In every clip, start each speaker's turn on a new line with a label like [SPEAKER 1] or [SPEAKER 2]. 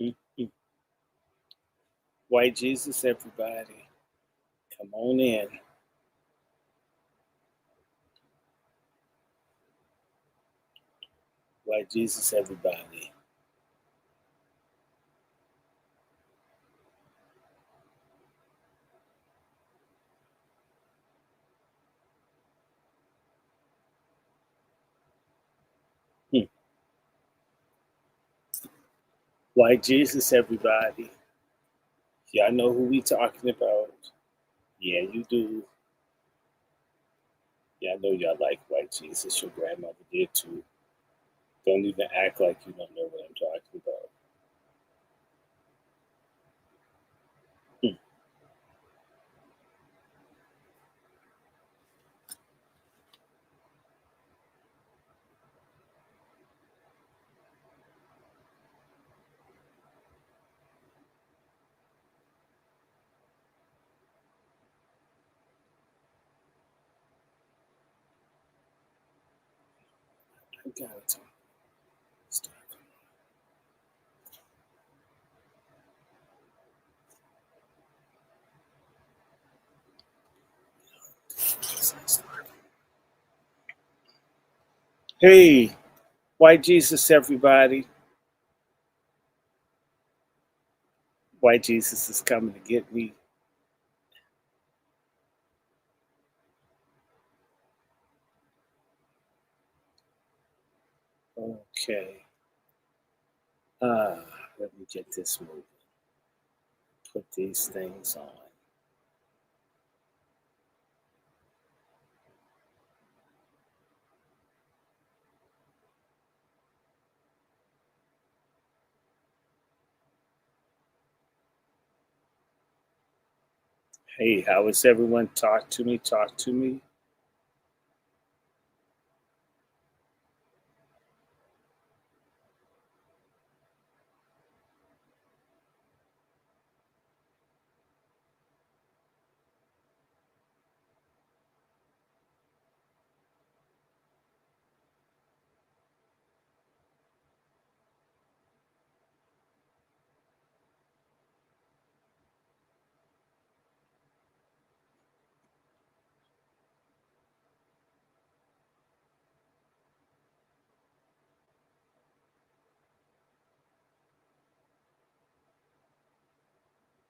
[SPEAKER 1] Mm-mm. White Jesus, everybody. Come on in. White Jesus, everybody. Hmm. White Jesus, everybody. Y'all know who we talking about. Yeah, you do. Yeah, I know y'all like white Jesus. Your grandmother did too. Don't even act like you don't know what I'm talking about. Hmm. I gotta talk. Start. Hey, white Jesus, everybody. White Jesus is coming to get me. Okay. Let me get this moving. Put these things on. Hey, how is everyone? Talk to me. Talk to me.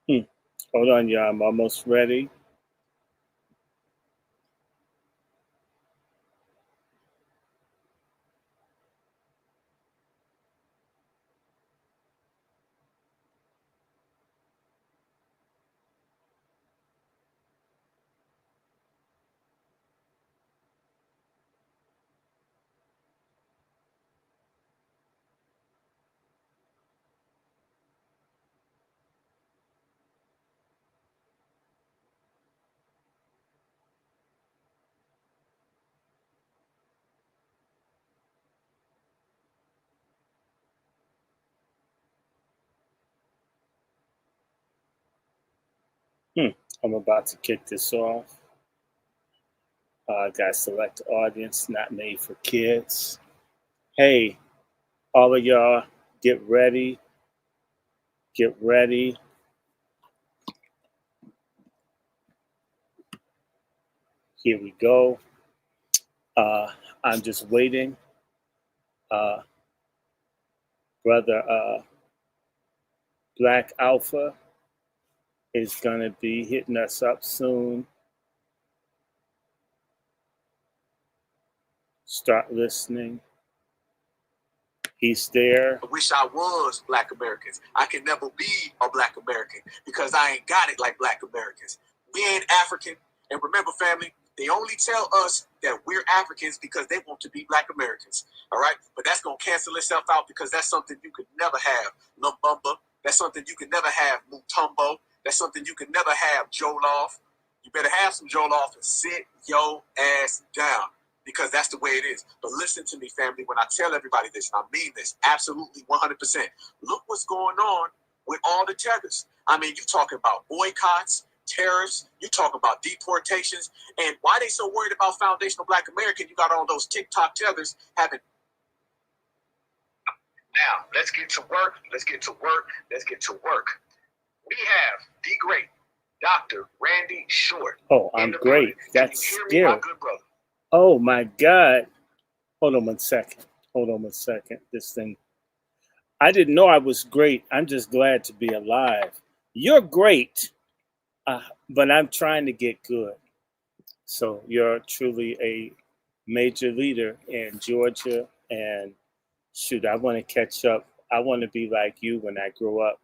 [SPEAKER 1] Hmm. Hold on, y'all. I'm almost ready. Hmm. I'm about to kick this off. Got select audience, not made for kids. Hey, all of y'all, get ready. Get ready. Here we go. Uh, I'm just waiting. Uh, Brother Black Alpha is going to be hitting us up soon. Start listening. He's there.
[SPEAKER 2] I wish I was Black Americans. I can never be a Black American because I ain't got it like Black Americans. We ain't African. And remember, family, they only tell us that we're Africans because they want to be Black Americans. All right? But that's going to cancel itself out because that's something you could never have. Lumbumba. That's something you could never have. Mutombo. That's something you could never have. Joloff. You better have some Joloff and sit your ass down because that's the way it is. But listen to me, family, when I tell everybody this, and I mean this absolutely 100%. Look what's going on with all the tethers. I mean, you talking about boycotts, tariffs, you talking about deportations, and why they so worried about foundational Black American? You got all those TikTok tethers having Now, let's get to work. Let's get to work. Let's get to work. We have the great Dr. Randy Short.
[SPEAKER 1] Oh, I'm great. That's scary.
[SPEAKER 2] Me, my good brother?
[SPEAKER 1] Oh, my God. Hold on one second. Hold on one second. This thing. I didn't know I was great. I'm just glad to be alive. You're great, but I'm trying to get good. So you're truly a major leader in Georgia. And shoot, I want to catch up. I want to be like you when I grow up.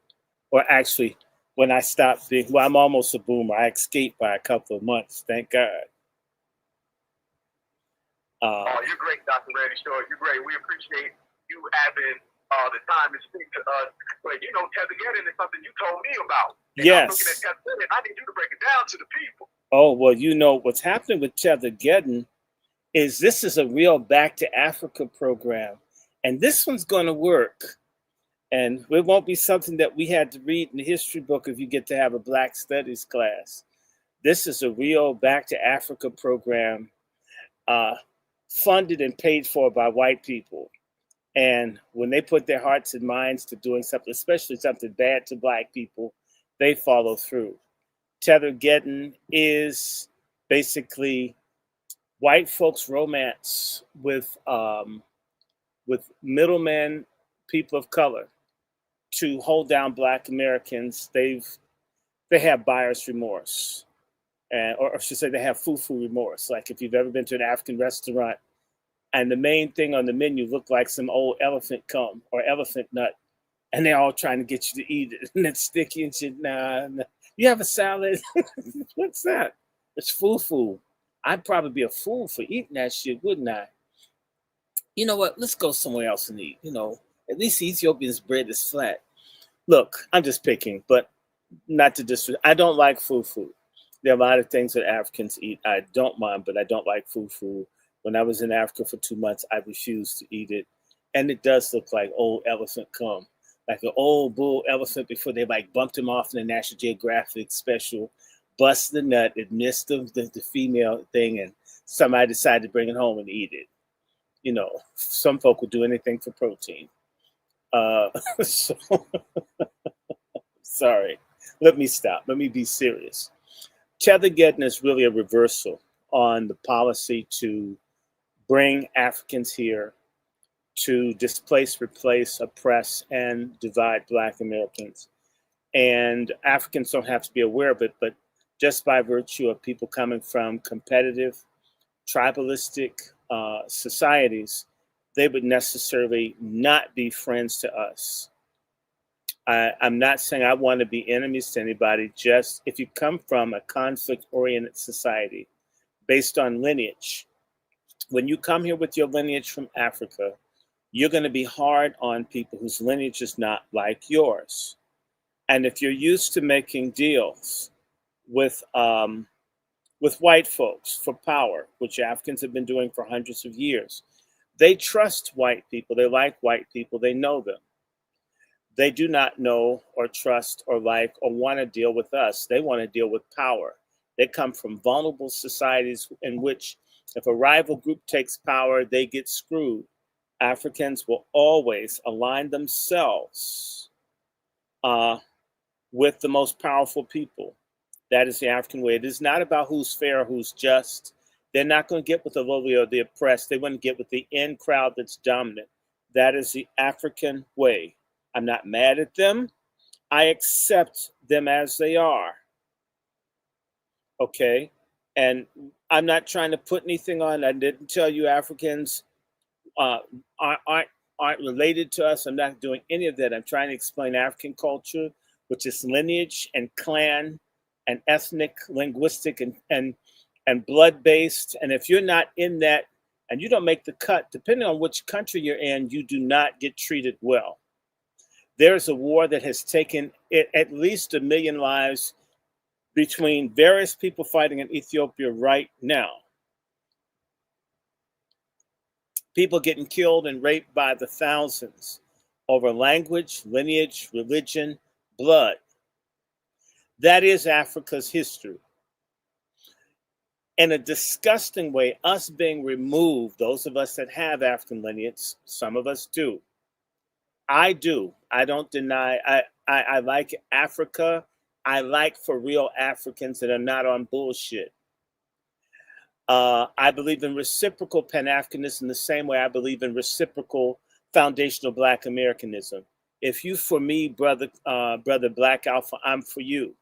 [SPEAKER 1] Or actually, when I stop being, well, I'm almost a boomer. I escaped by a couple of months. Thank God.
[SPEAKER 2] Oh, you're great, Dr. Randy Short. You're great. We appreciate you having the time to speak to us. But, you know, Tethergeddon is something you told me about. And
[SPEAKER 1] yes.
[SPEAKER 2] I'm looking at Tethergeddon. I need you to break it down to the people.
[SPEAKER 1] Oh, well, you know, what's happening with Tethergeddon is this is a real Back to Africa program. And this one's going to work. And it won't be something that we had to read in the history book if you get to have a Black Studies class. This is a real Back to Africa program funded and paid for by white people. And when they put their hearts and minds to doing something, especially something bad to Black people, they follow through. Tethergeddon is basically white folks' romance with middlemen, people of color, to hold down Black Americans. They have buyer's remorse, or I should say, they have fufu remorse. Like if you've ever been to an African restaurant, and the main thing on the menu looked like some old elephant cum or elephant nut, and they're all trying to get you to eat it, and it's sticky and shit. Nah. You have a salad? What's that? It's fufu. I'd probably be a fool for eating that shit, wouldn't I? You know what? Let's go somewhere else and eat. You know, at least Ethiopian's bread is flat. Look, I'm just picking, but not to disrespect. I don't like fufu. There are a lot of things that Africans eat I don't mind, but I don't like fufu. When I was in Africa for 2 months, I refused to eat it. And it does look like old elephant cum. Like an old bull elephant before they like bumped him off in the National Geographic special, bust the nut, it missed the female thing, and somebody decided to bring it home and eat it. You know, some folk would do anything for protein. So, sorry. Let me stop. Let me be serious. Tethergeddon is really a reversal on the policy to bring Africans here to displace, replace, oppress, and divide Black Americans. And Africans don't have to be aware of it, but just by virtue of people coming from competitive, tribalistic societies, they would necessarily not be friends to us. I'm not saying I want to be enemies to anybody, just if you come from a conflict-oriented society based on lineage, when you come here with your lineage from Africa, you're going to be hard on people whose lineage is not like yours. And if you're used to making deals with white folks for power, which Africans have been doing for hundreds of years, they trust white people. They like white people. They know them. They do not know or trust or like or want to deal with us. They want to deal with power. They come from vulnerable societies in which if a rival group takes power, they get screwed. Africans will always align themselves with the most powerful people. That is the African way. It is not about who's fair or who's just. They're not going to get with the lowly or the oppressed. They want to get with the in crowd that's dominant. That is the African way. I'm not mad at them. I accept them as they are. Okay? And I'm not trying to put anything on. I didn't tell you Africans aren't related to us. I'm not doing any of that. I'm trying to explain African culture, which is lineage and clan and ethnic, linguistic, and blood-based. And if you're not in that and you don't make the cut, depending on which country you're in, you do not get treated well. There's a war that has taken at least 1 million lives between various people fighting in Ethiopia right now. People getting killed and raped by the thousands over language, lineage, religion, blood. That is Africa's history. In a disgusting way, us being removed, those of us that have African lineage, some of us do, I do. I don't deny. I like Africa. I like for real Africans that are not on bullshit. I believe in reciprocal Pan Africanism the same way I believe in reciprocal foundational Black Americanism. If you for me, brother Black Alpha, I'm for you.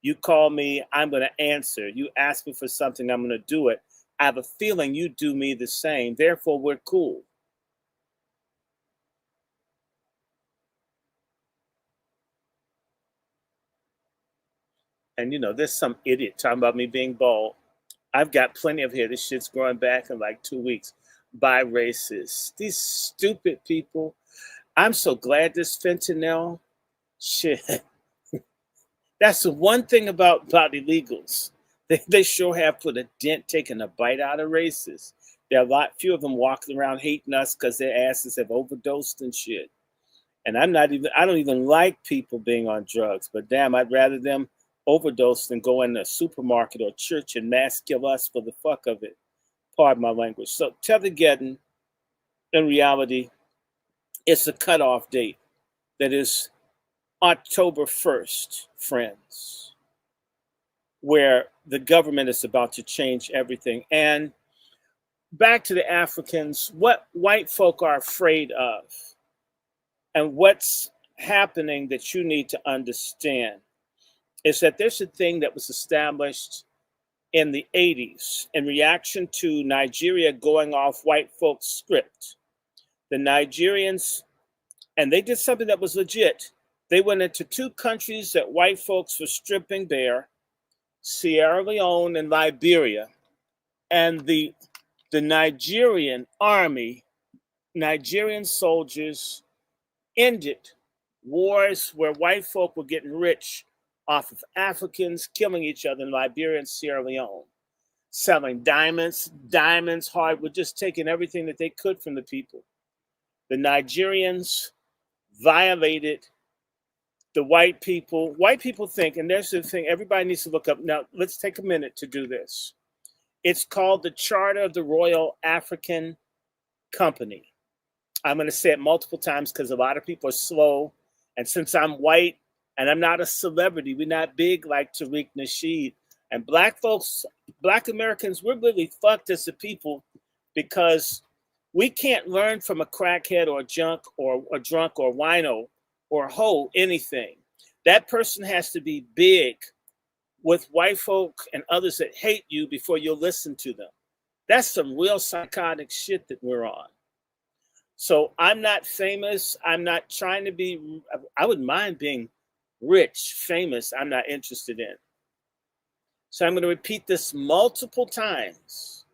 [SPEAKER 1] You call me, I'm going to answer. You ask me for something, I'm going to do it. I have a feeling you do me the same. Therefore, we're cool. And there's some idiot talking about me being bald. I've got plenty of hair. This shit's growing back in like 2 weeks. By racists. These stupid people. I'm so glad this fentanyl shit. That's the one thing about illegals. They sure have put a dent, taking a bite out of racists. There are a lot few of them walking around hating us because their asses have overdosed and shit. And I don't even like people being on drugs, but damn, I'd rather them overdose than go in a supermarket or church and mass kill us for the fuck of it. Pardon my language. So Tethergeddon, in reality, it's a cutoff date that is October 1st, friends, where the government is about to change everything. And back to the Africans, what white folk are afraid of and what's happening that you need to understand is that there's a thing that was established in the 80s in reaction to Nigeria going off white folks' script. The Nigerians, and they did something that was legit. They went into 2 countries that white folks were stripping bare, Sierra Leone and Liberia. And the Nigerian army, Nigerian soldiers ended wars where white folk were getting rich off of Africans killing each other in Liberia and Sierra Leone, selling diamonds, hardwood, just taking everything that they could from the people. The Nigerians violated the white people. White people think, and there's the thing everybody needs to look up. Now, let's take a minute to do this. It's called the Charter of the Royal African Company. I'm going to say it multiple times because a lot of people are slow. And since I'm white and I'm not a celebrity, we're not big like Tariq Nasheed. And Black folks, Black Americans, we're really fucked as a people because we can't learn from a crackhead or a drunk or wino or hoe anything. That person has to be big with white folk and others that hate you before you'll listen to them. That's some real psychotic shit that we're on. So I'm not famous. I'm not trying to be, I wouldn't mind being rich, famous. I'm not interested in. So I'm going to repeat this multiple times.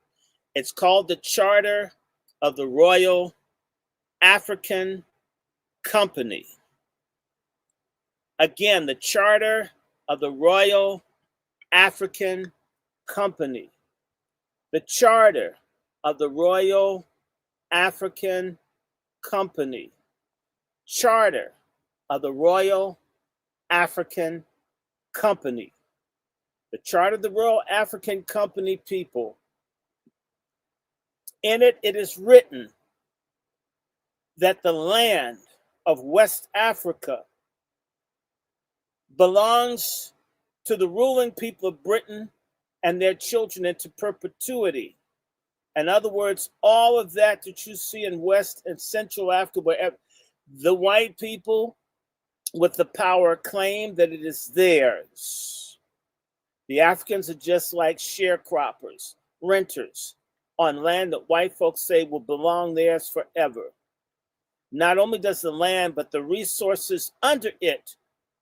[SPEAKER 1] It's called the Charter of the Royal African Company. Again, the Charter of the Royal African Company. The Charter of the Royal African Company. Charter of the Royal African Company. The Charter of the Royal African Company, people. In it, it is written that the land of West Africa belongs to the ruling people of Britain and their children into perpetuity. In other words, all of that you see in West and Central Africa, where the white people with the power claim that it is theirs. The Africans are just like sharecroppers, renters on land that white folks say will belong theirs forever. Not only does the land, but the resources under it,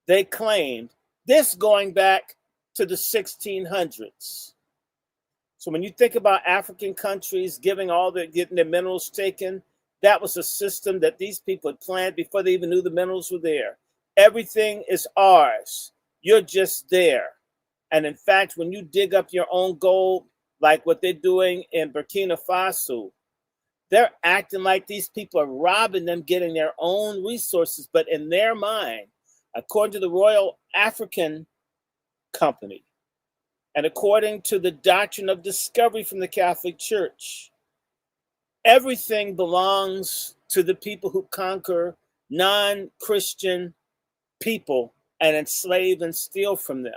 [SPEAKER 1] they claimed, this going back to the 1600s. So when you think about African countries getting their minerals taken, that was a system that these people had planned before they even knew the minerals were there. Everything is ours. You're just there. And in fact, when you dig up your own gold, like what they're doing in Burkina Faso, they're acting like these people are robbing them, getting their own resources. But in their mind, according to the Royal African Company, and according to the doctrine of discovery from the Catholic Church, everything belongs to the people who conquer non-Christian people and enslave and steal from them.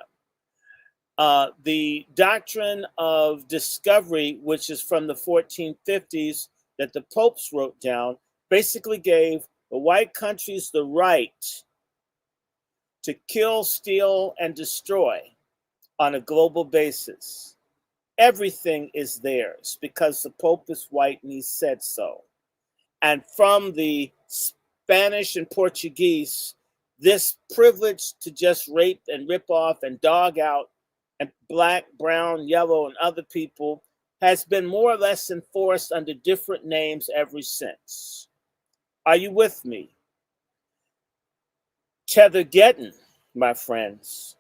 [SPEAKER 1] The doctrine of discovery, which is from the 1450s that the popes wrote down, basically gave the white countries the right to kill, steal, and destroy on a global basis. Everything is theirs because the Pope is white and he said so. And from the Spanish and Portuguese, this privilege to just rape and rip off and dog out and black, brown, yellow, and other people has been more or less enforced under different names ever since. Are you with me? Tethergeddon, my friends.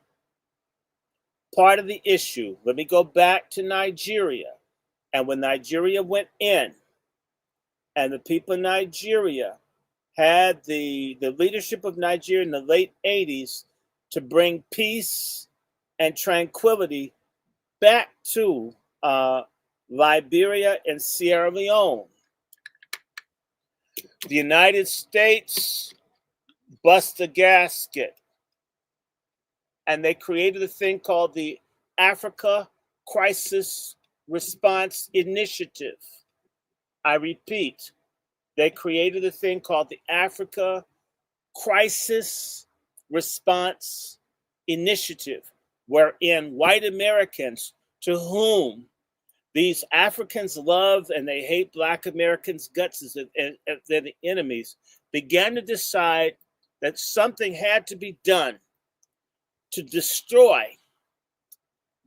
[SPEAKER 1] Part of the issue, let me go back to Nigeria. And when Nigeria went in, and the people in Nigeria had the leadership of Nigeria in the late 80s to bring peace and tranquility back to Liberia and Sierra Leone. The United States bust a gasket, and they created a thing called the Africa Crisis Response Initiative. I repeat, they created a thing called the Africa Crisis Response Initiative, wherein white Americans, to whom these Africans love and they hate Black Americans' guts as they're the enemies, began to decide that something had to be done to destroy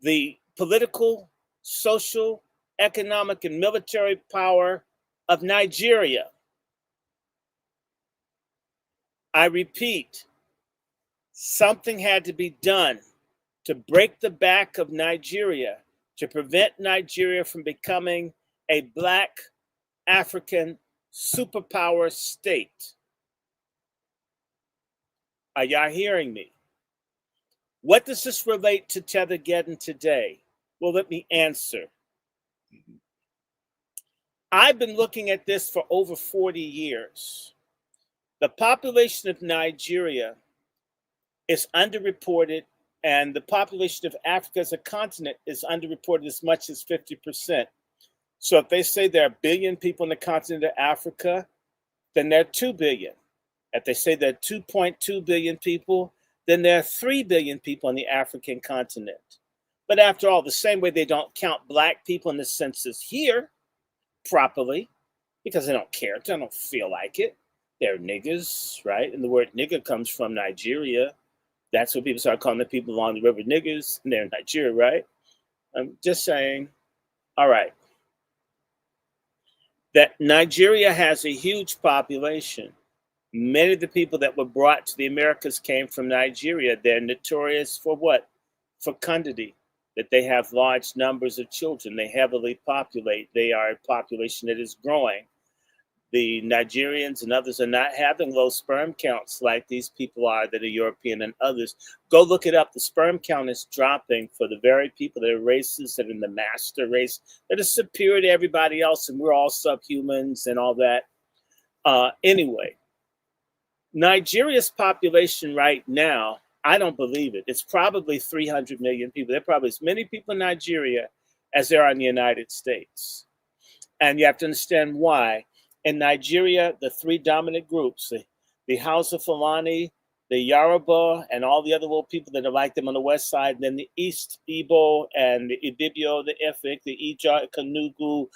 [SPEAKER 1] the political, social, economic, and military power of Nigeria. I repeat, something had to be done to break the back of Nigeria, to prevent Nigeria from becoming a Black African superpower state. Are y'all hearing me? What does this relate to Tethergeddon today? Well, let me answer. I've been looking at this for over 40 years. The population of Nigeria is underreported, and the population of Africa as a continent is underreported as much as 50%. So if they say there are a billion people in the continent of Africa, then there are 2 billion. If they say there are 2.2 billion people, then there are 3 billion people on the African continent. But after all, the same way they don't count Black people in the census here properly, because they don't care, they don't feel like it. They're niggers, right? And the word nigger comes from Nigeria. That's what people start calling the people along the river niggers, and they're in Nigeria, right? I'm just saying, all right, that Nigeria has a huge population. Many of the people that were brought to the Americas came from Nigeria. They're notorious for what? Fecundity, that they have large numbers of children. They heavily populate. They are a population that is growing. The Nigerians and others are not having low sperm counts like these people are that are European and others. Go look it up. The sperm count is dropping for the very people that are races that are in the master race that are superior to everybody else, and we're all subhumans and all that. Anyway, Nigeria's population right now, I don't believe it. It's probably 300 million people. There are probably as many people in Nigeria as there are in the United States. And you have to understand why. In Nigeria, the 3 dominant groups, the Hausa Fulani, the Yoruba, and all the other little people that are like them on the west side, and then the East Igbo and the Ibibio, the Efik, the Ija, Kanugu,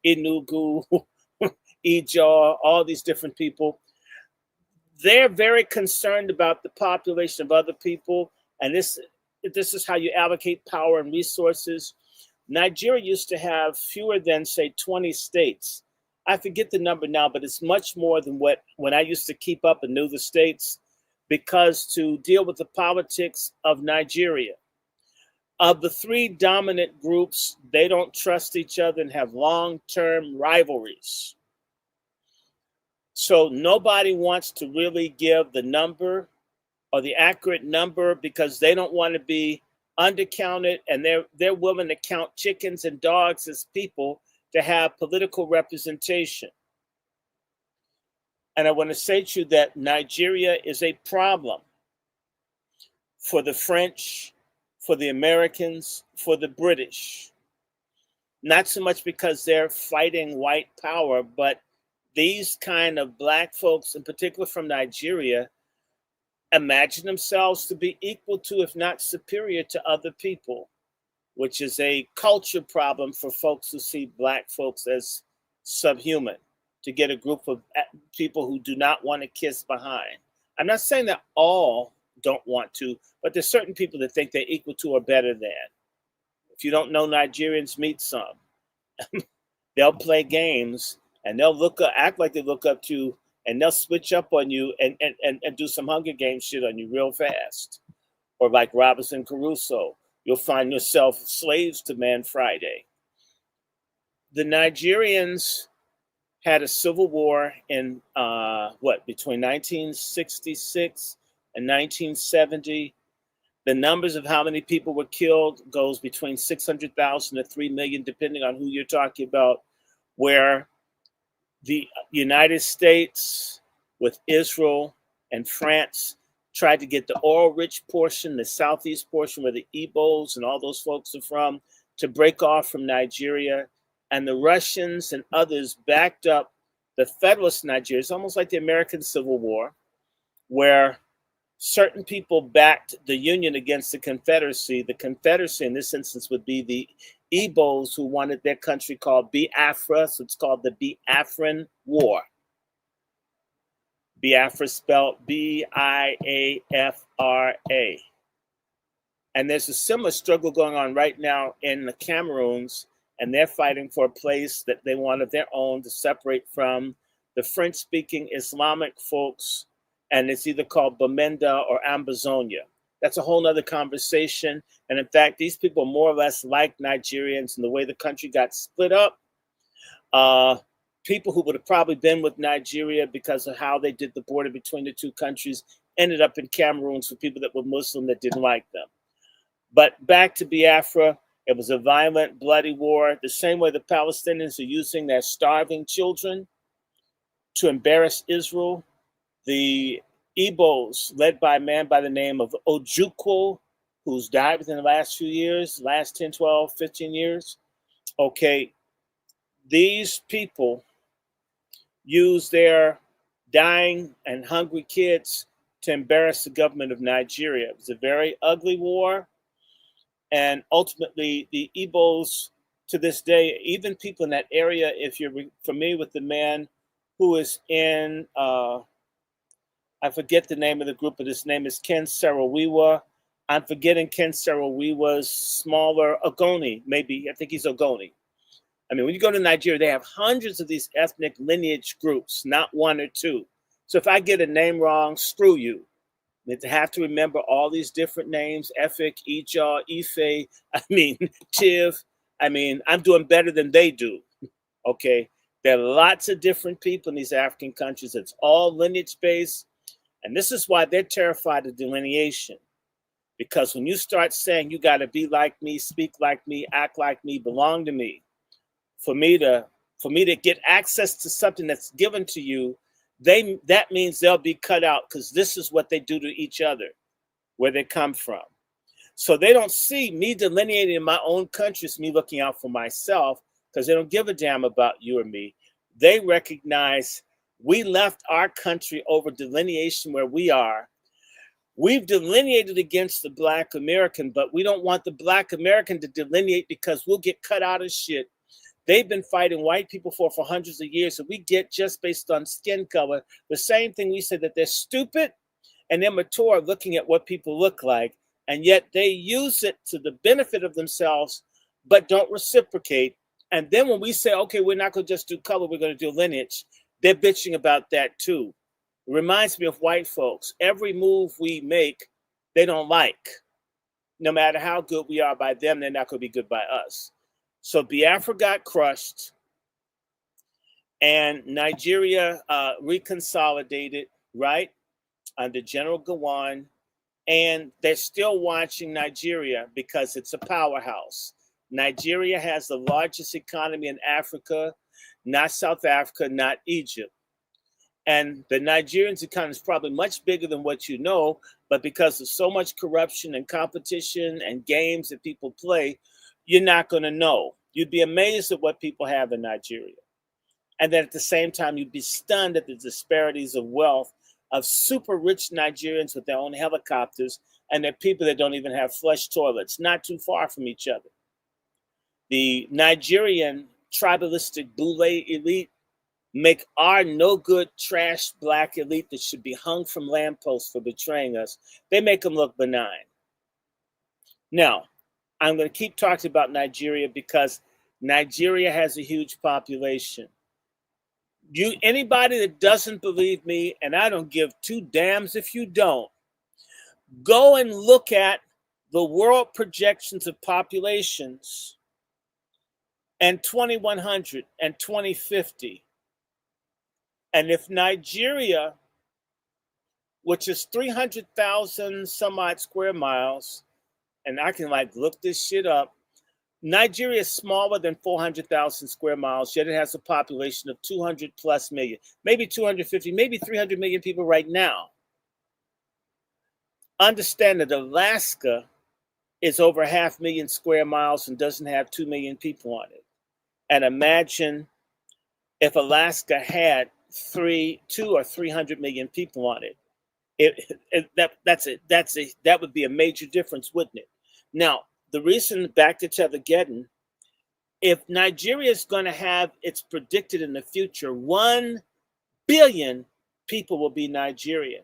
[SPEAKER 1] Enugu, Ijaw, all these different people. They're very concerned about the population of other people, and this is how you allocate power and resources. Nigeria used to have fewer than, say, 20 states. I forget the number now, but it's much more than when I used to keep up and knew the states, because to deal with the politics of Nigeria, of the 3 dominant groups, they don't trust each other and have long-term rivalries. So nobody wants to really give the number or the accurate number because they don't want to be undercounted, and they're willing to count chickens and dogs as people to have political representation. And I want to say to you that Nigeria is a problem for the French, for the Americans, for the British. Not so much because they're fighting white power, but these kind of black folks, in particular from Nigeria, imagine themselves to be equal to, if not superior to, other people, which is a culture problem for folks who see black folks as subhuman, to get a group of people who do not want to kiss behind. I'm not saying that all don't want to, but there's certain people that think they're equal to or better than. If you don't know Nigerians, meet some. They'll play games and they'll act like they look up to you, and they'll switch up on you and do some Hunger Games shit on you real fast. Or like Robinson Crusoe, you'll find yourself slaves to Man Friday. The Nigerians had a civil war in between 1966 and 1970. The numbers of how many people were killed goes between 600,000 to 3 million, depending on who you're talking about, where the United States with Israel and France tried to get the oil-rich portion, the southeast portion where the Igbos and all those folks are from, to break off from Nigeria. And the Russians and others backed up the Federalist Nigeria. It's almost like the American Civil War, where certain people backed the Union against the Confederacy. The Confederacy, in this instance, would be the Igbos, who wanted their country called Biafra, so it's called the Biafran War. Biafra spelled B-I-A-F-R-A. And there's a similar struggle going on right now in the Cameroons, and they're fighting for a place that they want of their own to separate from the French-speaking Islamic folks, and it's either called Bamenda or Ambazonia. That's a whole nother conversation. And in fact, these people are more or less like Nigerians in the way the country got split up. People who would have probably been with Nigeria because of how they did the border between the two countries ended up in Cameroons for people that were Muslim that didn't like them. But back to Biafra, it was a violent, bloody war, the same way the Palestinians are using their starving children to embarrass Israel. The Igbos, led by a man by the name of Ojukwu, who's died within the last few years, last 10, 12, 15 years. Okay, these people use their dying and hungry kids to embarrass the government of Nigeria. It was a very ugly war. And ultimately, the Igbos, to this day, even people in that area, if you're familiar with the man who is in... I forget the name of the group, but his name is Ken Saro-Wiwa. I'm forgetting Ken Saro-Wiwa's smaller Ogoni, maybe. I think he's Ogoni. I mean, when you go to Nigeria, they have hundreds of these ethnic lineage groups, not one or two. So if I get a name wrong, screw you. I mean, to have to remember all these different names, Efik, Ijaw, Ife, Chiv. I'm doing better than they do, okay? There are lots of different people in these African countries. It's all lineage-based. And this is why they're terrified of delineation. Because when you start saying you got to be like me, speak like me, act like me, belong to me, for me to get access to something that's given to you, that means they'll be cut out, because this is what they do to each other, where they come from. So they don't see me delineating in my own country as me looking out for myself, because they don't give a damn about you or me. They recognize we left our country over delineation where we are. We've delineated against the Black American, but we don't want the Black American to delineate because we'll get cut out of shit. They've been fighting white people for hundreds of years, and we get, just based on skin color, the same thing we say, that they're stupid and immature looking at what people look like, and yet they use it to the benefit of themselves, but don't reciprocate. And then when we say, okay, we're not going to just do color, we're going to do lineage, they're bitching about that too. It reminds me of white folks. Every move we make, they don't like. No matter how good we are by them, they're not going to be good by us. So Biafra got crushed, and Nigeria reconsolidated, right, under General Gowon, and they're still watching Nigeria because it's a powerhouse. Nigeria has the largest economy in Africa, not South Africa, not Egypt. And the Nigerians economy is probably much bigger than what you know, but because of so much corruption and competition and games that people play, you're not going to know. You'd be amazed at what people have in Nigeria. And then at the same time, you'd be stunned at the disparities of wealth of super rich Nigerians with their own helicopters and their people that don't even have flush toilets, not too far from each other. The Nigerian tribalistic Bule elite make our no good trash black elite that should be hung from lampposts for betraying us. They make them look benign. Now, I'm going to keep talking about Nigeria because Nigeria has a huge population. Anybody that doesn't believe me, and I don't give two damns if you don't, go and look at the world projections of populations and 2100 and 2050. And if Nigeria, which is 300,000 some odd square miles, and I can look this shit up, Nigeria is smaller than 400,000 square miles, yet it has a population of 200 plus million, maybe 250, maybe 300 million people right now. Understand that Alaska is over 500,000 square miles and doesn't have 2 million people on it. And imagine if Alaska had 2 or 300 million people on it. That would be a major difference, wouldn't it? Now, the reason, back to Tethergeddon, if Nigeria is going to have, it's predicted in the future, 1 billion people will be Nigerian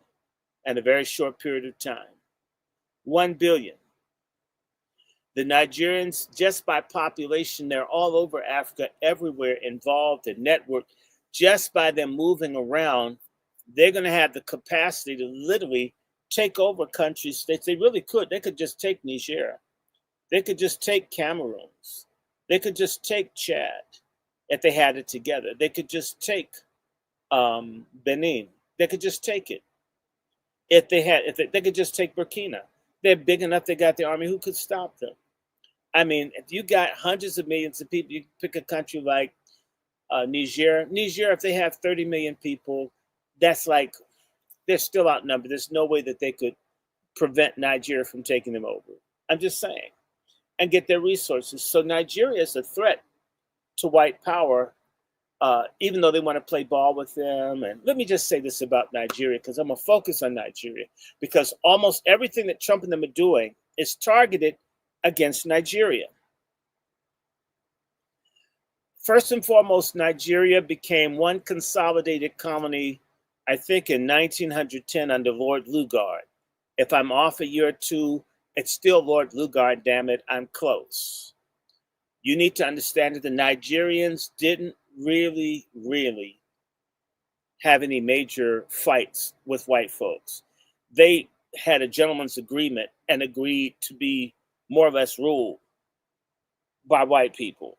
[SPEAKER 1] in a very short period of time. 1 billion. The Nigerians, just by population, they're all over Africa, everywhere involved and networked. Just by them moving around, they're going to have the capacity to literally take over countries. They really could. They could just take Niger. They could just take Cameroon. They could just take Chad if they had it together. They could just take Benin. They could just take it. They could just take Burkina. They're big enough. They got the army. Who could stop them? I mean, if you got hundreds of millions of people, you pick a country like Niger. Niger, if they have 30 million people, that's they're still outnumbered. There's no way that they could prevent Nigeria from taking them over. I'm just saying. And get their resources. So Nigeria is a threat to white power, even though they want to play ball with them. And let me just say this about Nigeria, because I'm going to focus on Nigeria, because almost everything that Trump and them are doing is targeted against Nigeria. First and foremost, Nigeria became one consolidated colony, I think, in 1910 under Lord Lugard. If I'm off a year or two, it's still Lord Lugard, damn it, I'm close. You need to understand that the Nigerians didn't really have any major fights with white folks. They had a gentleman's agreement and agreed to be more or less ruled by white people.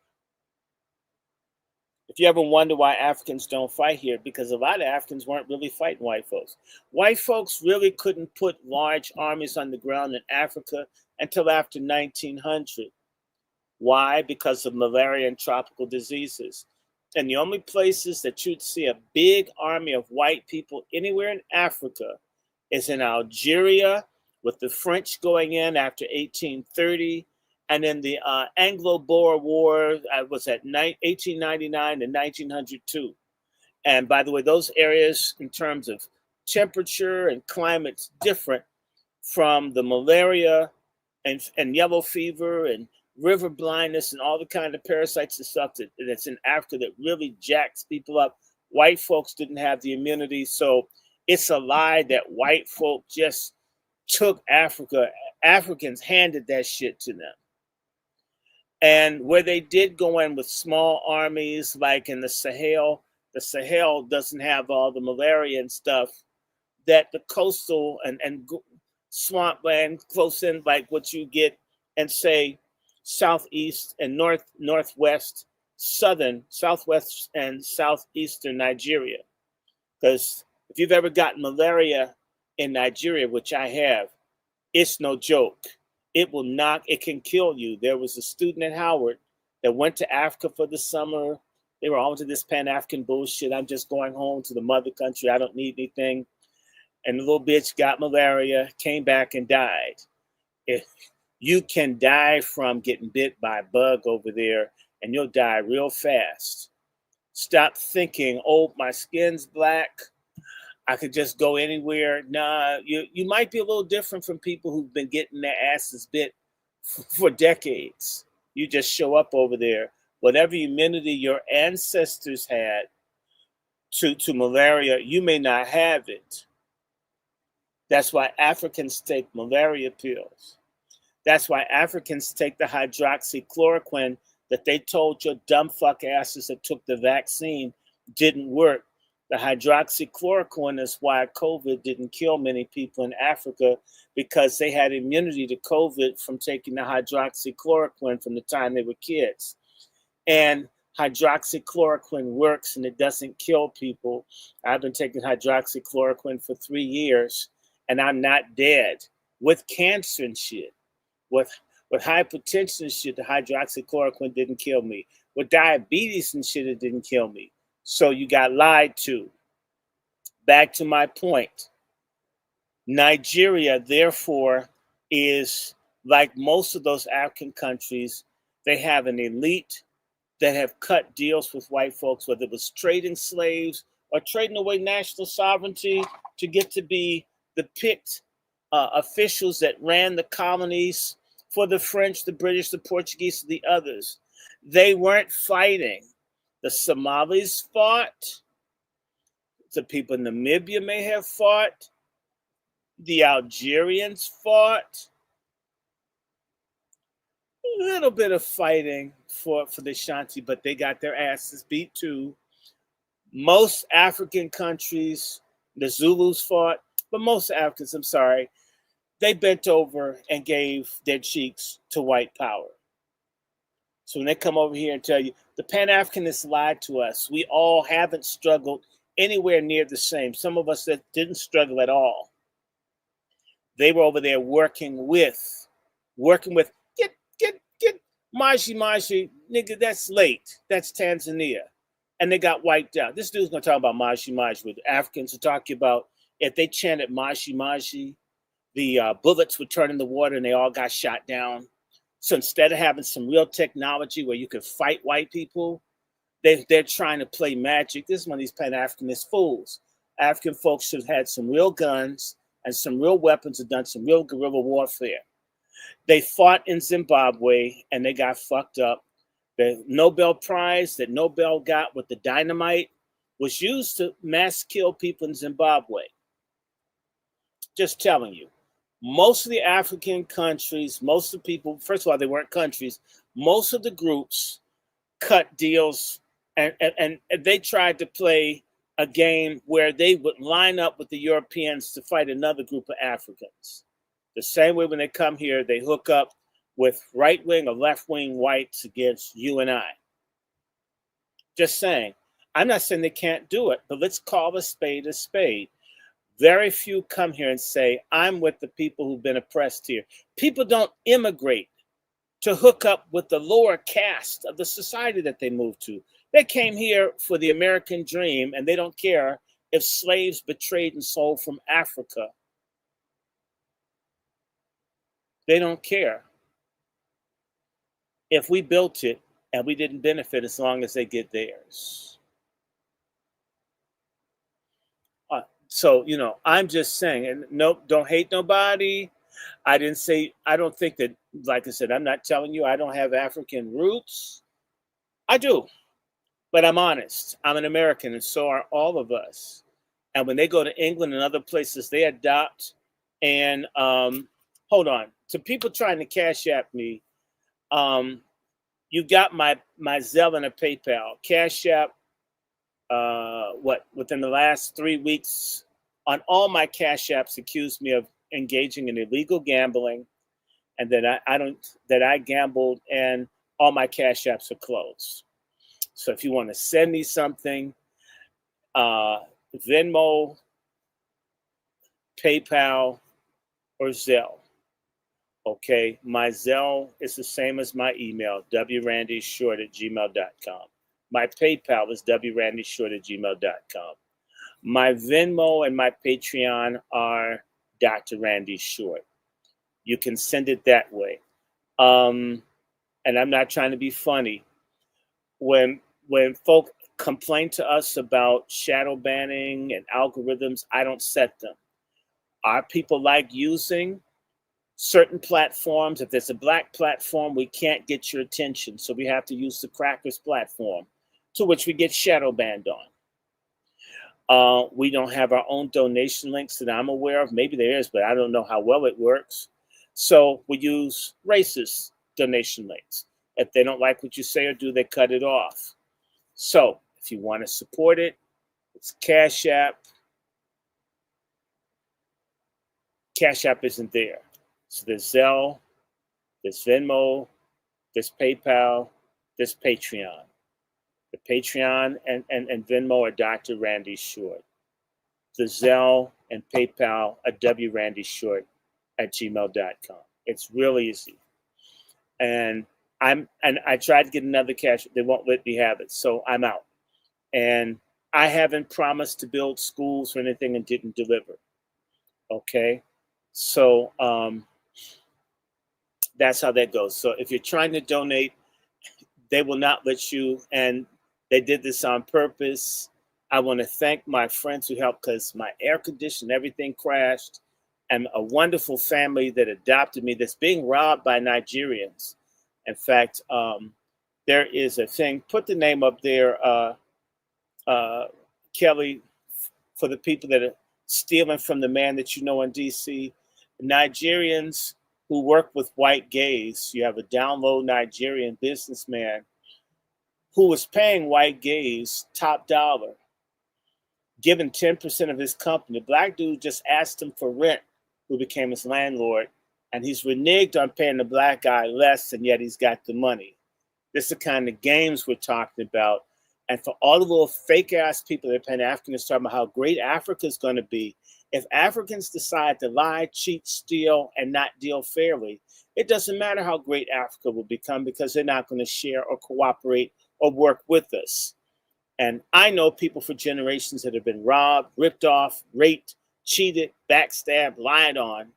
[SPEAKER 1] If you ever wonder why Africans don't fight here, because a lot of Africans weren't really fighting white folks. White folks really couldn't put large armies on the ground in Africa until after 1900. Why? Because of malaria and tropical diseases. And the only places that you'd see a big army of white people anywhere in Africa is in Algeria, with the French going in after 1830, and then the Anglo-Boer War was at 1899 and 1902. And by the way, those areas in terms of temperature and climate's different from the malaria and yellow fever and river blindness and all the kind of parasites and stuff that's in Africa that really jacks people up. White folks didn't have the immunity. So it's a lie that white folk just took Africa. Africans handed that shit to them. And where they did go in with small armies, like in the Sahel doesn't have all the malaria and stuff that the coastal and swampland close in, like what you get in, say, southeast and northwest, southwest and southeastern Nigeria. Because if you've ever gotten malaria in Nigeria, which I have, it's no joke. It can kill you. There was a student at Howard that went to Africa for the summer, They were all into this Pan-African bullshit. I'm just going home to the mother country. I don't need anything. And the little bitch got malaria, came back and died. If you can die from getting bit by a bug over there, and you'll die real fast. Stop thinking, oh, my skin's black, I could just go anywhere. Nah, you might be a little different from people who've been getting their asses bit for decades. You just show up over there. Whatever immunity your ancestors had to malaria, you may not have it. That's why Africans take malaria pills. That's why Africans take the hydroxychloroquine that they told your dumb fuck asses that took the vaccine didn't work. The hydroxychloroquine is why COVID didn't kill many people in Africa, because they had immunity to COVID from taking the hydroxychloroquine from the time they were kids. And hydroxychloroquine works and it doesn't kill people. I've been taking hydroxychloroquine for 3 years and I'm not dead. With cancer and shit, with hypertension and shit, the hydroxychloroquine didn't kill me. With diabetes and shit, it didn't kill me. So you got lied to. Back to my point. Nigeria, therefore, is like most of those African countries. They have an elite that have cut deals with white folks, whether it was trading slaves or trading away national sovereignty to get to be the picked officials that ran the colonies for the French, the British, the Portuguese, the others. They weren't fighting. The Somalis fought. The people in Namibia may have fought. The Algerians fought. A little bit of fighting for the Shanti, but they got their asses beat too. Most African countries, the Zulus fought, but most Africans, I'm sorry, they bent over and gave their cheeks to white power. So when they come over here and tell you, the Pan-Africanists lied to us, we all haven't struggled anywhere near the same. Some of us that didn't struggle at all. They were over there working with, get Maji, nigga, that's late. That's Tanzania. And they got wiped out. This dude's gonna talk about Maji, with Africans are talking about if they chanted Maji, the bullets would turn in the water and they all got shot down. So instead of having some real technology where you can fight white people, they're trying to play magic. This is one of these Pan-Africanist fools. African folks should have had some real guns and some real weapons and done some real guerrilla warfare. They fought in Zimbabwe and they got fucked up. The Nobel Prize that Nobel got with the dynamite was used to mass kill people in Zimbabwe. Just telling you. Most of the African countries, most of the people, first of all, they weren't countries. Most of the groups cut deals and they tried to play a game where they would line up with the Europeans to fight another group of Africans. The same way when they come here, they hook up with right-wing or left-wing whites against you and I. Just saying. I'm not saying they can't do it, but let's call a spade a spade. Very few come here and say, I'm with the people who've been oppressed here. People don't immigrate to hook up with the lower caste of the society that they moved to. They came here for the American dream, and they don't care if slaves betrayed and sold from Africa. They don't care if we built it and we didn't benefit as long as they get theirs. So, I'm just saying, and nope, don't hate nobody. I didn't say, I don't think that, like I said, I'm not telling you I don't have African roots. I do, but I'm honest. I'm an American, and so are all of us. And when they go to England and other places, they adopt. And hold on, to people trying to cash app me, you got my Zelle and a PayPal. Cash app, within the last 3 weeks, on all my cash apps, accused me of engaging in illegal gambling, and that I gambled, and all my cash apps are closed. So if you want to send me something, Venmo, PayPal, or Zelle. Okay, my Zelle is the same as my email, wrandyshort@gmail.com. My PayPal is wrandyshort@gmail.com. My Venmo and my Patreon are Dr. Randy Short. You can send it that way. And I'm not trying to be funny. When folk complain to us about shadow banning and algorithms, I don't set them. Our people like using certain platforms. If there's a black platform, we can't get your attention. So we have to use the Crackers platform, to which we get shadow banned on. We don't have our own donation links that I'm aware of. Maybe there is, but I don't know how well it works. So we use racist donation links. If they don't like what you say or do, they cut it off. So if you want to support it, it's Cash App. Cash App isn't there. So there's Zelle, there's Venmo, there's PayPal, there's Patreon. The Patreon and Venmo are Dr. Randy Short. The Zelle and PayPal are wrandyshort@gmail.com. It's really easy. And I tried to get another cash. They won't let me have it. So I'm out. And I haven't promised to build schools or anything and didn't deliver. Okay. So that's how that goes. So if you're trying to donate, they will not let you. And they did this on purpose. I want to thank my friends who helped, because my air conditioner, everything crashed, and a wonderful family that adopted me that's being robbed by Nigerians. In fact, there is a thing, put the name up there, Kelly, for the people that are stealing from the man that you know in DC. Nigerians who work with white gays. You have a down low Nigerian businessman who was paying white gays top dollar, giving 10% of his company. The black dude just asked him for rent, who became his landlord, and he's reneged on paying the black guy less, and yet he's got the money. This is the kind of games we're talking about. And for all the little fake ass people that are paying Africans talking about how great Africa is going to be, if Africans decide to lie, cheat, steal, and not deal fairly, it doesn't matter how great Africa will become, because they're not going to share or cooperate or work with us. And I know people for generations that have been robbed, ripped off, raped, cheated, backstabbed, lied on,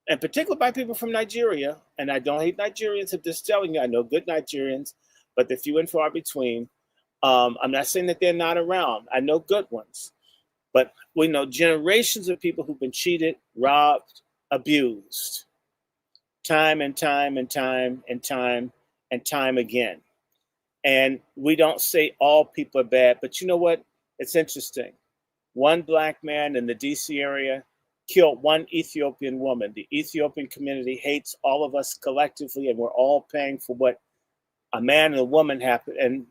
[SPEAKER 1] and particularly by people from Nigeria. And I don't hate Nigerians. I'm just telling you, I know good Nigerians, but they're few and far between. I'm not saying that they're not around. I know good ones. But we know generations of people who've been cheated, robbed, abused, time and time and time and time and time again. And we don't say all people are bad, but you know what? It's interesting. One black man in the DC area killed one Ethiopian woman. The Ethiopian community hates all of us collectively, and we're all paying for what a man and a woman happen. And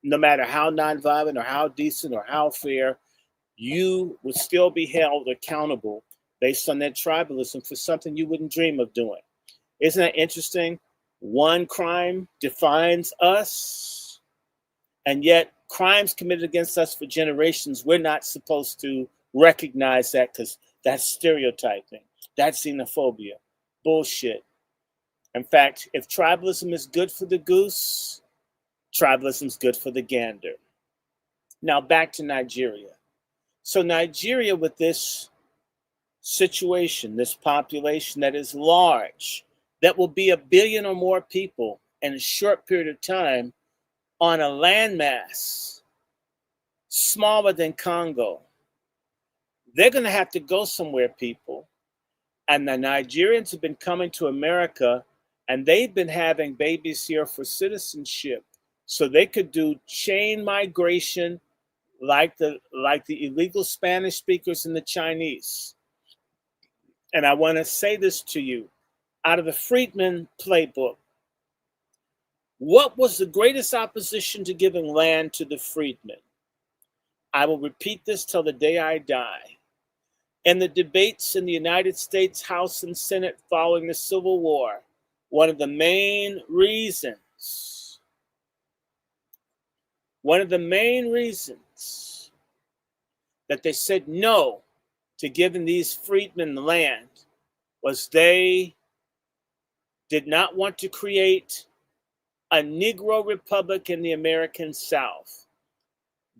[SPEAKER 1] no matter how nonviolent or how decent or how fair, you would still be held accountable based on that tribalism for something you wouldn't dream of doing. Isn't that interesting? One crime defines us, and yet crimes committed against us for generations, we're not supposed to recognize that, because that's stereotyping. That's xenophobia. Bullshit. In fact, if tribalism is good for the goose, tribalism is good for the gander. Now back to Nigeria. So Nigeria, with this situation, this population that is large, that will be 1 billion or more people in a short period of time on a landmass smaller than Congo. They're going to have to go somewhere, people. And the Nigerians have been coming to America, and they've been having babies here for citizenship, so they could do chain migration like the illegal Spanish speakers and the Chinese. And I want to say this to you. Out of the Freedmen playbook, what was the greatest opposition to giving land to the freedmen? I will repeat this till the day I die. In the debates in the United States House and Senate following the Civil War, one of the main reasons that they said no to giving these freedmen the land was they did not want to create a Negro Republic in the American South.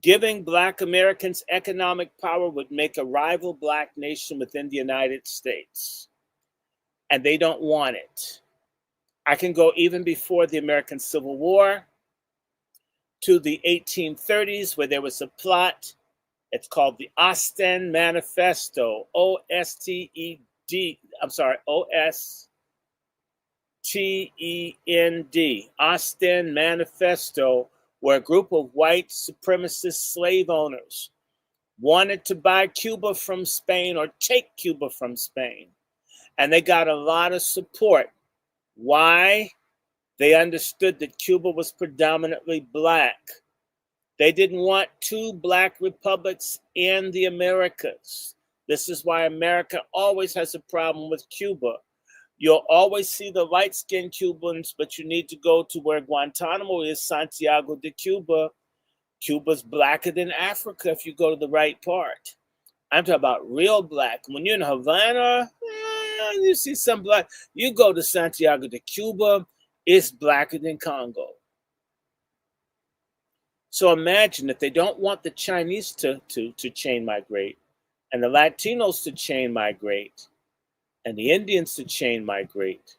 [SPEAKER 1] Giving Black Americans economic power would make a rival Black nation within the United States. And they don't want it. I can go even before the American Civil War to the 1830s, where there was a plot. It's called the Ostend Manifesto, O-S-T-E-D, I'm sorry, O-S-T-E-N-D, Ostend Manifesto, where a group of white supremacist slave owners wanted to buy Cuba from Spain or take Cuba from Spain. And they got a lot of support. Why? They understood that Cuba was predominantly Black. They didn't want two Black republics in the Americas. This is why America always has a problem with Cuba. You'll always see the light-skinned Cubans, but you need to go to where Guantanamo is, Santiago de Cuba. Cuba's blacker than Africa if you go to the right part. I'm talking about real Black. When you're in Havana, you see some Black. You go to Santiago de Cuba, it's blacker than Congo. So imagine if they don't want the Chinese to chain migrate, and the Latinos to chain migrate, and the Indians to chain migrate.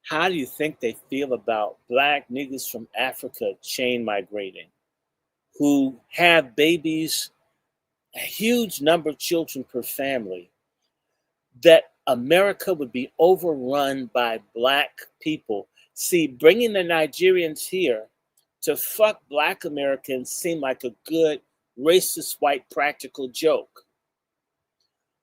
[SPEAKER 1] How do you think they feel about Black niggas from Africa chain migrating, who have babies, a huge number of children per family, that America would be overrun by Black people? See, bringing the Nigerians here to fuck Black Americans seemed like a good racist white practical joke.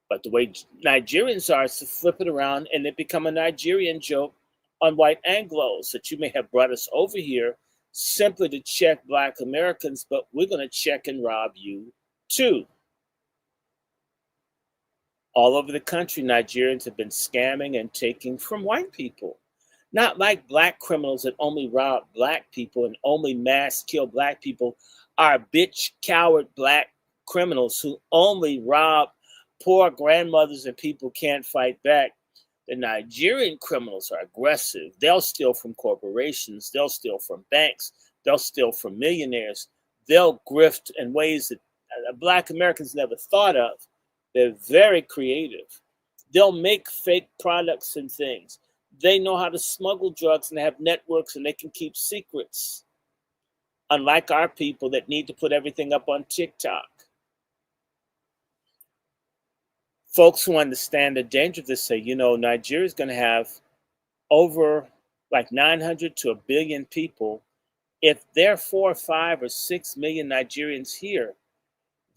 [SPEAKER 1] But the way Nigerians are is to flip it around and it become a Nigerian joke on white Anglos, that you may have brought us over here simply to check Black Americans, but we're going to check and rob you too. All over the country, Nigerians have been scamming and taking from white people. Not like Black criminals that only rob Black people and only mass kill Black people, are bitch, coward Black criminals who only rob poor grandmothers and people can't fight back. The Nigerian criminals are aggressive. They'll steal from corporations. They'll steal from banks. They'll steal from millionaires. They'll grift in ways that Black Americans never thought of. They're very creative. They'll make fake products and things. They know how to smuggle drugs and have networks, and they can keep secrets. Unlike our people that need to put everything up on TikTok. Folks who understand the danger of this say, you know, Nigeria is going to have over like 900 to 1 billion people. If there are 4 or 5 or 6 million Nigerians here,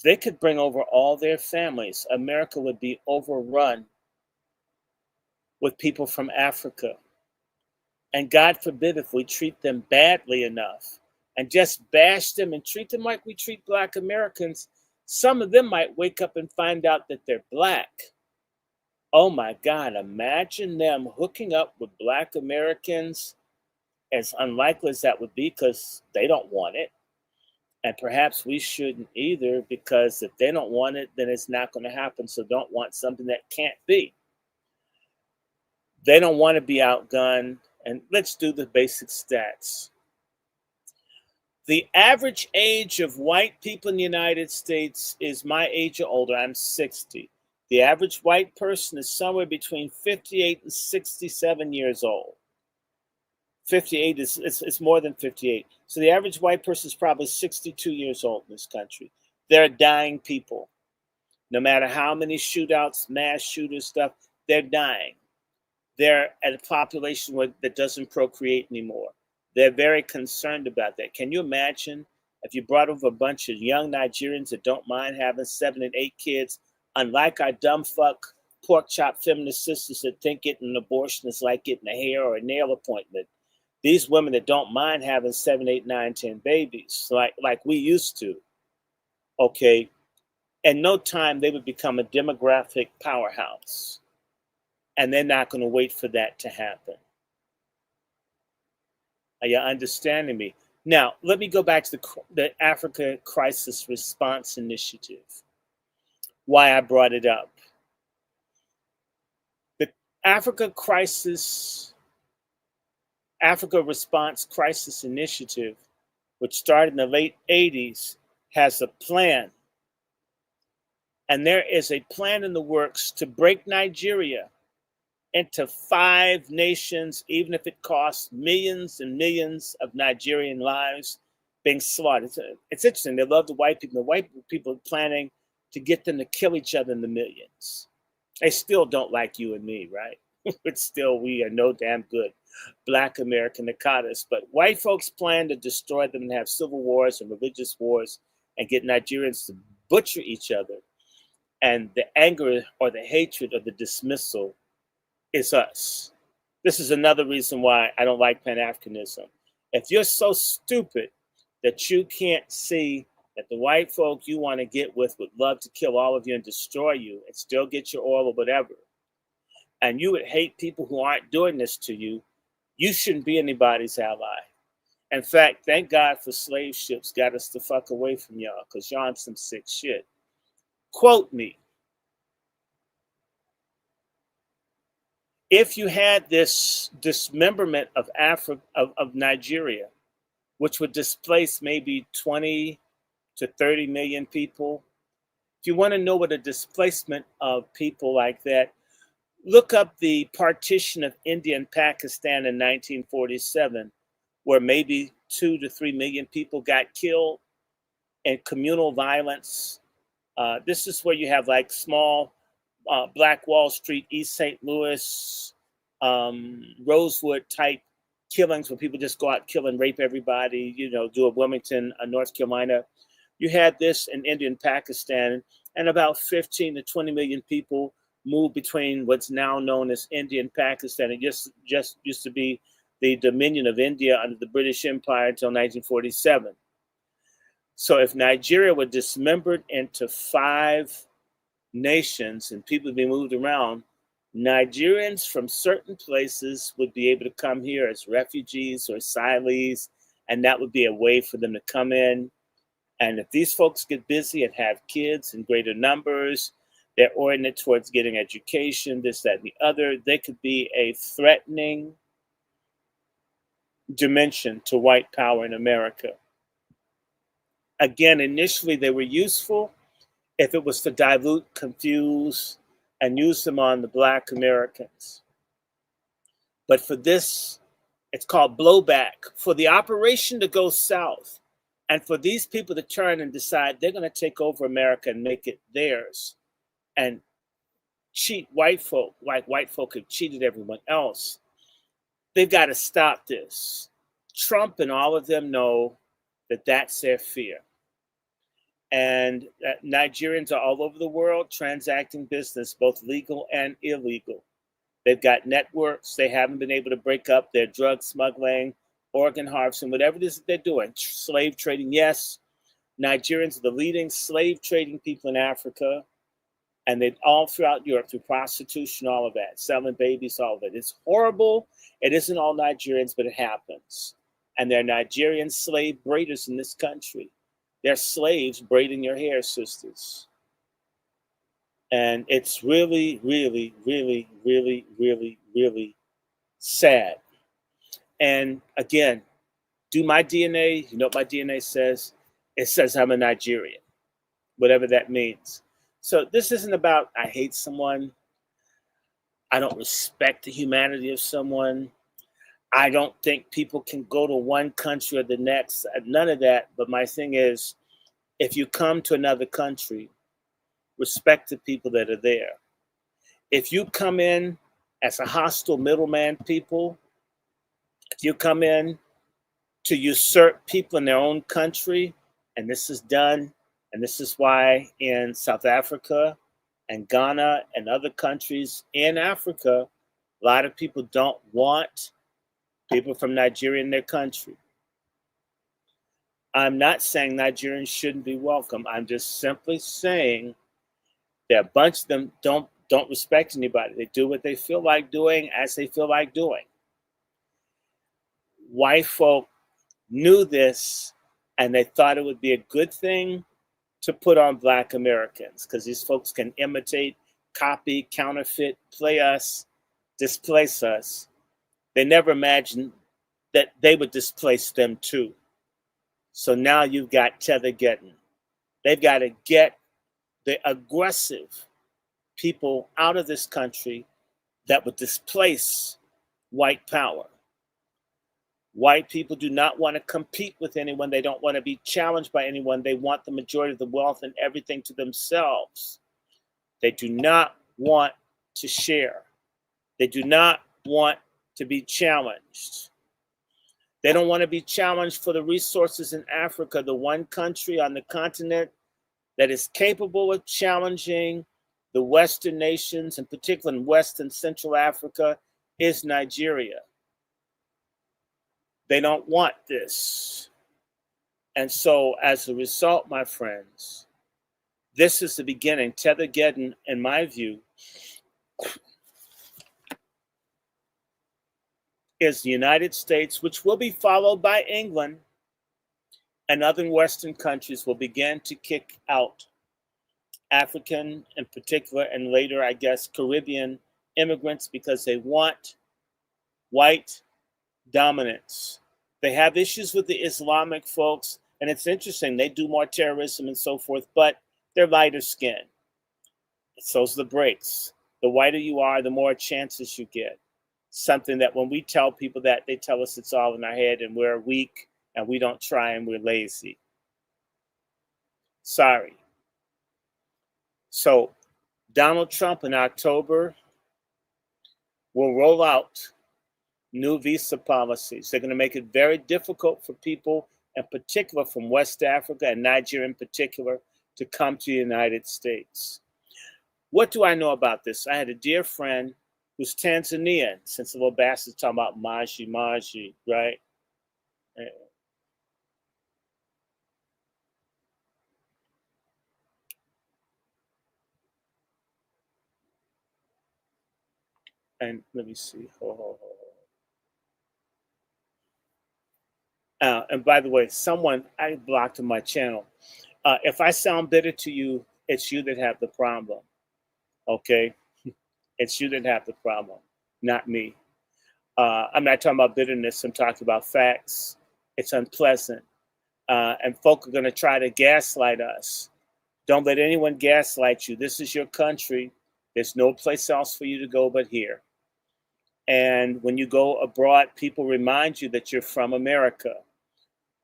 [SPEAKER 1] they could bring over all their families. America would be overrun with people from Africa. And God forbid if we treat them badly enough and just bash them and treat them like we treat Black Americans, some of them might wake up and find out that they're Black. Oh my God, imagine them hooking up with Black Americans, as unlikely as that would be, because they don't want it. And perhaps we shouldn't either, because if they don't want it, then it's not going to happen. So don't want something that can't be. They don't want to be outgunned. And let's do the basic stats. The average age of white people in the United States is my age or older. I'm 60. The average white person is somewhere between 58 and 67 years old. 58 is more than 58. So the average white person is probably 62 years old in this country. They're dying people. No matter how many shootouts, mass shooters, stuff, they're dying. They're at a population that doesn't procreate anymore. They're very concerned about that. Can you imagine if you brought over a bunch of young Nigerians that don't mind having 7 and 8 kids, unlike our dumb fuck pork chop feminist sisters that think getting an abortion is like getting a hair or a nail appointment. These women that don't mind having 7, 8, 9, 10 babies, like we used to, okay, in no time they would become a demographic powerhouse. And they're not going to wait for that to happen. Are you understanding me? Now, let me go back to the Africa Crisis Response Initiative, why I brought it up. The Africa Crisis Africa Response Crisis Initiative, which started in the late 80s, has a plan. And there is a plan in the works to break Nigeria into 5 nations, even if it costs millions and millions of Nigerian lives being slaughtered. It's interesting. They love the white people. The white people are planning to get them to kill each other in the millions. They still don't like you and me, right? But still, we are no damn good. Black American Nakatas. But white folks plan to destroy them and have civil wars and religious wars and get Nigerians to butcher each other. And the anger or the hatred or the dismissal is us. This is another reason why I don't like Pan-Africanism. If you're so stupid that you can't see that the white folk you want to get with would love to kill all of you and destroy you and still get your oil or whatever, and you would hate people who aren't doing this to you, you shouldn't be anybody's ally. In fact, thank God for slave ships got us the fuck away from y'all, because y'all on some sick shit. Quote me. If you had this dismemberment of Africa, of Nigeria, which would displace maybe 20 to 30 million people, if you want to know what a displacement of people like that, look up the partition of India and Pakistan in 1947, where maybe 2 to 3 million people got killed in communal violence. This is where you have like small Black Wall Street, East St. Louis, Rosewood type killings where people just go out, kill and rape everybody, do a Wilmington, North Carolina. You had this in India and Pakistan, and about 15 to 20 million people moved between what's now known as India and Pakistan. It just used to be the Dominion of India under the British Empire until 1947. So if Nigeria were dismembered into 5 nations and people would be moved around, Nigerians from certain places would be able to come here as refugees or asylees, and that would be a way for them to come in. And if these folks get busy and have kids in greater numbers, they're oriented towards getting education, this, that, and the other, they could be a threatening dimension to white power in America. Again, initially they were useful if it was to dilute, confuse, and use them on the Black Americans. But for this, it's called blowback. For the operation to go south, and for these people to turn and decide they're going to take over America and make it theirs, and cheat white folk like white folk have cheated everyone else, they've got to stop this. Trump and all of them know that that's their fear. And Nigerians are all over the world transacting business, both legal and illegal. They've got networks. They haven't been able to break up their drug smuggling, organ harvesting, whatever it is that they're doing. Slave trading, yes. Nigerians are the leading slave trading people in Africa, and they all throughout Europe through prostitution, all of that, selling babies, all of it. It's horrible. It isn't all Nigerians, but it happens. And there are Nigerian slave braiders in this country. They're slaves braiding your hair, sisters. And it's really, really, really, really, really, really sad. And again, do my DNA, you know what my DNA says? It says I'm a Nigerian, whatever that means. So this isn't about I hate someone. I don't respect the humanity of someone. I don't think people can go to one country or the next. None of that. But my thing is, if you come to another country, respect the people that are there. If you come in as a hostile middleman people, if you come in to usurp people in their own country, and this is done, and this is why in South Africa and Ghana and other countries in Africa, a lot of people don't want people from Nigeria in their country. I'm not saying Nigerians shouldn't be welcome. I'm just simply saying that a bunch of them don't respect anybody. They do what they feel like doing as they feel like doing. White folk knew this, and they thought it would be a good thing to put on Black Americans, because these folks can imitate, copy, counterfeit, play us, displace us. They never imagined that they would displace them too. So now you've got Tethergeddon. They've got to get the aggressive people out of this country that would displace white power. White people do not want to compete with anyone. They don't want to be challenged by anyone. They want the majority of the wealth and everything to themselves. They do not want to share. They do not want to be challenged. They don't want to be challenged for the resources in Africa. The one country on the continent that is capable of challenging the Western nations, in particular in West and Central Africa, is Nigeria. They don't want this. And so as a result, my friends, this is the beginning. Tethergeddon, in my view, is the United States, which will be followed by England, and other Western countries will begin to kick out African in particular, and later, I guess, Caribbean immigrants, because they want white dominance. They have issues with the Islamic folks, and it's interesting. They do more terrorism and so forth, but they're lighter skinned. So's the breaks. The whiter you are, the more chances you get. Something that when we tell people that, they tell us it's all in our head and we're weak and we don't try and we're lazy. Sorry. So Donald Trump in October will roll out new visa policies. They're going to make it very difficult for people, in particular from West Africa and Nigeria in particular, to come to the United States. What do I know about this? I had a dear friend who's Tanzanian, since the little bastard's talking about Maji, right? And let me see. And by the way, someone I blocked on my channel. If I sound bitter to you, it's you that have the problem. Okay? It's you that have the problem, not me. I'm not talking about bitterness. I'm talking about facts. It's unpleasant. And folk are going to try to gaslight us. Don't let anyone gaslight you. This is your country. There's no place else for you to go but here. And when you go abroad, people remind you that you're from America.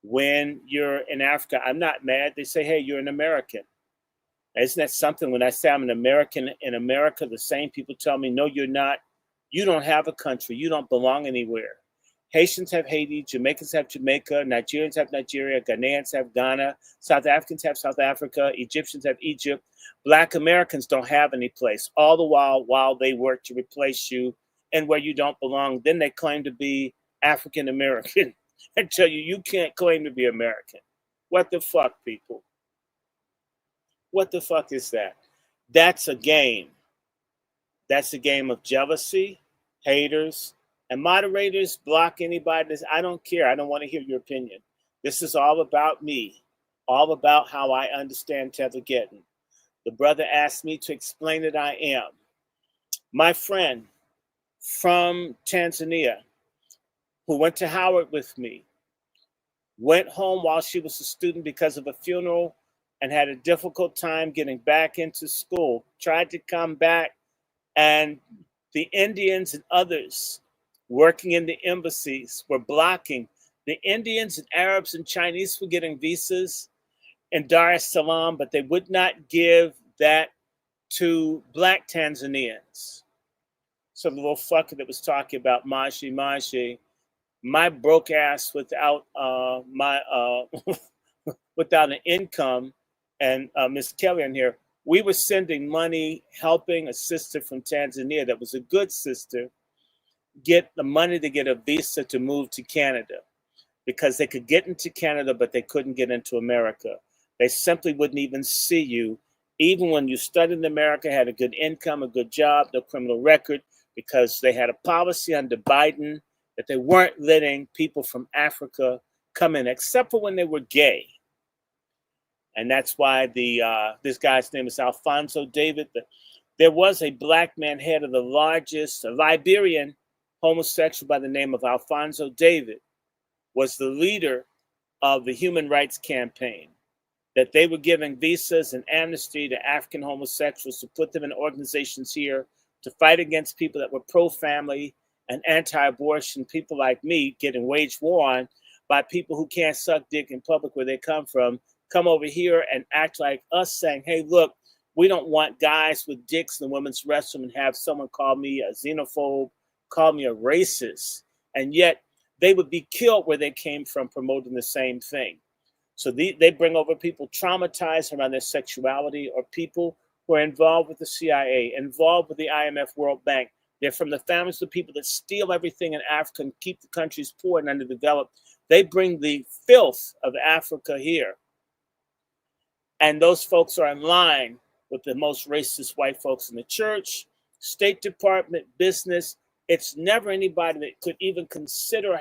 [SPEAKER 1] When you're in Africa, I'm not mad. They say, hey, you're an American. Isn't that something? When I say I'm an American in America, the same people tell me, no, you're not. You don't have a country. You don't belong anywhere. Haitians have Haiti. Jamaicans have Jamaica. Nigerians have Nigeria. Ghanaians have Ghana. South Africans have South Africa. Egyptians have Egypt. Black Americans don't have any place. All the while they work to replace you and where you don't belong. Then they claim to be African American and tell you you can't claim to be American. What the fuck, people? What the fuck is that? That's a game. That's a game of jealousy, haters, and moderators. Block anybody. I don't care. I don't want to hear your opinion. This is all about me, all about how I understand Tethergeddon. The brother asked me to explain it. I am. My friend from Tanzania, who went to Howard with me, went home while she was a student because of a funeral and had a difficult time getting back into school, tried to come back, and the Indians and others working in the embassies were blocking. The Indians and Arabs and Chinese were getting visas in Dar es Salaam, but they would not give that to Black Tanzanians. So the little fucker that was talking about Maji, my broke ass without without an income, and Miss Kelly in here, we were sending money, helping a sister from Tanzania that was a good sister get the money to get a visa to move to Canada, because they could get into Canada, but they couldn't get into America. They simply wouldn't even see you, even when you studied in America, had a good income, a good job, no criminal record, because they had a policy under Biden that they weren't letting people from Africa come in, except for when they were gay. And that's why this guy's name is Alfonso David. There was a Black man head of the largest Liberian homosexual by the name of Alfonso David. was the leader of the Human Rights Campaign, that they were giving visas and amnesty to African homosexuals to put them in organizations here to fight against people that were pro-family and anti-abortion, people like me getting waged war on by people who can't suck dick in public where they come over here and act like us, saying, hey, look, we don't want guys with dicks in the women's restroom, and have someone call me a xenophobe, call me a racist. And yet they would be killed where they came from promoting the same thing. So they bring over people traumatized around their sexuality, or people who are involved with the CIA, involved with the IMF, World Bank. They're from the families of people that steal everything in Africa and keep the countries poor and underdeveloped. They bring the filth of Africa here. And those folks are in line with the most racist white folks in the church, State Department, business. It's never anybody that could even consider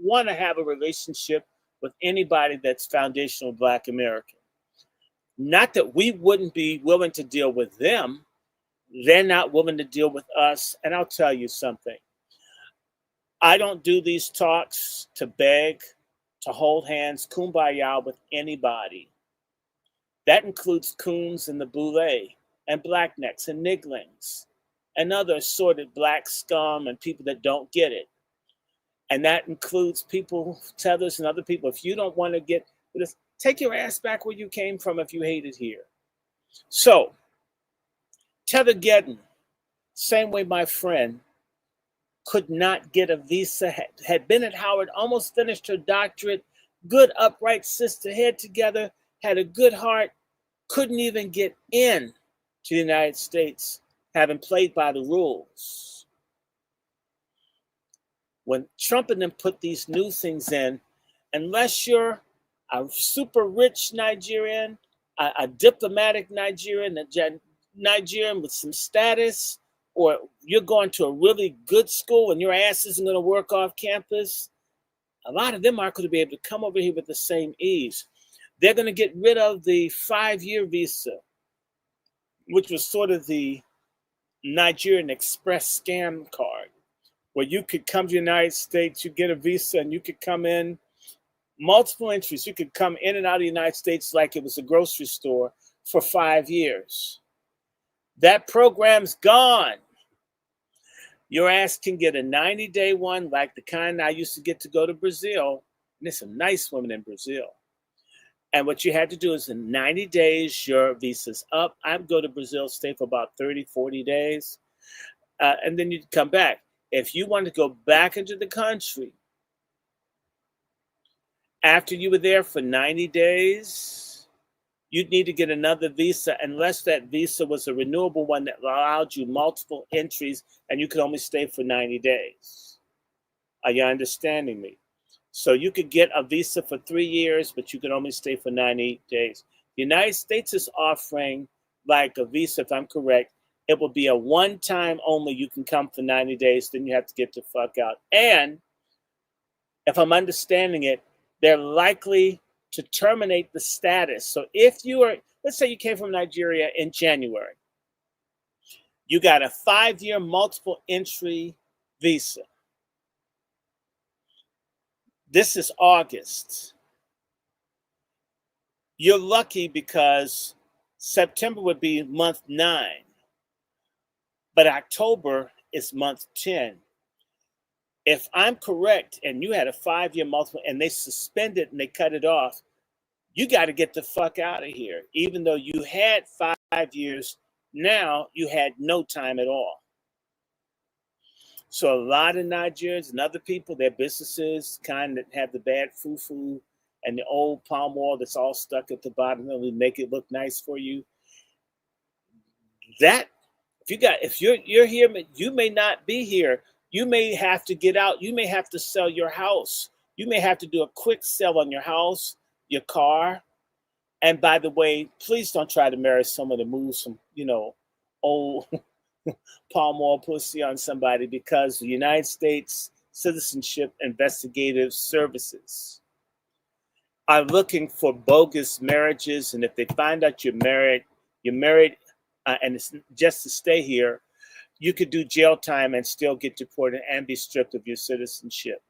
[SPEAKER 1] want to have a relationship with anybody that's foundational Black American. Not that we wouldn't be willing to deal with them. They're not willing to deal with us. And I'll tell you something. I don't do these talks to beg, to hold hands, kumbaya with anybody. That includes coons and the boule and blacknecks and nigglings and other assorted Black scum and people that don't get it. And that includes people, tethers and other people. If you don't want to get this, take your ass back where you came from if you hate it here. So, Tethergeddon, same way my friend could not get a visa, had been at Howard, almost finished her doctorate, good upright sister, head together, had a good heart, couldn't even get in to the United States, having played by the rules. When Trump and them put these new things in, unless you're a super rich Nigerian, a diplomatic Nigerian, Nigerian with some status, or you're going to a really good school and your ass isn't going to work off campus, a lot of them aren't going to be able to come over here with the same ease. They're going to get rid of the 5-year visa, which was sort of the Nigerian Express scam card, where you could come to the United States, you get a visa, and you could come in multiple entries. You could come in and out of the United States like it was a grocery store for 5 years. That program's gone. Your ass can get a 90-day one, like the kind I used to get to go to Brazil. And there's some nice women in Brazil. And what you had to do is in 90 days, your visa's up. I'd go to Brazil, stay for about 30, 40 days. And then you'd come back. If you wanted to go back into the country, after you were there for 90 days, you'd need to get another visa, unless that visa was a renewable one that allowed you multiple entries and you could only stay for 90 days. Are you understanding me? So you could get a visa for 3 years, but you could only stay for 90 days. The United States is offering like a visa, if I'm correct, it will be a one-time only. You can come for 90 days, then you have to get the fuck out. And if I'm understanding it, they're likely to terminate the status. So if you are, let's say you came from Nigeria in January, you got a 5-year multiple entry visa. This is August. You're lucky because September would be month 9, but October is month 10. If I'm correct, and you had a 5-year multiple and they suspended and they cut it off, you got to get the fuck out of here. Even though you had 5 years, now you had no time at all. So a lot of Nigerians and other people, their businesses kind of have the bad fufu and the old palm oil that's all stuck at the bottom and we make it look nice for you. That if you're here, you may not be here. You may have to get out. You may have to sell your house. You may have to do a quick sell on your house, your car. And by the way, please don't try to marry someone to move some, old palm oil pussy on somebody, because the United States Citizenship Investigative Services are looking for bogus marriages. And if they find out you're married, and it's just to stay here, you could do jail time and still get deported and be stripped of your citizenship.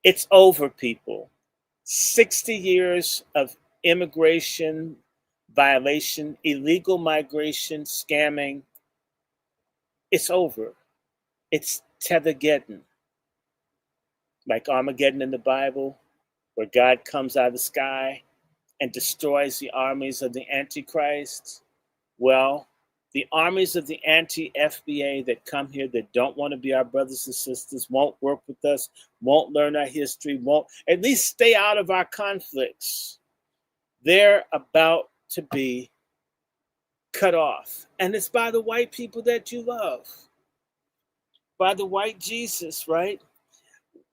[SPEAKER 1] It's over, people. 60 years of immigration violation, illegal migration, scamming. It's over. It's Tethergeddon, like Armageddon in the Bible, where God comes out of the sky and destroys the armies of the Antichrist. Well, the armies of the anti-FBA that come here that don't want to be our brothers and sisters, won't work with us, won't learn our history, won't at least stay out of our conflicts. They're about to be cut off. And it's by the white people that you love. By the white Jesus, right?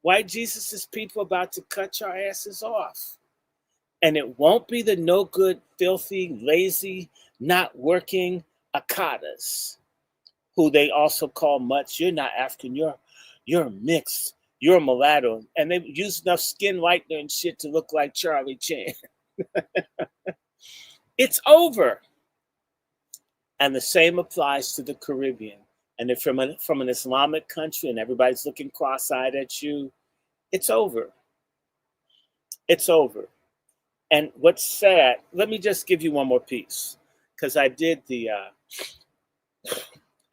[SPEAKER 1] White Jesus is people about to cut your asses off. And it won't be the no good, filthy, lazy, not working Akatas, who they also call mutts. You're not African, you're mixed, you're mulatto. And they use enough skin whitener and shit to look like Charlie Chan. It's over. And the same applies to the Caribbean. And if from an Islamic country and everybody's looking cross-eyed at you, it's over. It's over. And what's sad, let me just give you one more piece, because I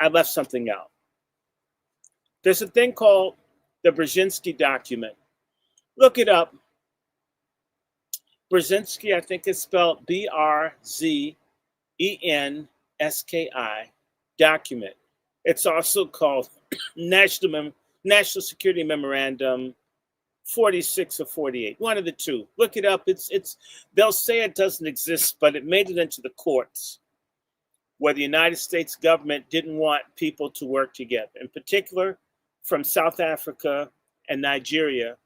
[SPEAKER 1] left something out. There's a thing called the Brzezinski document. Look it up. Brzezinski, I think it's spelled Brzenski document. It's also called National Security Memorandum 46 or 48, one of the two. Look it up. It's they'll say it doesn't exist, but it made it into the courts where the United States government didn't want people to work together, in particular from South Africa and Nigeria,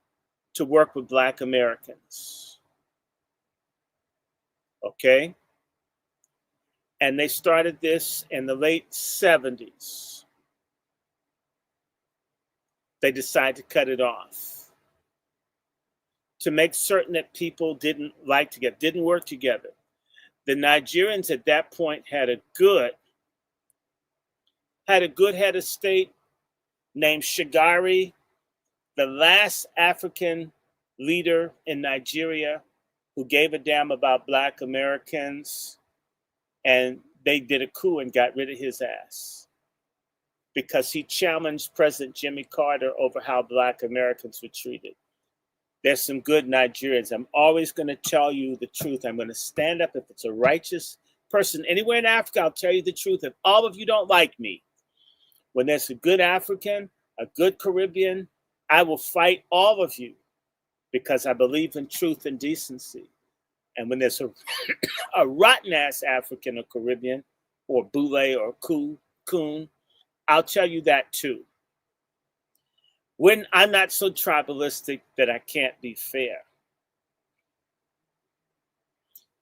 [SPEAKER 1] to work with Black Americans. Okay? And they started this in the late 70s. They decided to cut it off to make certain that people didn't work together. The Nigerians at that point had a good head of state named Shagari, the last African leader in Nigeria who gave a damn about Black Americans, and they did a coup and got rid of his ass because he challenged President Jimmy Carter over how Black Americans were treated. There's some good Nigerians. I'm always going to tell you the truth. I'm going to stand up. If it's a righteous person anywhere in Africa, I'll tell you the truth. If all of you don't like me, when there's a good African, a good Caribbean, I will fight all of you because I believe in truth and decency. And when there's a rotten-ass African or Caribbean or Boule or Coon, I'll tell you that too. When I'm not so tribalistic that I can't be fair.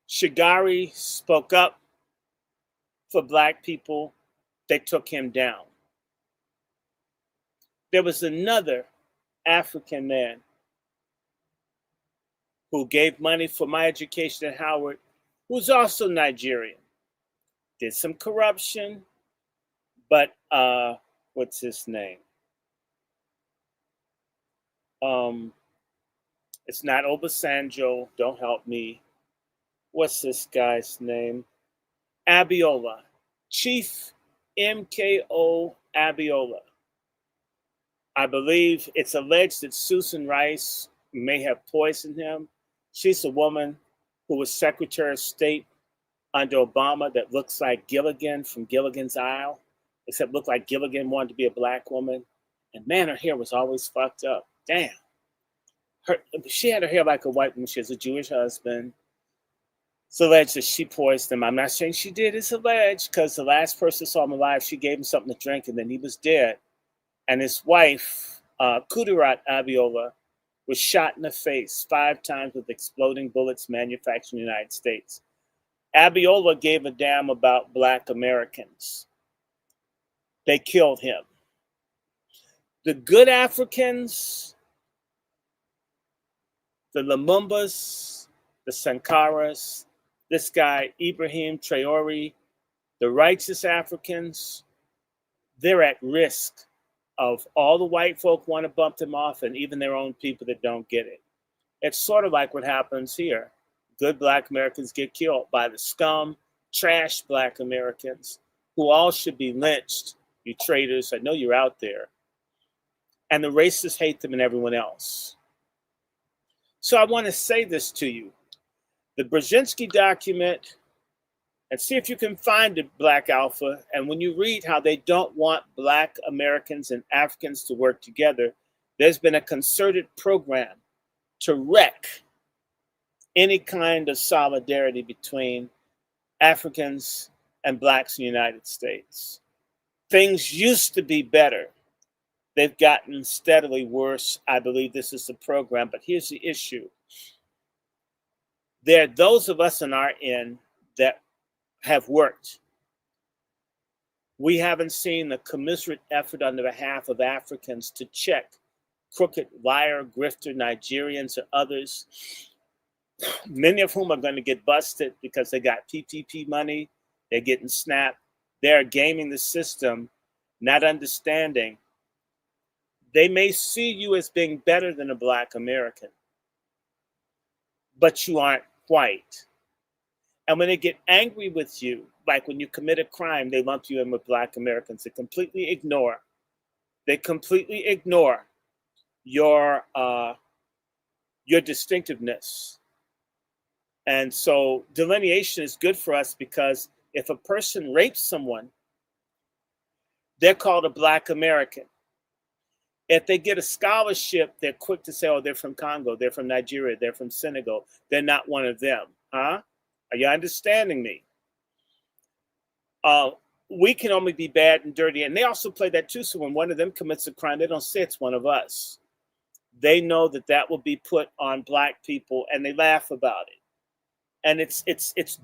[SPEAKER 1] Shagari spoke up for Black people. They took him down. There was another African man who gave money for my education at Howard, who's also Nigerian. Did some corruption, but what's his name? It's not Obasanjo, don't help me. What's this guy's name? Abiola. Chief MKO Abiola. I believe it's alleged that Susan Rice may have poisoned him. She's a woman who was Secretary of State under Obama that looks like Gilligan from Gilligan's Isle, except looked like Gilligan wanted to be a Black woman. And man, her hair was always fucked up. Damn. She had her hair like a white woman. She has a Jewish husband. It's alleged that she poisoned him. I'm not saying she did. It's alleged because the last person saw him alive, she gave him something to drink, and then he was dead. And his wife, Kudirat Abiola, was shot in the face 5 times with exploding bullets manufactured in the United States. Abiola gave a damn about Black Americans. They killed him. The good Africans, the Lumumbas, the Sankaras, this guy, Ibrahim Traore, the righteous Africans, they're at risk of all the white folk want to bump them off, and even their own people that don't get it. It's sort of like what happens here. Good black Americans get killed by the scum, trash black Americans, who all should be lynched. You traitors, I know you're out there. And the racists hate them and everyone else. So I want to say this to you. The Brzezinski document, and see if you can find it, Black Alpha. And when you read how they don't want black Americans and Africans to work together, there's been a concerted program to wreck any kind of solidarity between Africans and blacks in the United States. Things used to be better. They've gotten steadily worse. I believe this is the program, but here's the issue. There are those of us in our end that have worked. We haven't seen the commiserate effort on the behalf of Africans to check crooked, liar, grifter, Nigerians, or others, many of whom are going to get busted because they got PPP money, they're getting snapped, they're gaming the system, not understanding. They may see you as being better than a black American, but you aren't white. And when they get angry with you, like when you commit a crime, they lump you in with black Americans. They completely ignore your distinctiveness. And so delineation is good for us because if a person rapes someone, they're called a black American. If they get a scholarship, they're quick to say, oh, they're from Congo, they're from Nigeria, they're from Senegal. They're not one of them. Huh? Are you understanding me? We can only be bad and dirty. And they also play that too. So when one of them commits a crime, they don't say it's one of us. They know that that will be put on black people and they laugh about it. And it's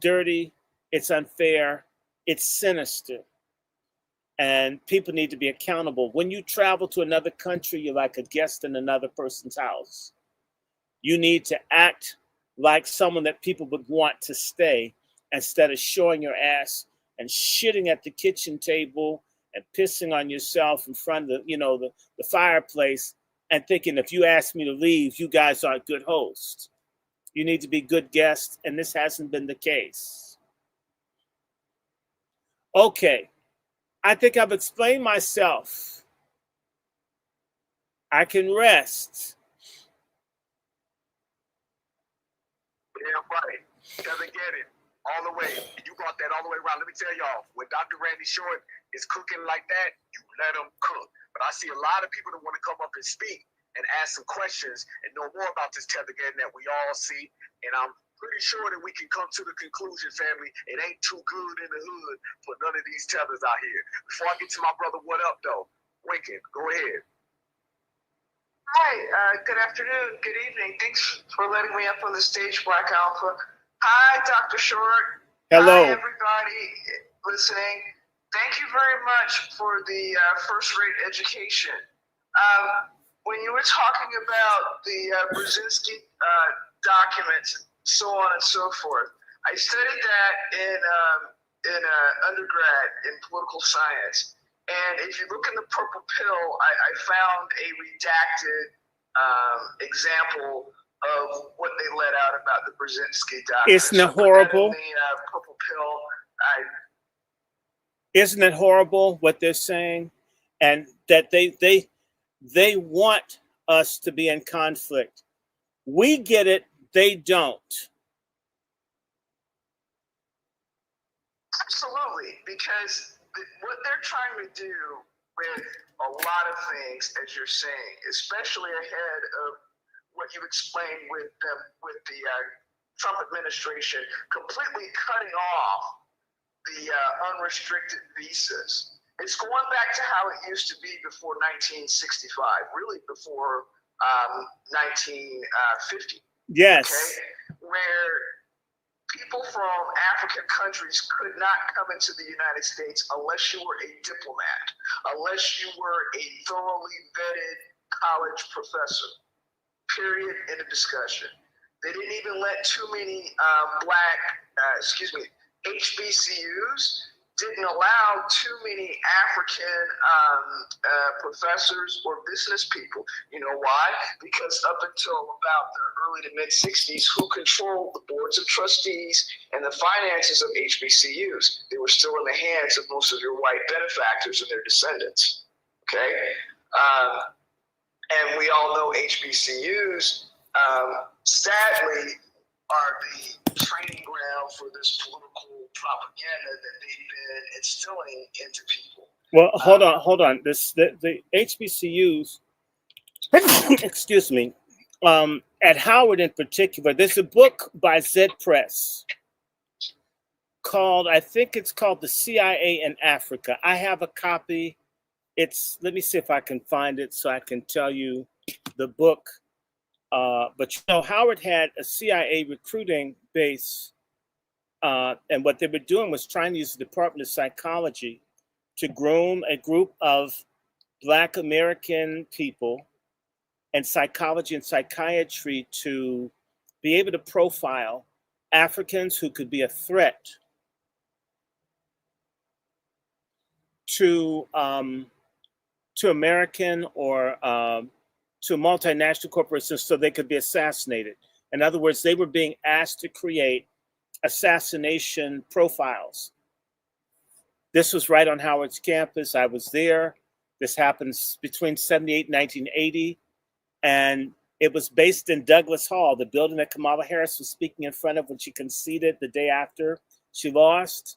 [SPEAKER 1] dirty, it's unfair, it's sinister. And people need to be accountable. When you travel to another country, you're like a guest in another person's house. You need to act like someone that people would want to stay instead of showing your ass and shitting at the kitchen table and pissing on yourself in front of the fireplace and thinking if you ask me to leave, you guys aren't good hosts. You need to be good guests, and this hasn't been the case. Okay, I think I've explained myself. I can rest.
[SPEAKER 2] Damn right. Tethergeddon, all the way. You brought that all the way around. Let me tell y'all, when Dr. Randy Short is cooking like that, you let him cook. But I see a lot of people that want to come up and speak and ask some questions and know more about this Tethergeddon that we all see. And I'm pretty sure that we can come to the conclusion, family, it ain't too good in the hood for none of these tethers out here. Before I get to my brother, what up, though? Winkin, go ahead.
[SPEAKER 3] Hi, good afternoon, good evening. Thanks for letting me up on the stage, Black Alpha. Hi, Dr. Short.
[SPEAKER 1] Hello.
[SPEAKER 3] Hi, everybody listening. Thank you very much for the first-rate education. When you were talking about the Brzezinski documents, so on and so forth, I studied that in undergrad in political science. And if you look in the purple pill, I found a redacted example of what they let out about the Brzezinski documents.
[SPEAKER 1] Isn't it horrible?
[SPEAKER 3] The purple pill.
[SPEAKER 1] Isn't it horrible what they're saying? And that they want us to be in conflict. We get it, they don't.
[SPEAKER 3] Absolutely, because what they're trying to do with a lot of things, as you're saying, especially ahead of what you explained with the Trump administration, completely cutting off the unrestricted visas. It's going back to how it used to be before 1965, really before 1950.
[SPEAKER 1] Yes.
[SPEAKER 3] Okay? Where people from African countries could not come into the United States unless you were a diplomat, unless you were a thoroughly vetted college professor. Period. End of discussion. They didn't even let too many HBCUs didn't allow too many African professors or business people. You know why? Because up until about the early to mid 60s, who controlled the boards of trustees and the finances of HBCUs? They were still in the hands of most of your white benefactors and their descendants. Okay? And we all know HBCUs, sadly, are the training ground for this political propaganda that they've been instilling into people.
[SPEAKER 1] Well, hold on. The HBCUs, excuse me, at Howard in particular, there's a book by Zed Press called, I think it's called The CIA in Africa. I have a copy. Let me see if I can find it so I can tell you the book. But you know, Howard had a CIA recruiting base, and what they were doing was trying to use the Department of Psychology to groom a group of Black American people and psychology and psychiatry to be able to profile Africans who could be a threat to American or to multinational corporations so they could be assassinated. In other words, they were being asked to create assassination profiles. This was right on Howard's campus. I was there. This happens between 78 and 1980. And it was based in Douglas Hall, the building that Kamala Harris was speaking in front of when she conceded the day after she lost.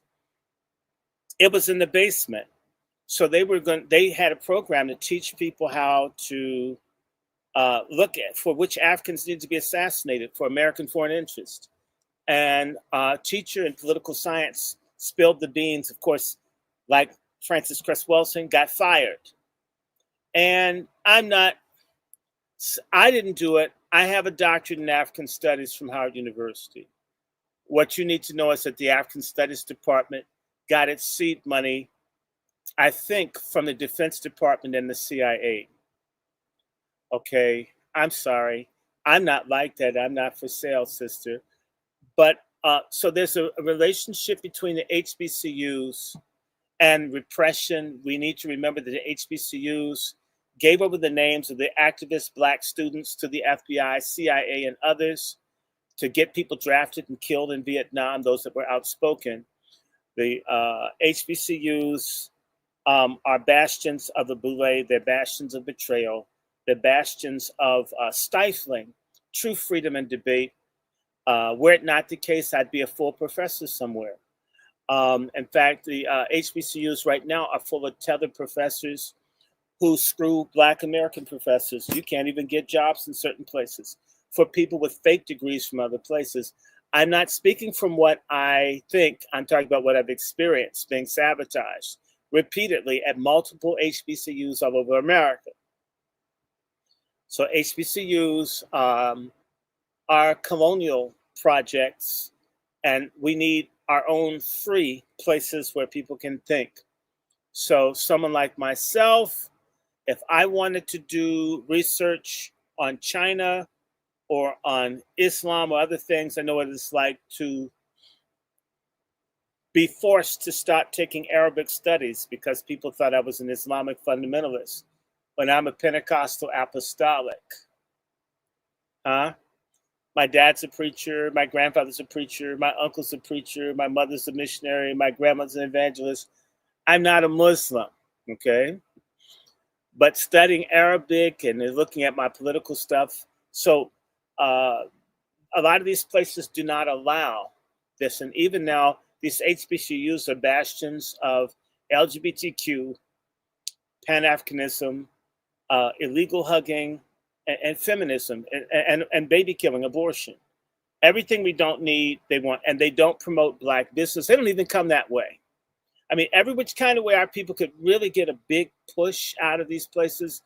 [SPEAKER 1] It was in the basement. So they had a program to teach people how to look at for which Africans need to be assassinated for American foreign interest. And a teacher in political science spilled the beans, of course, like Francis Cress Welsing, got fired. And I didn't do it. I have a doctorate in African Studies from Howard University. What you need to know is that the African Studies Department got its seed money, I think, from the Defense Department and the CIA. Okay, I'm sorry. I'm not like that. I'm not for sale, sister. But so there's a relationship between the HBCUs and repression. We need to remember that the HBCUs gave over the names of the activist Black students to the FBI, CIA, and others to get people drafted and killed in Vietnam, those that were outspoken. The HBCUs are bastions of the boule, they're bastions of betrayal, they're bastions of stifling true freedom and debate. Were it not the case, I'd be a full professor somewhere. In fact, the HBCUs right now are full of tethered professors who screw Black American professors. You can't even get jobs in certain places for people with fake degrees from other places. I'm not speaking from what I think. I'm talking about what I've experienced being sabotaged repeatedly at multiple HBCUs all over America. So HBCUs are colonial projects, and we need our own free places where people can think. So someone like myself, if I wanted to do research on China or on Islam or other things, I know what it's like to be forced to start taking Arabic studies because people thought I was an Islamic fundamentalist when I'm a Pentecostal apostolic. Huh? My dad's a preacher, my grandfather's a preacher, my uncle's a preacher, my mother's a missionary, my grandmother's an evangelist. I'm not a Muslim, okay? But studying Arabic and looking at my political stuff. So a lot of these places do not allow this. And even now, these HBCUs are bastions of LGBTQ, Pan-Africanism, illegal hugging, and feminism, and baby killing, abortion. Everything we don't need, they want. And they don't promote Black business. They don't even come that way. I mean, every which kind of way our people could really get a big push out of these places.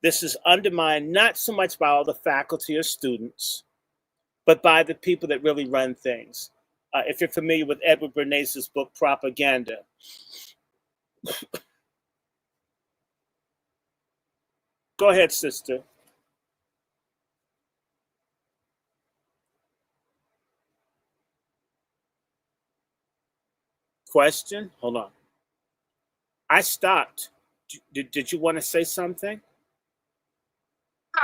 [SPEAKER 1] This is undermined not so much by all the faculty or students, but by the people that really run things. If you're familiar with Edward Bernays' book, Propaganda. Go ahead, sister. question. Hold on. I stopped. Did you want to say something?
[SPEAKER 3] No,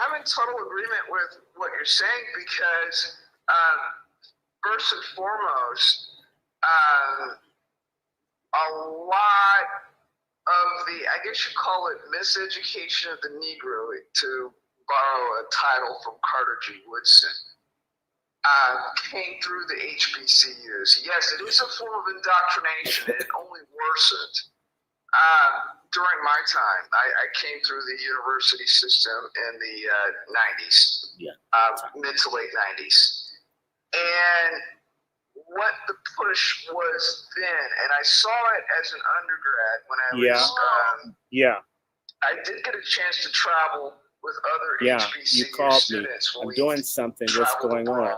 [SPEAKER 3] I'm in total agreement with what you're saying because, first and foremost, a lot of the, I guess you call it miseducation of the Negro, to borrow a title from Carter G. Woodson, came through the HBCUs. Yes, it is a form of indoctrination, and it only worsened. During my time, I came through the university system in the 90s, mid to late 90s. And what the push was then, and I saw it as an undergrad when I was, I did get a chance to travel with other HBCU
[SPEAKER 1] you called
[SPEAKER 3] students.
[SPEAKER 1] me. I'm doing something. What's going on?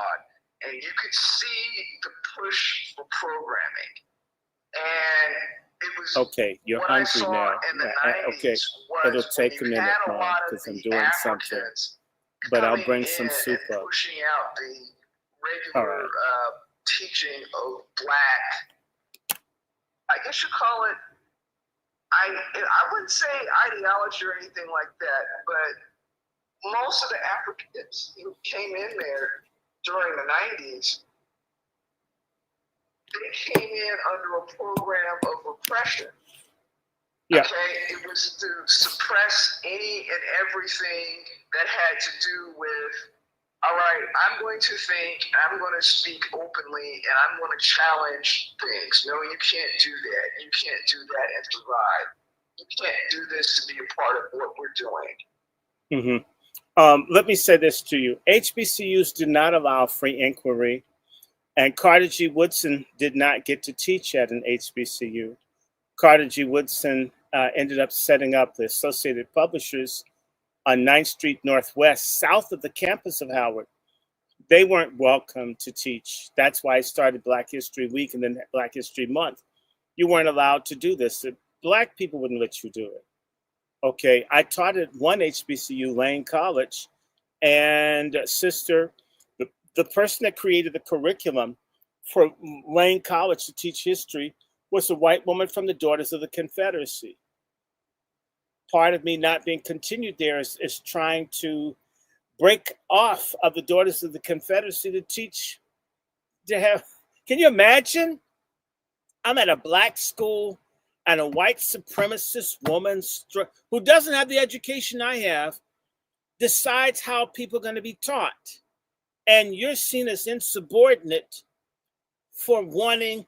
[SPEAKER 3] And you could see the push for programming. And it was
[SPEAKER 1] okay. You're
[SPEAKER 3] what
[SPEAKER 1] hungry
[SPEAKER 3] I saw
[SPEAKER 1] now.
[SPEAKER 3] in the 90s
[SPEAKER 1] okay. It'll take a minute, Mom, because I'm doing something. But I'll bring some soup up.
[SPEAKER 3] Pushing out the regular teaching of black, I guess you call it, I wouldn't say ideology or anything like that, but most of the Africans who came in there during the 90s, they came in under a program of repression.
[SPEAKER 1] Yeah.
[SPEAKER 3] Okay, it was to suppress any and everything that had to do with, all right, I'm going to think, I'm going to speak openly, and I'm going to challenge things. No, you can't do that. You can't do that and survive. You can't do this to be a part of what we're doing.
[SPEAKER 1] Let me say this to you. HBCUs do not allow free inquiry, and Carter G. Woodson did not get to teach at an HBCU. Carter G. Woodson ended up setting up the Associated Publishers on 9th Street Northwest, south of the campus of Howard. They weren't welcome to teach. That's why I started Black History Week and then Black History Month. You weren't allowed to do this. Black people wouldn't let you do it. Okay, I taught at one HBCU, Lane College, and sister, the person that created the curriculum for Lane College to teach history was a white woman from the Daughters of the Confederacy. Part of me not being continued there is trying to break off of the Daughters of the Confederacy to teach, to have, can you imagine? I'm at a black school and a white supremacist woman who doesn't have the education I have decides how people are going to be taught. And you're seen as insubordinate for wanting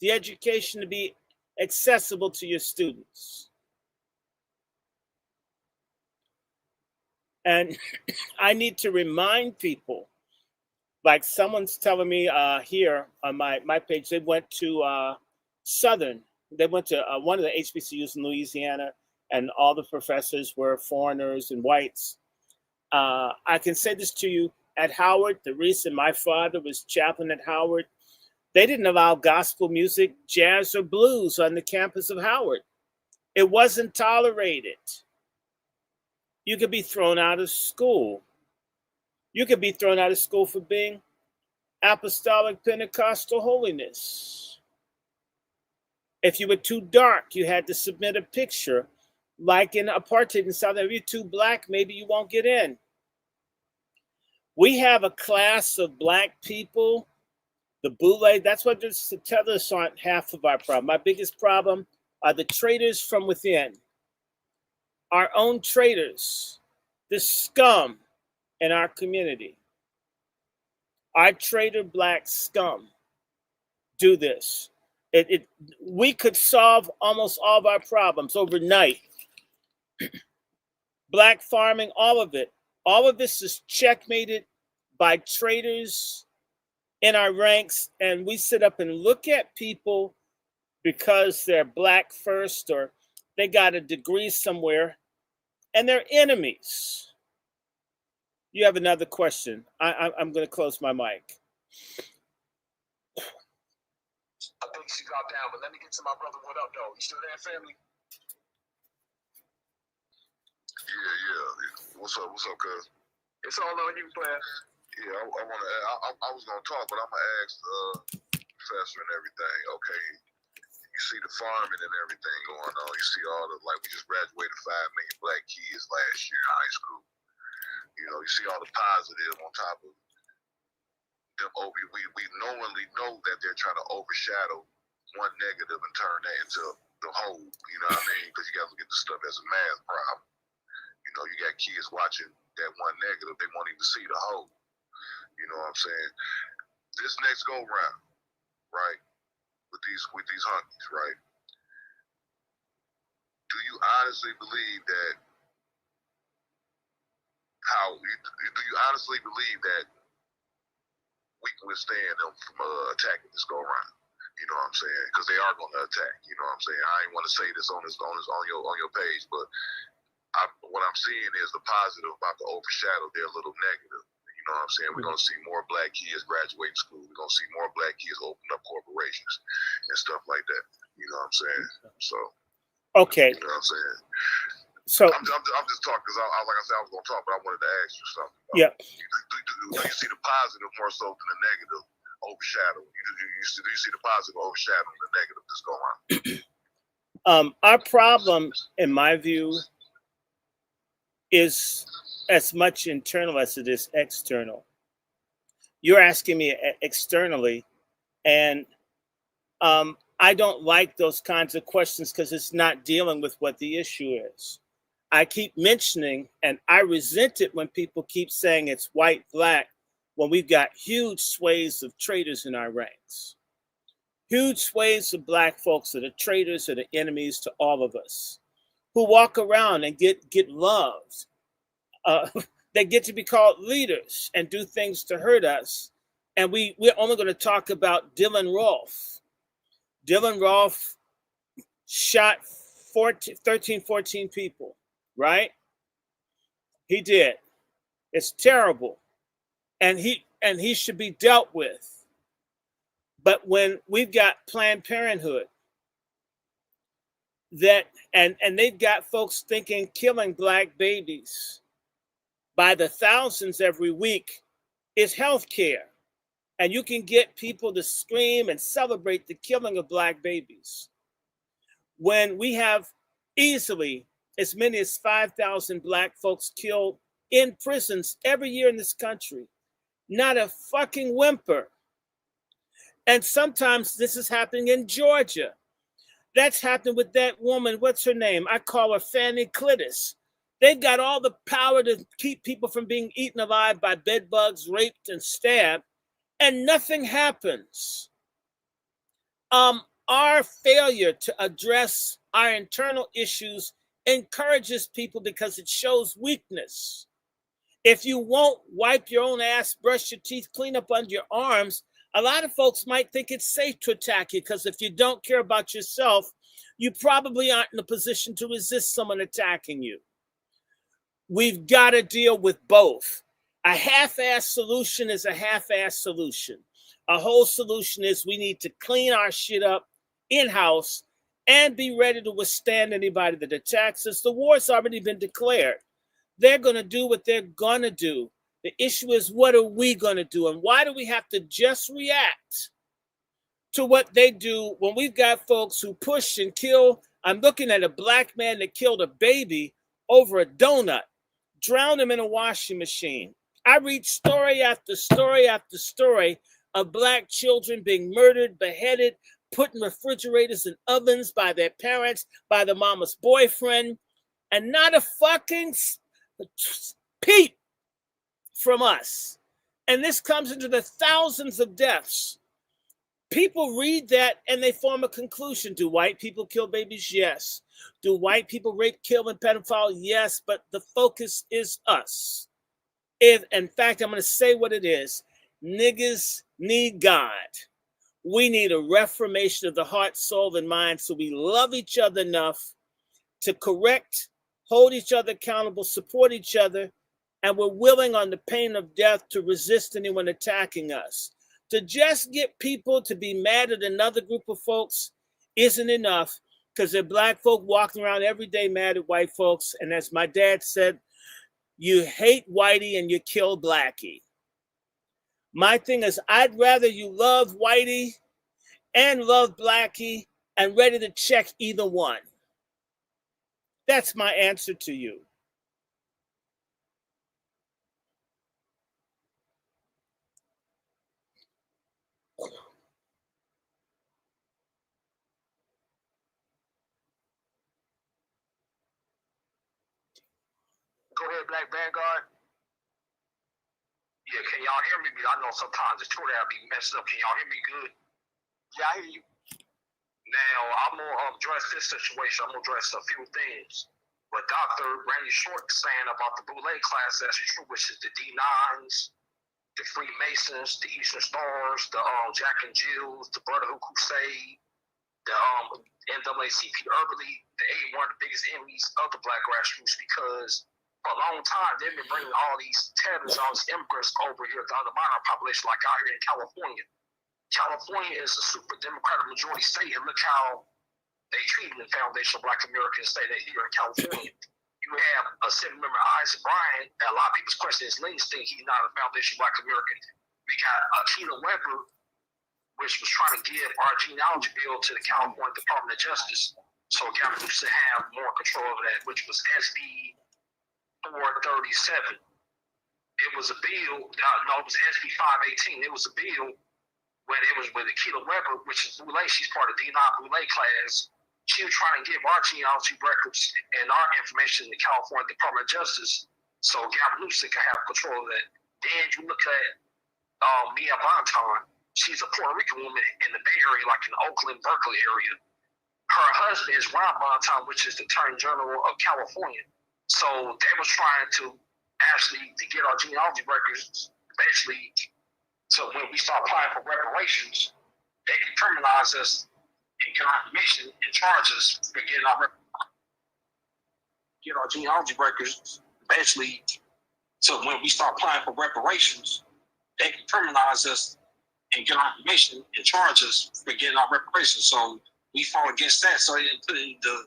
[SPEAKER 1] the education to be accessible to your students. And I need to remind people, like someone's telling me here on my page, they went to Southern. They went to one of the HBCUs in Louisiana, and all the professors were foreigners and whites. I can say this to you, at Howard, the reason my father was chaplain at Howard, they didn't allow gospel music, jazz, or blues on the campus of Howard. It wasn't tolerated. You could be thrown out of school. You could be thrown out of school for being apostolic Pentecostal holiness. If you were too dark, you had to submit a picture. Like in apartheid in South Africa, if you're too black, maybe you won't get in. We have a class of black people, the boule. That's what the tethers aren't half of our problem. My biggest problem are the traitors from within. Our own traitors, the scum in our community. Our traitor black scum do this. We could solve almost all of our problems overnight. Black farming, all of it. All of this is checkmated by traitors in our ranks, and we sit up and look at people because they're black first or they got a degree somewhere, and they're enemies. You have another question. I'm going to close my mic.
[SPEAKER 2] I think she got down, but let me get to my brother. What up, though? You still there, family?
[SPEAKER 4] Yeah. What's up, cuz?
[SPEAKER 2] It's all on you, player.
[SPEAKER 4] Yeah, I was gonna talk, but I'm gonna ask professor and everything. Okay, you see the farming and everything going on. You see all the, like, we just graduated 5 million black kids last year in high school. You know, you see all the positive on top of them. We knowingly know that they're trying to overshadow one negative and turn that into the whole. You know what I mean? Because you got to look at the stuff as a math problem. You know, you got kids watching that one negative, they won't even see the whole. You know what I'm saying? This next go round, right, with these hunkies, right? Do you honestly believe that do you honestly believe that we can withstand them from attacking this go round? You know what I'm saying? Because they are going to attack. You know what I'm saying? I ain't want to say this on your page, but what I'm seeing is the positive about to overshadow their little negative. You know what I'm saying? We're going to see more black kids graduate school. We're going to see more black kids open up corporations and stuff like that. You know what I'm saying? So,
[SPEAKER 1] okay.
[SPEAKER 4] You know what I'm saying?
[SPEAKER 1] So
[SPEAKER 4] I'm just talking because, like I said, I was going to talk, but I wanted to ask you something.
[SPEAKER 1] Yeah.
[SPEAKER 4] Do you see the positive more so than the negative overshadow? Do you see the positive overshadowing the negative that's going on?
[SPEAKER 1] Our problem, in my view, is as much internal as it is external. You're asking me externally, and I don't like those kinds of questions because it's not dealing with what the issue is. I keep mentioning, and I resent it when people keep saying it's white, black, when we've got huge swathes of traitors in our ranks. Huge swathes of black folks that are traitors or the enemies to all of us, who walk around and get loved. They get to be called leaders and do things to hurt us. And we're only going to talk about Dylan Rolfe. Dylan Rolfe shot 13, 14 people, right? He did. It's terrible. And he should be dealt with. But when we've got Planned Parenthood and they've got folks thinking killing black babies by the thousands every week is health care. And you can get people to scream and celebrate the killing of black babies. When we have easily as many as 5,000 black folks killed in prisons every year in this country, not a fucking whimper. And sometimes this is happening in Georgia. That's happened with that woman, what's her name? I call her Fanny Clitis. They've got all the power to keep people from being eaten alive by bed bugs, raped and stabbed, and nothing happens. Our failure to address our internal issues encourages people because it shows weakness. If you won't wipe your own ass, brush your teeth, clean up under your arms, a lot of folks might think it's safe to attack you because if you don't care about yourself, you probably aren't in a position to resist someone attacking you. We've got to deal with both. A half-ass solution is a half-ass solution. A whole solution is we need to clean our shit up in-house and be ready to withstand anybody that attacks us. The war's already been declared. They're going to do what they're going to do. The issue is, what are we going to do? And why do we have to just react to what they do when we've got folks who push and kill? I'm looking at a black man that killed a baby over a donut, drowned him in a washing machine. I read story after story after story of black children being murdered, beheaded, put in refrigerators and ovens by their parents, by the mama's boyfriend, and not a fucking peep from us. And this comes into the thousands of deaths. People read that and they form a conclusion. Do white people kill babies? Yes. Do white people rape, kill, and pedophile? Yes. But the focus is us. In fact, I'm going to say what it is. Niggas need God. We need a reformation of the heart, soul, and mind so we love each other enough to correct, hold each other accountable, support each other, and we're willing on the pain of death to resist anyone attacking us. To just get people to be mad at another group of folks isn't enough because they're black folk walking around every day mad at white folks. And as my dad said, you hate whitey and you kill blackie. My thing is, I'd rather you love whitey and love Blackie and ready to check either one. That's my answer to you.
[SPEAKER 5] Go ahead, Black Vanguard. Yeah, can y'all hear me? I know sometimes the Twitter will be messed up. Can y'all hear me good?
[SPEAKER 2] Yeah, I hear you.
[SPEAKER 5] Now, I'm going to address this situation. I'm going to address a few things. What Dr. Randy Short saying about the Boule class, that's true, which is the D9s, the Freemasons, the Eastern Stars, the Jack and Jills, the Brotherhood Crusade, the NAACP Early, they ain't one of the biggest enemies of the Black grassroots because for a long time they've been bringing all these terrorists, all these immigrants over here to undermine our population, like out here in California. California is a super Democratic majority state, and look how they treated the foundational Black American state here in California. You have a Senate member, Isaac Bryan, and a lot of people's question is Lincoln think he's not a foundational Black American. We got Keita Weber, which was trying to give our genealogy bill to the California Department of Justice, so California used to have more control over that, which was SB 437. It was a bill, no, it was SB 518. It was a bill when it was with Keita Weber, which is Boule, she's part of D9 Boule class. She was trying to give our genealogy records and our information to the California Department of Justice so Gavin Newsom can have control of that. Then you look at Mia Bonton. She's a Puerto Rican woman in the Bay Area, like in the Oakland, Berkeley area. Her husband is Ron Bonton, which is the Attorney General of California. So they was trying to actually to get our genealogy records, basically, so when we start applying for reparations, they can criminalize us and get our information and charge us for getting our genealogy records, basically. So when we start applying for reparations, they can criminalize us and get our information and charge us for getting our reparations. So we fought against that. So they didn't put it in the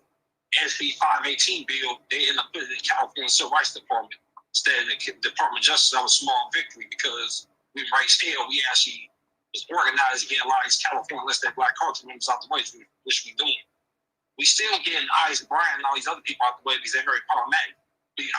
[SPEAKER 5] SB 518 bill. They ended up putting it in the California Civil Rights Department instead of the Department of Justice. That was a small victory because we raised hell. We actually was organized to get a lot of these California less than Black culture members out the way, which we doing. We still getting Isaac Bryan and all these other people out the way because they're very problematic.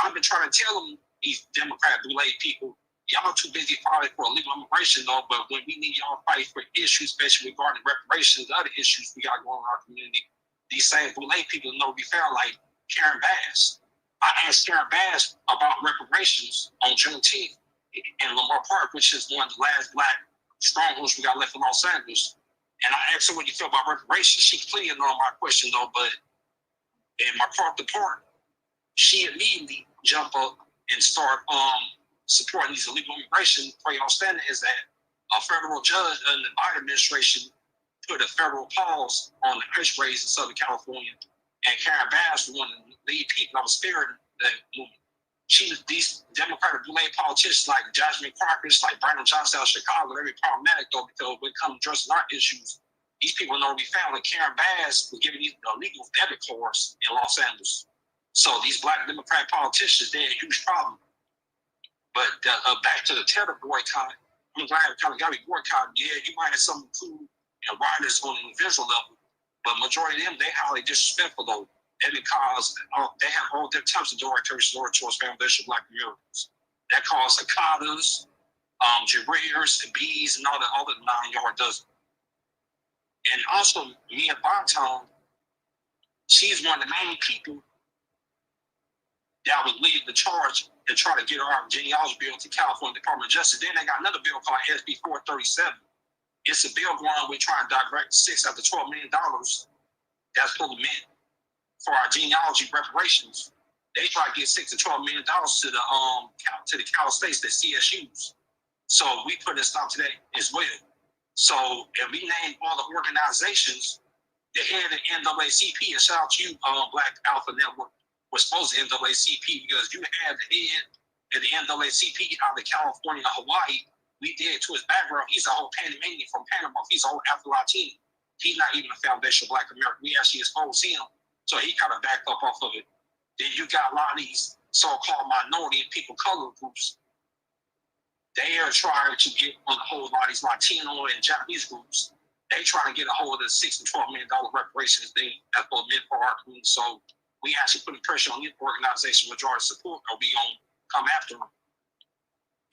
[SPEAKER 5] I've been trying to tell them, these Democrat Boule people, y'all too busy fighting for illegal immigration, though, but when we need y'all to fight for issues, especially regarding reparations and other issues we got going on in our community, these same Boule people know we found, like Karen Bass. I asked Karen Bass about reparations on Juneteenth in Lamar Park, which is one of the last Black strongholds we got left in Los Angeles. And I asked her what you feel about reparations. She completely ignored my question, though, but in my part the part, she immediately jumped up and started supporting these illegal immigration. For your understanding is that a federal judge in the Biden administration put a federal pause on the ice raids in Southern California, and Karen Bass was one of the lead people that was spearheading that movement. These Democratic Boule politicians like Jasmine Crocker, like Brandon Johnson out of Chicago, they're very problematic though, because when it comes to addressing our issues, these people know we found. Like Karen Bass was giving these illegal debit cards in Los Angeles. So these Black Democrat politicians, they're a huge problem. But back to the Tether boycott, I'm glad it kind of got me boycott. Yeah, you might have some cool writers on an individual level, but majority of them, they highly disrespectful though. And because they have all different types of directors towards foundation Black Americans. That calls cicadas, gerayers, and bees, and all the other 9-yard dozen. And also, Mia Bonton, she's one of the main people that would lead the charge and try to get our genealogy bill to California Department of Justice. Then they got another bill called SB 437. It's a bill going on, we're trying to direct $6 out of $12 million that's fully meant for our genealogy reparations. They try to get $6 to $12 million to the Cal States, the CSUs. So we put a stop to that as well. So if we name all the organizations, the head of NAACP, and shout out to you, Black Alpha Network, was supposed to NAACP because you have the head of the NAACP out of California and Hawaii. We did to his background. He's a whole Panamanian from Panama. He's a whole Afro-Latino. He's not even a foundation of Black America. We actually exposed him. So he kind of backed up off of it. Then you got a lot of these so-called minority and people color groups. They are trying to get on the whole lot of these Latino and Japanese groups. they trying to get a hold of the $6 and $12 million reparations thing at both mid for our community. So we actually putting pressure on the organization majority support, or we gonna come after them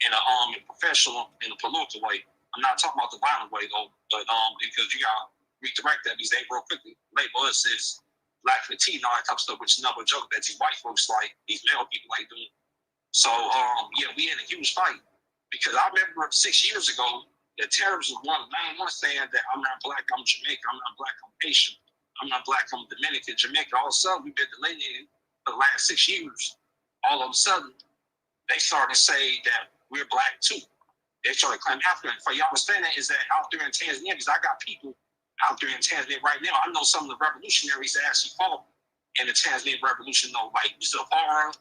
[SPEAKER 5] in a professional, in a political way. I'm not talking about the violent way though, but because you gotta redirect that, because they real quickly label us as Black and Latino and all that type of stuff, which is another joke that these white folks like, these male people like doing. So yeah, we in a huge fight, because I remember 6 years ago, the terrorists was one of the main ones saying that I'm not Black, I'm Jamaican, I'm not Black, I'm Haitian, I'm not Black, I'm Dominican, Jamaica. All of a sudden, we've been delineated for the last 6 years. All of a sudden, they started to say that we're Black too. They started claiming African. For y'all understand that is that out there in Tanzania, because I got people out there in Tanzania right now. I know some of the revolutionaries that actually fought in the Tanzanian revolution, though, like Zafara.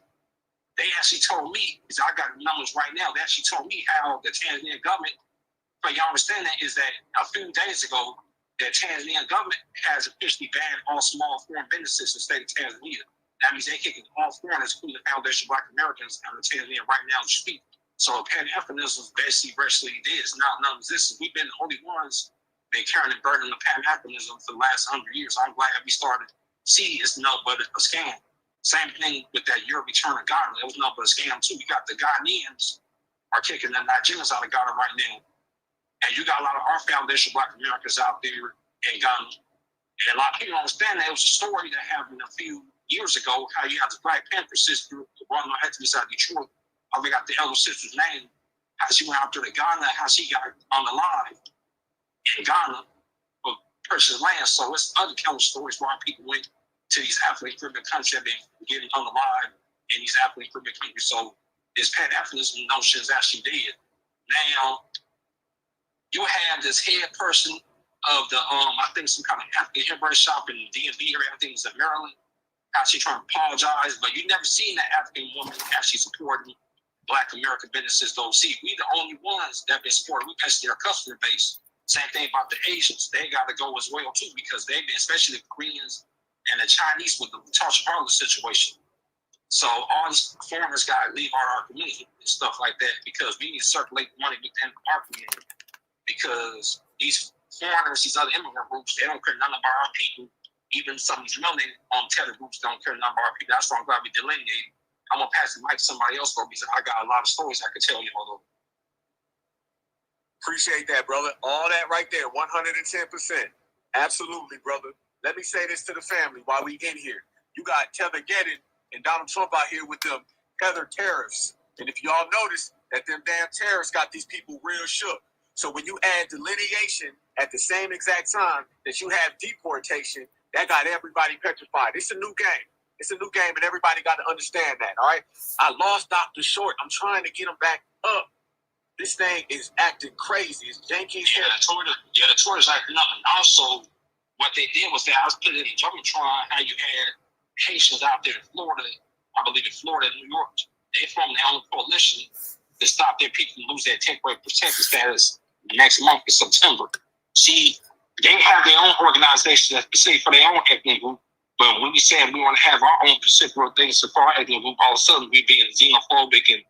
[SPEAKER 5] They actually told me, because I got numbers right now, they actually told me how the Tanzanian government, but y'all understand that is that a few days ago, the Tanzanian government has officially banned all small foreign businesses in the state of Tanzania. That means they're kicking all foreigners, including the Foundation of Black Americans, out of Tanzania right now to speak. So Pan-Africanism basically is not non-existent. We've been the only ones been carrying the burden of Pan-Africanism for the last 100 years. I'm glad we started. See, it's nothing but a scam. Same thing with that Euro return of Ghana. It was nothing but a scam too. You got the Ghanaians are kicking the Nigerians out of Ghana right now. And you got a lot of our Foundation Black Americans out there in Ghana. And a lot of people don't understand that. It was a story that happened a few years ago, how you had the Black Panther sister, one of the activists out of Detroit. I forgot the elder sister's name. How she went out there to Ghana, how she got unalive in Ghana for purchasing land. So it's other kind of stories where people went to these African-Caribbean countries that have been getting unalive in these African-Caribbean countries. So this Pan-Africanism notion is actually dead. Now, you have this head person of the, I think some kind of African hamburger shop in DMV area, I think it's in Maryland, actually trying to apologize, but you never seen that African woman actually supporting Black American businesses though. See, we the only ones that have been supported. We actually their customer base. Same thing about the Asians. They got to go as well too, because they've been, especially the Koreans and the Chinese with the Tasha Harlow situation. So all these foreigners got to leave our community and stuff like that, because we need to circulate money within our community. Because these foreigners, these other immigrant groups, they don't care none about our people. Even some of these melanated tether groups don't care none about our people. That's why I'm glad we delineated. I'm gonna pass the mic to somebody else though, because I got a lot of stories I could tell you all though.
[SPEAKER 2] Appreciate that, brother. All that right there, 110%. Absolutely, brother. Let me say this to the family while we in here. You got Tethergeddon and Donald Trump out here with them Tether tariffs. And if y'all notice that them damn tariffs got these people real shook. So when you add delineation at the same exact time that you have deportation, that got everybody petrified. It's a new game. It's a new game, and everybody got to understand that, all right? I lost Dr. Short. I'm trying to get him back up. This thing is acting crazy. It's janky.
[SPEAKER 5] The Twitter's acting up. And also, what they did was that I was putting in the Jumbotron how you had Haitians out there in Florida, I believe in Florida and New York. They formed their own coalition to stop their people from losing their temporary protected status next month in September. See, they have their own organization that's specific for their own ethnic group. But when we say we want to have our own specific things for our ethnic group, all of a sudden we being xenophobic and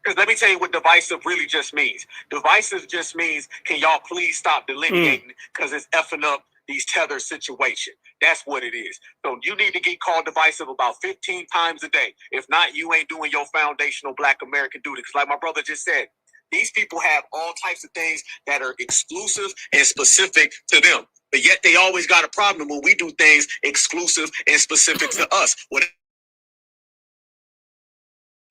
[SPEAKER 2] because let me tell you what divisive really just means. Divisive just means, can y'all please stop delineating, because it's effing up these tether situation. That's what it is. So you need to get called divisive about 15 times a day. If not, you ain't doing your foundational Black American duty. Because like my brother just said, these people have all types of things that are exclusive and specific to them. But yet they always got a problem when we do things exclusive and specific to us. What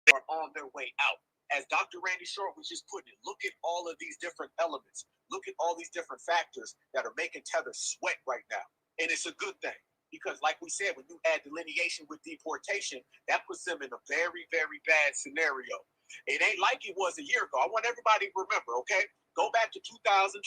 [SPEAKER 2] are on their way out. As Dr. Randy Short was just putting it, look at all of these different elements. Look at all these different factors that are making Tether sweat right now. And it's a good thing, because like we said, when you add delineation with deportation, that puts them in a very, very bad scenario. It ain't like it was a year ago. I want everybody to remember, okay? Go back to 2020,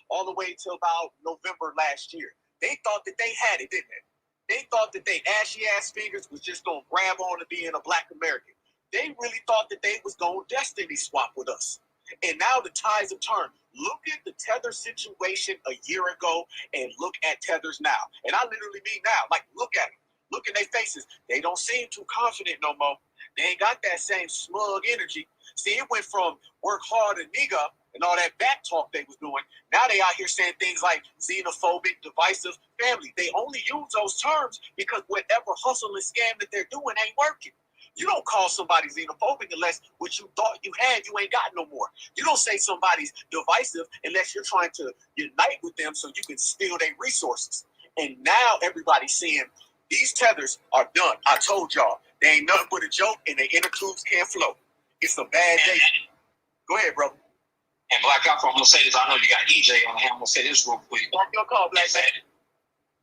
[SPEAKER 2] all the way till about November last year. They thought that they had it, didn't they? They thought that they ashy ass fingers was just gonna grab on to being a Black American. They really thought that they was gonna destiny swap with us. And now the tides have turned. Look at the Tether situation a year ago and look at Tethers now. And I literally mean now, like look at them. Look at their faces. They don't seem too confident no more. They ain't got that same smug energy. See, it went from work hard and nigga and all that back talk they was doing. Now they out here saying things like xenophobic, divisive, family. They only use those terms because whatever hustle and scam that they're doing ain't working. You don't call somebody xenophobic unless what you thought you had, you ain't got no more. You don't say somebody's divisive unless you're trying to unite with them so you can steal their resources. And now everybody's saying these tethers are done. I told y'all, they ain't nothing but a joke and their inner tubes can't flow. It's a bad day. Go ahead, bro.
[SPEAKER 5] And Black Alpha, I'm gonna say this. I know you got EJ on here. I'm gonna say this real quick.
[SPEAKER 2] Your call, Black man.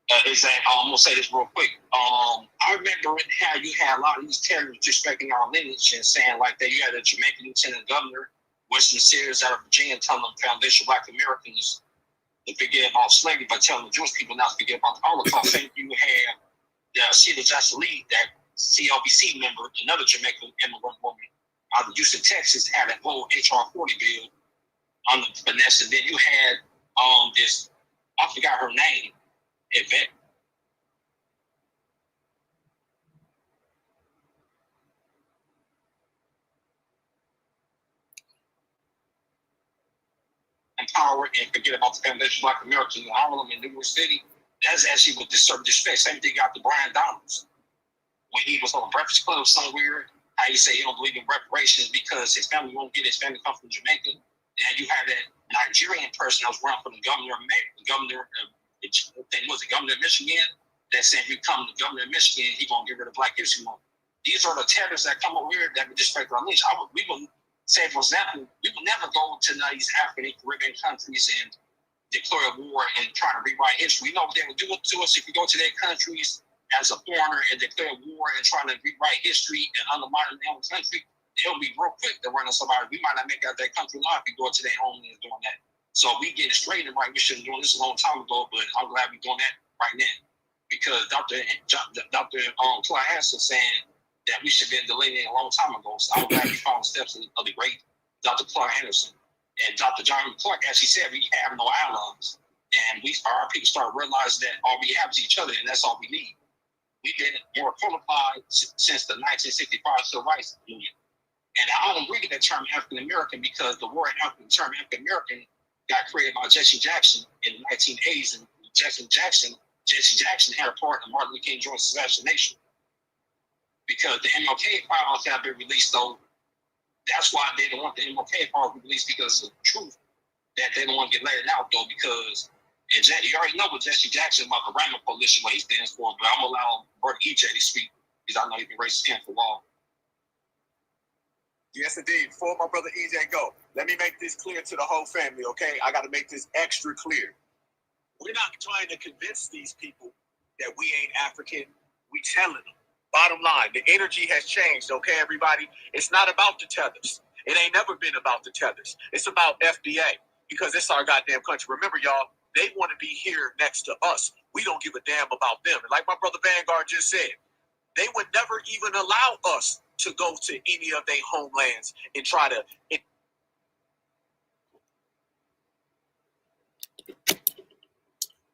[SPEAKER 5] I'm gonna say this real quick. I remember how you had a lot of these terrorists disrespecting our lineage and saying like that you had a Jamaican lieutenant governor, Winston Sears out of Virginia, telling them foundation Black Americans to forget about slavery by telling the Jewish people not to forget about the Holocaust. And you have Sheila Jackson Lee, that CLBC member, another Jamaican immigrant woman out of Houston, Texas, had that whole HR 40 bill on the finesse. And then you had this, I forgot her name, Yvette. Empower and forget about the foundation Black Americans in Harlem and New York City. That's actually with disrespect. Same thing got to Brian Donalds when he was on a Breakfast Club somewhere. How you say he don't believe in reparations because his family won't get it. His family comes from Jamaica. And you have that Nigerian person that was running for the governor of Michigan, that said if you come to the governor of Michigan, he gonna get rid of Black History Month. These are the terrorists that come over here that would disrespect our lineage. We will say, for example, we will never go to these African and Caribbean countries and declare war and try to rewrite history. We know what they would do it to us if we go to their countries as a foreigner and declare war and try to rewrite history and undermine their own country. They'll be real quick to run us somebody. We might not make out their country life if we go to their homeland doing that. So we get it straight and right. We should have done this a long time ago, but I'm glad we're doing that right now because Dr. Clark Hansen saying that we should have been delineating a long time ago. So I'm glad we found the steps of the great Dr. Clark Henderson. And Dr. John Clark actually said we have no allies. And our people start realizing that all we have is each other, and that's all we need. We've been more qualified since the 1965 Civil Rights Movement. And I don't agree with that term African American because the term African American got created by Jesse Jackson in the 1980s. And Jesse Jackson had a part in Martin Luther King Jr.'s assassination. Because the MLK files have been released, though, that's why they don't want the MLK files released because of the truth that they don't want to get laid out, though, because you already know what Jesse Jackson about the Rhino Coalition, what he stands for, but I'm allowing Brother EJ to speak because I know he can raise his hand for long.
[SPEAKER 2] Yes, indeed. Before my brother EJ go, let me make this clear to the whole family, okay? I got to make this extra clear. We're not trying to convince these people that we ain't African. We telling them. Bottom line, the energy has changed, okay, everybody? It's not about the tethers. It ain't never been about the tethers. It's about FBA because it's our goddamn country. Remember, y'all, they want to be here next to us. We don't give a damn about them. And like my brother Vanguard just said, they would never even allow us to go to any of their homelands and try to...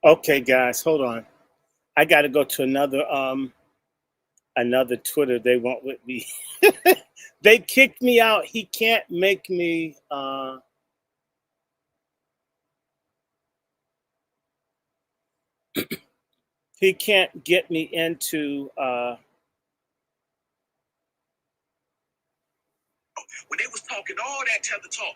[SPEAKER 1] Okay, guys, hold on. I got to go to another Twitter. They won't let me. They kicked me out. He can't make me. He can't get me into.
[SPEAKER 2] When they was talking all that tether talk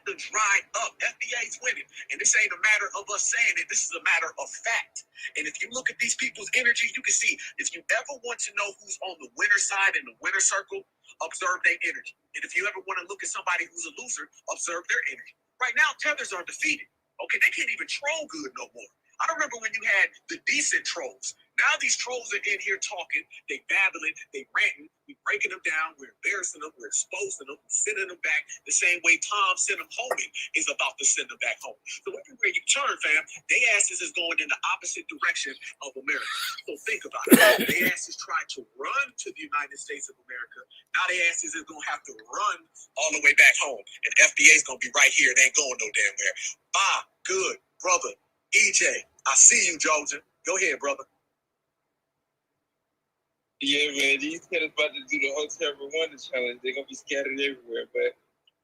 [SPEAKER 2] done dried up. FBA's winning. And this ain't a matter of us saying it. This is a matter of fact. And if you look at these people's energy, you can see if you ever want to know who's on the winner side in the winner circle, observe their energy. And if you ever want to look at somebody who's a loser, observe their energy. Right now, tethers are defeated. Okay, they can't even troll good no more. I remember when you had the decent trolls. Now these trolls are in here talking, they babbling, they ranting, we breaking them down, we're embarrassing them, we're exposing them, sending them back the same way Tom sent them home is about to send them back home. So everywhere you turn, fam, they asses is going in the opposite direction of America. So think about it. They asses tried to run to the United States of America. Now they asses is gonna have to run all the way back home. And FBA's gonna be right here. They ain't going no damn where. Good, brother. EJ, I see you, Georgia. Go ahead, brother.
[SPEAKER 6] Yeah, man, these kids about to do the Hotel Rwanda challenge. They're gonna be scattered everywhere, but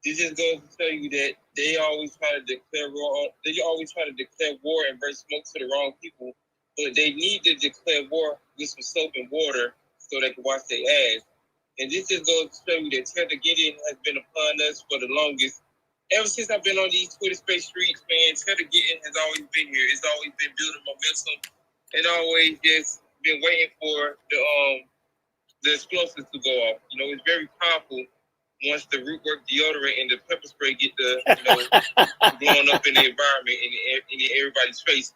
[SPEAKER 6] this just goes to tell you that they always try to declare war. They always try to declare war and bring smoke to the wrong people, but they need to declare war with some soap and water so they can wash their ass. And this just goes to show you that Tethergeddon has been upon us for the longest. Ever since I've been on these Twitter space streets, man, Tethergeddon has always been here. It's always been building momentum and always just been waiting for the explosives to go off. You know, it's very powerful once the root work deodorant and the pepper spray get blowing up in the environment and in everybody's face.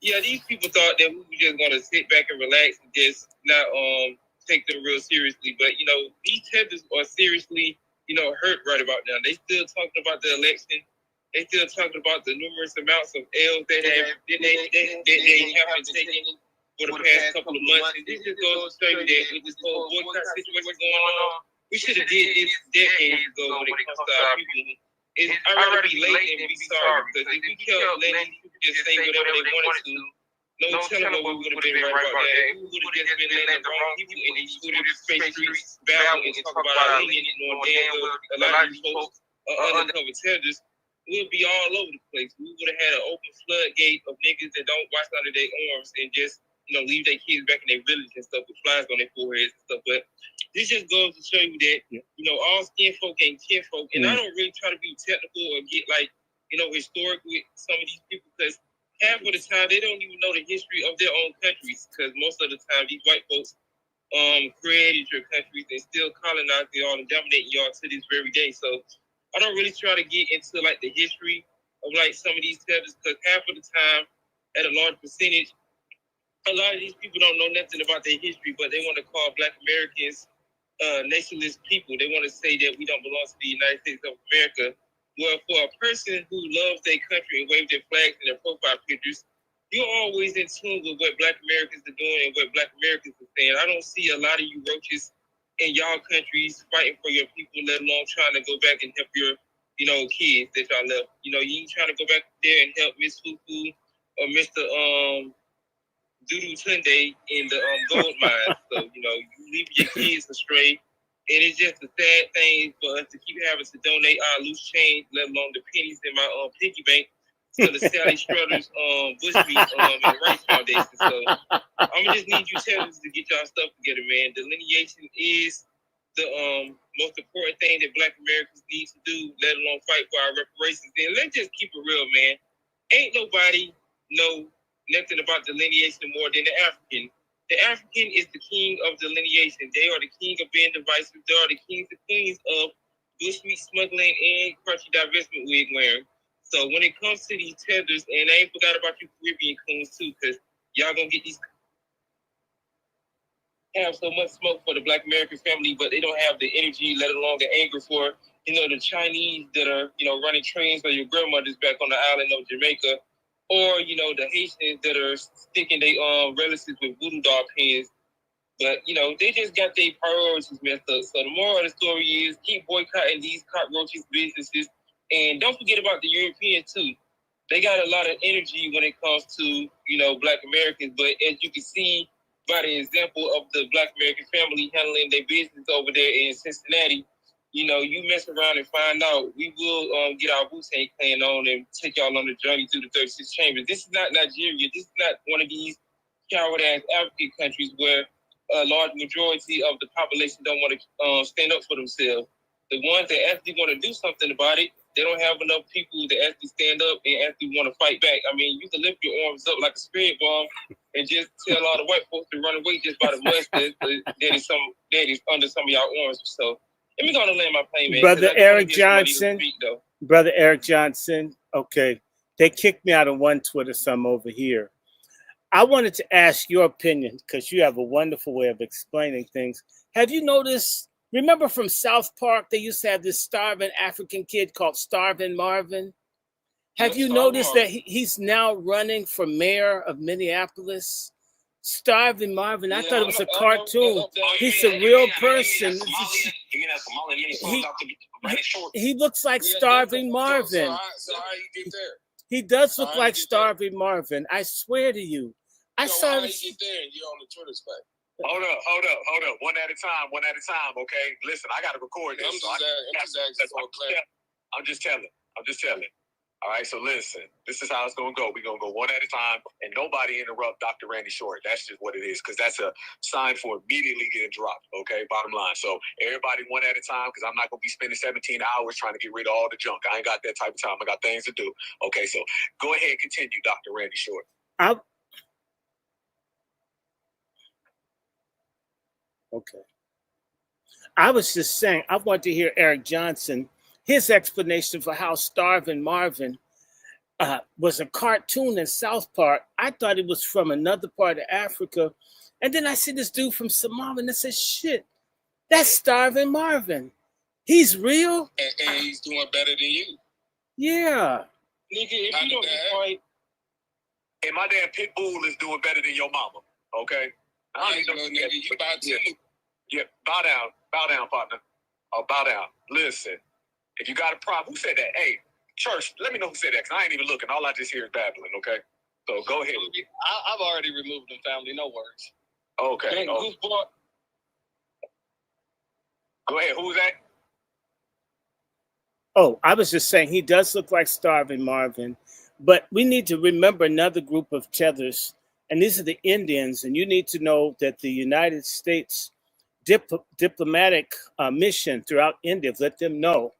[SPEAKER 6] Yeah, these people thought that we were just gonna sit back and relax and just not take them real seriously. But these tethers are seriously, hurt right about now. They still talking about the election. They still talking about the numerous amounts of L's that they have been taking for the past couple of months. And this just goes to show you that with this whole boycott situation going on, we should have did this decades ago when it comes to our people. It's already late and be sorry, because if we kept letting people just say whatever they wanted to, no telling what we would have been right about that. We would have just been letting the wrong people in these Twitter space streets battle and talk about aliens, knowing damn well a lot of these folks are undercover terrorists. We'll be all over the place. We would have had an open floodgate of niggas that don't watch under their arms and just leave their kids back in their village and stuff with flies on their foreheads and stuff. But this just goes to show you that, all skin folk ain't kin folk. And I don't really try to be technical or get historic with some of these people, because half of the time they don't even know the history of their own countries, because most of the time these white folks created your countries and still colonizing y'all and dominating y'all to this very day. So I don't really try to get into the history of some of these tethers, because half of the time, at a large percentage, a lot of these people don't know nothing about their history, but they want to call Black Americans nationalist people. They want to say that we don't belong to the United States of America. Well, for a person who loves their country and waves their flags in their profile pictures, you're always in tune with what Black Americans are doing and what Black Americans are saying. I don't see a lot of you roaches in y'all countries fighting for your people, let alone trying to go back and help your, kids that y'all left. You ain't trying to go back there and help Miss Fufu or Mr. Dudu Tunde in the gold mine. So, you leave your kids astray. And it's just a sad thing for us to keep having to donate our loose change, let alone the pennies in my piggy bank, to the Sally Struthers Bushmeat and Rice Foundation. So I'm gonna just need you tellers to get y'all stuff together, man. Delineation is the most important thing that Black Americans need to do, let alone fight for our reparations. And let's just keep it real, man. Ain't nobody know nothing about delineation more than the African. The African is the king of delineation. They are the king of being divisive. They are the kings and queens of bushmeat smuggling and crunchy divestment wig wearing. So when it comes to these tethers, and I ain't forgot about you Caribbean coons too, because y'all gonna get these have so much smoke for the Black American family, but they don't have the energy, let alone the anger for the Chinese that are running trains on your grandmothers back on the island of Jamaica. Or, the Haitians that are sticking their relatives with voodoo doll pins. But, they just got their priorities messed up. So the moral of the story is keep boycotting these cockroaches businesses. And don't forget about the Europeans, too. They got a lot of energy when it comes to, Black Americans. But as you can see by the example of the Black American family handling their business over there in Cincinnati, you mess around and find out, we will get our Wu-Tang Clan on and take y'all on the journey through the 36 chambers. This is not Nigeria. This is not one of these coward-ass African countries where a large majority of the population don't want to stand up for themselves. The ones that actually want to do something about it, they don't have enough people to actually stand up and actually want to fight back. I mean, you can lift your arms up like a spirit bomb and just tell all the white folks to run away just by the mustard that is under some of y'all arms. So let me go on and land my plane, man.
[SPEAKER 1] Brother Eric Johnson. Brother Eric Johnson. Okay. They kicked me out of one Twitter, some over here. I wanted to ask your opinion because you have a wonderful way of explaining things. Have you noticed? Remember from South Park, they used to have this starving African kid called Starving Marvin. Have you noticed that he's now running for mayor of Minneapolis? Starving Marvin. I thought it was a cartoon. He's a real person. He looks like Starving Marvin.
[SPEAKER 7] So how you get there?
[SPEAKER 1] He does look like Starving Marvin. I swear to you. I saw
[SPEAKER 7] how
[SPEAKER 1] this.
[SPEAKER 7] you get there and you're on the Twitter space.
[SPEAKER 2] Hold up. One at a time, okay? Listen, I got to record this. I'm just telling. All right, so listen, this is how it's going to go. We're going to go one at a time, and nobody interrupt Dr. Randy Short. That's just what it is, because that's a sign for immediately getting dropped, okay? Bottom line. So everybody one at a time, because I'm not going to be spending 17 hours trying to get rid of all the junk. I ain't got that type of time. I got things to do. Okay, so go ahead and continue, Dr. Randy Short.
[SPEAKER 1] Okay. I was just saying, I want to hear Eric Johnson, his explanation for how Starving Marvin was a cartoon in South Park. I thought it was from another part of Africa. And then I see this dude from Somalia and I said, shit, that's Starving Marvin. He's real?
[SPEAKER 7] And he's doing better than you.
[SPEAKER 1] Yeah.
[SPEAKER 5] Nigga, if you don't be quiet.
[SPEAKER 2] And my damn pit bull is doing better than your mama, okay? I don't even know, nigga, you about to. Yeah, bow down, partner. Oh, bow down. Listen, if you got a problem, who said that? Hey, church, let me know who said that, because I ain't even looking. All I just hear is babbling, okay? So go ahead.
[SPEAKER 5] I've already removed them, family. No words.
[SPEAKER 2] Okay. Go ahead. Who's that?
[SPEAKER 1] Oh, I was just saying he does look like Starving Marvin, but we need to remember another group of tethers, and these are the Indians, and you need to know that the United States diplomatic mission throughout India, let them know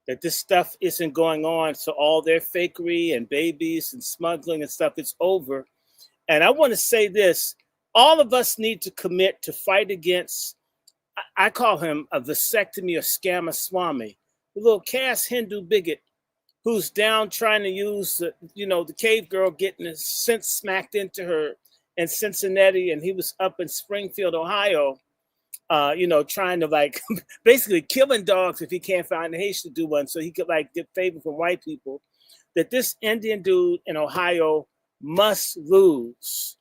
[SPEAKER 1] that this stuff isn't going on. So all their fakery and babies and smuggling and stuff, it's over. And I want to say this, all of us need to commit to fight against, I call him a vasectomy or Scammer-Swami, the little caste Hindu bigot who's down trying to use, the cave girl getting his sense smacked into her in Cincinnati. And he was up in Springfield, Ohio, trying to basically killing dogs if he can't find a Haitian to do one, so he could get favor from white people. That this Indian dude in Ohio must lose.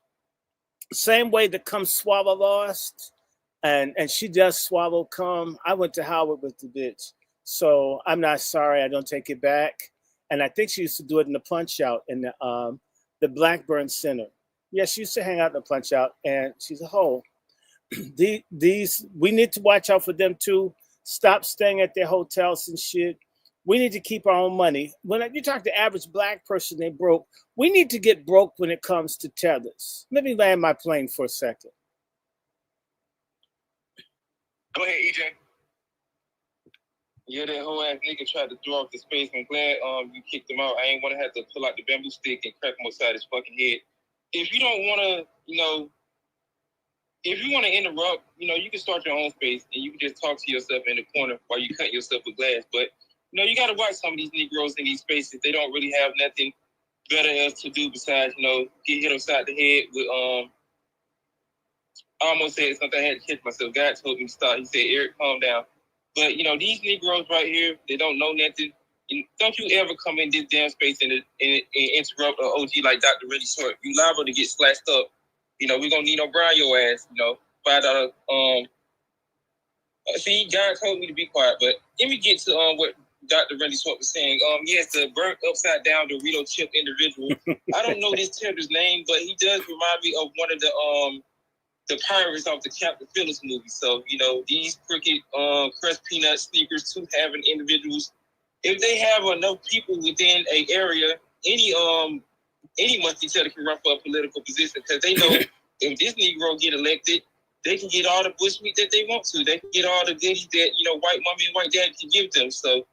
[SPEAKER 1] Same way that Come Swallow lost, and she does swallow Come. I went to Howard with the bitch, so I'm not sorry. I don't take it back. And I think she used to do it in the Punch Out in the Blackburn Center. Yeah, she used to hang out in the Punch Out, and she's a hoe. These we need to watch out for them too. Stop staying at their hotels and shit. We need to keep our own money. When you talk to the average black person, they broke. We need to get broke when it comes to tethers. Let me land my plane for a second.
[SPEAKER 2] Go ahead, EJ.
[SPEAKER 5] Yeah, that whole ass nigga tried to throw off the space. I'm glad you kicked him out. I ain't want to have to pull out the bamboo stick and crack him upside his fucking head. If you don't want to, if you want to interrupt, you can start your own space and you can just talk to yourself in the corner while you cut yourself with glass. But, you got to watch some of these Negroes in these spaces. They don't really have nothing better else to do besides, get hit upside the head with, I almost said something I had to catch myself. God told me to stop. He said, Eric, calm down. But, these Negroes right here, they don't know nothing. Don't you ever come in this damn space and interrupt an OG like Dr. Randy Short. You liable to get slashed up. We're going to need O'Brien your ass, $5. See, God told me to be quiet, but let me get to what Dr. Randy Short was saying. Yes, the burnt upside down Dorito chip individual. I don't know this tether's name, but he does remind me of one of the pirates off the Captain Phillips movie. So, these crooked crushed peanut sneakers, two having individuals, if they have enough people within an area, any monkey teller can run for a political position because they know if this Negro get elected, they can get all the bushmeat that they want to. They can get all the goodies that, white mommy and white dad can give them. So,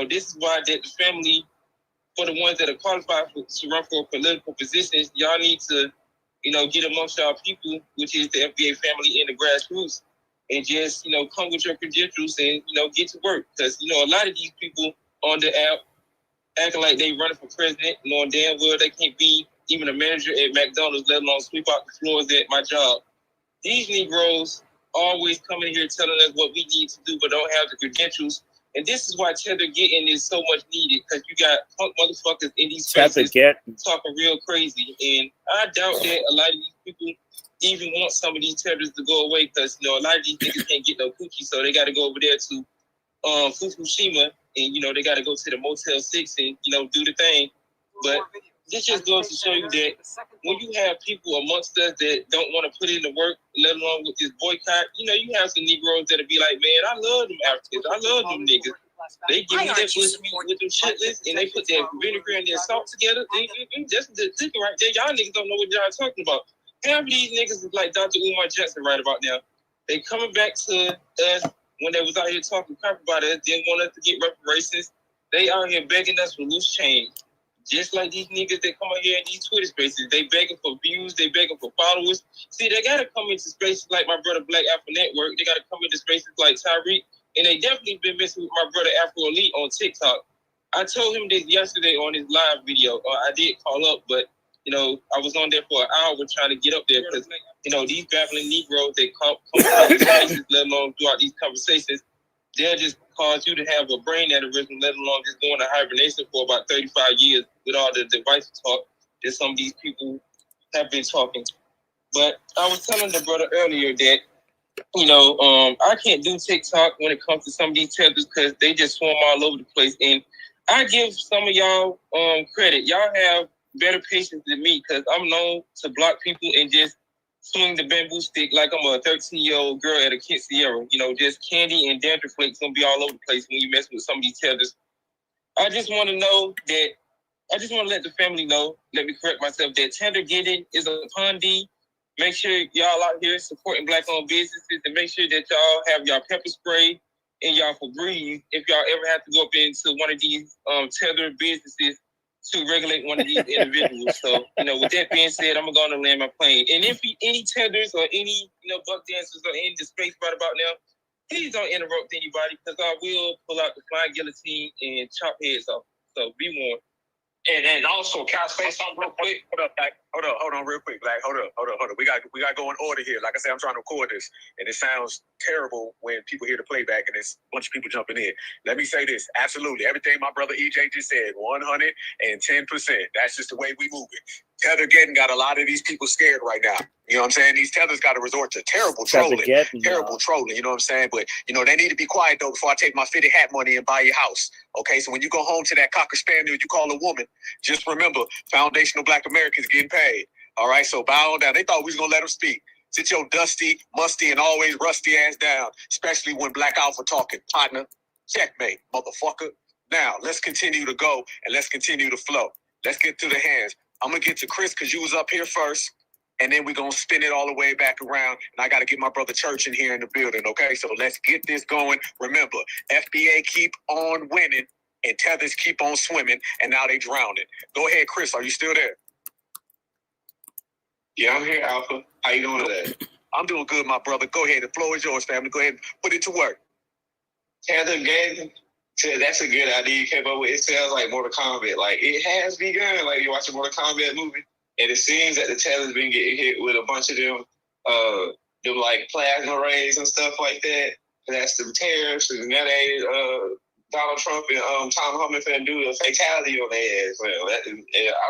[SPEAKER 5] this is why that the family, for the ones that are qualified to run for political positions, y'all need to, get amongst y'all people, which is the FBA family and the grassroots, and just, come with your credentials and, get to work. Because, a lot of these people on the app acting like they running for president, knowing damn well they can't be
[SPEAKER 6] even a manager at McDonald's, let alone sweep out the floors at my job. These Negroes always come in here telling us what we need to do, but don't have the credentials. And this is why Tethergeddon is so much needed, because you got punk motherfuckers in these spaces talking real crazy. And I doubt that a lot of these people even want some of these tethers to go away, because a lot of these niggas can't get no coochie, so they got to go over there to Fukushima, and they got to go to the Motel 6 and do the thing. But this just goes to show you that when you have people amongst us that don't want to put in the work, let alone with this boycott, you have some Negroes that'll be like, man, I love them Africans, I love them niggas. They give me that bush meat with them shitless, and they put that vinegar and that salt together. That's the ticket right there. Y'all niggas don't know what y'all talking about. Half of these niggas is like Dr. Umar Jackson right about now. They coming back to us when they was out here talking crap about us, didn't want us to get reparations. They out here begging us for loose change. Just like these niggas that come out here in these Twitter spaces, they begging for views, they begging for followers. See, they gotta come into spaces like my brother Black Afro Network. They gotta come into spaces like Tyreek, and they definitely been messing with my brother Afro Elite on TikTok. I told him this yesterday on his live video. I did call up, but I was on there for an hour trying to get up there because these babbling Negroes they come out these spaces, let alone throughout these conversations, they'll just cause you to have a brain aneurysm, let alone just go into hibernation for about 35 years with all the device talk that some of these people have been talking. But I was telling the brother earlier that, I can't do TikTok when it comes to some of these tethers because they just swarm all over the place. And I give some of y'all credit. Y'all have better patience than me because I'm known to block people and just swing the bamboo stick like I'm a 13-year-old girl at a quinceañera. Just candy and dandruff flakes gonna be all over the place when you mess with some of these tethers. I just want to let the family know, let me correct myself, that Tethergeddon is a Pondy. Make sure y'all out here supporting Black-owned businesses and make sure that y'all have y'all pepper spray and y'all Febreze if y'all ever have to go up into one of these tether businesses to regulate one of these individuals. So, with that being said, I'm going to land my plane. And if any tethers or any, buck dancers are in the space right about now, please don't interrupt anybody because I will pull out the flying guillotine and chop heads off. So be warned.
[SPEAKER 2] And also, can I say something real quick? Hold on, real quick, Black. Hold up. We got to go in order here. Like I said, I'm trying to record this, and it sounds terrible when people hear the playback and there's a bunch of people jumping in. Let me say this: absolutely, everything my brother EJ just said, 110%. That's just the way we move it. Tethergeddon got a lot of these people scared right now. You know what I'm saying? These tethers got to resort to terrible trolling. You know what I'm saying? But, they need to be quiet, though, before I take my fitted hat money and buy your house. Okay, so when you go home to that Cocker Spaniel you call a woman, just remember, foundational Black Americans getting paid. All right, so bow on down. They thought we was going to let them speak. Sit your dusty, musty, and always rusty ass down, especially when Black Alpha talking. Partner, checkmate, motherfucker. Now, let's continue to go, and let's continue to flow. Let's get to the hands. I'm going to get to Chris because you was up here first, and then we're going to spin it all the way back around, and I got to get my brother Church in here in the building, okay? So let's get this going. Remember, FBA keep on winning, and tethers keep on swimming, and now they drowning. Go ahead, Chris. Are you still there?
[SPEAKER 8] Yeah, I'm here, Alpha. How you doing today?
[SPEAKER 2] I'm doing good, my brother. Go ahead. The floor is yours, family. Go ahead and put it to work.
[SPEAKER 8] Tethergeddon. That's a good idea you came up with. It sounds like Mortal Kombat. Like, it has begun. Like, you watch a Mortal Kombat movie, and it seems that the Tether's been getting hit with a bunch of them like plasma rays and stuff like that. That's the tariffs, and now they Donald Trump and Tom Hummel finna do a fatality on their ass. Well,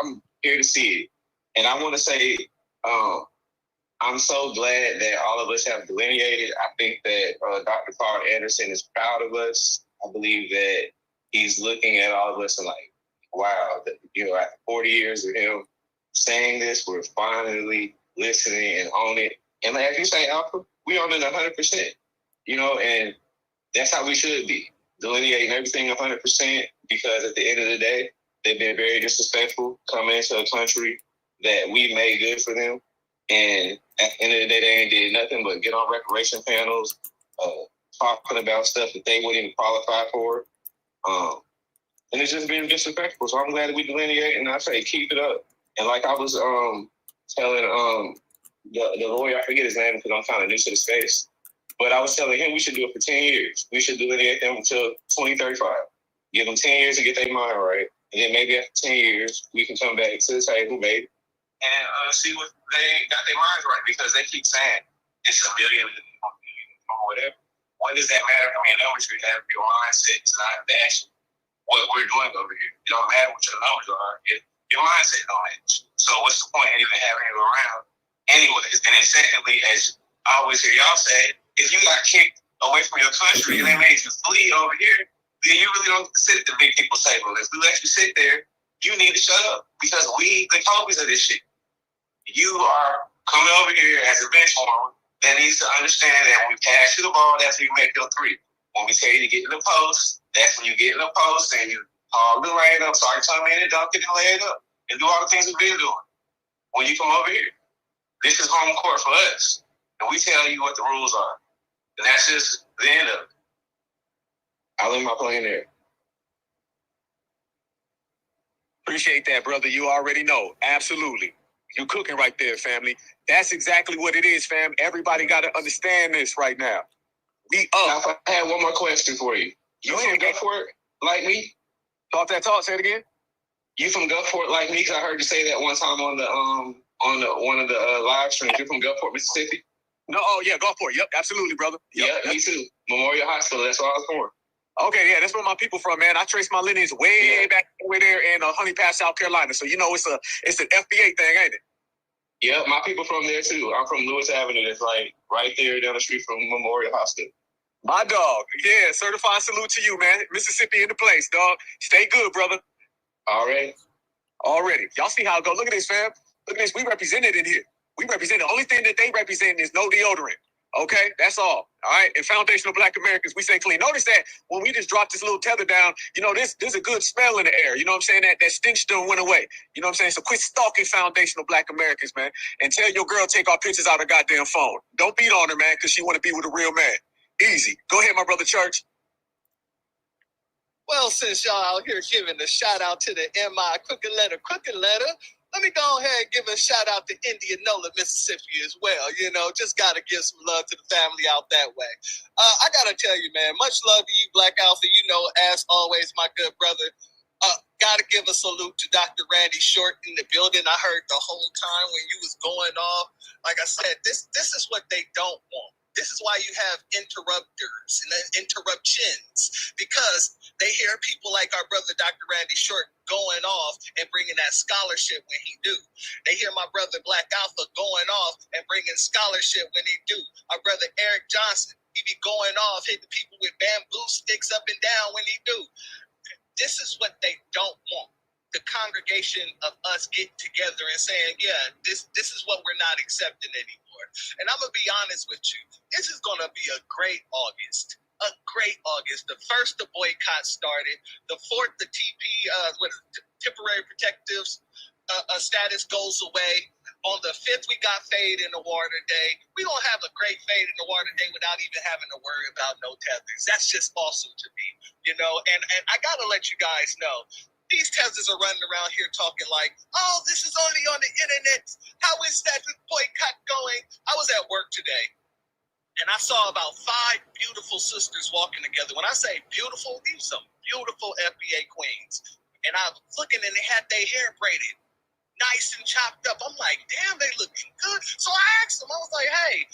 [SPEAKER 8] I'm here to see it, and I want to say, I'm so glad that all of us have delineated. I think that Dr. Carl Anderson is proud of us. I believe that he's looking at all of us and like, wow, after 40 years of him saying this, we're finally listening and on it. And like you say, Alpha, we on it 100%, and that's how we should be, delineating everything 100%, because at the end of the day, they've been very disrespectful coming into a country that we made good for them. And at the end of the day, they ain't did nothing but get on reparation panels, talking about stuff that they wouldn't even qualify for. And it's just been disrespectful. So I'm glad that we delineate, and I say keep it up. And like I was telling the lawyer, I forget his name because I'm kind of new to the space, but I was telling him we should do it for 10 years. We should delineate them until 2035. Give them 10 years to get their mind right. And then maybe after 10 years, we can come back to the table, maybe, and see what they got their minds right, because they keep saying it's a million or whatever. What does that matter? I mean, numbers you have your mindset. It's not the action. What we're doing over here. It don't matter what your numbers are. Your mindset don't match. So what's the point in even having it around? Anyways, and then secondly, as I always hear y'all say, if you got kicked away from your country and they made you flee over here, then you really don't get to sit at the big people's table. If we let you sit there, you need to shut up, because we the copies of this shit. You are coming over here as a bench warmer that needs to understand that when we pass you the ball, that's when you make your three. When we tell you to get in the post, that's when you get in the post and you haul the lane up, so I can come in and dunk it and lay it up and do all the things we've been doing. When you come over here, this is home court for us, and we tell you what the rules are, and that's just the end of it. I'll leave my plane there.
[SPEAKER 2] Appreciate that, brother. You already know. Absolutely. You cooking right there, family. That's exactly what it is, fam. Everybody got to understand this right now. We up.
[SPEAKER 8] Now, I have one more question for you. You from Gulfport like me?
[SPEAKER 2] Talk that talk. Say it again.
[SPEAKER 8] You from Gulfport like me? Because I heard you say that one time on one of the live streams. You're from Gulfport, Mississippi?
[SPEAKER 2] No, oh yeah, Gulfport. Yep, absolutely, brother.
[SPEAKER 8] Yep, me too. Memorial Hospital. That's where I was born.
[SPEAKER 2] Okay, yeah, that's where my people from, man. I trace my lineage way back over there in Honey Pass, South Carolina. So you know it's an FBA thing, ain't it?
[SPEAKER 8] Yeah, my people from there too. I'm from Lewis Avenue. That's like right there down the street from Memorial Hospital.
[SPEAKER 2] My dog. Yeah, certified salute to you, man. Mississippi in the place, dog. Stay good, brother.
[SPEAKER 8] Already.
[SPEAKER 2] Y'all see how it go. Look at this, fam. Look at this. We represented in here. We represent. The only thing that they represent is no deodorant. Okay, that's all. All right, and foundational Black Americans, we stay clean. Notice that when we just dropped this little tether down, you know, there's a good smell in the air. You know what I'm saying? That stench done went away. You know what I'm saying? So quit stalking foundational Black Americans, man, and tell your girl take our pictures out of her goddamn phone. Don't beat on her, man, because she want to be with a real man. Easy. Go ahead, my brother Church.
[SPEAKER 9] Well, since y'all out here giving a shout out to the MI Crooked Letter, let me go ahead and give a shout out to Indianola, Mississippi as well. You know, just got to give some love to the family out that way. I got to tell you, man, much love to you, Black Alpha. You know, as always, my good brother. Got to give a salute to Dr. Randy Short in the building. I heard the whole time when you was going off. Like I said, this is what they don't want. This is why you have interrupters and interruptions, because they hear people like our brother Dr. Randy Short going off and bringing that scholarship when he do. They hear my brother Black Alpha going off and bringing scholarship when he do. Our brother Eric Johnson, he be going off, hitting people with bamboo sticks up and down when he do. This is what they don't want. The congregation of us getting together and saying, yeah, this is what we're not accepting anymore. And I'm going to be honest with you. This is going to be a great August. A great August. The first, the boycott started. The fourth, the temporary protective status goes away. On the 5th, we got Fade in the Water Day. We don't have a great Fade in the Water Day without even having to worry about no tethers. That's just awesome to me, you know. And I got to let you guys know, these tethers are running around here talking like, oh, this is only on the internet. How is that boycott going? I was at work today, and I saw about 5 beautiful sisters walking together. When I say beautiful, these are some beautiful FBA queens. And I was looking, and they had their hair braided, nice and chopped up. I'm like, damn, they looking good. So I asked them, I was like, hey,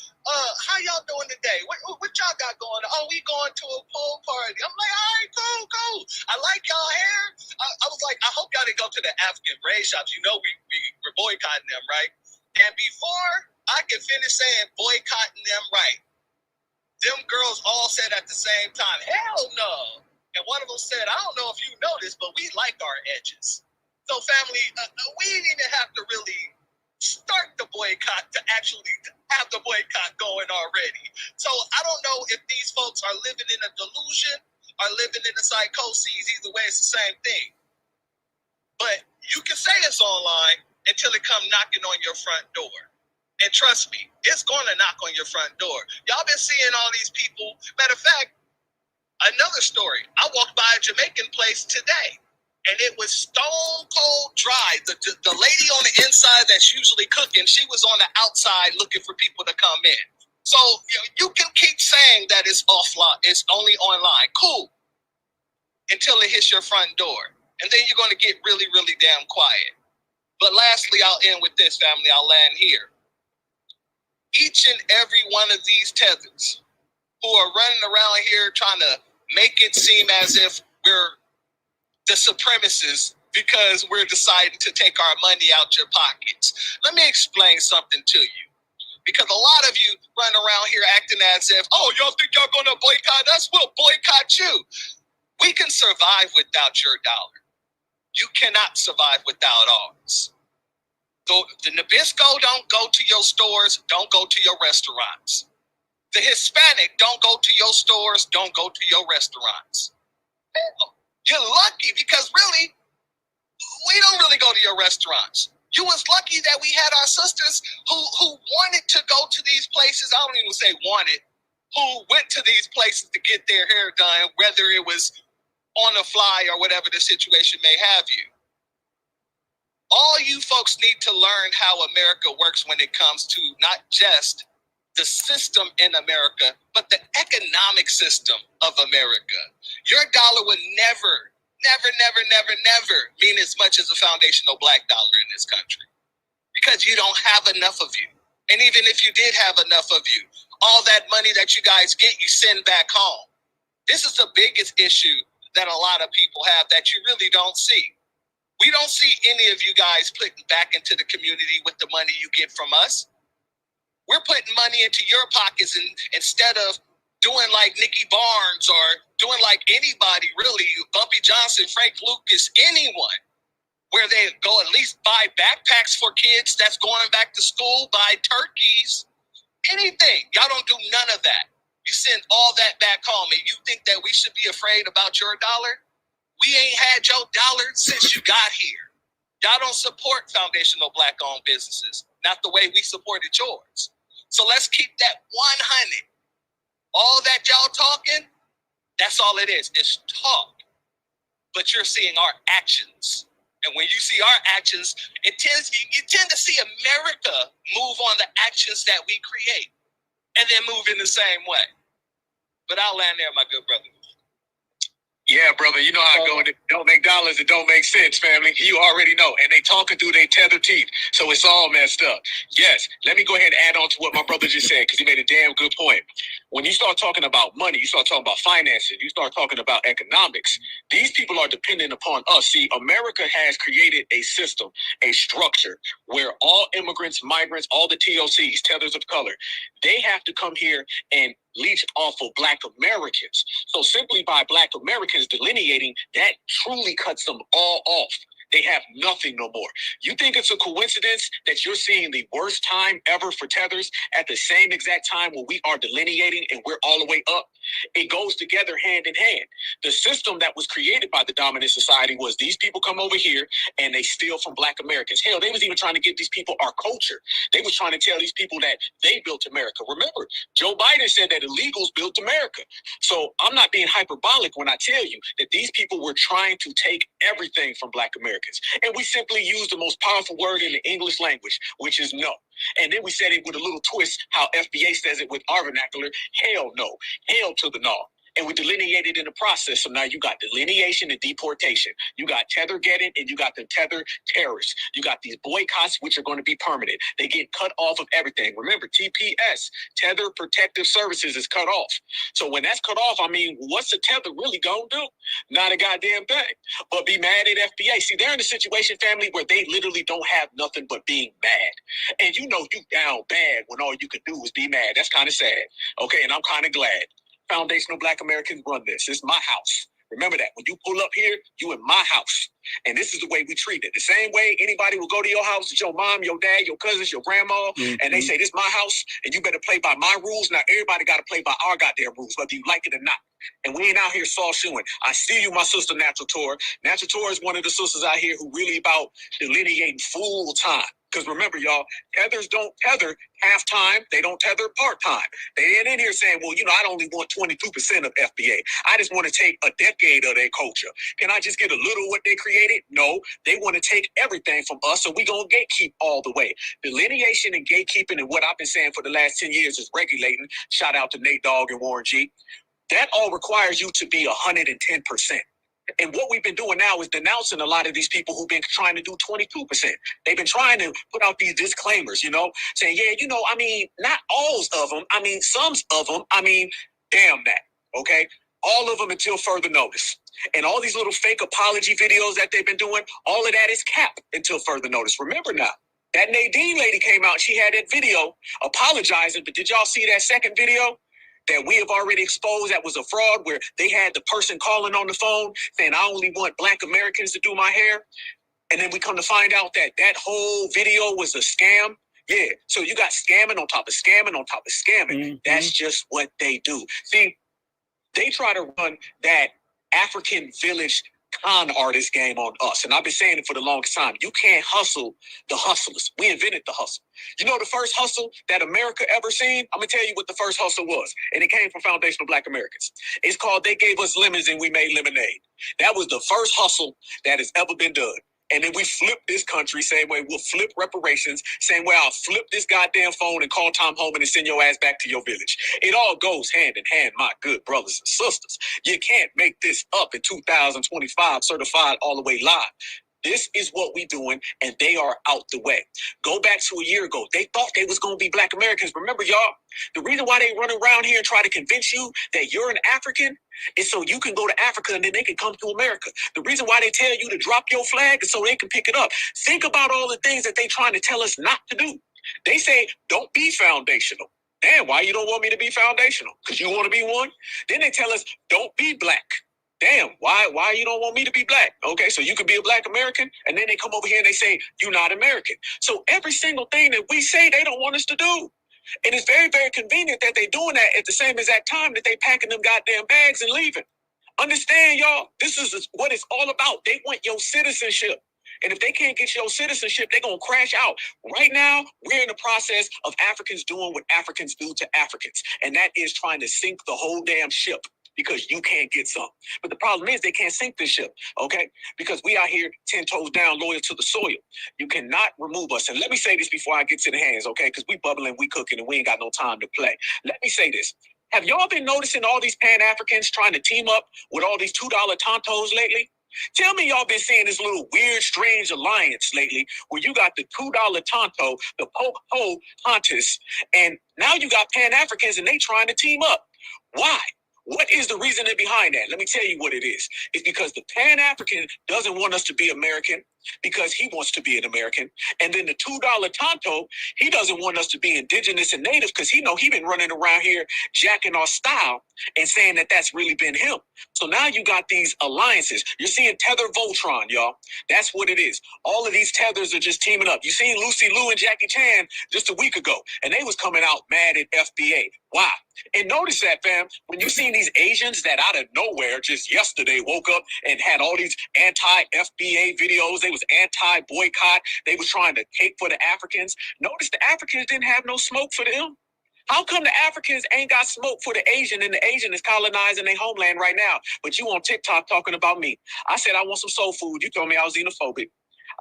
[SPEAKER 9] how y'all doing today? What y'all got going on? Oh, we going to a pool party. I'm like, all right, cool. I like y'all hair. I was like, I hope y'all didn't go to the African braid shops. You know we're boycotting them, right? And before I could finish saying boycotting them right, them girls all said at the same time, hell no. And one of them said, I don't know if you know this, but we like our edges. So family, we didn't even have to really start the boycott to actually have the boycott going already. So I don't know if these folks are living in a delusion or living in a psychosis. Either way, it's the same thing. But you can say it's online until it come knocking on your front door. And trust me, it's going to knock on your front door. Y'all been seeing all these people. Matter of fact, another story. I walked by a Jamaican place today, and it was stone cold dry. The lady on the inside that's usually cooking, she was on the outside looking for people to come in. So you can keep saying that it's offline, it's only online. Cool. Until it hits your front door. And then you're going to get really, really damn quiet. But lastly, I'll end with this, family. I'll land here. Each and every one of these tethers who are running around here trying to make it seem as if we're the supremacists because we're deciding to take our money out your pockets. Let me explain something to you. Because a lot of you run around here acting as if, oh, y'all think y'all going to boycott us? We'll boycott you. We can survive without your dollar. You cannot survive without ours. So the Nabisco don't go to your stores, don't go to your restaurants. The Hispanic don't go to your stores, don't go to your restaurants. Hell, you're lucky because really, we don't really go to your restaurants. You was lucky that we had our sisters who wanted to go to these places. I don't even say wanted, who went to these places to get their hair done, whether it was on the fly or whatever the situation may have you. All you folks need to learn how America works when it comes to not just the system in America, but the economic system of America. Your dollar would never mean as much as a foundational black dollar in this country because you don't have enough of you. And even if you did have enough of you, all that money that you guys get, you send back home. This is the biggest issue that a lot of people have that you really don't see. We don't see any of you guys putting back into the community with the money you get from us. We're putting money into your pockets and instead of doing like Nikki Barnes or doing like anybody really, Bumpy Johnson, Frank Lucas, anyone, where they go at least buy backpacks for kids that's going back to school, buy turkeys, anything. Y'all don't do none of that. You send all that back home and you think that we should be afraid about your dollar? We ain't had your dollar since you got here. Y'all don't support foundational black-owned businesses, not the way we supported yours. So let's keep that 100. All that y'all talking, that's all it is. It's talk. But you're seeing our actions. And when you see our actions, you tend to see America move on the actions that we create and then move in the same way. But I'll land there, my good brother.
[SPEAKER 2] Yeah, brother, you know how I go. It don't make dollars, it don't make sense, family. You already know. And they talking through their tether teeth, so it's all messed up. Yes, let me go ahead and add on to what my brother just said, because he made a damn good point. When you start talking about money, you start talking about finances, you start talking about economics, these people are dependent upon us. See, America has created a system, a structure, where all immigrants, migrants, all the TOCs, tethers of color, they have to come here and leech off of Black Americans. So simply by Black Americans delineating, that truly cuts them all off. They have nothing no more. You think it's a coincidence that you're seeing the worst time ever for tethers at the same exact time when we are delineating and we're all the way up? It goes together hand in hand. The system that was created by the dominant society was these people come over here and they steal from Black Americans. Hell, they was even trying to give these people our culture. They was trying to tell these people that they built America. Remember, Joe Biden said that illegals built America. So I'm not being hyperbolic when I tell you that these people were trying to take everything from Black Americans. And we simply used the most powerful word in the English language, which is no. And then we said it with a little twist, how FBA says it with our vernacular, hell no, hell to the no. And we delineated in the process. So now you got delineation and deportation. You got Tethergeddon and you got the tether terrorists. You got these boycotts, which are going to be permanent. They get cut off of everything. Remember, TPS, Tether Protective Services, is cut off. So when that's cut off, I mean, what's the tether really going to do? Not a goddamn thing. But be mad at FBA. See, they're in a situation, family, where they literally don't have nothing but being mad. And you know you down bad when all you can do is be mad. That's kind of sad. Okay, and I'm kind of glad. Foundational Black Americans run this. It's my house. Remember that. When you pull up here, you in my house. And this is the way we treat it. The same way anybody will go to your house, it's your mom, your dad, your cousins, your grandma, and they say, this is my house, and you better play by my rules. Now, everybody got to play by our goddamn rules, whether you like it or not. And we ain't out here saw shoeing. I see you, my sister, Natural Tour. Natural Tour is one of the sisters out here who really about delineating full time. Because remember, y'all, tethers don't tether half-time. They don't tether part-time. They ain't in here saying, well, you know, I only want 22% of FBA. I just want to take a decade of their culture. Can I just get a little what they created? No, they want to take everything from us, so we going to gatekeep all the way. Delineation and gatekeeping and what I've been saying for the last 10 years is regulating. Shout out to Nate Dogg and Warren G. That all requires you to be 110%. And what we've been doing now is denouncing a lot of these people who've been trying to do 22%. They've been trying to put out these disclaimers, saying, yeah, I mean, not all of them. I mean, some of them. I mean, damn that. Okay. All of them until further notice. And all these little fake apology videos that they've been doing, all of that is cap until further notice. Remember now, that Nadine lady came out. She had that video apologizing. But did y'all see that second video that we have already exposed that was a fraud, where they had the person calling on the phone saying, I only want Black Americans to do my hair? And then we come to find out that that whole video was a scam. Yeah. So you got scamming on top of scamming on top of scamming. Mm-hmm. That's just what they do. See, they try to run that African village con artist game on us. And I've been saying it for the longest time. You can't hustle the hustlers. We invented the hustle. You know the first hustle that America ever seen? I'm going to tell you what the first hustle was. And it came from Foundational Black Americans. It's called They Gave Us Lemons and We Made Lemonade. That was the first hustle that has ever been done. And then we flipped this country, same way we'll flip reparations, same way I'll flip this goddamn phone and call Tom Homan and send your ass back to your village. It all goes hand in hand, my good brothers and sisters. You can't make this up in 2025 certified all the way live. This is what we doing, and they are out the way. Go back to a year ago. They thought they was going to be Black Americans. Remember, y'all, the reason why they run around here and try to convince you that you're an African is so you can go to Africa and then they can come to America. The reason why they tell you to drop your flag is so they can pick it up. Think about all the things that they trying to tell us not to do. They say, don't be foundational. Damn, why you don't want me to be foundational? Because you want to be one? Then they tell us, don't be Black. Damn, why you don't want me to be Black? Okay, so you can be a Black American, and then they come over here and they say, you're not American. So every single thing that we say, they don't want us to do. And it's very, very convenient that they're doing that at the same exact time that they packing them goddamn bags and leaving. Understand, y'all, this is what it's all about. They want your citizenship. And if they can't get your citizenship, they're going to crash out. Right now, we're in the process of Africans doing what Africans do to Africans. And that is trying to sink the whole damn ship. Because you can't get some. But the problem is they can't sink this ship, okay? Because we out here 10 toes down, loyal to the soil. You cannot remove us. And let me say this before I get to the hands, okay? Because we bubbling, we cooking, and we ain't got no time to play. Let me say this. Have y'all been noticing all these Pan-Africans trying to team up with all these $2 Tontos lately? Tell me y'all been seeing this little weird, strange alliance lately where you got the $2 Tonto, the Pope Pontus, and now you got Pan-Africans and they trying to team up. Why? What is the reasoning behind that? Let me tell you what it is. It's because the Pan-African doesn't want us to be American because he wants to be an American. And then the $2 Tonto, he doesn't want us to be indigenous and native because he know he been running around here jacking our style and saying that that's really been him. So now you got these alliances. You're seeing Tether Voltron, y'all. That's what it is. All of these tethers are just teaming up. You seen Lucy Liu and Jackie Chan just a week ago, and they was coming out mad at FBA. Why? And notice that, fam, when you seen these Asians that out of nowhere just yesterday woke up and had all these anti-FBA videos, they was anti-boycott, they was trying to take for the Africans. Notice the Africans didn't have no smoke for them. How come the Africans ain't got smoke for the Asian and the Asian is colonizing their homeland right now? But you on TikTok talking about me. I said I want some soul food. You told me I was xenophobic.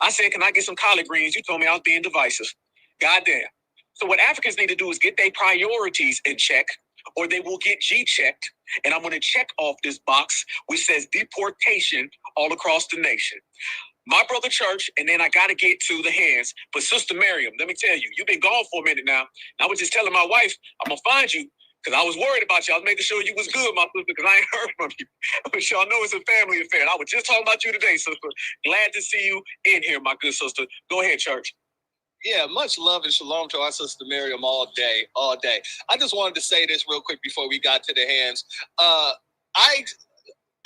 [SPEAKER 2] I said, can I get some collard greens? You told me I was being divisive. Goddamn. So what Africans need to do is get their priorities in check, or they will get G-checked. And I'm going to check off this box which says deportation all across the nation. My brother Church, and then I got to get to the hands. But Sister Miriam, let me tell you, you've been gone for a minute now. And I was just telling my wife, I'm going to find you because I was worried about you. I was making sure you was good, my sister, because I ain't heard from you. But y'all know it's a family affair. And I was just talking about you today, sister. Glad to see you in here, my good sister. Go ahead, Church.
[SPEAKER 9] Yeah, much love and shalom to our sister Miriam all day, all day. I just wanted to say this real quick before we got to the hands.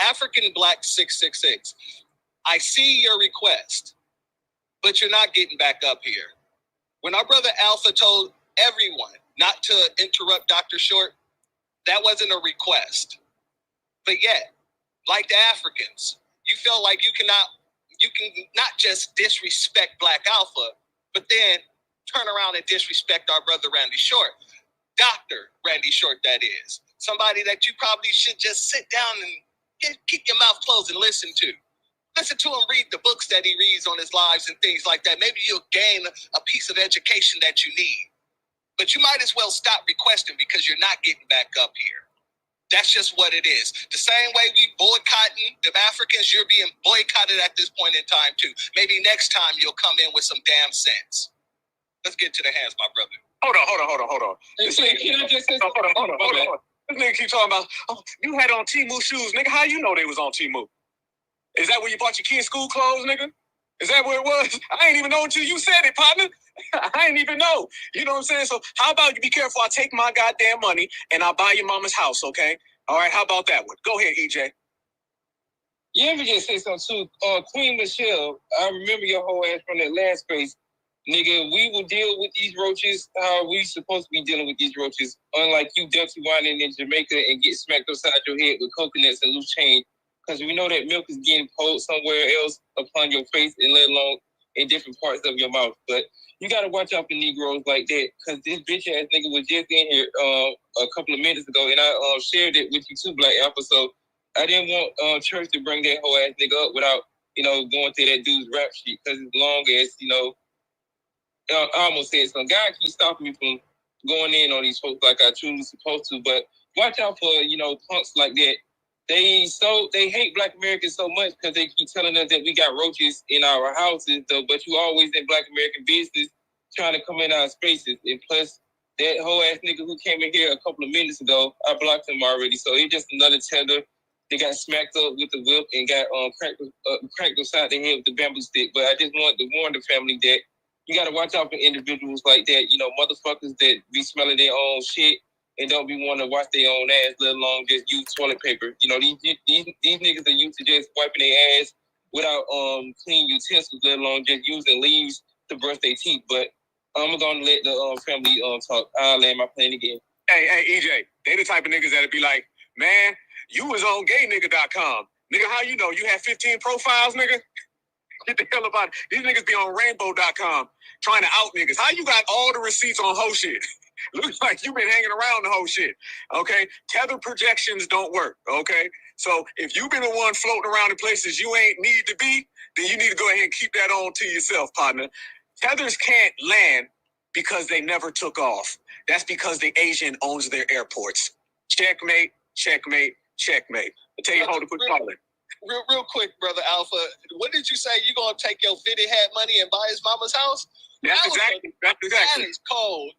[SPEAKER 9] African Black 666, I see your request, but you're not getting back up here. When our brother Alpha told everyone not to interrupt Dr. Short, that wasn't a request. But yet, like the Africans, you feel like you can not just disrespect Black Alpha, but then turn around and disrespect our brother Randy Short. Dr. Randy Short, that is. Somebody that you probably should just sit down and keep your mouth closed and listen to. Listen to him read the books that he reads on his lives and things like that. Maybe you'll gain a piece of education that you need. But you might as well stop requesting because you're not getting back up here. That's just what it is. The same way we boycotting the Africans, you're being boycotted at this point in time too. Maybe next time you'll come in with some damn sense. Let's get to the hands, my brother.
[SPEAKER 2] Hold on. This nigga,
[SPEAKER 6] Can I just say
[SPEAKER 2] hold on. This nigga keep talking about, oh, you had on Temu shoes, nigga. How you know they was on Temu? Is that where you bought your kids' school clothes, nigga? Is that where it was? I ain't even know until you said it, partner. I ain't even know. You know what I'm saying? So how about you be careful? I take my goddamn money and I buy your mama's house, okay? All right, how about that one? Go ahead, EJ.
[SPEAKER 6] Yeah, let me just say something too. Queen Michelle, I remember your whole ass from that last space. Nigga, we will deal with these roaches how we supposed to be dealing with these roaches. Unlike you dirty whining in Jamaica and get smacked upside your head with coconuts and loose change. Because we know that milk is getting pulled somewhere else upon your face and let alone in different parts of your mouth. But you got to watch out for Negroes like that. Because this bitch ass nigga was just in here a couple of minutes ago. And I shared it with you too, Black Alpha. So I didn't want Church to bring that whole ass nigga up without, going through that dude's rap sheet. Because as long as, I almost said so. God keeps stopping me from going in on these folks like I truly supposed to. But watch out for, punks like that. They hate Black Americans so much because they keep telling us that we got roaches in our houses, though. But you always in Black American business trying to come in our spaces. And plus, that whole ass nigga who came in here a couple of minutes ago, I blocked him already. So it's just another tether. They got smacked up with the whip and got cracked upside the head with the bamboo stick. But I just want to warn the family that you got to watch out for individuals like that. Motherfuckers that be smelling their own shit and don't be wanting to wash their own ass, let alone just use toilet paper. These niggas are used to just wiping their ass without clean utensils, let alone just using leaves to brush their teeth. But I'm going to let the family talk. I'll land my plane again.
[SPEAKER 2] Hey, EJ, they the type of niggas that'd be like, man, you was on gaynigga.com. Nigga, how you know? You had 15 profiles, nigga? Get the hell about it. These niggas be on rainbow.com trying to out niggas. How you got all the receipts on whole shit? Looks like you've been hanging around the whole shit, okay? Tether projections don't work, okay? So if you've been the one floating around in places you ain't need to be, then you need to go ahead and keep that on to yourself, partner. Tethers can't land because they never took off. That's because the Asian owns their airports. Checkmate, checkmate, checkmate. I'll tell you how to put calling.
[SPEAKER 9] Real quick, Brother Alpha. What did you say? You gonna take your fitted hat money and buy his mama's house?
[SPEAKER 2] That's exactly.
[SPEAKER 9] That is cold.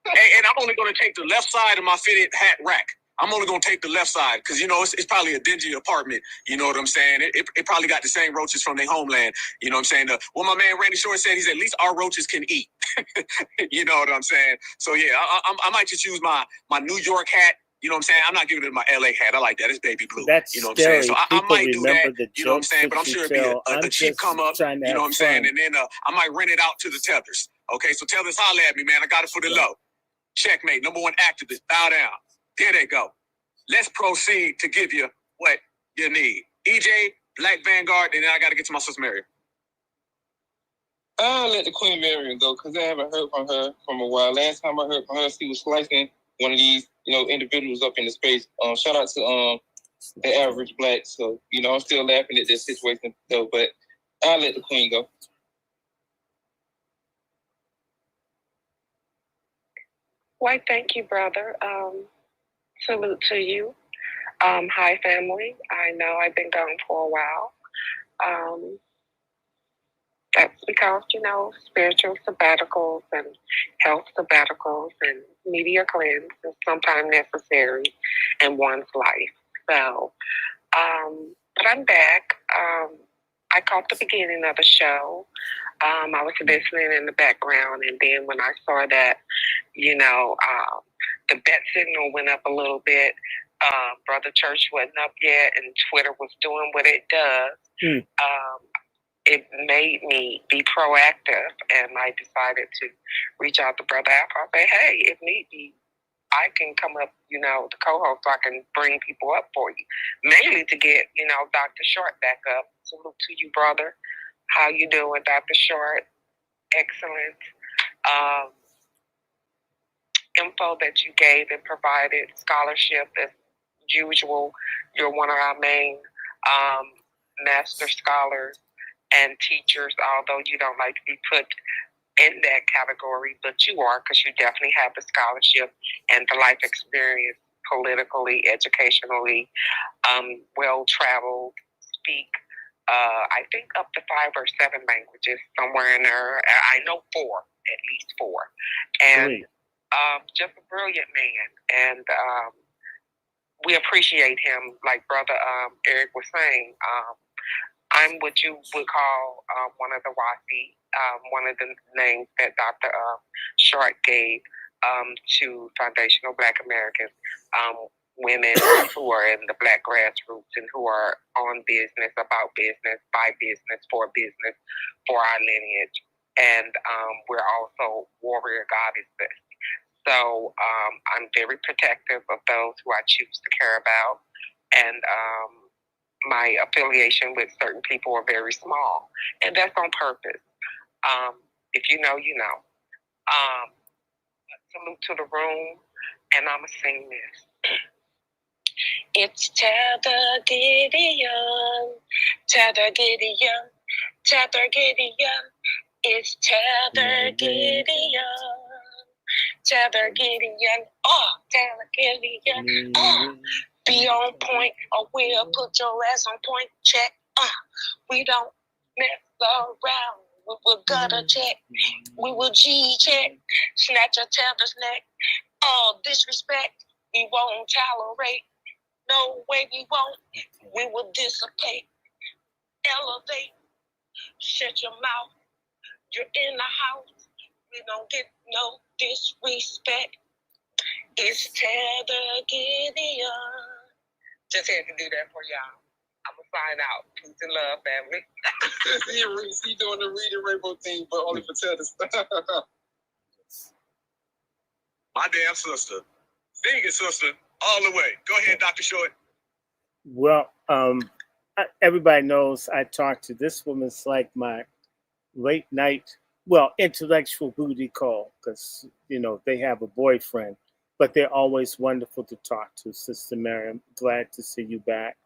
[SPEAKER 2] And I'm only going to take the left side of my fitted hat rack. I'm only going to take the left side because, it's probably a dingy apartment. You know what I'm saying? It probably got the same roaches from their homeland. You know what I'm saying? What my man Randy Short said, he said, at least our roaches can eat. You know what I'm saying? So, yeah, I might just use my New York hat. You know what I'm saying? I'm not giving it my LA hat. I like that. It's baby blue.
[SPEAKER 1] That's
[SPEAKER 2] you know what
[SPEAKER 1] scary.
[SPEAKER 2] I'm saying? So I might do that.
[SPEAKER 1] The
[SPEAKER 2] you know what I'm saying? But I'm sure it'd be a cheap come up. You know what I'm saying? And then I might rent it out to the Tethers. Okay, so Tethers, holler at me, man. I got it for the low. Checkmate, number one activist, bow down. There they go. Let's proceed to give you what you need. EJ, Black Vanguard, and then I got to get to my sister Mary.
[SPEAKER 6] I'll let the Queen Marion go because I haven't heard from her from a while. Last time I heard from her, she was slicing one of these, individuals up in the space. Shout out to the average Black. So, I'm still laughing at this situation though, but I'll let the Queen go.
[SPEAKER 10] Why, thank you, brother. Salute to you. Hi, family. I know I've been gone for a while. That's because, spiritual sabbaticals and health sabbaticals and media cleanse is sometimes necessary in one's life. So, but I'm back. I caught the beginning of the show. I was listening in the background, and then when I saw that, the bet signal went up a little bit. Brother Church wasn't up yet, and Twitter was doing what it does. It made me be proactive, and I decided to reach out to Brother Alpha. I say, hey, if need be, I can come up, the co-host, so I can bring people up for you. Mainly to get, Dr. Short back up. Salute to you, brother. How you doing, Dr. Short? Excellent. Info that you gave and provided, scholarship as usual. You're one of our main master scholars and teachers, although you don't like to be put in that category, but you are, because you definitely have the scholarship and the life experience politically, educationally, well-traveled, speak, I think up to 5 or 7 languages, somewhere in there. I know 4, at least 4. And just a brilliant man. And we appreciate him, like Brother Eric was saying. I'm what you would call one of the WASI, one of the names that Dr. Short gave to foundational Black Americans, women who are in the Black grassroots and who are on business, about business, by business, for our lineage. And we're also warrior goddesses. So I'm very protective of those who I choose to care about. And my affiliation with certain people are very small. And that's on purpose. If you know, you know. Salute to the room. And I'm going to sing this. It's Tethergeddon, Tethergeddon, Tethergeddon. It's Tethergeddon, Tethergeddon. Oh, Tethergeddon. Be on point, or we'll put your ass on point. Check. We don't mess around. We will gutter check. We will G check. Snatch a tether's neck. All disrespect. We won't tolerate. No way we won't. We will dissipate. Elevate. Shut your mouth. You're in the house. We don't get no disrespect. It's Tethergeddon. Just had to do that for y'all. I'm going to sign out. Peace and love, family.
[SPEAKER 7] He doing the Reading Rainbow thing, but only for Tether.
[SPEAKER 2] My damn sister. Sing it, sister. All the way. Go ahead, Dr. Short.
[SPEAKER 1] Well, everybody knows I talk to this woman's like my late night, intellectual booty call, because, they have a boyfriend, but they're always wonderful to talk to. Sister Mary, I'm glad to see you back.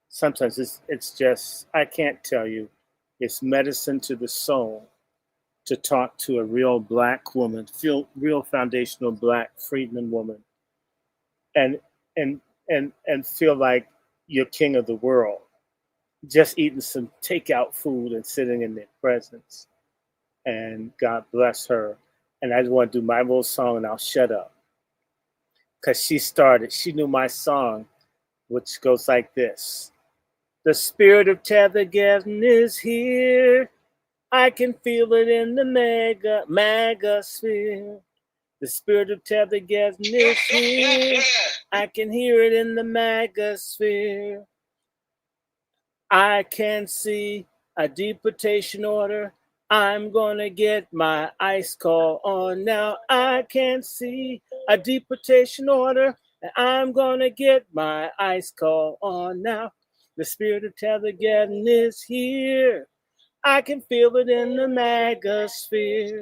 [SPEAKER 1] Sometimes it's just, I can't tell you, it's medicine to the soul to talk to a real Black woman, real foundational Black freedman woman, and feel like you're king of the world, just eating some takeout food and sitting in their presence. And God bless her. And I just want to do my little song and I'll shut up. Because she knew my song, which goes like this. The spirit of Tethergeddon is here. I can feel it in the megasphere. The spirit of Tethergeddon is here. I can hear it in the megasphere. I can see a deportation order. I'm gonna get my ice call on now. I can see a deportation order, and I'm gonna get my ice call on now. The spirit of Tethergeddon is here. I can feel it in the megasphere.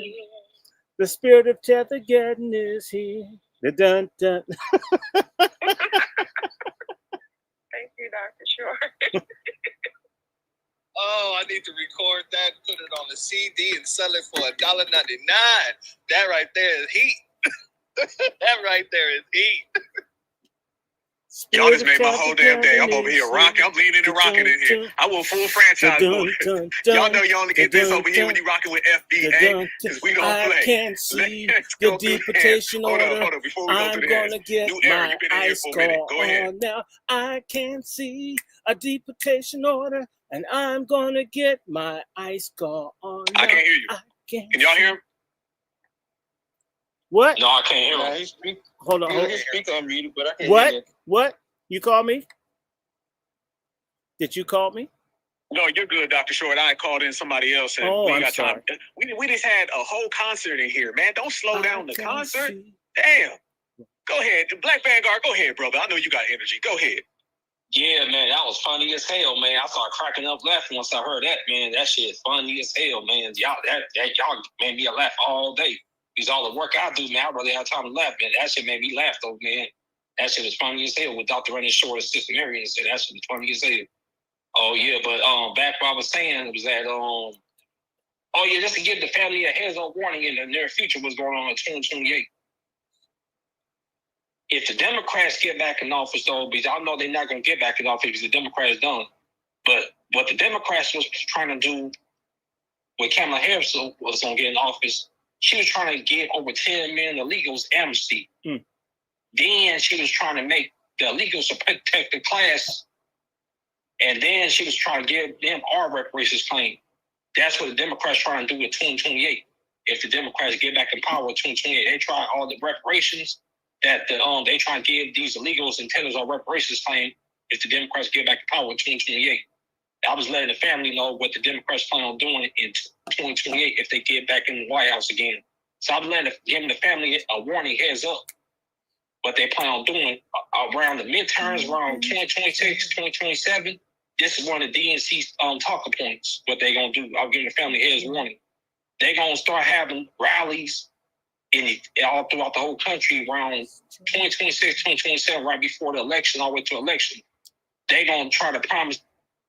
[SPEAKER 1] The spirit of Tethergeddon is here. Dun, dun.
[SPEAKER 10] Thank you, Dr. Short.
[SPEAKER 9] Oh, I need to record that, put it on a CD, and sell it for $1.99. That right there is heat. That right there is heat.
[SPEAKER 2] Y'all just made my whole damn day. I'm over here rocking. I'm leaning and rocking in here. I want full franchise, boys. Y'all know you only get this over here when you rocking with FBA, because we don't play.
[SPEAKER 1] I can't see the deportation order.
[SPEAKER 2] Hold on. Before we go through the
[SPEAKER 1] gonna get
[SPEAKER 2] New Era,
[SPEAKER 1] my
[SPEAKER 2] you've been in here
[SPEAKER 1] ice
[SPEAKER 2] for a minute.
[SPEAKER 1] call
[SPEAKER 2] Go ahead.
[SPEAKER 1] on now. I can see a deportation order, and I'm gonna get my ice call on now.
[SPEAKER 2] I can't hear you. Can y'all hear him?
[SPEAKER 1] What?
[SPEAKER 5] No, I can't hear him.
[SPEAKER 1] Hold on.
[SPEAKER 6] His speaker unmuted, but I can't
[SPEAKER 1] What?
[SPEAKER 6] hear you.
[SPEAKER 1] What? You called me? Did you call me?
[SPEAKER 2] No, you're good, Dr. Short. I called in somebody else, and we ain't got time. We just had a whole concert in here, man. Don't slow down the concert. Damn. Go ahead. Black Vanguard, go ahead, brother. I know you got energy. Go ahead.
[SPEAKER 5] Yeah, man, that was funny as hell, man. I started cracking up laughing once I heard that, man. That shit is funny as hell, man. Y'all made me laugh all day. Because all the work I do, man, I really have time to laugh, man. That shit made me laugh, though, man. That shit was funny as hell with Dr. Running Short and Sister Mary and said that shit was funny as hell. Oh yeah, but back what I was saying was that just to give the family a heads up warning in the near future what's going on in 2028. If the Democrats get back in office, though, because I know they're not going to get back in office because the Democrats done. But what the Democrats was trying to do when Kamala Harris was going to get in office, she was trying to give over 10 million illegals amnesty. Then she was trying to make the illegals a protected class. And then she was trying to give them our reparations claim. That's what the Democrats trying to do in 2028. If the Democrats get back in power in 2028, they try all the reparations that they try to give these illegals and tenants on reparations claim if the Democrats get back in power in 2028. I was letting the family know what the Democrats plan on doing in 2028 if they get back in the White House again. So I was giving the family a warning heads up what they plan on doing around the midterms, around 2026, 2027. This is one of the DNC's talking points, what they're going to do. I'll give the family heads warning. They're going to start having rallies all throughout the whole country around 2026, 2027, right before the election, all the way to election. They're going to try to promise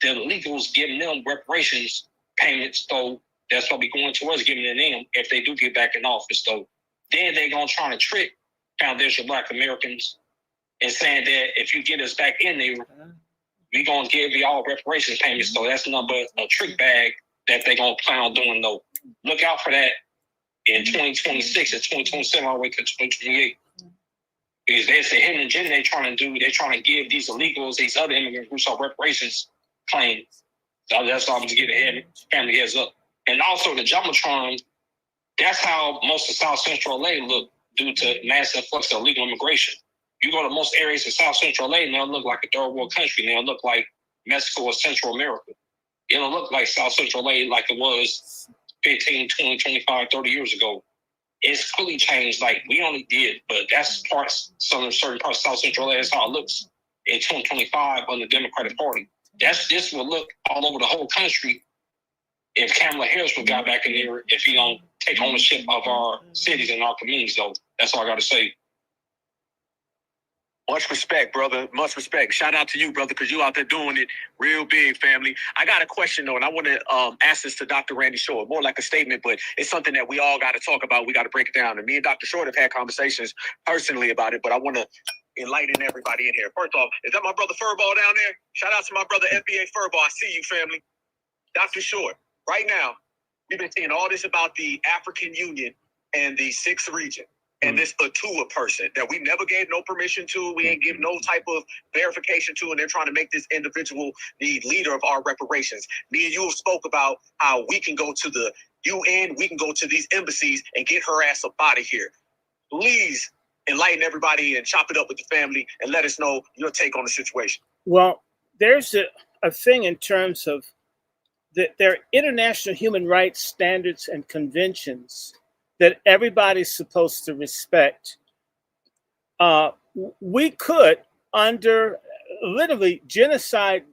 [SPEAKER 5] the illegals giving them reparations payments, so that's what we're going to us giving it to them if they do get back in office, though. Then they're going to try to trick foundational Black Americans and saying that if you get us back in there, we're going to give you all reparations payments. So that's nothing but a trick bag that they're going to plan on doing, though. Look out for that in 2026 and 2027 all the way to 2028. Because there's a hidden agenda they're trying to do. They're trying to give these illegals, these other immigrant groups, our reparations claims. So that's why I'm just getting family heads up. And also the Jumbotron, that's how most of South Central LA look due to massive influx of illegal immigration. You go to most areas of South Central LA and they'll look like a third world country. They'll look like Mexico or Central America. It don't look like South Central LA like it was 15, 20, 25, 30 years ago. It's fully changed like we only did, but that's some certain parts of South Central LA. That's how it looks in 2025 on the Democratic Party. This will look all over the whole country if Kamala Harris would got back in there, if he don't take ownership of our cities and our communities, though. That's all I got to say.
[SPEAKER 2] Much respect, brother. Much respect. Shout out to you, brother, because you out there doing it real big, family. I got a question, though, and I want to ask this to Dr. Randy Short. More like a statement, but it's something that we all got to talk about. We got to break it down. And me and Dr. Short have had conversations personally about it, but I want to enlighten everybody in here. First off, is that my brother Furball down there? Shout out to my brother FBA Furball. I see you, family. Dr. Short, right now, we've been saying all this about the African Union and the 6th region. And this Atua person that we never gave no permission to, we ain't give no type of verification to, and they're trying to make this individual the leader of our reparations. Me and you have spoke about how we can go to the UN, we can go to these embassies and get her ass up out of here. Please enlighten everybody and chop it up with the family and let us know your take on the situation.
[SPEAKER 1] Well, there's a thing in terms of there are international human rights standards and conventions that everybody's supposed to respect. We could, under literally genocide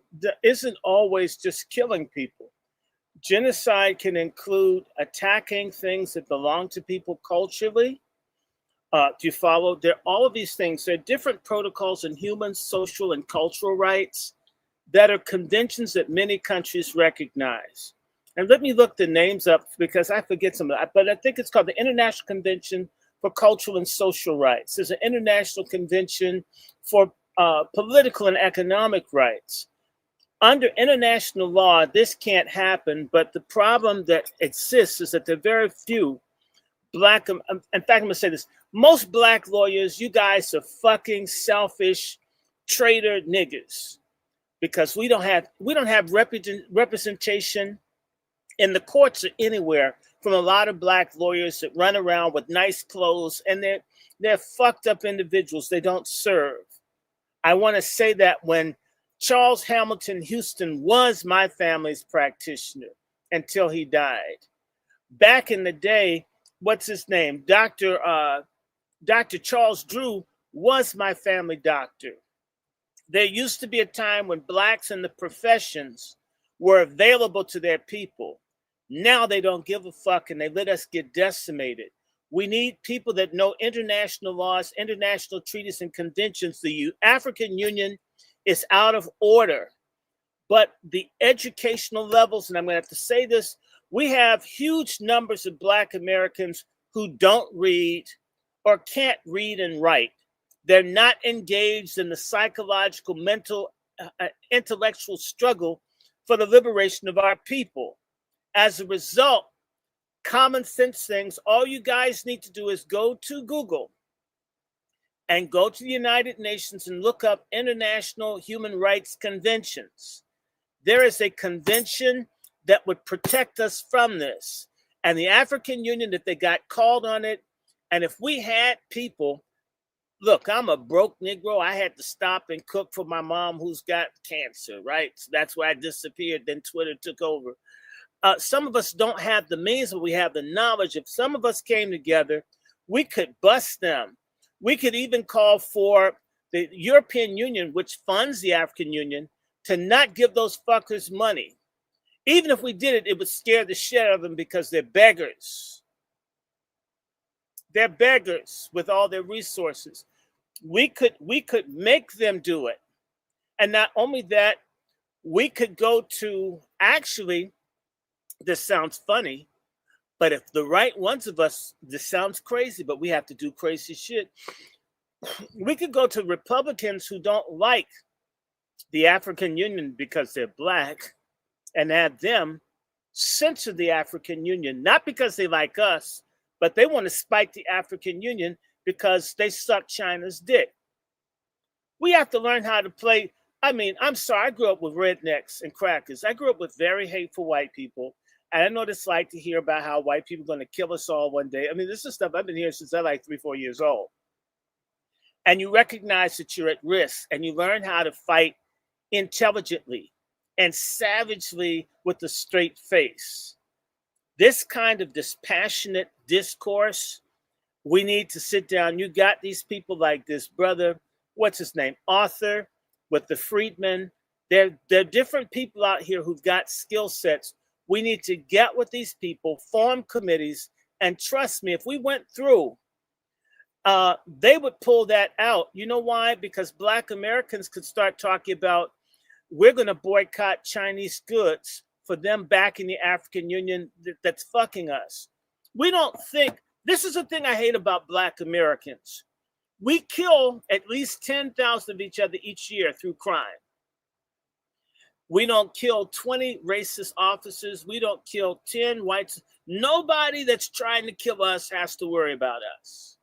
[SPEAKER 1] isn't always just killing people. Genocide can include attacking things that belong to people culturally. Do you follow? There are all of these things. There are different protocols in human, social, and cultural rights that are conventions that many countries recognize. And let me look the names up because I forget some of that, but I think it's called the International Convention for Cultural and Social Rights. There's an International Convention for Political and Economic Rights. Under international law, this can't happen, but the problem that exists is that there are very few Black, in fact, I'm gonna say this, most Black lawyers, you guys are fucking selfish traitor niggas because we don't have representation in the courts or anywhere from a lot of Black lawyers that run around with nice clothes, and they're fucked up individuals. They don't serve. I want to say that when Charles Hamilton Houston was my family's practitioner until he died. Back in the day, what's his name? Dr. Charles Drew was my family doctor. There used to be a time when Blacks in the professions were available to their people. Now they don't give a fuck and they let us get decimated. We need people that know international laws, international treaties and conventions. The African Union is out of order, but the educational levels, and I'm going to have to say this, we have huge numbers of Black Americans who don't read or can't read and write. They're not engaged in the psychological, mental, intellectual struggle for the liberation of our people. As a result, common sense things, all you guys need to do is go to Google and go to the United Nations and look up international human rights conventions. There is a convention that would protect us from this. And the African Union, that they got called on it. And if we had people, look, I'm a broke Negro. I had to stop and cook for my mom who's got cancer, right? So that's why I disappeared. Then Twitter took over. Some of us don't have the means, but we have the knowledge. If some of us came together, we could bust them. We could even call for the European Union, which funds the African Union, to not give those fuckers money. Even if we did it, it would scare the shit out of them because they're beggars. They're beggars with all their resources. We could make them do it. And not only that, we could go to, actually, this sounds funny, but if the right ones of us, this sounds crazy, but we have to do crazy shit. We could go to Republicans who don't like the African Union because they're black and have them censor the African Union, not because they like us, but they want to spike the African Union because they suck China's dick. We have to learn how to play. I mean, I'm sorry, I grew up with rednecks and crackers. I grew up with very hateful white people. And I know what it's like to hear about how white people are going to kill us all one day. I mean, this is stuff I've been hearing since I'm like 3-4 years old. And you recognize that you're at risk, and you learn how to fight intelligently and savagely with a straight face. This kind of dispassionate discourse, we need to sit down. You got these people like this brother, what's his name, Arthur, with the Freedmen. There are different people out here who've got skill sets. We need to get with these people, form committees, and trust me, if we went through, they would pull that out. You know why? Because Black Americans could start talking about, we're going to boycott Chinese goods for them backing the African Union that's fucking us. We don't think, this is the thing I hate about Black Americans. We kill at least 10,000 of each other each year through crime. We don't kill 20 racist officers. We don't kill 10 whites. Nobody that's trying to kill us has to worry about us.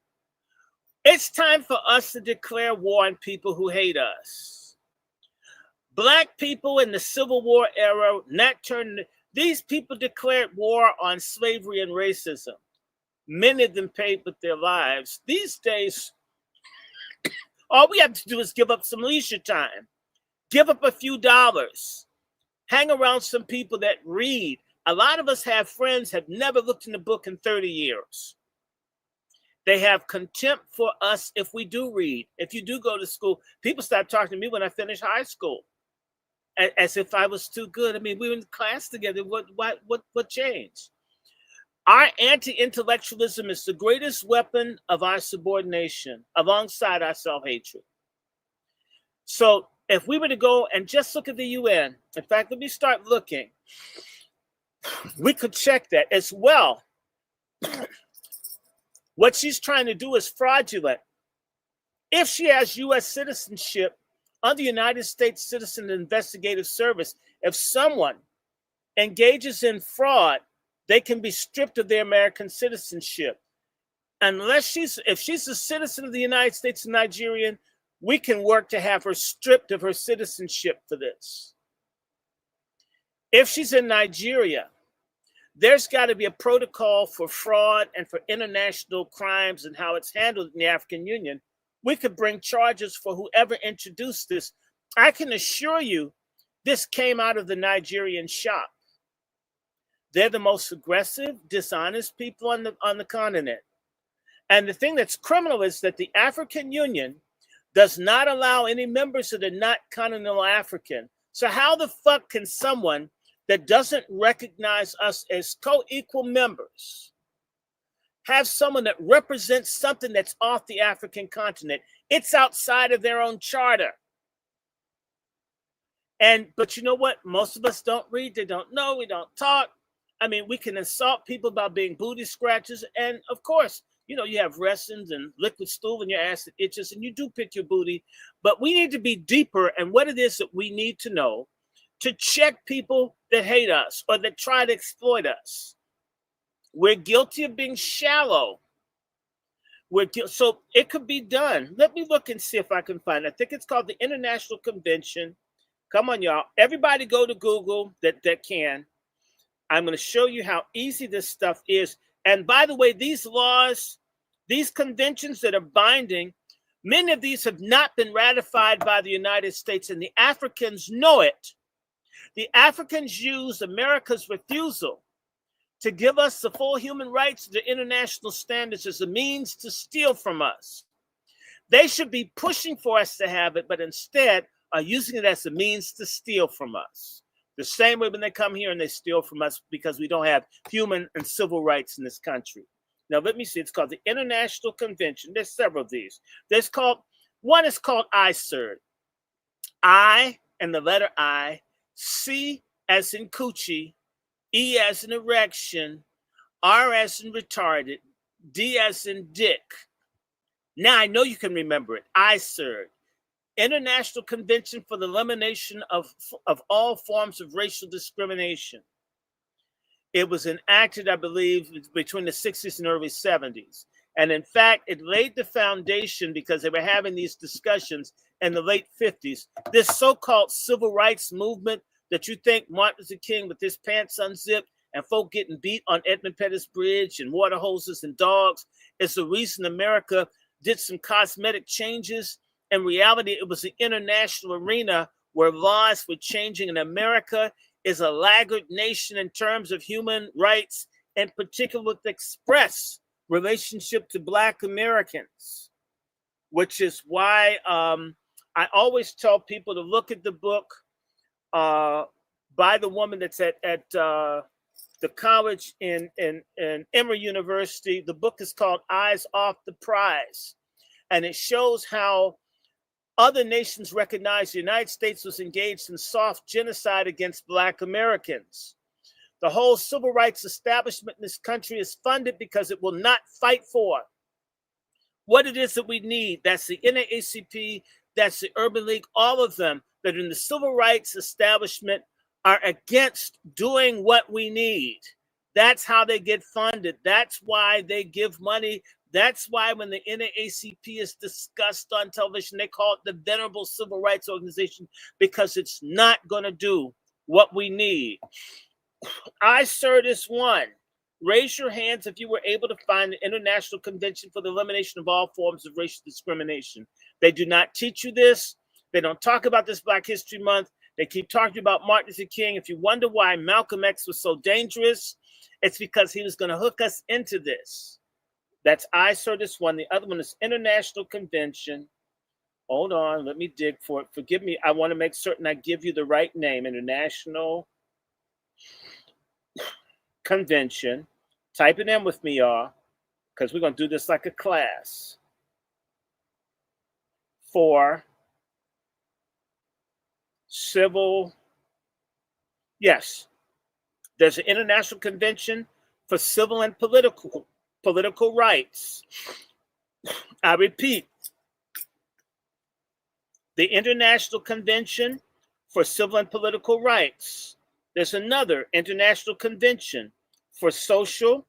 [SPEAKER 1] It's time for us to declare war on people who hate us. Black people in the Civil War era, these people declared war on slavery and racism. Many of them paid with their lives. These days, all we have to do is give up some leisure time. Give up a few dollars. Hang around some people that read. A lot of us have friends have never looked in a book in 30 years. They have contempt for us if we do read. If you do go to school, people start talking to me when I finish high school, as if I was too good. I mean, we were in class together. What changed? Our anti-intellectualism is the greatest weapon of our subordination, alongside our self-hatred. So if we were to go and just look at the UN, in fact, let me start looking, we could check that as well. What she's trying to do is fraudulent. If she has U.S. citizenship under United States Citizen Investigative Service, if someone engages in fraud, they can be stripped of their American citizenship. If she's a citizen of the United States and Nigerian, we can work to have her stripped of her citizenship for this. If she's in Nigeria, there's got to be a protocol for fraud and for international crimes and how it's handled in the African Union. We could bring charges for whoever introduced this. I can assure you this came out of the Nigerian shop. They're the most aggressive, dishonest people on the continent. And the thing that's criminal is that the African Union does not allow any members that are not continental African. So how the fuck can someone that doesn't recognize us as co-equal members have someone that represents something that's off the African continent? It's outside of their own charter. But you know what? Most of us don't read, they don't know, we don't talk. I mean, we can insult people about being booty scratchers. And of course, You have resins and liquid stool in your ass that itches, and you do pick your booty. But we need to be deeper in what it is that we need to know to check people that hate us or that try to exploit us. We're guilty of being shallow. So it could be done. Let me look and see if I can find it. I think it's called the International Convention. Come on, y'all. Everybody go to Google that can. I'm going to show you how easy this stuff is. And by the way, these laws, these conventions that are binding, many of these have not been ratified by the United States, and the Africans know it. The Africans use America's refusal to give us the full human rights to the international standards as a means to steal from us. They should be pushing for us to have it, but instead are using it as a means to steal from us. The same way when they come here and they steal from us because we don't have human and civil rights in this country. Now, let me see. It's called the International Convention. There's several of these. One is called ICERD. I and the letter I, C as in coochie, E as in erection, R as in retarded, D as in dick. Now I know you can remember it. ICERD. International Convention for the Elimination of All Forms of Racial Discrimination. It was enacted, I believe, between the 60s and early 70s. And in fact, it laid the foundation because they were having these discussions in the late 50s. This so-called civil rights movement that you think Martin Luther King with his pants unzipped and folk getting beat on Edmund Pettus Bridge and water hoses and dogs is the reason America did some cosmetic changes. In reality, it was the international arena where laws were changing, and America is a laggard nation in terms of human rights, in particular with the express relationship to Black Americans, which is why I always tell people to look at the book by the woman that's at the college in Emory University. The book is called Eyes Off the Prize, and it shows how other nations recognize the United States was engaged in soft genocide against Black Americans. The whole civil rights establishment in this country is funded because it will not fight for what it is that we need. That's the NAACP, that's the Urban League, all of them that are in the civil rights establishment are against doing what we need. That's how they get funded. That's why they give money. That's why when the NAACP is discussed on television, they call it the Venerable Civil Rights Organization, because it's not going to do what we need. ICERD is one. Raise your hands if you were able to find the International Convention for the Elimination of All Forms of Racial Discrimination. They do not teach you this. They don't talk about this Black History Month. They keep talking about Martin Luther King. If you wonder why Malcolm X was so dangerous, it's because he was going to hook us into this. That's ICERD is one. The other one is International Convention. Hold on, let me dig for it. Forgive me. I want to make certain I give you the right name. International Convention. Type it in with me, y'all, because we're going to do this like a class. For civil, yes, there's an International Convention for Civil and Political Rights. I repeat, the International Convention for Civil and Political Rights. There's another International Convention for Social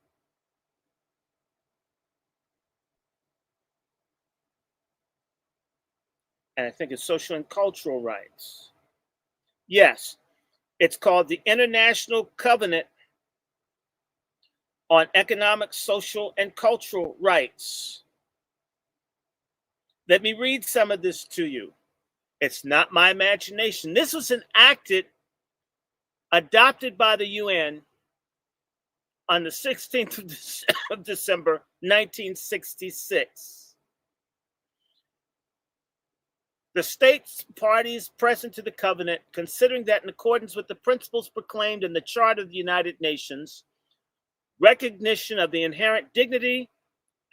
[SPEAKER 1] and I think it's Social and Cultural Rights. Yes, it's called the International Covenant on Economic, Social, and Cultural Rights. Let me read some of this to you. It's not my imagination. This was adopted by the UN on the 16th of December, 1966. The states parties present to the covenant, considering that in accordance with the principles proclaimed in the Charter of the United Nations, recognition of the inherent dignity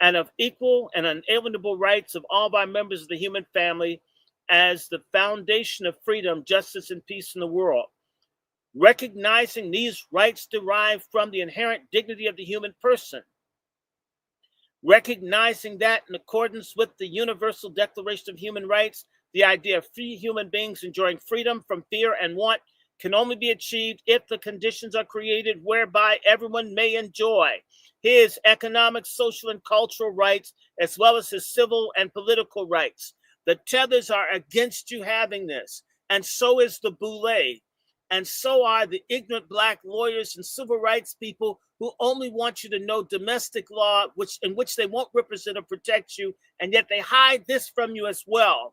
[SPEAKER 1] and of equal and unalienable rights of all by members of the human family as the foundation of freedom, justice, and peace in the world. Recognizing these rights derived from the inherent dignity of the human person. recognizing that in accordance with the Universal Declaration of Human Rights, the idea of free human beings enjoying freedom from fear and want can only be achieved if the conditions are created whereby everyone may enjoy his economic, social, and cultural rights, as well as his civil and political rights. The Tethers are against you having this, and so is the Boule, and so are the ignorant black lawyers and civil rights people who only want you to know domestic law, in which they won't represent or protect you, and yet they hide this from you as well.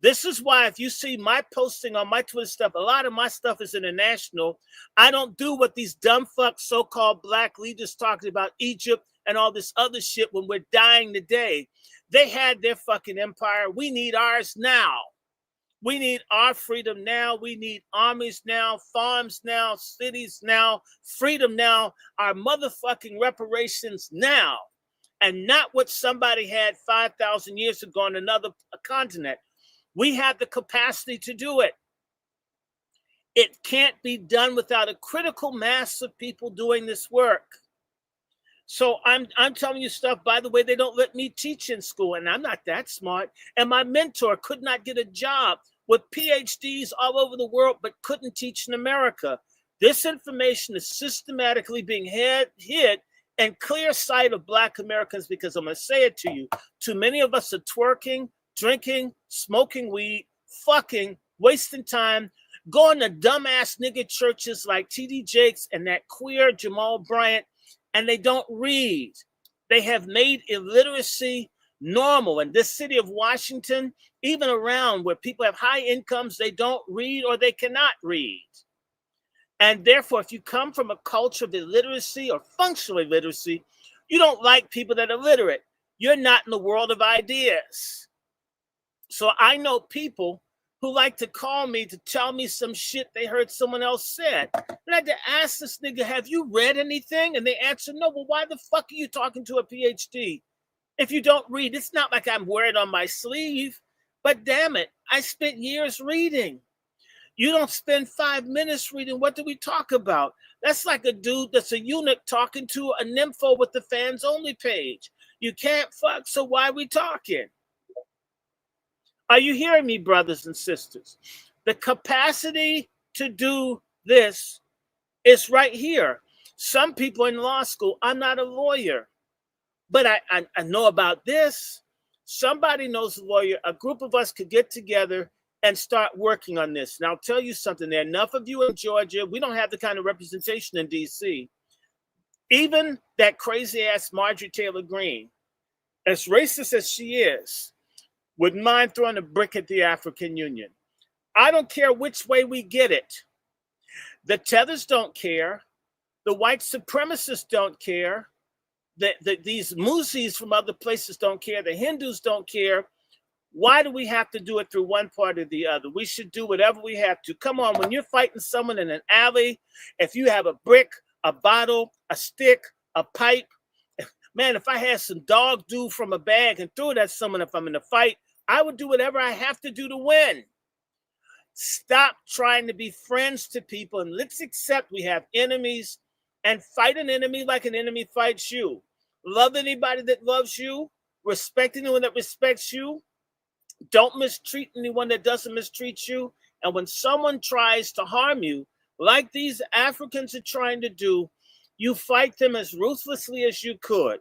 [SPEAKER 1] This is why if you see my posting on my Twitter stuff, a lot of my stuff is international. I don't do what these dumb fucks, so-called black leaders talking about Egypt and all this other shit when we're dying today. They had their fucking empire. We need ours now. We need our freedom now. We need armies now, farms now, cities now, freedom now, our motherfucking reparations now, and not what somebody had 5,000 years ago on another continent. We have the capacity to do it. It can't be done without a critical mass of people doing this work. So I'm telling you stuff, by the way, they don't let me teach in school, and I'm not that smart. And my mentor could not get a job with PhDs all over the world, but couldn't teach in America. This information is systematically being hid in clear sight of Black Americans, because I'm going to say it to you. Too many of us are twerking, drinking, smoking weed, fucking, wasting time, going to dumbass nigga churches like T.D. Jakes and that queer Jamal Bryant, and they don't read. They have made illiteracy normal. In this city of Washington, even around where people have high incomes, they don't read or they cannot read. And therefore, if you come from a culture of illiteracy or functional illiteracy, you don't like people that are literate. You're not in the world of ideas. So I know people who like to call me to tell me some shit they heard someone else said. And I had to ask this nigga, have you read anything? And they answer, no. Well, why the fuck are you talking to a PhD? If you don't read, it's not like I'm wearing it on my sleeve, but damn it, I spent years reading. You don't spend 5 minutes reading. What do we talk about? That's like a dude that's a eunuch talking to a nympho with the fans only page. You can't fuck, so why are we talking? Are you hearing me, brothers and sisters? The capacity to do this is right here. Some people in law school, I'm not a lawyer, but I know about this. Somebody knows a lawyer. A group of us could get together and start working on this. And I'll tell you something. There are enough of you in Georgia. We don't have the kind of representation in D.C. Even that crazy-ass Marjorie Taylor Greene, as racist as she is, wouldn't mind throwing a brick at the African Union. I don't care which way we get it. The Tethers don't care. The white supremacists don't care. These Musis from other places don't care. The Hindus don't care. Why do we have to do it through one part or the other? We should do whatever we have to. Come on, when you're fighting someone in an alley, if you have a brick, a bottle, a stick, a pipe, man, if I had some dog do from a bag and threw it at someone if I'm in a fight, I would do whatever I have to do to win. Stop trying to be friends to people, and let's accept we have enemies and fight an enemy like an enemy fights you. Love anybody that loves you. Respect anyone that respects you. Don't mistreat anyone that doesn't mistreat you. And when someone tries to harm you, like these Africans are trying to do, you fight them as ruthlessly as you could.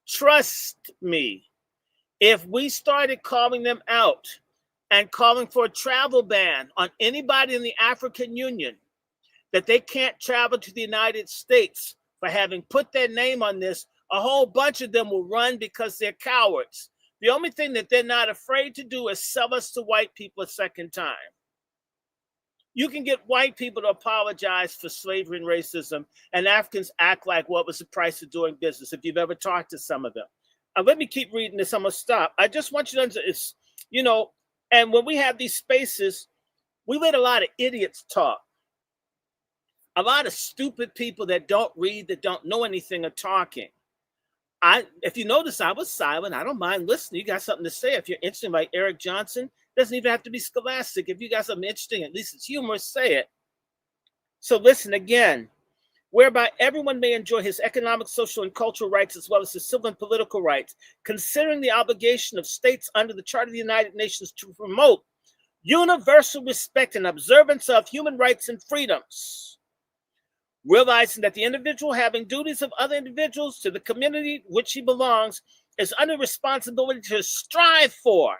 [SPEAKER 1] Trust me. If we started calling them out and calling for a travel ban on anybody in the African Union, that they can't travel to the United States for having put their name on this, a whole bunch of them will run because they're cowards. The only thing that they're not afraid to do is sell us to white people a second time. You can get white people to apologize for slavery and racism, and Africans act like what was the price of doing business, if you've ever talked to some of them. Let me keep reading this. I'm going to stop. I just want you to understand, and when we have these spaces, we let a lot of idiots talk. A lot of stupid people that don't read, that don't know anything are talking. If you notice, I was silent. I don't mind listening. You got something to say. If you're interested, like Eric Johnson, doesn't even have to be scholastic. If you got something interesting, at least it's humorous, say it. So listen again. whereby everyone may enjoy his economic, social, and cultural rights as well as his civil and political rights, considering the obligation of states under the Charter of the United Nations to promote universal respect and observance of human rights and freedoms, realizing that the individual having duties of other individuals to the community which he belongs is under responsibility to strive for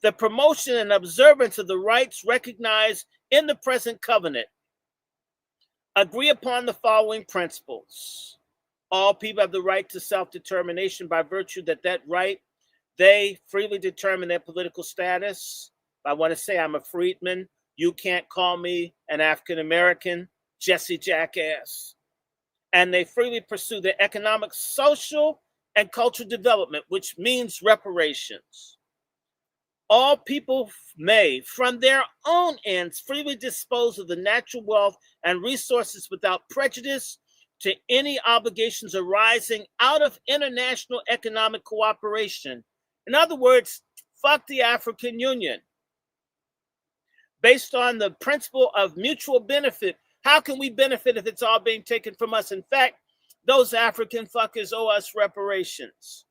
[SPEAKER 1] the promotion and observance of the rights recognized in the present covenant. Agree upon the following principles. All people have the right to self-determination by virtue that right they freely determine their political status. If I want to say I'm a freedman, you can't call me an African-American, Jesse Jackass. And they freely pursue their economic, social, and cultural development, which means reparations. All people may, from their own ends, freely dispose of the natural wealth and resources without prejudice to any obligations arising out of international economic cooperation. In other words, fuck the African Union. Based on the principle of mutual benefit, how can we benefit if it's all being taken from us? In fact, those African fuckers owe us reparations.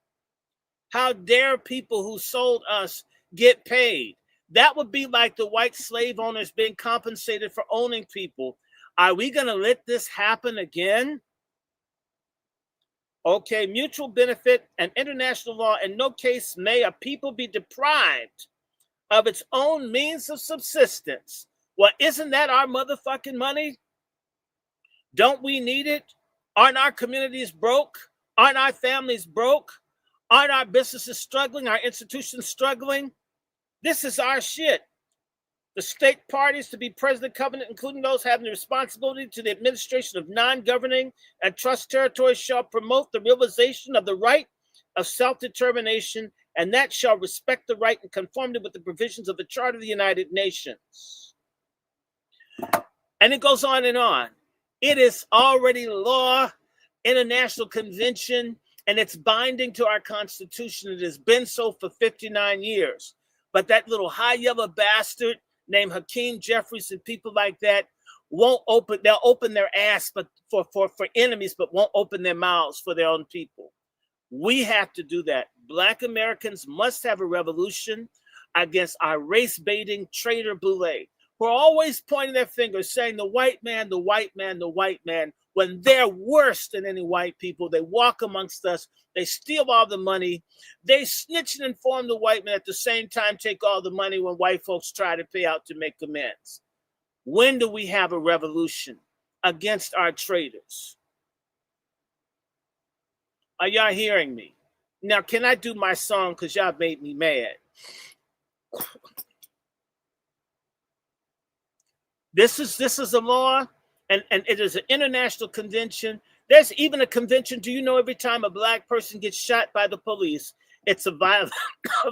[SPEAKER 1] How dare people who sold us get paid? That would be like the white slave owners being compensated for owning people. Are we going to let this happen again? Okay, mutual benefit and international law. In no case may a people be deprived of its own means of subsistence. Well, isn't that our motherfucking money? Don't we need it? Aren't our communities broke? Aren't our families broke? Aren't our businesses struggling? Our institutions struggling? This is our shit. The state parties to be present in the covenant, including those having the responsibility to the administration of non-governing and trust territories, shall promote the realization of the right of self-determination, and that shall respect the right in conformity with the provisions of the Charter of the United Nations. And it goes on and on. It is already law, international convention, and it's binding to our Constitution. It has been so for 59 years. But that little high yellow bastard named Hakeem Jeffries and people like that won't open, they'll open their ass but for enemies, but won't open their mouths for their own people. We have to do that. Black Americans must have a revolution against our race-baiting traitor boule, who are always pointing their fingers, saying the white man, the white man, the white man, when they're worse than any white people. They walk amongst us, they steal all the money, they snitch and inform the white man, at the same time take all the money when white folks try to pay out to make amends. When do we have a revolution against our traitors? Are y'all hearing me? Now, can I do my song because y'all made me mad? This is a law, and it is an international convention. There's even a convention. Do you know every time a black person gets shot by the police, it's a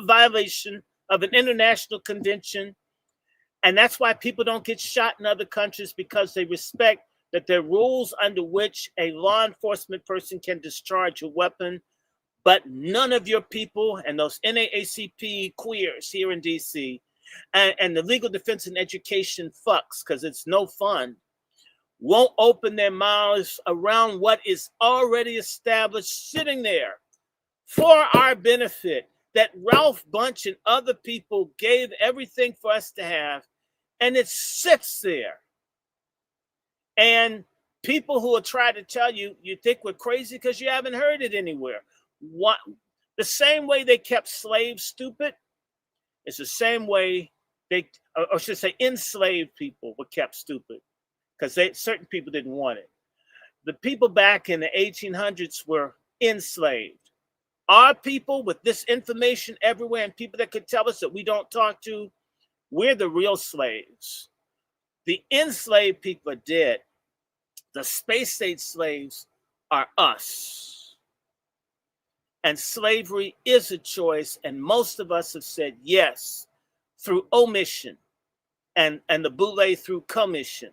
[SPEAKER 1] violation of an international convention? And that's why people don't get shot in other countries, because they respect that there are rules under which a law enforcement person can discharge a weapon. But none of your people and those NAACP queers here in DC and the legal defense and education fucks, because it's no fun, won't open their mouths around what is already established, sitting there for our benefit, that Ralph Bunche and other people gave everything for us to have, and it sits there. And people who will try to tell you, you think we're crazy because you haven't heard it anywhere. What, the same way they kept slaves stupid, it's the same way they, or should say, enslaved people were kept stupid, because certain people didn't want it. The people back in the 1800s were enslaved. Our people, with this information everywhere and people that could tell us that we don't talk to, we're the real slaves. The enslaved people are dead. The space age slaves are us. And slavery is a choice, and most of us have said yes through omission, and the boule through commission.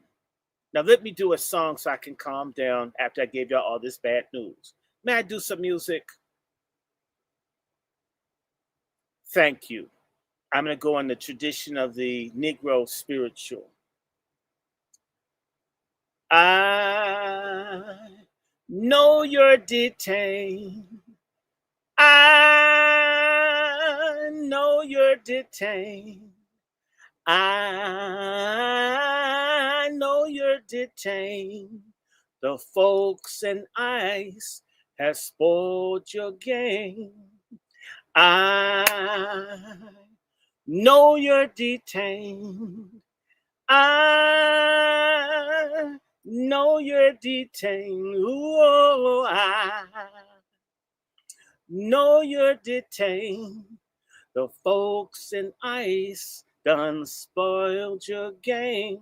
[SPEAKER 1] Now let me do a song so I can calm down after I gave y'all all this bad news. May I do some music? Thank you. I'm going to go in the tradition of the Negro spiritual. I know you're detained. I know you're detained. I know you're detained. The folks in ICE have spoiled your game. I know you're detained. I know you're detained. Ooh, I know you're detained. The folks in ICE done spoiled your game.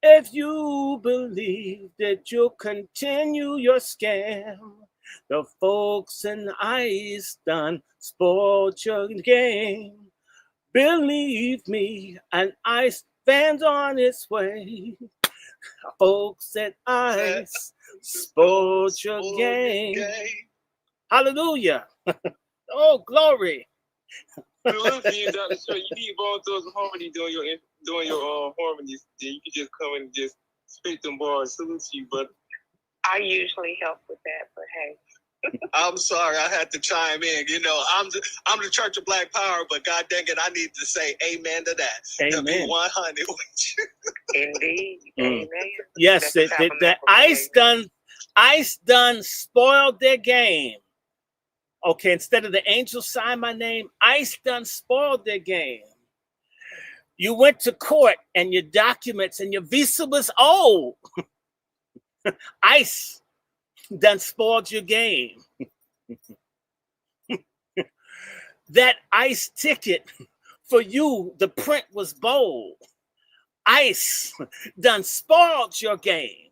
[SPEAKER 1] If you believe that you'll continue your scam, the folks in ICE done spoiled your game. Believe me, an ICE van's on its way. Folks at ICE spoiled your game. Hallelujah. Oh, glory.
[SPEAKER 6] Salute to you, Dr. Short. You need both those harmonies doing your harmonies. Then you can just come and just spit them bars. Salute to you, brother.
[SPEAKER 10] I usually help with that, but hey.
[SPEAKER 9] I'm sorry, I had to chime in. You know, I'm the Church of Black Power, but God dang it, I need to say amen to that.
[SPEAKER 1] Amen.
[SPEAKER 9] To be 100 with you.
[SPEAKER 10] Indeed. Amen.
[SPEAKER 1] Yes, that ICE done spoiled their game. Okay, instead of the angel sign my name, ICE done spoiled their game. You went to court and your documents and your visa was old. ICE done spoiled your game. That ICE ticket for you, the print was bold. ICE done spoiled your game.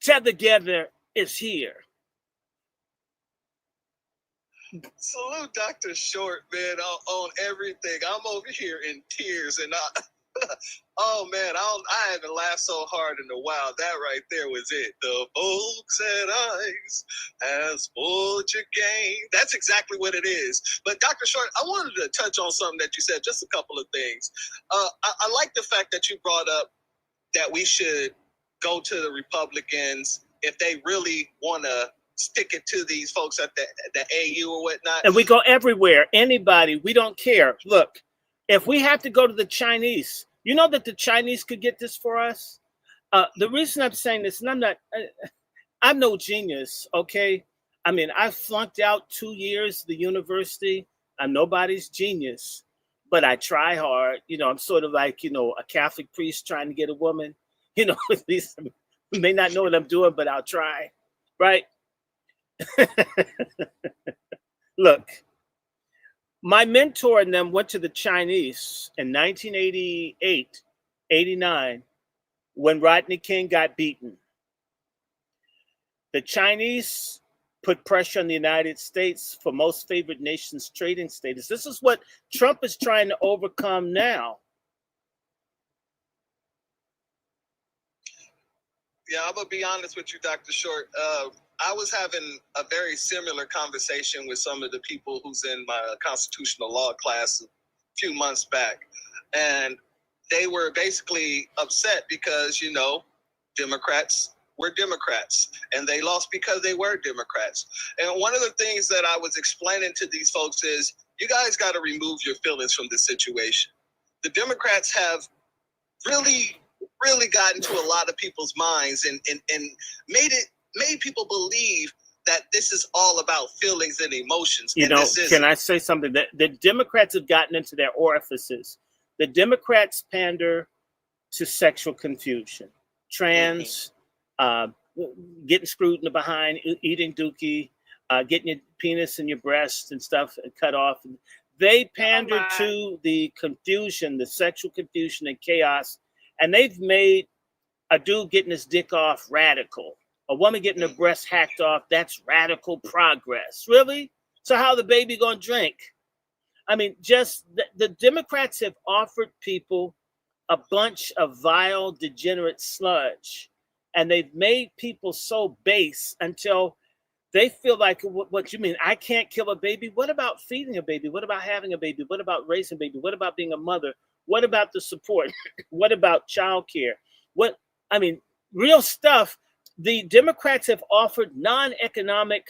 [SPEAKER 1] Tethergeddon is here.
[SPEAKER 9] Salute Dr. Short, man, on everything. I'm over here in tears, and oh man, I haven't laughed so hard in a while. That right there was it. The folks at ICE has spoiled your game. That's exactly what it is. But Dr. Short, I wanted to touch on something that you said, just a couple of things. I like the fact that you brought up that we should go to the Republicans if they really want to stick it to these folks at the AU or whatnot.
[SPEAKER 1] And we go everywhere. Anybody, we don't care. Look, if we have to go to the Chinese, you know that the Chinese could get this for us? The reason I'm saying this, and I'm no genius, okay? I mean, I flunked out 2 years the university. I'm nobody's genius, but I try hard. You know, I'm sort of like, you know, a Catholic priest trying to get a woman. You know, at least I may not know what I'm doing, but I'll try, right? Look, my mentor and them went to the Chinese in 1988, 89, when Rodney King got beaten. The Chinese put pressure on the United States for most favored nations trading status. This is what Trump is trying to overcome now.
[SPEAKER 9] Yeah, I'm going to be honest with you, Dr. Short. I was having a very similar conversation with some of the people who's in my constitutional law class a few months back. And they were basically upset because, you know, Democrats were Democrats and they lost because they were Democrats. And one of the things that I was explaining to these folks is you guys got to remove your feelings from this situation. The Democrats have really got into a lot of people's minds and made people believe that this is all about feelings and emotions.
[SPEAKER 1] You know, can I say something? That the Democrats have gotten into their orifices. The Democrats pander to sexual confusion, trans, getting screwed in the behind, eating dookie, getting your penis in your breast and stuff cut off. They pander to the confusion, the sexual confusion and chaos, and they've made a dude getting his dick off radical. A woman getting her breast hacked off, that's radical progress. Really? So how the baby gonna drink? I mean, just the Democrats have offered people a bunch of vile, degenerate sludge. And they've made people so base until they feel like, what you mean? I can't kill a baby? What about feeding a baby? What about having a baby? What about raising a baby? What about being a mother? What about the support? What about childcare? real stuff. The Democrats have offered non-economic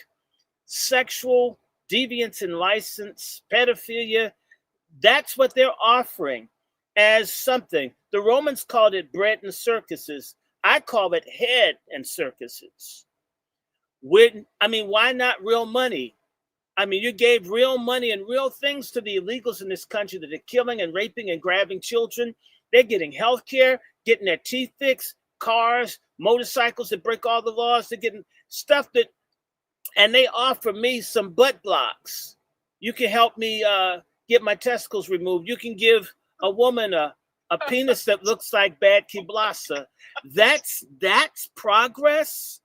[SPEAKER 1] sexual deviance and license, pedophilia. That's what they're offering as something. The Romans called it bread and circuses. I call it head and circuses. Why not real money? I mean, you gave real money and real things to the illegals in this country that are killing and raping and grabbing children. They're getting health care, getting their teeth fixed, cars, motorcycles that break all the laws. They're getting stuff and they offer me some butt blocks. You can help me get my testicles removed. You can give a woman a penis that looks like bad kiblasa. That's progress.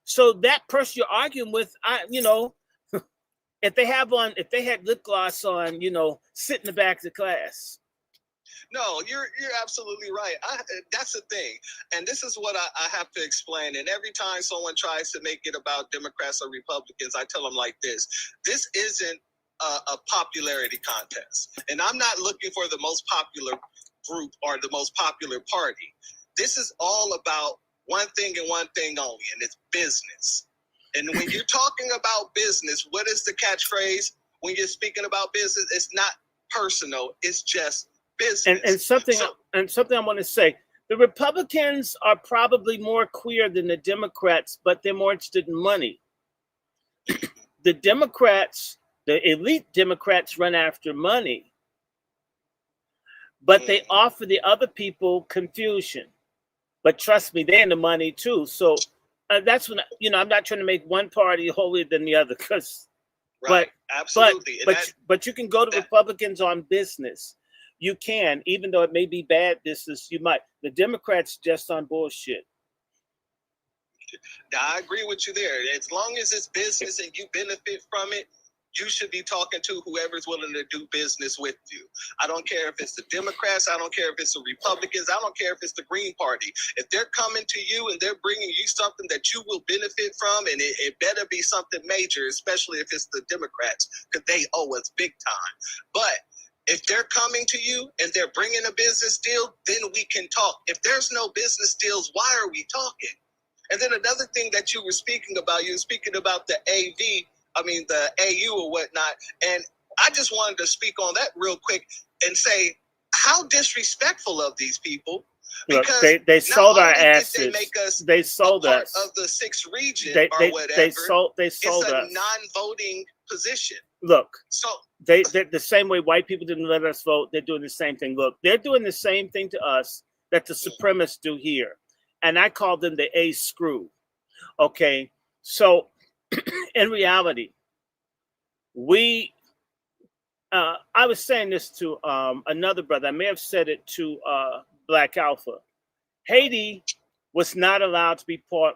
[SPEAKER 1] So that person you're arguing with, if they had lip gloss on, sit in the back of the class.
[SPEAKER 9] No, you're absolutely right. That's the thing. And this is what I have to explain. And every time someone tries to make it about Democrats or Republicans, I tell them like this. This isn't a popularity contest. And I'm not looking for the most popular group or the most popular party. This is all about one thing and one thing only, and it's business. And when you're talking about business, what is the catchphrase? When you're speaking about business, it's not personal. It's just business. And
[SPEAKER 1] something I want to say. The Republicans are probably more queer than the Democrats, but they're more interested in money. The Democrats, the elite Democrats, run after money, but they offer the other people confusion. But trust me, they're in the money too. So that's when I'm not trying to make one party holier than the other, because,
[SPEAKER 9] right, absolutely.
[SPEAKER 1] But you can go to Republicans on business. You can, even though it may be bad business. You might. The Democrats just on bullshit.
[SPEAKER 9] I agree with you there. As long as it's business and you benefit from it, you should be talking to whoever's willing to do business with you. I don't care if it's the Democrats. I don't care if it's the Republicans. I don't care if it's the Green Party. If they're coming to you and they're bringing you something that you will benefit from, and it better be something major, especially if it's the Democrats, because they owe us big time. But if they're coming to you and they're bringing a business deal, then we can talk. If there's no business deals, why are we talking? And then another thing that you were speaking about, the the AU or whatnot. And I just wanted to speak on that real quick and say how disrespectful of these people. Because
[SPEAKER 1] look, they sold our asses.
[SPEAKER 9] They
[SPEAKER 1] sold us
[SPEAKER 9] of the 6th region or whatever. They sold
[SPEAKER 1] it's
[SPEAKER 9] us.
[SPEAKER 1] A
[SPEAKER 9] non-voting position.
[SPEAKER 1] Look,
[SPEAKER 9] so
[SPEAKER 1] they're the same way white people didn't let us vote. They're doing the same thing. Look, they're doing the same thing to us that the supremacists do here, and I call them the A screw. Okay, so in reality, I was saying this to another brother. I may have said it to Black Alpha. Haiti was not allowed to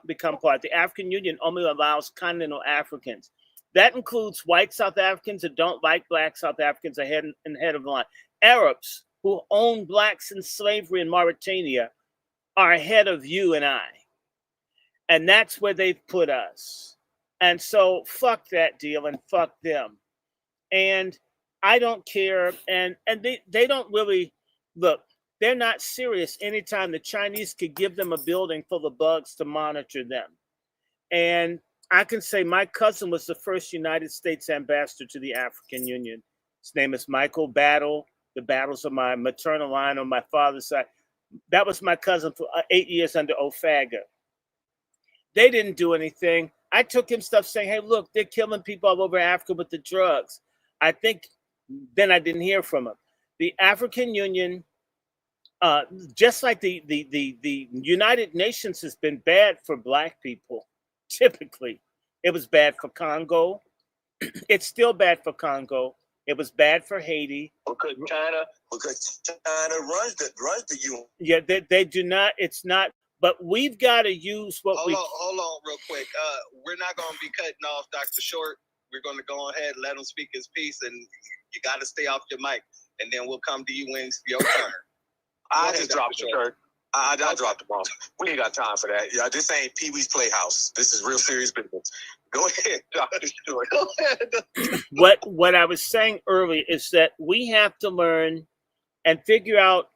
[SPEAKER 1] become part. The African Union only allows continental Africans. That includes white South Africans that don't like black South Africans ahead of the line. Arabs who own blacks in slavery in Mauritania are ahead of you and I. And that's where they've put us. And so fuck that deal and fuck them. And I don't care. And they don't really, look, they're not serious anytime the Chinese could give them a building full of bugs to monitor them. And I can say my cousin was the first United States ambassador to the African Union. His name is Michael Battle. The Battles of my maternal line on my father's side. That was my cousin for 8 years under Ofaga. They didn't do anything. I took him stuff saying, hey, look, they're killing people all over Africa with the drugs. I think then I didn't hear from him. The African Union, just like the United Nations has been bad for black people. Typically, it was bad for Congo. It's still bad for Congo. It was bad for Haiti.
[SPEAKER 2] Because China runs the UN.
[SPEAKER 1] Yeah, they do not. It's not. But we've got to use what
[SPEAKER 9] Hold on, real quick. We're not going to be cutting off Dr. Short. We're going to go ahead and let him speak his piece, and you got to stay off your mic, and then we'll come to you when it's your turn.
[SPEAKER 2] I just dropped the shirt. I dropped the ball. We ain't got time for that. Yeah, this ain't Pee-wee's Playhouse. This is real serious business. Go ahead, Dr. Short. Go ahead.
[SPEAKER 1] What I was saying earlier is that we have to learn and figure out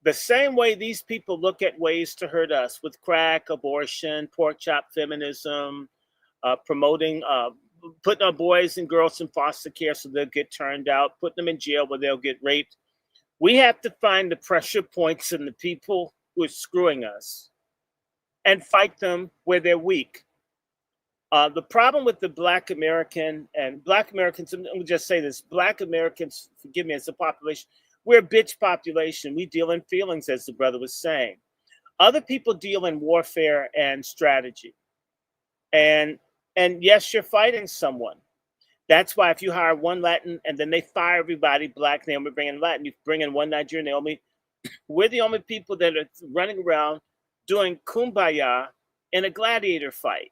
[SPEAKER 1] The same way these people look at ways to hurt us with crack, abortion, pork chop feminism, promoting, putting our boys and girls in foster care so they'll get turned out, putting them in jail where they'll get raped. We have to find the pressure points in the people who are screwing us and fight them where they're weak. The problem with the Black American and Black Americans, let me just say this, Black Americans, forgive me, as a population, we're a bitch population. We deal in feelings, as the brother was saying. Other people deal in warfare and strategy. And yes, you're fighting someone. That's why if you hire one Latin and then they fire everybody Black, they only bring in Latin, you bring in one Nigerian, we're the only people that are running around doing kumbaya in a gladiator fight.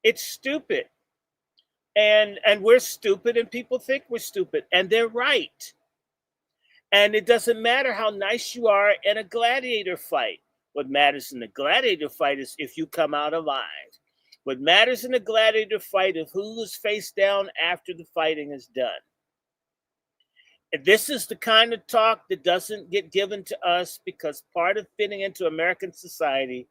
[SPEAKER 1] It's stupid. And we're stupid and people think we're stupid. And they're right. And it doesn't matter how nice you are in a gladiator fight. What matters in the gladiator fight is if you come out alive. What matters in a gladiator fight is who is face down after the fighting is done. And this is the kind of talk that doesn't get given to us because part of fitting into American society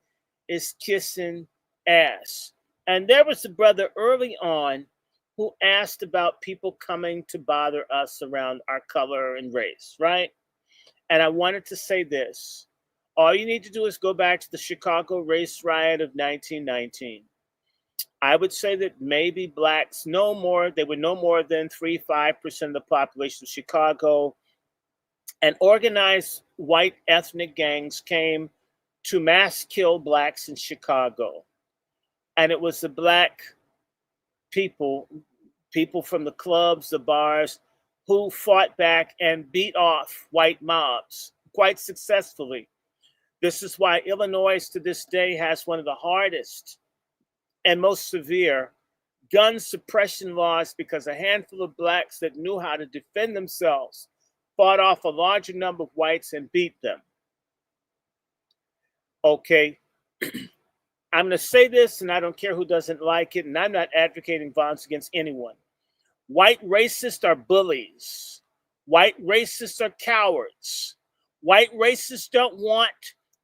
[SPEAKER 1] is kissing ass. And there was a brother early on who asked about people coming to bother us around our color and race, right? And I wanted to say this. All you need to do is go back to the Chicago race riot of 1919. I would say that maybe Blacks they were no more than 3-5% of the population of Chicago. And organized white ethnic gangs came to mass kill Blacks in Chicago. And it was the Black people from the clubs, the bars, who fought back and beat off white mobs quite successfully. This is why Illinois to this day has one of the hardest and most severe gun suppression laws because a handful of Blacks that knew how to defend themselves fought off a larger number of whites and beat them. Okay. I'm going to say this, and I don't care who doesn't like it, and I'm not advocating violence against anyone. White racists are bullies. White racists are cowards. White racists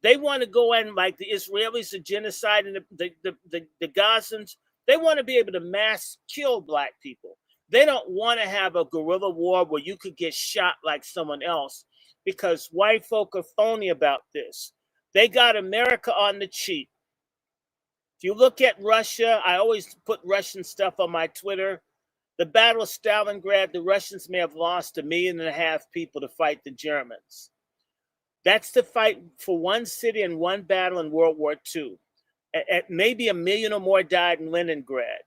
[SPEAKER 1] they want to go in like the Israelis, the genocide, and the Gazans. They want to be able to mass kill Black people. They don't want to have a guerrilla war where you could get shot like someone else because white folk are phony about this. They got America on the cheap. If you look at Russia, I always put Russian stuff on my Twitter. The Battle of Stalingrad, the Russians may have lost 1.5 million people to fight the Germans. That's the fight for one city and one battle in World War II. Maybe 1 million or more died in Leningrad.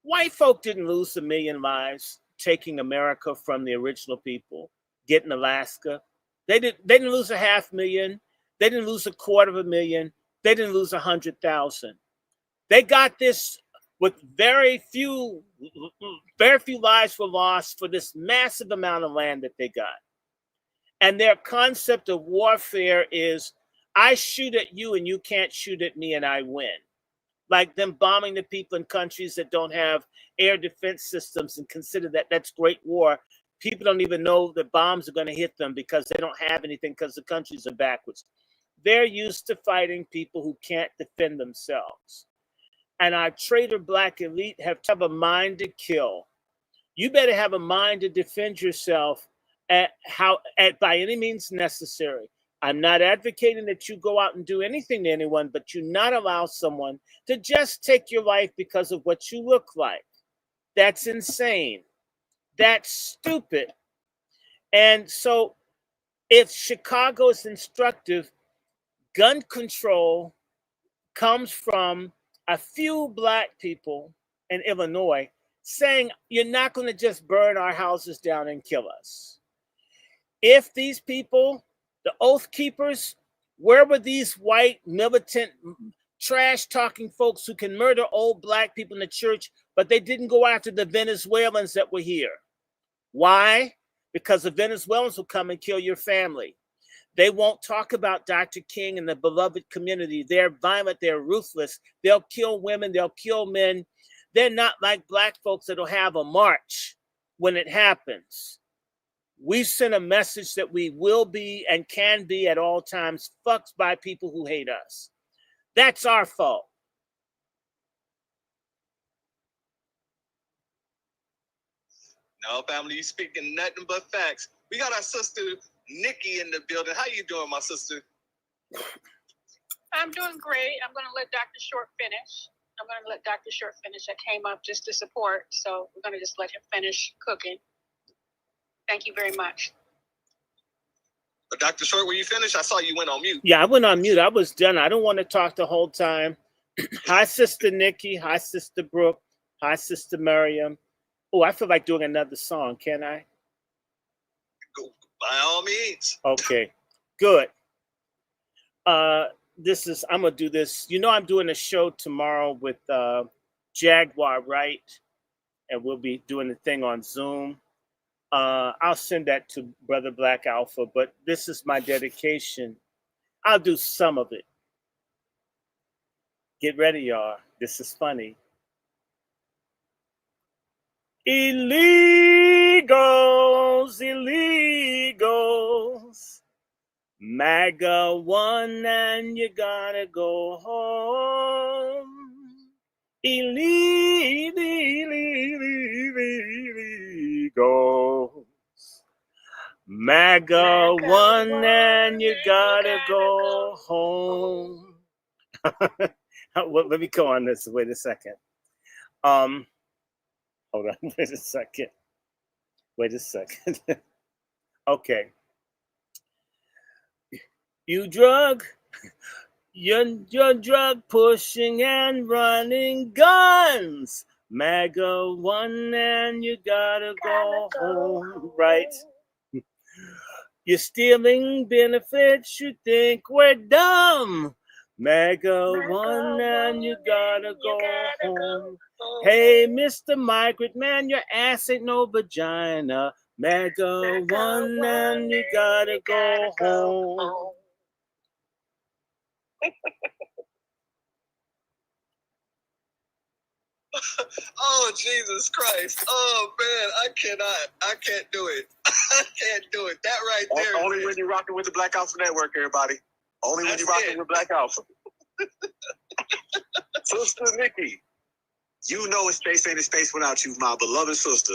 [SPEAKER 1] White folk didn't lose 1 million lives taking America from the original people, getting Alaska. They didn't lose 500,000. They didn't lose 250,000. They didn't lose 100,000. They got this with very few lives were lost for this massive amount of land that they got. And their concept of warfare is, I shoot at you and you can't shoot at me and I win. Like them bombing the people in countries that don't have air defense systems and consider that that's great war. People don't even know that bombs are going to hit them because they don't have anything because the countries are backwards. They're used to fighting people who can't defend themselves. And our traitor Black elite have to have a mind to kill. You better have a mind to defend yourself by any means necessary. I'm not advocating that you go out and do anything to anyone, but you not allow someone to just take your life because of what you look like. That's insane. That's stupid. And so if Chicago is instructive, gun control comes from a few Black people in Illinois saying, you're not going to just burn our houses down and kill us. If these people, the Oath Keepers, where were these white, militant, trash-talking folks who can murder old Black people in the church, but they didn't go after the Venezuelans that were here? Why? Because the Venezuelans will come and kill your family. They won't talk about Dr. King and the beloved community. They're violent. They're ruthless. They'll kill women. They'll kill men. They're not like Black folks that'll have a march when it happens. We send a message that we will be and can be at all times fucked by people who hate us. That's our fault.
[SPEAKER 9] No, family, you speaking nothing but facts. We got our sister Nikki in the building. How you doing, my sister?
[SPEAKER 11] I'm doing great. I'm going to let Dr. Short finish. I came up just to support, so we're going to just let him finish cooking. Thank you very much.
[SPEAKER 9] But Dr. Short, when you finished, I saw you went on mute.
[SPEAKER 1] Yeah, I went on mute. I was done. I don't want to talk the whole time. Hi, Sister Nikki. Hi, Sister Brooke. Hi, Sister Miriam. Oh, I feel like doing another song. Can I?
[SPEAKER 9] Go, by all means.
[SPEAKER 1] Okay, good. I'm going to do this. You know, I'm doing a show tomorrow with Jaguar, right? And we'll be doing the thing on Zoom. I'll send that to Brother Black Alpha, but this is my dedication. I'll do some of it. Get ready, y'all. This is funny. Illegals. MAGA won and you gotta go home. Illegals. MAGA won and you gotta go home. Well, let me go on this. Wait a second. Hold on. Wait a second. Okay. You're drug pushing and running guns. MAGA won and you gotta go home, right? You're stealing benefits, you think we're dumb. MAGA won and you gotta go home. Hey, Mr. Migrant Man, your ass ain't no vagina. MAGA won and you gotta go home.
[SPEAKER 9] Oh, Jesus Christ. Oh, man, I can't do it. I can't do it. That right there.
[SPEAKER 2] Only when you're rocking with the Black Alpha Network, everybody. Only when you're rocking with Black Alpha. Sister Nikki, you know a space ain't a space without you, my beloved sister.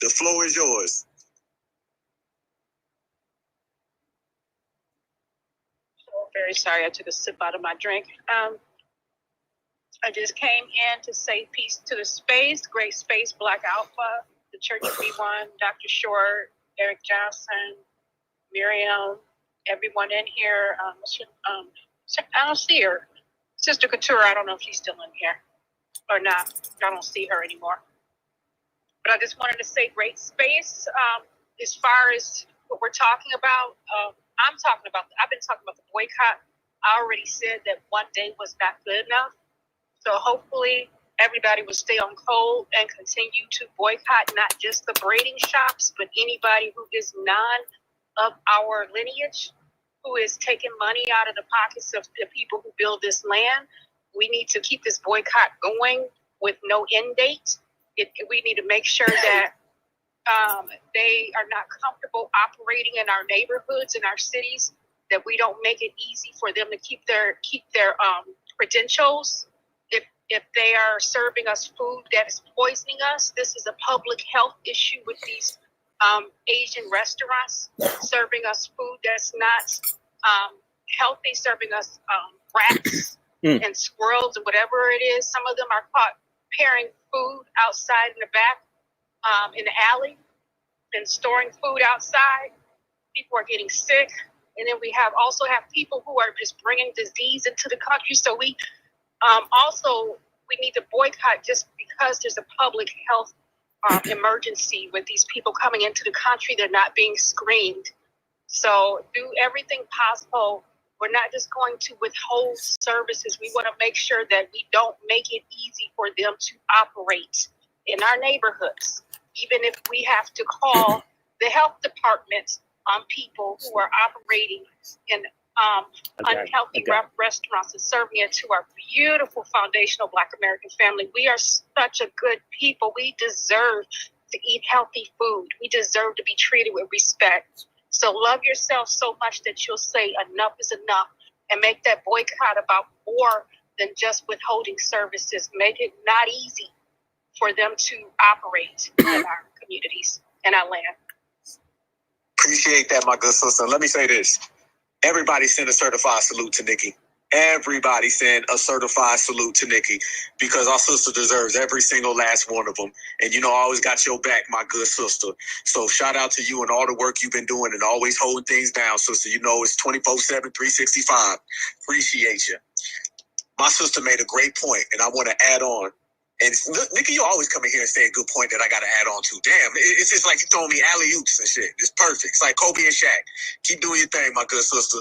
[SPEAKER 2] The floor is yours.
[SPEAKER 11] Very sorry, I took a sip out of my drink. I just came in to say peace to the space, great space, Black Alpha, the Church of B1, Dr. Short, Eric Johnson, Miriam, everyone in here. I don't see her. Sister Couture, I don't know if she's still in here or not. I don't see her anymore. But I just wanted to say great space. As far as what we're talking about, I've been talking about the boycott. I already said that one day was not good enough. So hopefully everybody will stay on code and continue to boycott not just the braiding shops, but anybody who is of our lineage, who is taking money out of the pockets of the people who build this land. We need to keep this boycott going with no end date. We need to make sure that they are not comfortable operating in our neighborhoods, in our cities, that we don't make it easy for them to keep their credentials. If they are serving us food that is poisoning us, this is a public health issue with these Asian restaurants serving us food that's not healthy, serving us rats and squirrels and whatever it is. Some of them are caught pairing food outside in the back, in the alley, and storing food outside. People are getting sick. And then we also have people who are just bringing disease into the country. So we need to boycott just because there's a public health emergency with these people coming into the country. They're not being screened. So do everything possible. We're not just going to withhold services. We want to make sure that we don't make it easy for them to operate in our neighborhoods, even if we have to call the health department on people who are operating in unhealthy restaurants and serving it to our beautiful foundational Black American family. We are such a good people. We deserve to eat healthy food. We deserve to be treated with respect. So love yourself so much that you'll say enough is enough and make that boycott about more than just withholding services. Make it not easy for them to operate in our communities and our land.
[SPEAKER 2] Appreciate that, my good sister. Let me say this. Everybody send a certified salute to Nikki. Everybody send a certified salute to Nikki, because our sister deserves every single last one of them. And you know, I always got your back, my good sister. So shout out to you and all the work you've been doing and always holding things down, sister. You know, it's 24/7, 365. Appreciate you. My sister made a great point, and I want to add on. And Nikki, you always come in here and say a good point that I got to add on to. Damn, it's just like you throwing me alley-oops and shit. It's perfect. It's like Kobe and Shaq. Keep doing your thing, my good sister.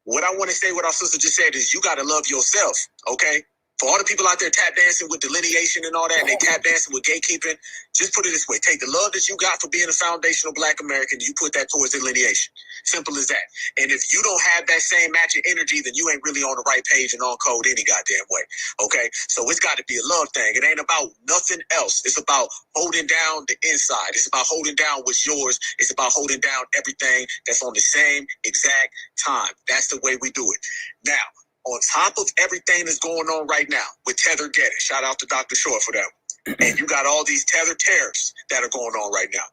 [SPEAKER 2] What I want to say, what our sister just said, is you got to love yourself, okay? For all the people out there tap dancing with delineation and all that, and they tap dancing with gatekeeping, just put it this way. Take the love that you got for being a foundational Black American, you put that towards delineation. Simple as that. And if you don't have that same matching energy, then you ain't really on the right page and on code any goddamn way, okay? So it's got to be a love thing. It ain't about nothing else. It's about holding down the inside. It's about holding down what's yours. It's about holding down everything that's on the same exact time. That's the way we do it. Now, on top of everything that's going on right now with Tethergeddon, shout out to Dr. Short for that. And you got all these tether tariffs that are going on right now.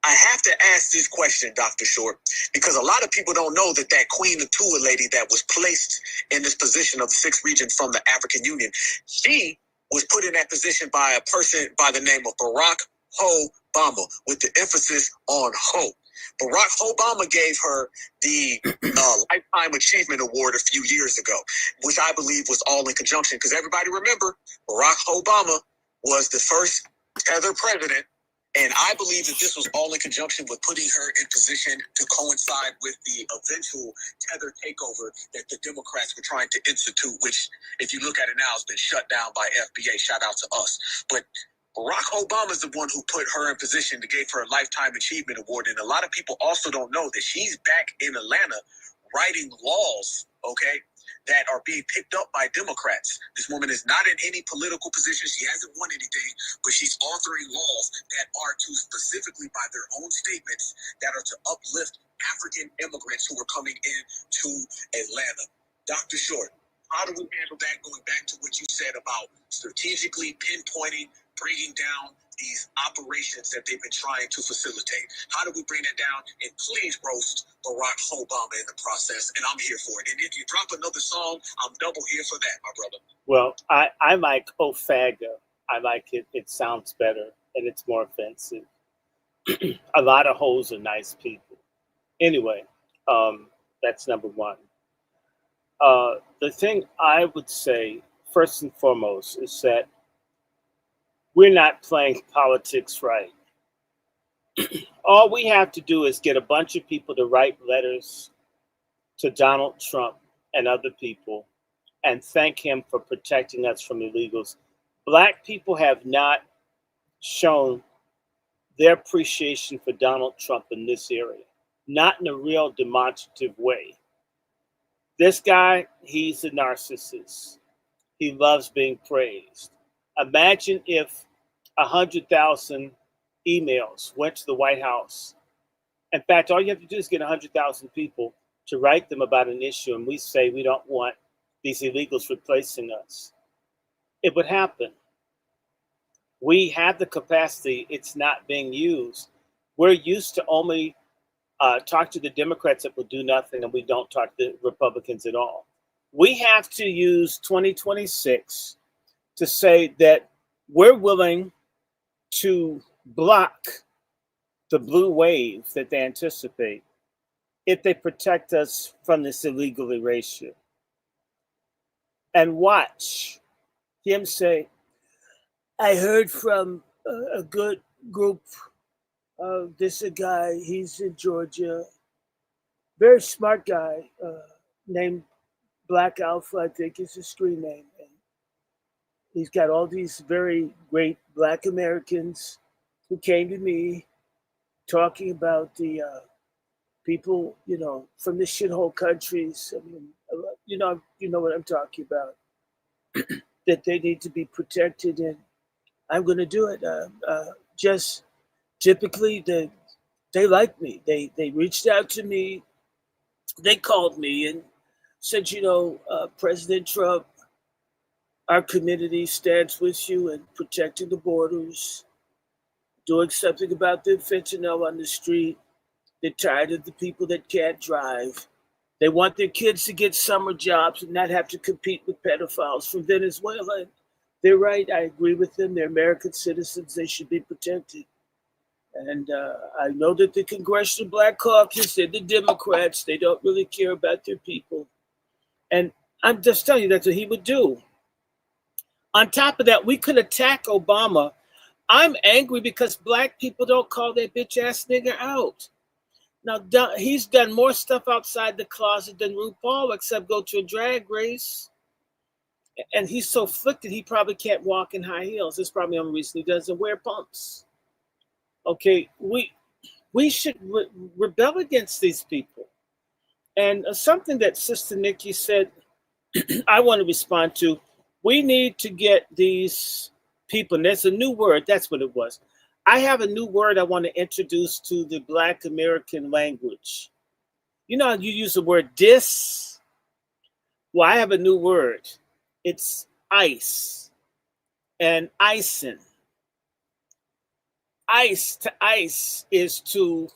[SPEAKER 2] I have to ask this question, Dr. Short, because a lot of people don't know that that Queen Atua lady that was placed in this position of the 6th region from the African Union, she was put in that position by a person by the name of Barack Obama, with the emphasis on Ho. Barack Obama gave her the Lifetime Achievement Award a few years ago, which I believe was all in conjunction, because everybody remember, Barack Obama was the first tether president, and I believe that this was all in conjunction with putting her in position to coincide with the eventual tether takeover that the Democrats were trying to institute, which, if you look at it now, has been shut down by FBA. Shout out to us. But Barack Obama is the one who put her in position to give her a Lifetime Achievement Award. And a lot of people also don't know that she's back in Atlanta writing laws, okay, that are being picked up by Democrats. This woman is not in any political position. She hasn't won anything, but she's authoring laws that are to specifically, by their own statements, that are to uplift African immigrants who are coming in to Atlanta. Dr. Short, how do we handle that, going back to what you said about strategically pinpointing, bringing down these operations that they've been trying to facilitate? How do we bring that down? And please roast Barack Obama in the process, and I'm here for it. And if you drop another song, I'm double here for that, my brother.
[SPEAKER 1] Well, I like Ofaga. I like it. It sounds better, and it's more offensive. A lot of hoes are nice people. Anyway, that's number one. The thing I would say, first and foremost, is that we're not playing politics right. All we have to do is get a bunch of people to write letters to Donald Trump and other people and thank him for protecting us from illegals. Black people have not shown their appreciation for Donald Trump in this area, not in a real demonstrative way. This guy, he's a narcissist. He loves being praised. Imagine if 100,000 emails went to the White House. In fact, all you have to do is get 100,000 people to write them about an issue, and we say we don't want these illegals replacing us. It would happen. We have the capacity. It's not being used. We're used to only talk to the Democrats that will do nothing, and we don't talk to the Republicans at all. We have to use 2026 to say that we're willing to block the blue wave that they anticipate if they protect us from this illegal erasure. And watch him say, I heard from a good group. This is a guy, he's in Georgia, very smart guy, named Black Alpha, I think is his screen name. And he's got all these very great Black Americans who came to me talking about the people, you know, from the shithole countries. I mean, you know what I'm talking about, that they need to be protected, and I'm going to do it. just typically they like me. They reached out to me. They called me and said, President Trump, our community stands with you in protecting the borders, doing something about the fentanyl on the street. They're tired of the people that can't drive. They want their kids to get summer jobs and not have to compete with pedophiles from Venezuela. They're right. I agree with them. They're American citizens. They should be protected. And I know that the Congressional Black Caucus, they're the Democrats. They don't really care about their people. And I'm just telling you, that's what he would do. On top of that, we could attack Obama. I'm angry because black people don't call that bitch ass nigger out. Now, he's done more stuff outside the closet than RuPaul, except go to a drag race. And he's so afflicted, he probably can't walk in high heels. That's probably the only reason he doesn't wear pumps. Okay, we should rebel against these people. And something that Sister Nikki said, I want to respond to. We need to get these people, and there's a new word, that's what it was. I have a new word I want to introduce to the Black American language. You know how you use the word dis? Well, I have a new word. It's ice and icing. Ice to ice is to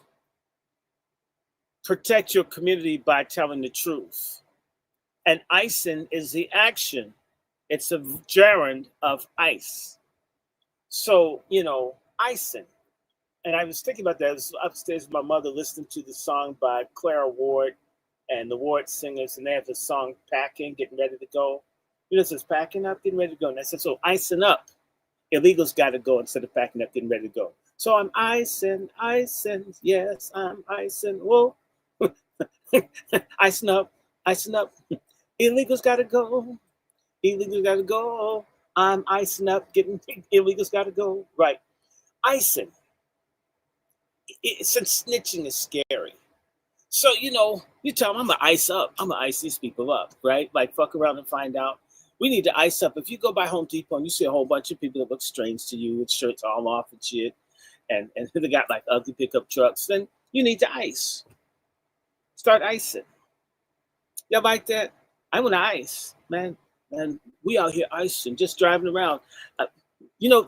[SPEAKER 1] protect your community by telling the truth. And icing is the action. It's a gerund of ice. So, icing. And I was thinking about that. I was upstairs with my mother listening to the song by Clara Ward and the Ward Singers, and they have the song Packing, Getting Ready to Go. It says packing up, getting ready to go. And I said, so icing up. Illegals got to go instead of packing up, getting ready to go. So I'm icing, yes, I'm icing. Whoa. Icing up. Illegals got to go. Illegals got to go. I'm icing up, illegals got to go. Right. Icing. Since snitching is scary. So, you tell them I'm going to ice up. I'm going to ice these people up, right? Like fuck around and find out. We need to ice up. If you go by Home Depot and you see a whole bunch of people that look strange to you with shirts all off and shit, and they got like ugly pickup trucks, then you need to ice. Start icing. Y'all like that? I want to ice, man. And we out here icing, just driving around.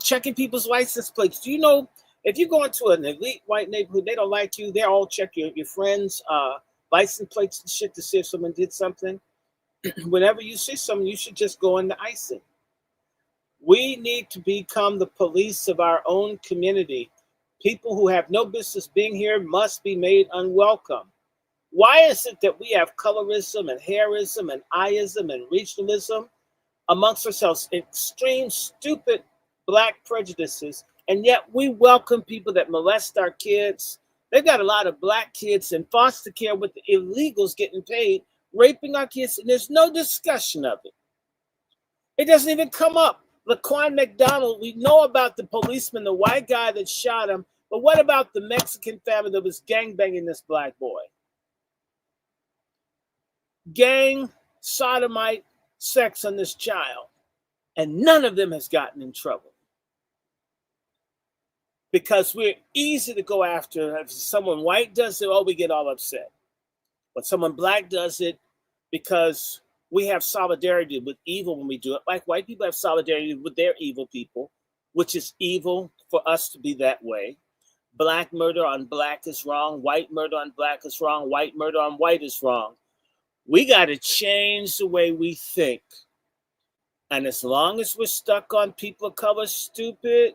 [SPEAKER 1] Checking people's license plates. Do you know, if you go into an elite white neighborhood, they don't like you, they all check your friends' license plates and shit to see if someone did something. Whenever you see someone, you should just go into icing. We need to become the police of our own community. People who have no business being here must be made unwelcome. Why is it that we have colorism and hairism and eyeism and regionalism amongst ourselves, extreme, stupid Black prejudices, and yet we welcome people that molest our kids? They've got a lot of Black kids in foster care with the illegals getting paid, raping our kids, and there's no discussion of it. It doesn't even come up. Laquan McDonald, we know about the policeman, the white guy that shot him, but what about the Mexican family that was gangbanging this Black boy? Gang, sodomite, sex on this child. And none of them has gotten in trouble. Because we're easy to go after. If someone white does it, we get all upset. But someone Black does it because we have solidarity with evil when we do it. Like white people have solidarity with their evil people, which is evil for us to be that way. Black murder on Black is wrong. White murder on Black is wrong. White murder on white is wrong. We got to change the way we think. And as long as we're stuck on people of color stupid,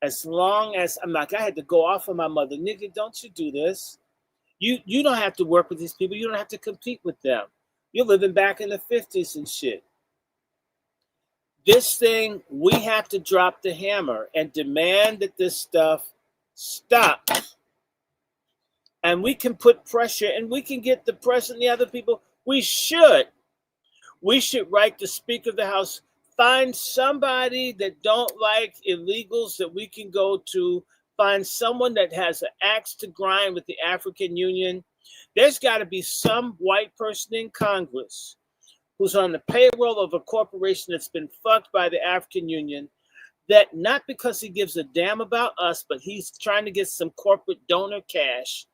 [SPEAKER 1] as long as I had to go off on my mother, nigga, don't you do this. You don't have to work with these people. You don't have to compete with them. You're living back in the 50s and shit. This thing, we have to drop the hammer and demand that this stuff stop. And we can put pressure and we can get the president and the other people. We should write the Speaker of the House, find somebody that don't like illegals that we can go to, find someone that has an axe to grind with the African Union. There's got to be some white person in Congress who's on the payroll of a corporation that's been fucked by the African Union that not because he gives a damn about us, but he's trying to get some corporate donor cash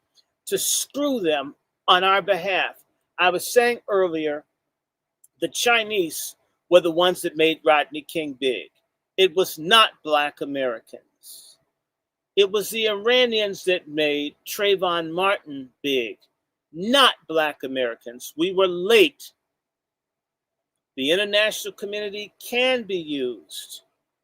[SPEAKER 1] to screw them on our behalf. I was saying earlier, the Chinese were the ones that made Rodney King big. It was not Black Americans. It was the Iranians that made Trayvon Martin big, not Black Americans. We were late. The international community can be used.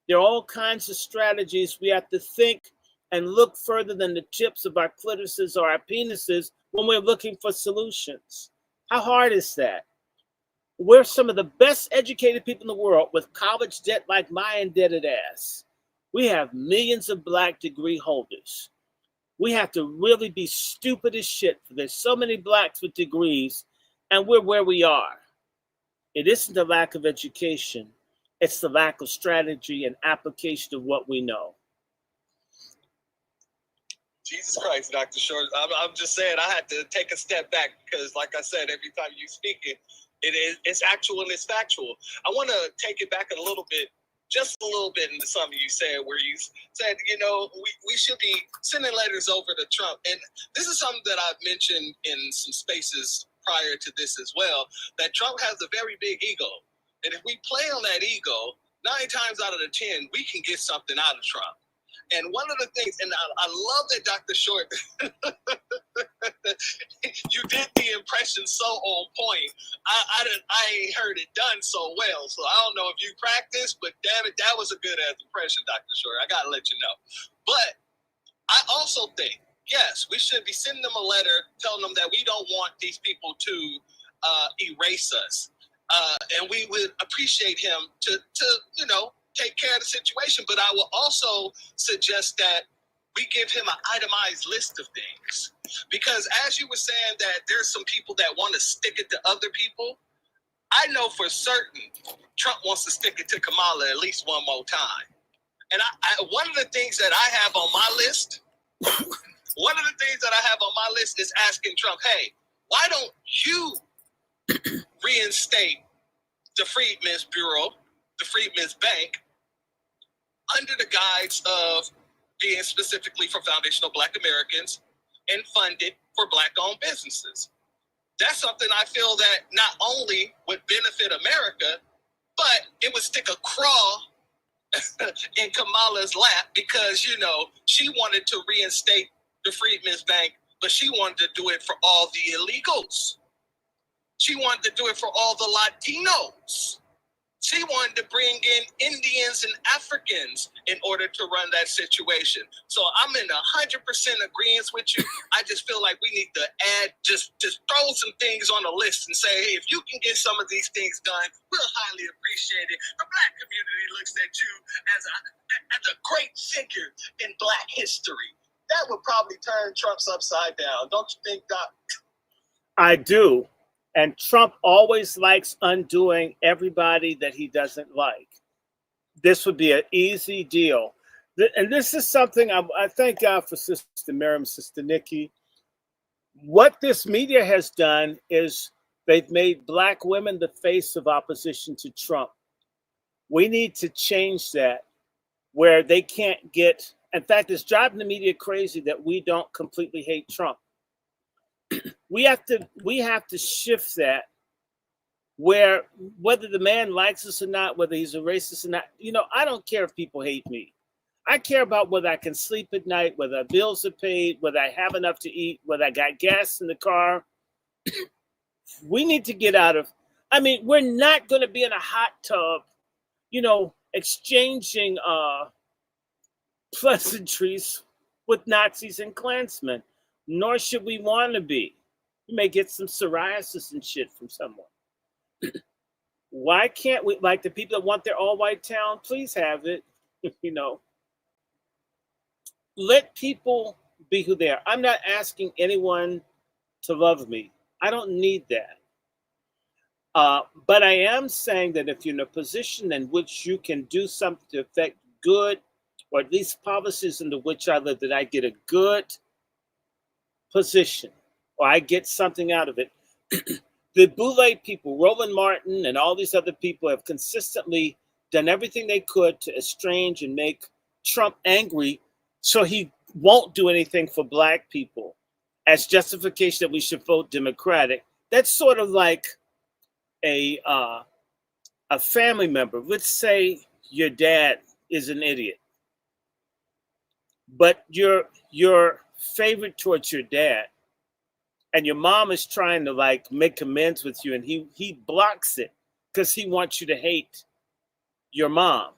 [SPEAKER 1] There are all kinds of strategies. We have to think and look further than the tips of our clitorises or our penises when we're looking for solutions. How hard is that? We're some of the best educated people in the world with college debt like my indebted ass. We have millions of Black degree holders. We have to really be stupid as shit. There's so many Blacks with degrees, and we're where we are. It isn't the lack of education. It's the lack of strategy and application of what we know.
[SPEAKER 9] Jesus Christ, Dr. Short. I'm just saying I had to take a step back because, like I said, every time you speak it, it's actual and it's factual. I want to take it back a little bit, just a little bit into something you said where you said, you know, we should be sending letters over to Trump. And this is something that I've mentioned in some spaces prior to this as well, that Trump has a very big ego. And if we play on that ego, 9 times out of the 10, we can get something out of Trump. And one of the things, and I love that Dr. Short, you did the impression so on point. I ain't heard it done so well. So I don't know if you practiced, but damn it, that was a good ass impression, Dr. Short. I got to let you know. But I also think, yes, we should be sending them a letter telling them that we don't want these people to erase us. And we would appreciate him to you know, take care of the situation. But I will also suggest that we give him an itemized list of things. Because as you were saying that there's some people that want to stick it to other people, I know for certain Trump wants to stick it to Kamala at least one more time. And one of the things that I have on my list, is asking Trump, hey, why don't you reinstate the Freedmen's Bureau, the Freedmen's Bank, under the guise of being specifically for foundational Black Americans and funded for Black-owned businesses? That's something I feel that not only would benefit America, but it would stick a craw in Kamala's lap because, you know, she wanted to reinstate the Freedmen's Bank, but she wanted to do it for all the illegals. She wanted to do it for all the Latinos. She wanted to bring in Indians and Africans in order to run that situation. So I'm in 100% agreement with you. I just feel like we need to add, just throw some things on the list and say, hey, if you can get some of these things done, we'll highly appreciate it. The Black community looks at you as a great figure in Black history. That would probably turn Trump's upside down. Don't you think, Doc?
[SPEAKER 1] I do. And Trump always likes undoing everybody that he doesn't like. This would be an easy deal. And this is something I thank God for Sister Miriam, Sister Nikki. What this media has done is they've made Black women the face of opposition to Trump. We need to change that where they can't get, in fact, it's driving the media crazy that we don't completely hate Trump. We have to shift that where whether the man likes us or not, whether he's a racist or not, you know, I don't care if people hate me. I care about whether I can sleep at night, whether our bills are paid, whether I have enough to eat, whether I got gas in the car. We need to get out of, I mean, we're not going to be in a hot tub, you know, exchanging pleasantries with Nazis and Klansmen. Nor should we want to be. You may get some psoriasis and shit from someone. Why can't we, like the people that want their all-white town, please have it, you know. Let people be who they are. I'm not asking anyone to love me. I don't need that. But I am saying that if you're in a position in which you can do something to affect good, or at least policies into which I live, that I get a good position, or I get something out of it. The Boule people, Roland Martin and all these other people have consistently done everything they could to estrange and make Trump angry so he won't do anything for black people as justification that we should vote Democratic. That's sort of like a family member. Let's say your dad is an idiot, but your favorite towards your dad, and your mom is trying to like make amends with you, and he blocks it because he wants you to hate your mom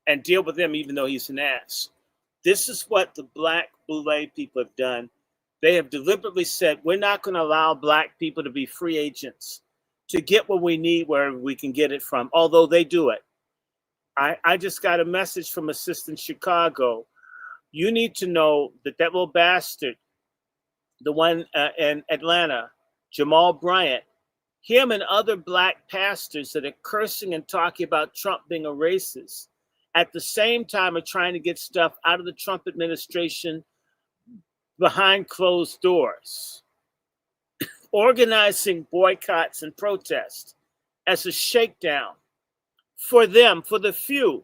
[SPEAKER 1] and deal with him even though he's an ass. This is what the Black Boule people have done. They have deliberately said, we're not going to allow black people to be free agents, to get what we need wherever we can get it from, although they do it. I just got a message from a sister in Chicago. You need to know that that little bastard, the one in Atlanta, Jamal Bryant, him and other black pastors that are cursing and talking about Trump being a racist, at the same time are trying to get stuff out of the Trump administration behind closed doors, organizing boycotts and protests as a shakedown for them, for the few,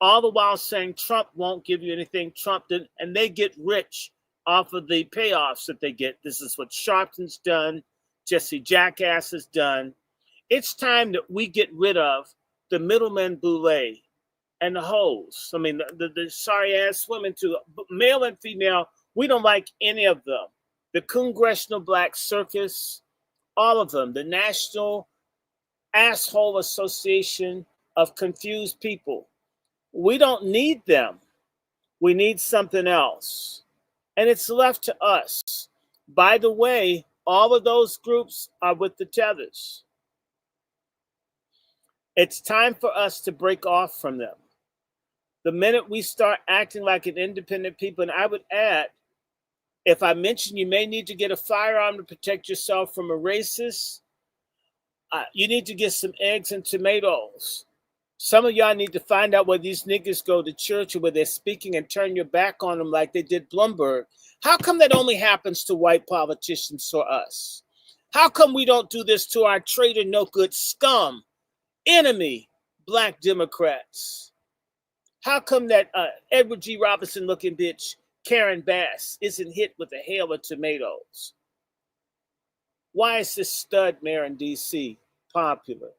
[SPEAKER 1] all the while saying Trump won't give you anything, Trump did, and they get rich off of the payoffs that they get. This is what Sharpton's done, Jesse Jackass has done. It's time that we get rid of the middleman boule and the hoes. I mean, the sorry-ass women too, male and female, we don't like any of them. The Congressional Black Circus, all of them. The National Asshole Association of Confused People. We don't need them. We need something else. And it's left to us. By the way, all of those groups are with the Tethers. It's time for us to break off from them. The minute we start acting like an independent people, and I would add, if I mention you may need to get a firearm to protect yourself from a racist, you need to get some eggs and tomatoes. Some of y'all need to find out where these niggas go to church or where they're speaking and turn your back on them like they did Bloomberg. How come that only happens to white politicians or us? How come we don't do this to our traitor, no good scum, enemy, black Democrats? How come that Edward G. Robinson looking bitch, Karen Bass, isn't hit with a hail of tomatoes? Why is this stud mayor in D.C. popular?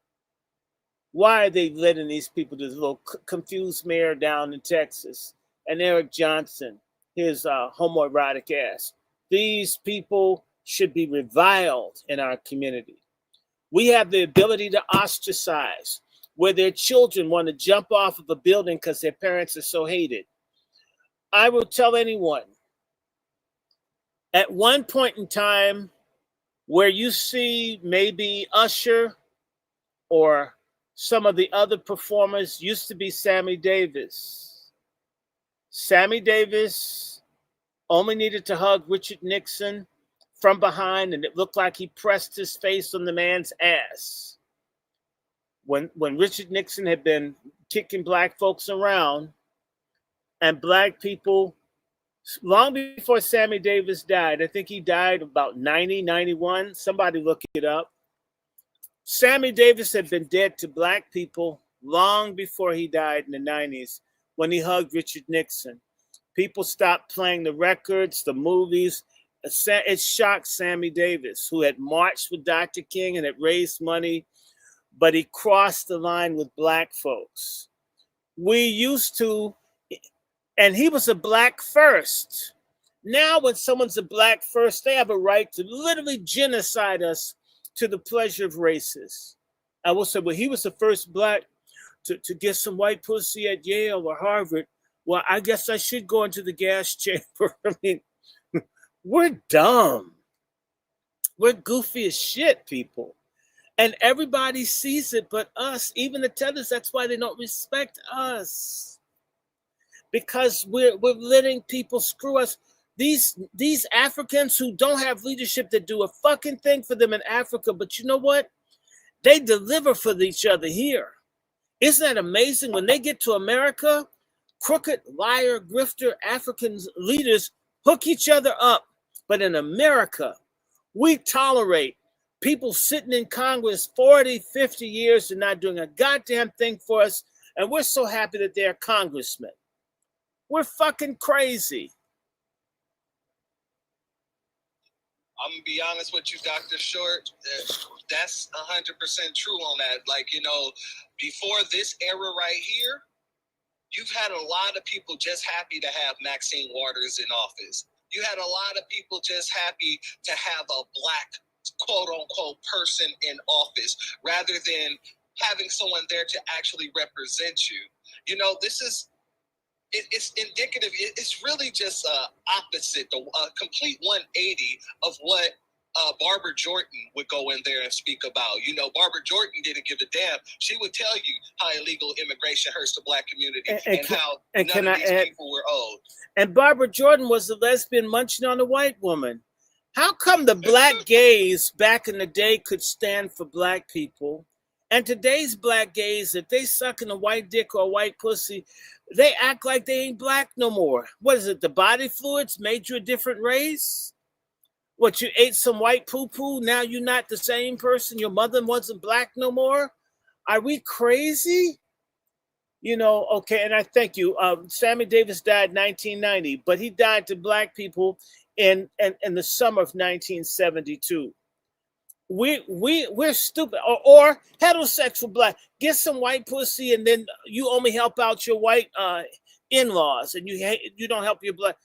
[SPEAKER 1] Why are they letting these people, this little confused mayor down in Texas, and Eric Johnson, his homoerotic ass? These people should be reviled in our community. We have the ability to ostracize, where their children want to jump off of a building because their parents are so hated. I will tell anyone, at one point in time, where you see maybe Usher or some of the other performers used to be Sammy Davis. Sammy Davis only needed to hug Richard Nixon from behind, and it looked like he pressed his face on the man's ass. When Richard Nixon had been kicking black folks around, and black people, long before Sammy Davis died, I think he died about 90, 91, somebody look it up. Sammy Davis had been dead to black people long before he died in the 90s when he hugged Richard Nixon. People stopped playing the records, the movies. It shocked Sammy Davis, who had marched with Dr. King and had raised money, but he crossed the line with black folks. We used to, and he was a black first. Now when someone's a black first, they have a right to literally genocide us to the pleasure of racists. I will say, well, he was the first black to get some white pussy at Yale or Harvard. Well, I guess I should go into the gas chamber. I mean, we're dumb. We're goofy as shit, people. And everybody sees it but us, even the Tethers. That's why they don't respect us. Because we're letting people screw us. These Africans who don't have leadership that do a fucking thing for them in Africa, but you know what? They deliver for each other here. Isn't that amazing? When they get to America, crooked, liar, grifter, African leaders hook each other up. But in America, we tolerate People sitting in Congress 40, 50 years and not doing a goddamn thing for us. And we're so happy that they're congressmen. We're fucking crazy.
[SPEAKER 9] I'm gonna be honest with you, Dr. Short. That's 100% true on that. Like, you know, before this era right here, you've had a lot of people just happy to have Maxine Waters in office. You had a lot of people just happy to have a black, quote unquote, person in office rather than having someone there to actually represent you. You know, this is, it's indicative. It's really just opposite, a complete 180 of what Barbara Jordan would go in there and speak about. You know, Barbara Jordan didn't give a damn. She would tell you how illegal immigration hurts the black community and how none of these people were owed.
[SPEAKER 1] And Barbara Jordan was a lesbian munching on a white woman. How come the black gays back in the day could stand for black people? And today's black gays, if they sucking a white dick or a white pussy, they act like they ain't black no more. What is it? The body fluids made you a different race? What, you ate some white poo-poo? Now you're not the same person? Your mother wasn't black no more? Are we crazy? You know, okay, and I thank you. Sammy Davis died in 1990, but he died to black people in the summer of 1972. We're stupid, or heterosexual black. Get some white pussy, and then you only help out your white in-laws, and you don't help your black.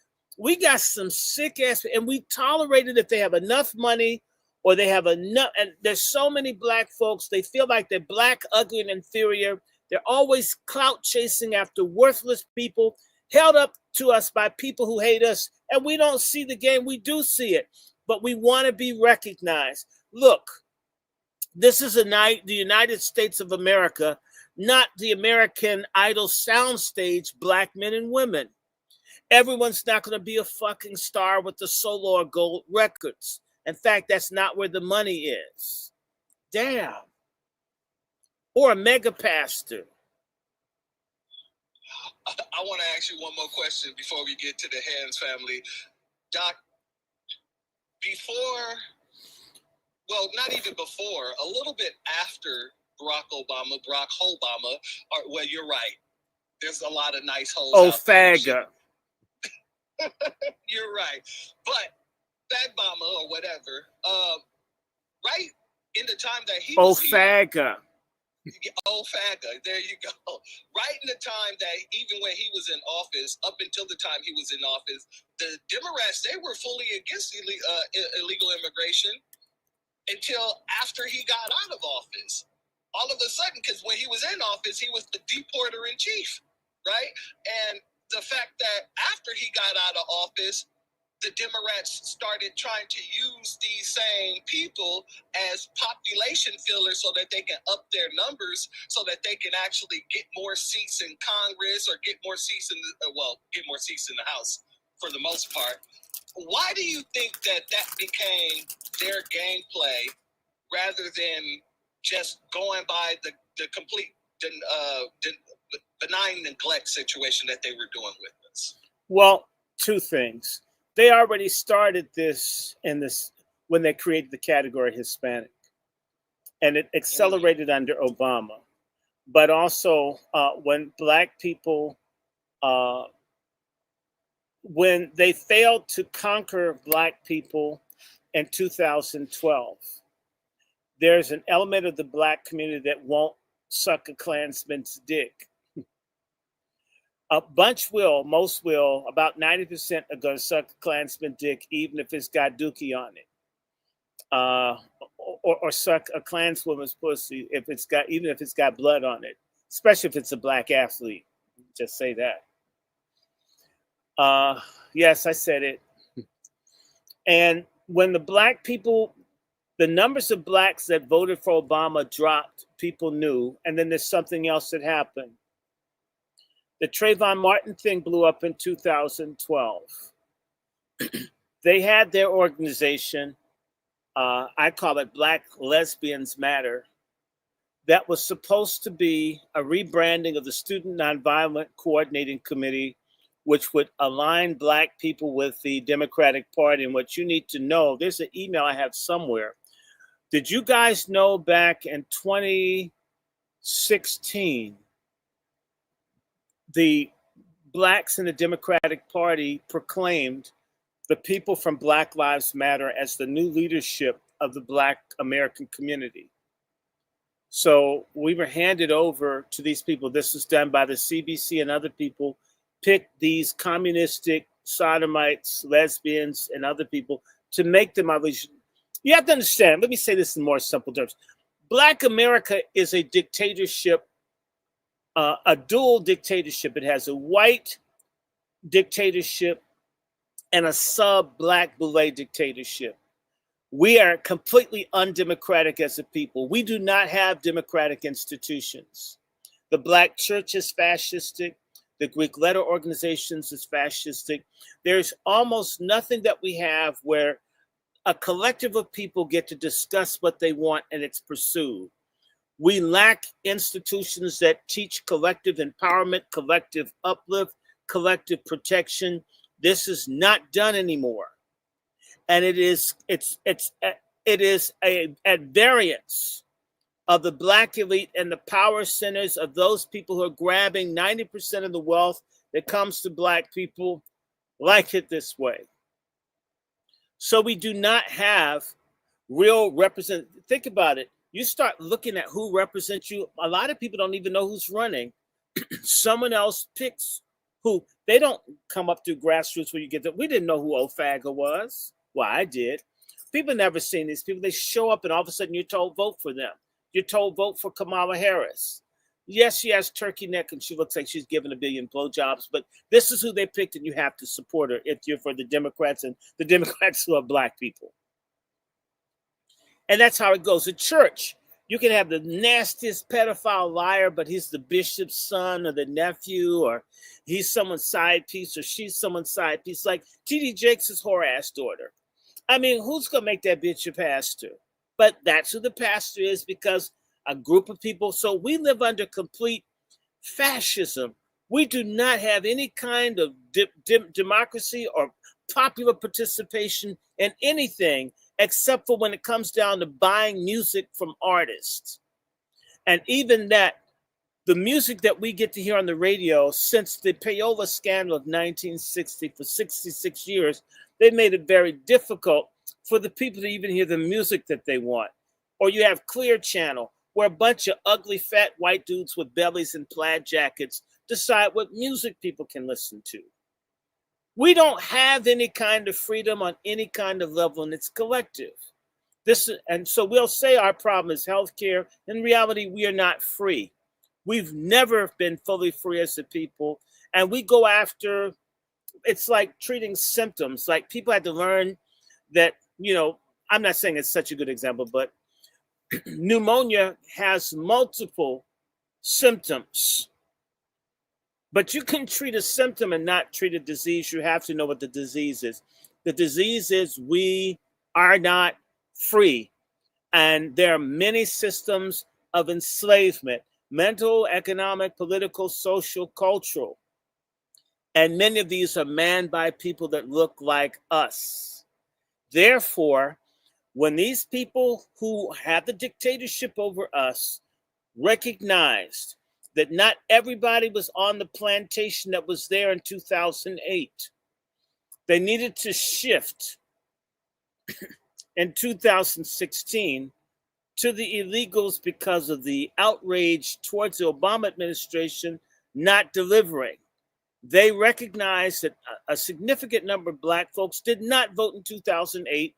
[SPEAKER 1] We got some sick ass, and we tolerate it if they have enough money, or they have enough. And there's so many black folks, they feel like they're black, ugly, and inferior. They're always clout chasing after worthless people, held up to us by people who hate us, and we don't see the game. We do see it, but we want to be recognized. Look, this is the United States of America, not the American Idol soundstage, black men and women. Everyone's not going to be a fucking star with the solo or gold records. In fact, that's not where the money is. Damn. Or a mega pastor.
[SPEAKER 9] I want to ask you one more question before we get to the Hands family. Doc, not even before, a little bit after Barack Obama, well, you're right. There's a lot of nice hoes out there.
[SPEAKER 1] Faggot.
[SPEAKER 9] You're right. But Fag Mama or whatever, right in the time that he was
[SPEAKER 1] Faggot.
[SPEAKER 9] Faggot, there you go. Right in the time that even when he was in office, up until the time he was in office, the Democrats, they were fully against illegal immigration until after he got out of office. All of a sudden, because when he was in office, he was the deporter in chief, right? And the fact that after he got out of office, the Democrats started trying to use these same people as population fillers so that they can up their numbers, so that they can actually get more seats in Congress or get more seats in the House for the most part. Why do you think that became their gameplay rather than just going by the complete benign neglect situation that they were doing with us?
[SPEAKER 1] Well, two things. They already started this when they created the category Hispanic, and it accelerated under Obama. But also when black people, when they failed to conquer black people in 2012, there's an element of the black community that won't suck a Klansman's dick. A bunch will, most will, about 90% are going to suck a Klansman dick, even if it's got dookie on it. Or suck a Klanswoman's pussy even if it's got blood on it, especially if it's a black athlete. Just say that. Yes, I said it. And when the black people, the numbers of blacks that voted for Obama dropped, people knew. And then there's something else that happened. The Trayvon Martin thing blew up in 2012. They had their organization, I call it Black Lesbians Matter, that was supposed to be a rebranding of the Student Nonviolent Coordinating Committee, which would align black people with the Democratic Party. And what you need to know, there's an email I have somewhere Did you guys know back in 2016, the blacks in the Democratic Party proclaimed the people from Black Lives Matter as the new leadership of the Black American community? So we were handed over to these people. This was done by the CBC and other people, picked these communistic sodomites, lesbians, and other people to make them our leaders. You have to understand, let me say this in more simple terms. Black America is a dictatorship, a dual dictatorship. It has a white dictatorship and a sub-black Boule dictatorship. We are completely undemocratic as a people. We do not have democratic institutions. The Black church is fascistic. The Greek letter organizations is fascistic. There's almost nothing that we have where a collective of people get to discuss what they want and it's pursued. We lack institutions that teach collective empowerment, collective uplift, collective protection. This is not done anymore. And it is at variance of the Black elite and the power centers of those people who are grabbing 90% of the wealth that comes to Black people, like it this way. So we do not have real represent. Think about it. You start looking at who represents you. A lot of people don't even know who's running. Someone else picks who. They don't come up through grassroots where you get that. We didn't know who Ofaga was. Well, I did. People never seen these people. They show up and all of a sudden you're told vote for them. You're told vote for Kamala Harris. Yes, she has turkey neck and she looks like she's given 1 billion blowjobs, but this is who they picked and you have to support her if you're for the Democrats and the Democrats who are Black people. And that's how it goes. At church, you can have the nastiest pedophile liar, but he's the bishop's son or the nephew, or he's someone's side piece or she's someone's side piece, like T.D. Jakes' whore-ass daughter. I mean, who's going to make that bitch a pastor? But that's who the pastor is, because a group of people. So we live under complete fascism. We do not have any kind of democracy or popular participation in anything except for when it comes down to buying music from artists. And even that, the music that we get to hear on the radio since the payola scandal of 1960, for 66 years, they made it very difficult for the people to even hear the music that they want. Or you have Clear Channel, where a bunch of ugly, fat white dudes with bellies and plaid jackets decide what music people can listen to. We don't have any kind of freedom on any kind of level, and it's collective. And so we'll say our problem is healthcare. In reality, we are not free. We've never been fully free as a people. And we go after, it's like treating symptoms. Like people had to learn that, you know, I'm not saying it's such a good example, but pneumonia has multiple symptoms. But you can treat a symptom and not treat a disease. You have to know what the disease is. The disease is we are not free. And there are many systems of enslavement, mental, economic, political, social, cultural. And many of these are manned by people that look like us. Therefore, when these people who have the dictatorship over us recognized that not everybody was on the plantation that was there in 2008, they needed to shift in 2016 to the illegals because of the outrage towards the Obama administration not delivering. They recognized that a significant number of Black folks did not vote in 2008.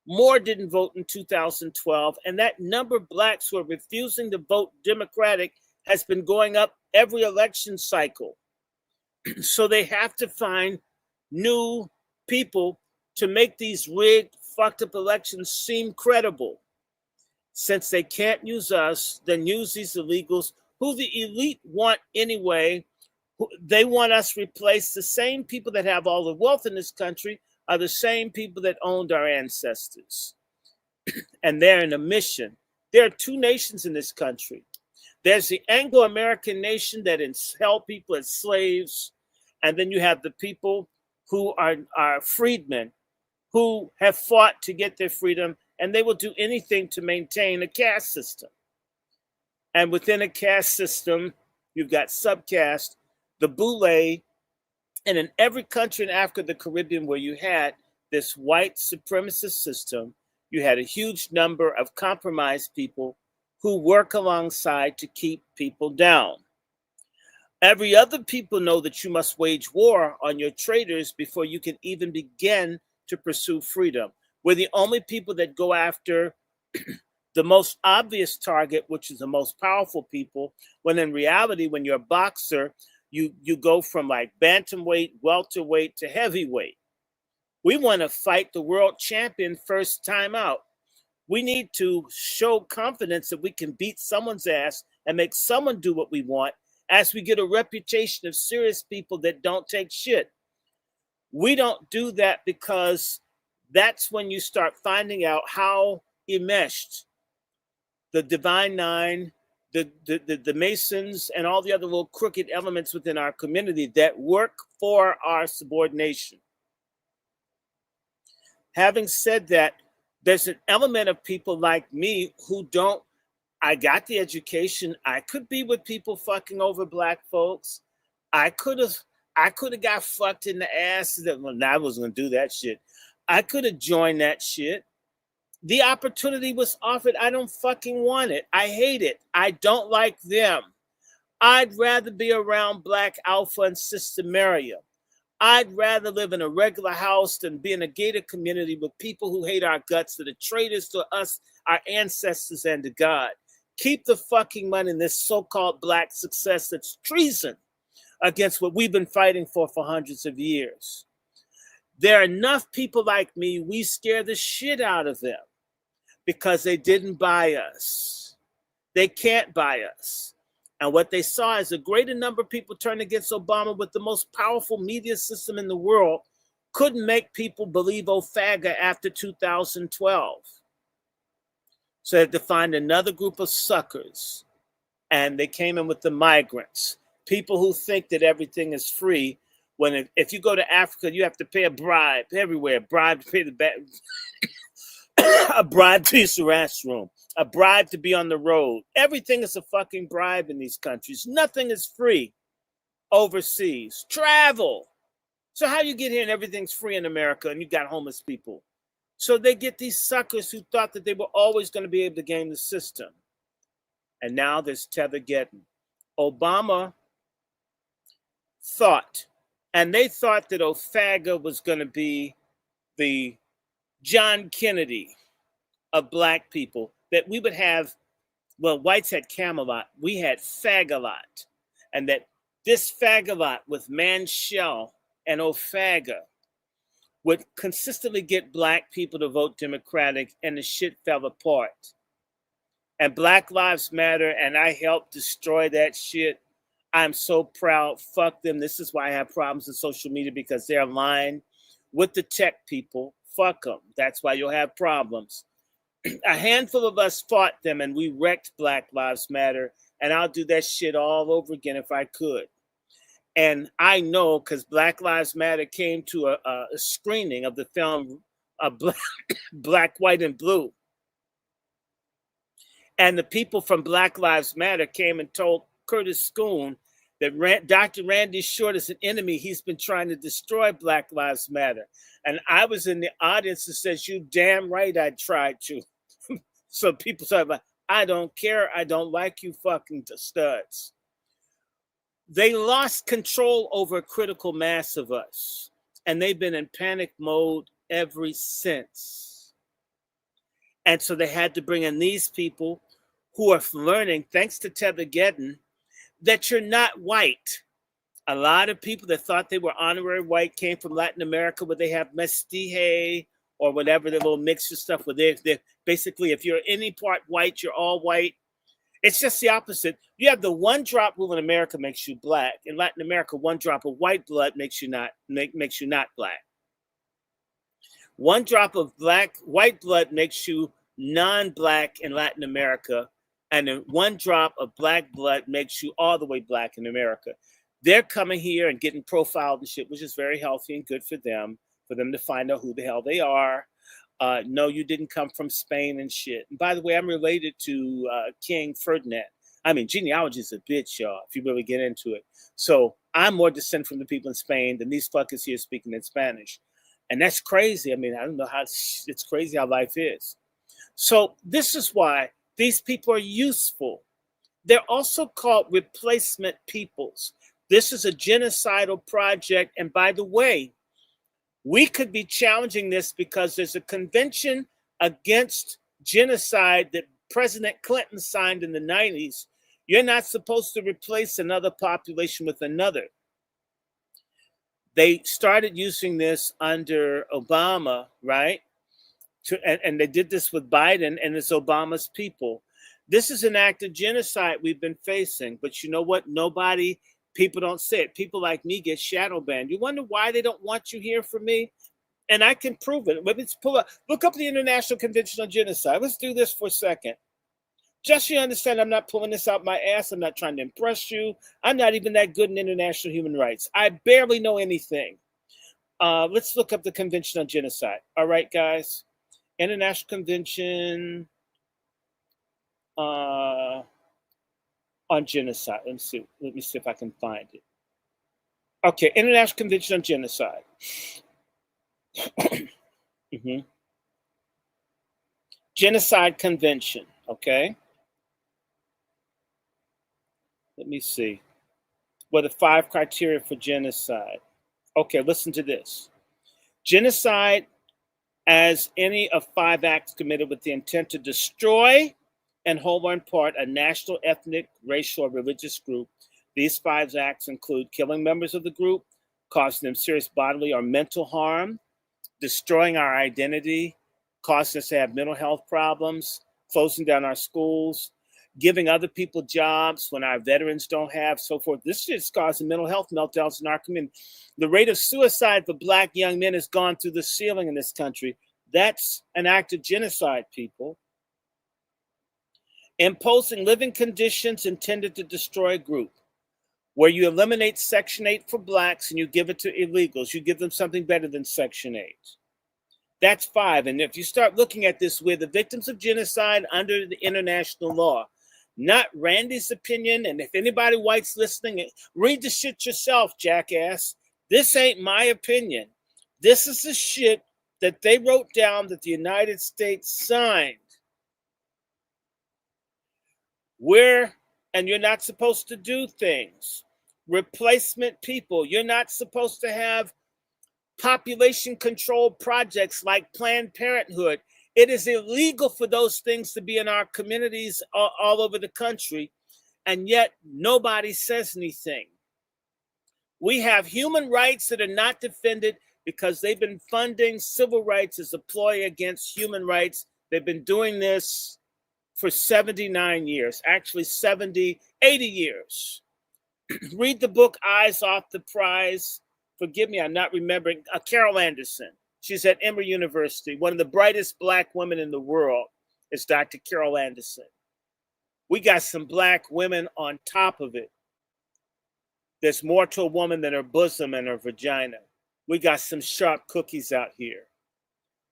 [SPEAKER 1] More didn't vote in 2012. And that number of Blacks who are refusing to vote Democratic has been going up every election cycle. So they have to find new people to make these rigged, fucked up elections seem credible. Since they can't use us, then use these illegals who the elite want anyway. They want us to replace the same people that have all the wealth in this country are the same people that owned our ancestors. And they're in a mission. There are two nations in this country. There's the Anglo-American nation that held people as slaves. And then you have the people who are freedmen, who have fought to get their freedom and they will do anything to maintain a caste system. And within a caste system, you've got subcaste, the boule, and in every country in Africa, the Caribbean, where you had this white supremacist system, you had a huge number of compromised people who work alongside to keep people down. Every other people know that you must wage war on your traitors before you can even begin to pursue freedom. We're the only people that go after the most obvious target, which is the most powerful people, when in reality, when you're a boxer, you go from like bantamweight, welterweight to heavyweight. We want to fight the world champion first time out. We need to show confidence that we can beat someone's ass and make someone do what we want, as we get a reputation of serious people that don't take shit. We don't do that because that's when you start finding out how enmeshed the Divine Nine, the Masons, and all the other little crooked elements within our community that work for our subordination. Having said that, there's an element of people like me who don't, I got the education. I could be with people fucking over black folks. I could have got fucked in the ass. Well, I wasn't gonna do that shit. I could have joined that shit. The opportunity was offered. I don't fucking want it. I hate it. I don't like them. I'd rather be around Black Alpha and Sister Miriam. I'd rather live in a regular house than be in a gated community with people who hate our guts, that are traitors to us, our ancestors, and to God. Keep the fucking money in this so-called black success that's treason against what we've been fighting for hundreds of years. There are enough people like me, we scare the shit out of them because they didn't buy us. They can't buy us. And what they saw is a greater number of people turn against Obama with the most powerful media system in the world couldn't make people believe Ofaga after 2012. So they had to find another group of suckers. And they came in with the migrants, people who think that everything is free. When if you go to Africa, you have to pay a bribe everywhere. Bribe to pay the back, a bribe to use the restroom, a bribe to be on the road. Everything is a fucking bribe in these countries. Nothing is free overseas. Travel. So how you get here and everything's free in America and you got homeless people? So they get these suckers who thought that they were always going to be able to game the system. And now there's Tethergeddon. Obama thought, and they thought that Ofaga was going to be the John Kennedy of black people, that we would have, well, whites had Camelot, we had Fagalot, and that this Fagalot with Manshell and Ofaga would consistently get black people to vote Democratic, and the shit fell apart. And Black Lives Matter, and I helped destroy that shit. I'm so proud. Fuck them. This is why I have problems with social media, because they're aligned with the tech people. Fuck them. That's why you'll have problems. A handful of us fought them and we wrecked Black Lives Matter. And I'll do that shit all over again if I could. And I know because Black Lives Matter came to a screening of the film Black, White, and Blue. And the people from Black Lives Matter came and told Curtis Schoon that Dr. Randy Short is an enemy. He's been trying to destroy Black Lives Matter. And I was in the audience that says, you damn right I tried to. So people say, I don't care. I don't like you fucking studs. They lost control over a critical mass of us. And they've been in panic mode ever since. And so they had to bring in these people who are learning, thanks to Tethergeddon, that you're not white. A lot of people that thought they were honorary white came from Latin America, where they have mestizo or whatever, the little mixture stuff, where they're basically, if you're any part white, you're all white. It's just the opposite. You have the one drop rule in America makes you black. In Latin America, one drop of white blood makes you not black. One drop of white blood makes you non-black in Latin America. And then one drop of black blood makes you all the way black in America. They're coming here and getting profiled and shit, which is very healthy and good for them to find out who the hell they are. No, you didn't come from Spain and shit. And by the way, I'm related to King Ferdinand. I mean, genealogy is a bitch, y'all, if you really get into it. So I'm more descended from the people in Spain than these fuckers here speaking in Spanish. And that's crazy. I mean, I don't know how it's crazy how life is. So this is why these people are useful. They're also called replacement peoples. This is a genocidal project. And by the way, we could be challenging this because there's a convention against genocide that President Clinton signed in the 90s. You're not supposed to replace another population with another. They started using this under Obama, right? And they did this with Biden, and it's Obama's people. This is an act of genocide we've been facing. But you know what? People don't say it. People like me get shadow banned. You wonder why they don't want you here for me? And I can prove it. Let's look up the International Convention on Genocide. Let's do this for a second. Just so you understand, I'm not pulling this out my ass. I'm not trying to impress you. I'm not even that good in international human rights. I barely know anything. Let's look up the Convention on Genocide. All right, guys. International Convention on Genocide. Let me see if I can find it. Okay, International Convention on Genocide. Mm-hmm. Genocide Convention, okay? Let me see. What are the 5 criteria for genocide? Okay, listen to this. Genocide as any of 5 acts committed with the intent to destroy in whole or in part a national, ethnic, racial, or religious group. These 5 acts include killing members of the group, causing them serious bodily or mental harm, destroying our identity, causing us to have mental health problems, closing down our schools, giving other people jobs when our veterans don't have, so forth. This shit's causing mental health meltdowns in our community. The rate of suicide for Black young men has gone through the ceiling in this country. That's an act of genocide, people. Imposing living conditions intended to destroy a group, where you eliminate Section 8 for Blacks and you give it to illegals. You give them something better than Section 8. That's 5. And if you start looking at this, we're the victims of genocide under the international law. Not Randy's opinion. And if anybody white's listening, read the shit yourself, jackass. This ain't my opinion. This is the shit that they wrote down that the United States signed. And you're not supposed to do things. Replacement people. You're not supposed to have population control projects like Planned Parenthood. It is illegal for those things to be in our communities all over the country, and yet nobody says anything. We have human rights that are not defended because they've been funding civil rights as a ploy against human rights. They've been doing this for 79 years, actually 80 years. Read the book Eyes Off the Prize. Forgive me, I'm not remembering. Carol Anderson. She's at Emory University. One of the brightest Black women in the world is Dr. Carol Anderson. We got some Black women on top of it. There's more to a woman than her bosom and her vagina. We got some sharp cookies out here.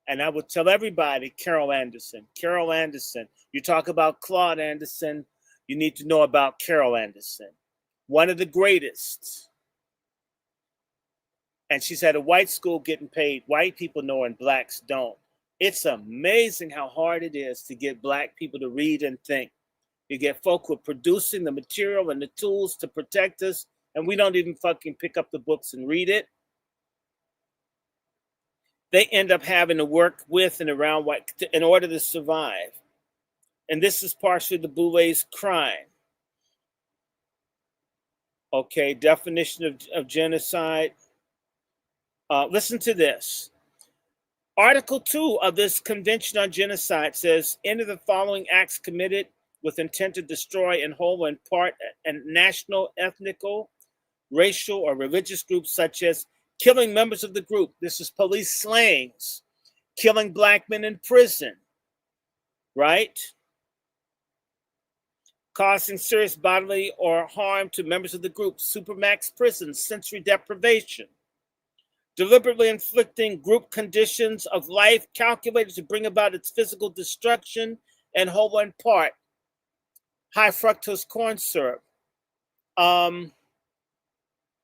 [SPEAKER 1] And I would tell everybody, Carol Anderson. Carol Anderson. You talk about Claude Anderson, you need to know about Carol Anderson. One of the greatest. And she's at a white school getting paid. White people know and Blacks don't. It's amazing how hard it is to get Black people to read and think. You get folk who are producing the material and the tools to protect us, and we don't even fucking pick up the books and read it. They end up having to work with and around white in order to survive. And this is partially the Boulet's crime. Okay, definition of genocide. Listen to this. Article 2 of this Convention on Genocide says, any of the following acts committed with intent to destroy in whole or in part a national, ethnical, racial, or religious groups, such as killing members of the group. This is police slayings. Killing Black men in prison. Right? Causing serious bodily or harm to members of the group. Supermax prison. Sensory deprivation. deliberately inflicting group conditions of life calculated to bring about its physical destruction, and whole in part, high fructose corn syrup.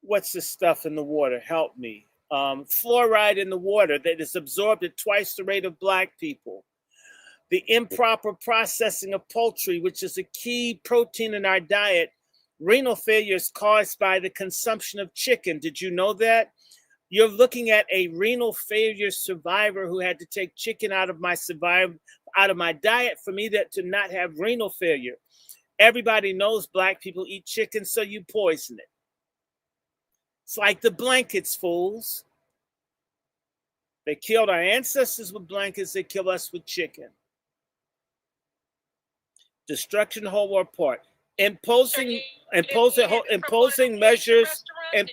[SPEAKER 1] What's this stuff in the water? Help me. Fluoride in the water that is absorbed at twice the rate of Black people. The improper processing of poultry, which is a key protein in our diet. Renal failure is caused by the consumption of chicken. Did you know that? You're looking at a renal failure survivor who had to take chicken out of my diet for me to not have renal failure. Everybody knows Black people eat chicken, so you poison it. It's like the blankets, fools. They killed our ancestors with blankets, they kill us with chicken. Destruction, whole or part. Imposing measures.
[SPEAKER 11] Chicken at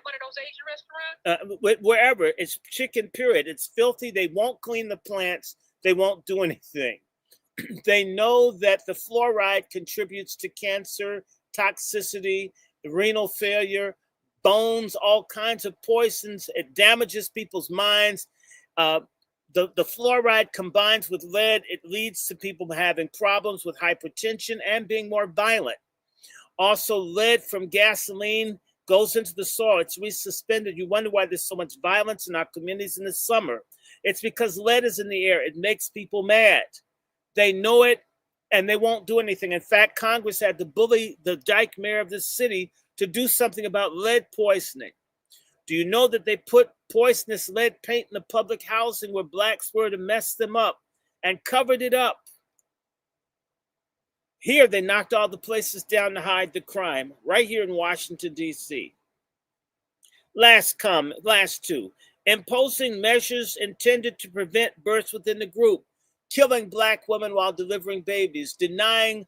[SPEAKER 11] one of those Asian restaurants?
[SPEAKER 1] Wherever. It's chicken, period. It's filthy. They won't clean the plants. They won't do anything. They know that the fluoride contributes to cancer, toxicity, renal failure, bones, all kinds of poisons. It damages people's minds. The fluoride combines with lead. It leads to people having problems with hypertension and being more violent. Also, lead from gasoline goes into the soil. It's resuspended. You wonder why there's so much violence in our communities in the summer. It's because lead is in the air. It makes people mad. They know it, and they won't do anything. In fact, Congress had to bully the dyke mayor of this city to do something about lead poisoning. Do you know that they put poisonous lead paint in the public housing where Blacks were to mess them up and covered it up? Here, they knocked all the places down to hide the crime, right here in Washington, D.C. Last two. Imposing measures intended to prevent births within the group, killing Black women while delivering babies, denying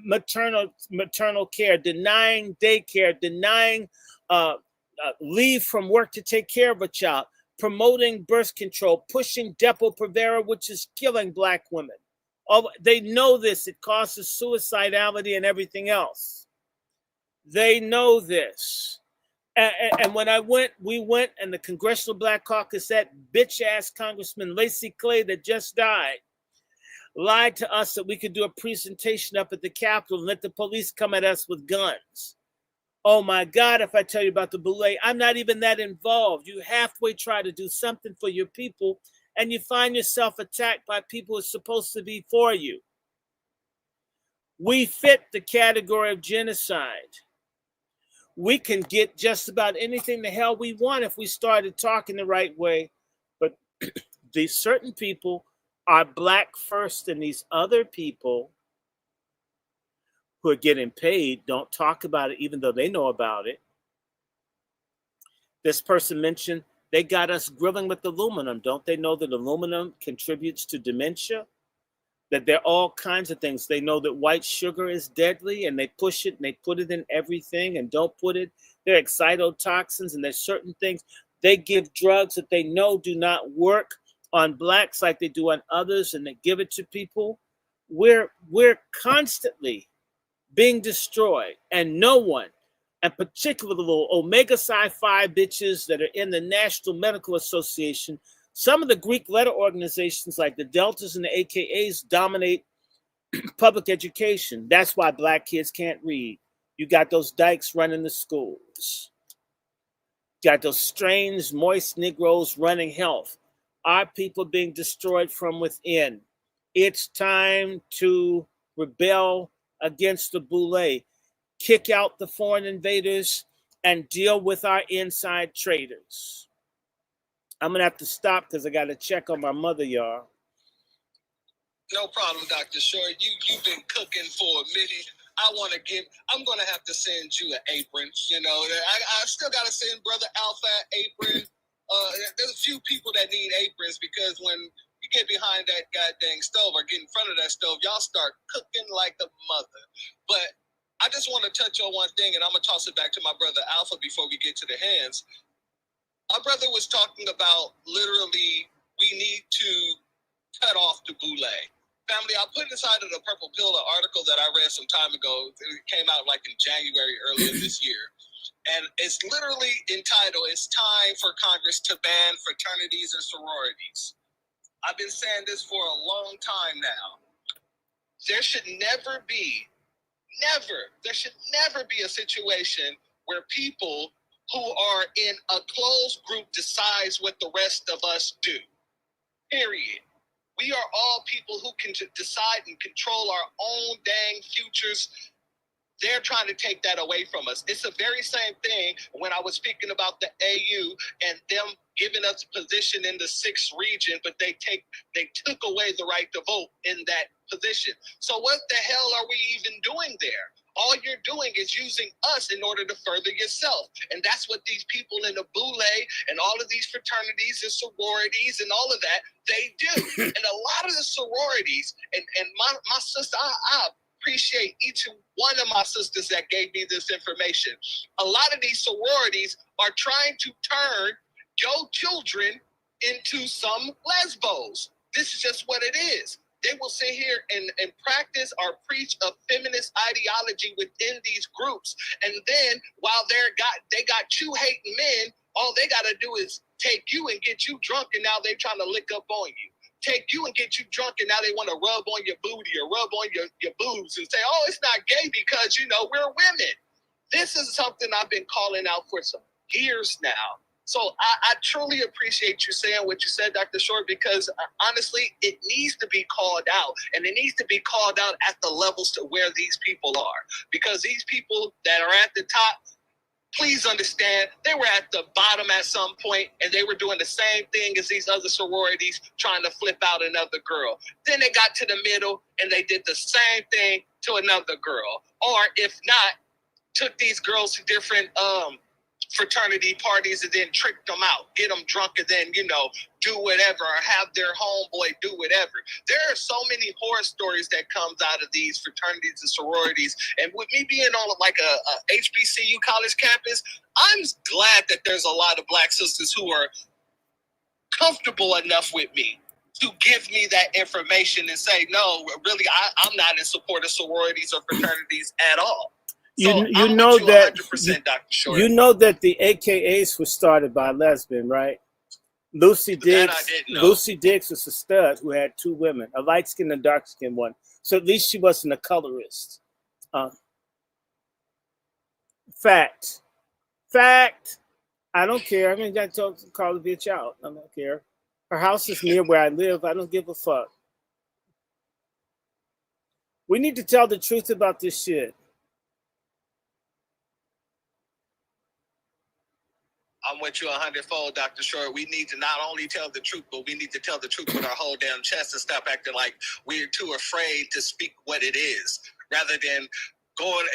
[SPEAKER 1] maternal care, denying daycare, denying leave from work to take care of a child, promoting birth control, pushing Depo-Provera, which is killing Black women. They know this. It causes suicidality and everything else. They know this. And when we went, and the Congressional Black Caucus, that bitch-ass Congressman Lacey Clay that just died, lied to us that we could do a presentation up at the Capitol and let the police come at us with guns. Oh my God, if I tell you about the Boule, I'm not even that involved. You halfway try to do something for your people, and you find yourself attacked by people who are supposed to be for you. We fit the category of genocide. We can get just about anything the hell we want if we started talking the right way. But these certain people are Black first, and these other people who are getting paid don't talk about it, even though they know about it. This person mentioned they got us grilling with aluminum. Don't they know that aluminum contributes to dementia? That there are all kinds of things. They know that white sugar is deadly, and they push it and they put it in everything and don't put it. There are excitotoxins, and there's certain things. They give drugs that they know do not work on Blacks like they do on others, and they give it to people. We're constantly being destroyed, and no one, and particularly the little omega psi 5 bitches that are in the National Medical Association, some of the Greek letter organizations like the Deltas and the AKAs dominate public education. That's why Black kids can't read. You got those dykes running the schools. Got those strange, moist Negroes running health. Our people being destroyed from within. It's time to rebel against the Boule, kick out the foreign invaders, and deal with our inside traitors. I'm going to have to stop because I got to check on my mother, y'all.
[SPEAKER 9] No problem, Dr. Short. You've been cooking for a minute. I'm going to have to send you an apron. You know, I still got to send Brother Alpha an apron. There's a few people that need aprons because when you get behind that goddamn stove or get in front of that stove, y'all start cooking like a mother. But I just want to touch on one thing, and I'm going to toss it back to my brother Alpha before we get to the hands. My brother was talking about literally we need to cut off the Boule. Family, I put inside of the Purple Pill an article that I read some time ago. It came out like in January earlier this year. And it's literally entitled, "It's Time for Congress to Ban Fraternities and Sororities." I've been saying this for a long time now. There should never be a situation where people who are in a closed group decides what the rest of us do. Period. We are all people who can decide and control our own dang futures. They're trying to take that away from us. It's the very same thing when I was speaking about the AU and them giving us position in the 6th region, but they took away the right to vote in that position. So what the hell are we even doing there? All you're doing is using us in order to further yourself. And that's what these people in the Boule and all of these fraternities and sororities and all of that, they do. And a lot of the sororities, and my sister, I appreciate each one of my sisters that gave me this information. A lot of these sororities are trying to turn your children into some lesbos. This is just what it is. They will sit here and practice or preach a feminist ideology within these groups. And then while they got you hating men, all they got to do is take you and get you drunk, and now they're trying to lick up on you. Take you and get you drunk, and now they want to rub on your booty or rub on your boobs and say, oh, it's not gay because, we're women. This is something I've been calling out for some years now. So I truly appreciate you saying what you said, Dr. Short, because honestly, it needs to be called out, and it needs to be called out at the levels to where these people are. Because these people that are at the top, please understand, they were at the bottom at some point, and they were doing the same thing as these other sororities, trying to flip out another girl. Then they got to the middle, and they did the same thing to another girl. Or if not, took these girls to different fraternity parties and then trick them out, get them drunk, and then, do whatever, or have their homeboy do whatever. There are so many horror stories that comes out of these fraternities and sororities. And with me being on like a HBCU college campus, I'm glad that there's a lot of Black sisters who are comfortable enough with me to give me that information and say, no, really, I'm not in support of sororities or fraternities at all. So
[SPEAKER 1] You know that
[SPEAKER 9] 100%, Dr. Short.
[SPEAKER 1] You know that the AKAs were started by a lesbian, right? Lucy Diggs was a stud who had 2 women, a light-skinned and dark-skinned one. So at least she wasn't a colorist. Fact. I don't care. I mean, I told to call the bitch out. I don't care. Her house is near where I live. I don't give a fuck. We need to tell the truth about this shit.
[SPEAKER 9] I'm with you 100-fold, Dr. Short. We need to not only tell the truth, but we need to tell the truth with our whole damn chest and stop acting like we're too afraid to speak what it is, rather than going.